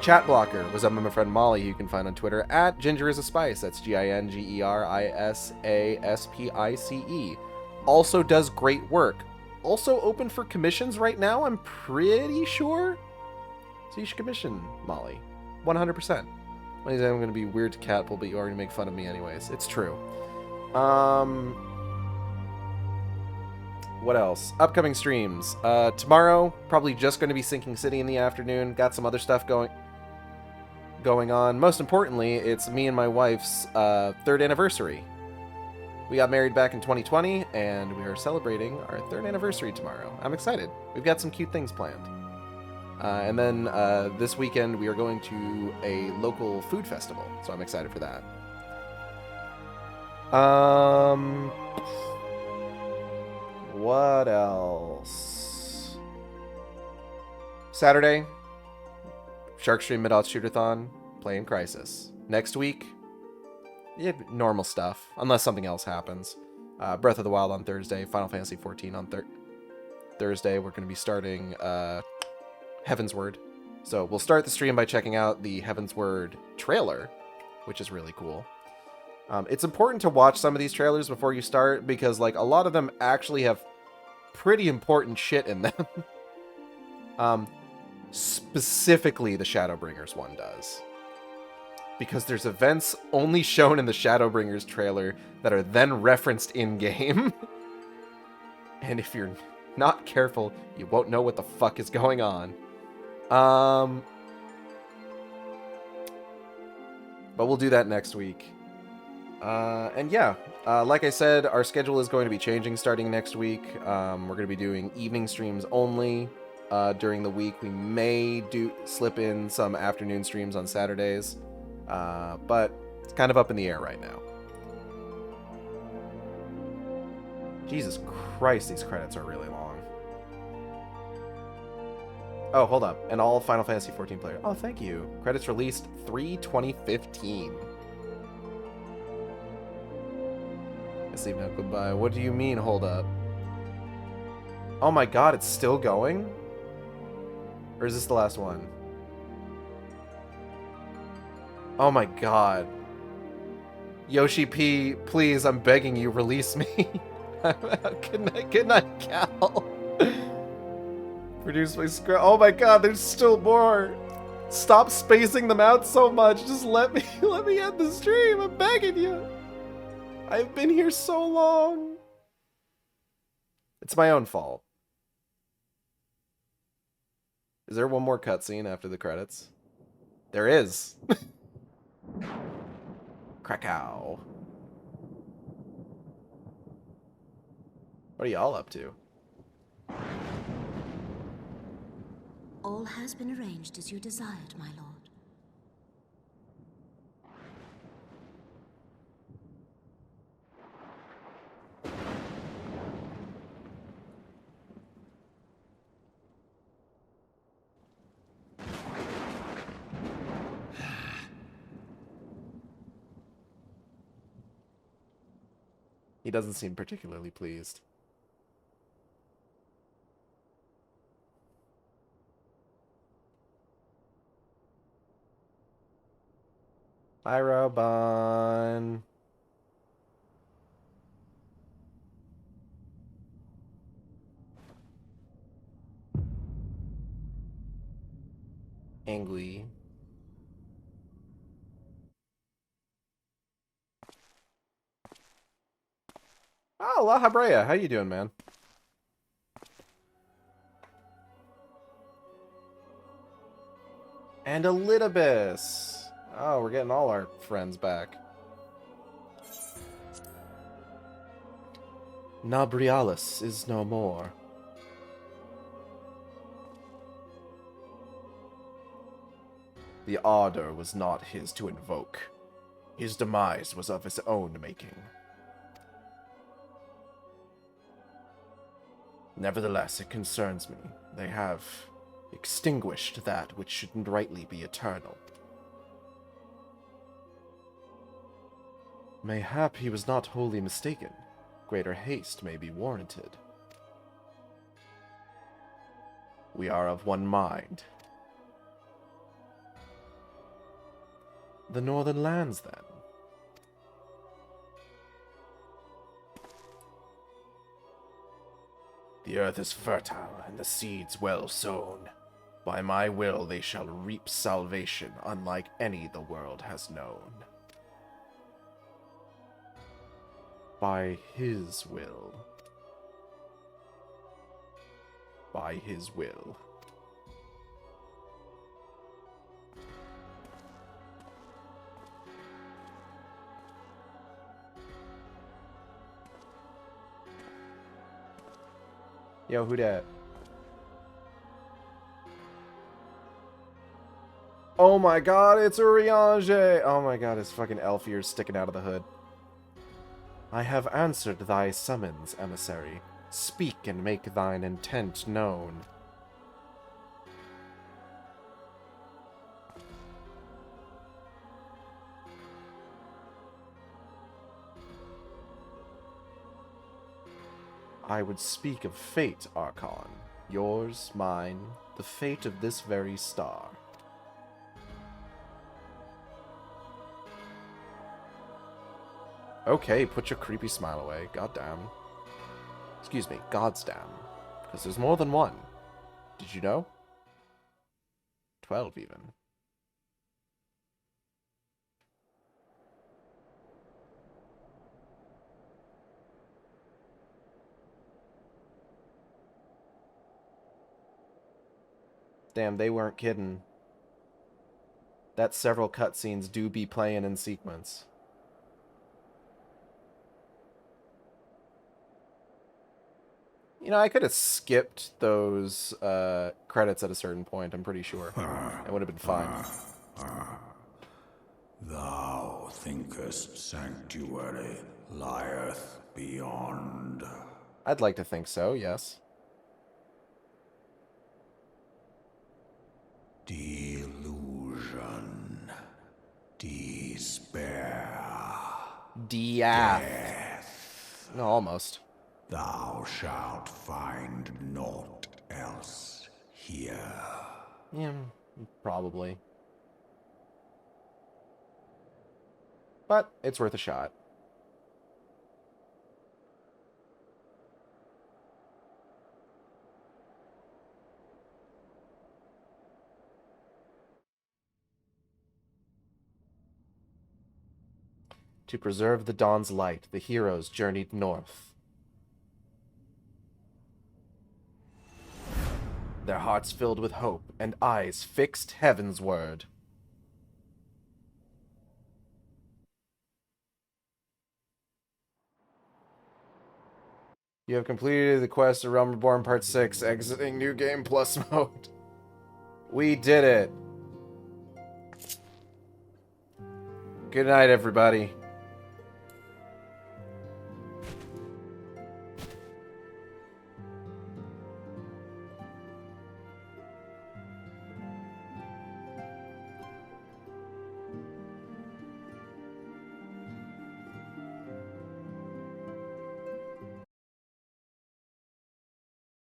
S1: Chat blocker was up with my friend Molly, who you can find on Twitter at GingerIsASpice. That's GingerIsASpice. Also does great work. Also open for commissions right now, I'm pretty sure. So you should commission Molly. 100%. I'm going to be weird to Catapult, but you already make fun of me anyways. It's true. What else? Upcoming streams. Tomorrow, probably just going to be Sinking City in the afternoon. Got some other stuff going on. Most importantly, it's me and my wife's 3rd anniversary. We got married back in 2020, and we are celebrating our 3rd anniversary tomorrow. I'm excited. We've got some cute things planned. And then this weekend, we are going to a local food festival, so I'm excited for that. What else? Saturday, Sharkstream Mid-Aught Shootathon, playing Crysis. Next week, yeah, normal stuff, unless something else happens. Breath of the Wild on Thursday, Final Fantasy XIV on Thursday. We're going to be starting Heavensward. So we'll start the stream by checking out the Heavensward trailer, which is really cool. It's important to watch some of these trailers before you start, because like a lot of them actually have pretty important shit in them. Specifically, the Shadowbringers one does. Because there's events only shown in the Shadowbringers trailer that are then referenced in-game. And if you're not careful, you won't know what the fuck is going on. But we'll do that next week. And yeah, like I said, our schedule is going to be changing starting next week. We're going to be doing evening streams only during the week. We may slip in some afternoon streams on Saturdays, but it's kind of up in the air right now. Jesus Christ, these credits are really long. Oh, hold up. And all Final Fantasy XIV players. Oh, thank you. Credits released 3/2015. I see no goodbye. What do you mean, hold up? Oh my god, it's still going? Or is this the last one? Oh my god. Yoshi P, please, I'm begging you, release me. Good night, Cal. Produce my script. Oh my god, there's still more. Stop spacing them out so much. Just let me end the stream. I'm begging you. I've been here so long. It's my own fault. Is there one more cutscene after the credits? There is. Krakow. What are y'all up to?
S11: All has been arranged as you desired, my lord.
S1: He doesn't seem particularly pleased. Hi, Robon. Angry. Oh, La Habrea. How you doing, man? And Elidibus. Oh, we're getting all our friends back. Nabrialis is no more. The ardor was not his to invoke. His demise was of his own making. Nevertheless, it concerns me. They have extinguished that which shouldn't rightly be eternal. Mayhap he was not wholly mistaken. Greater haste may be warranted. We are of one mind. The northern lands, then. The earth is fertile, and the seeds well sown. By my will they shall reap salvation unlike any the world has known. By his will. By his will. Yo, who dat? Oh my god, it's Urianger! Oh my god, his fucking elf ears sticking out of the hood. I have answered thy summons, emissary. Speak and make thine intent known. I would speak of fate, Archon. Yours, mine, the fate of this very star. Okay, put your creepy smile away. Goddamn. Excuse me, godsdamn. Because there's more than one. Did you know? 12 even. Damn, they weren't kidding. That several cutscenes do be playing in sequence. You know, I could have skipped those credits at a certain point, I'm pretty sure. It would have been fine.
S3: Thou thinkest sanctuary lieth beyond.
S1: I'd like to think so, yes.
S3: Delusion. Despair.
S1: Death. No, almost.
S3: Thou shalt find naught else here.
S1: Yeah, probably. But it's worth a shot. To preserve the dawn's light, the heroes journeyed north. Their hearts filled with hope and eyes fixed heavensward. You have completed the quest of Realm Reborn Part 6, exiting New Game Plus mode. We did it. Good night, everybody.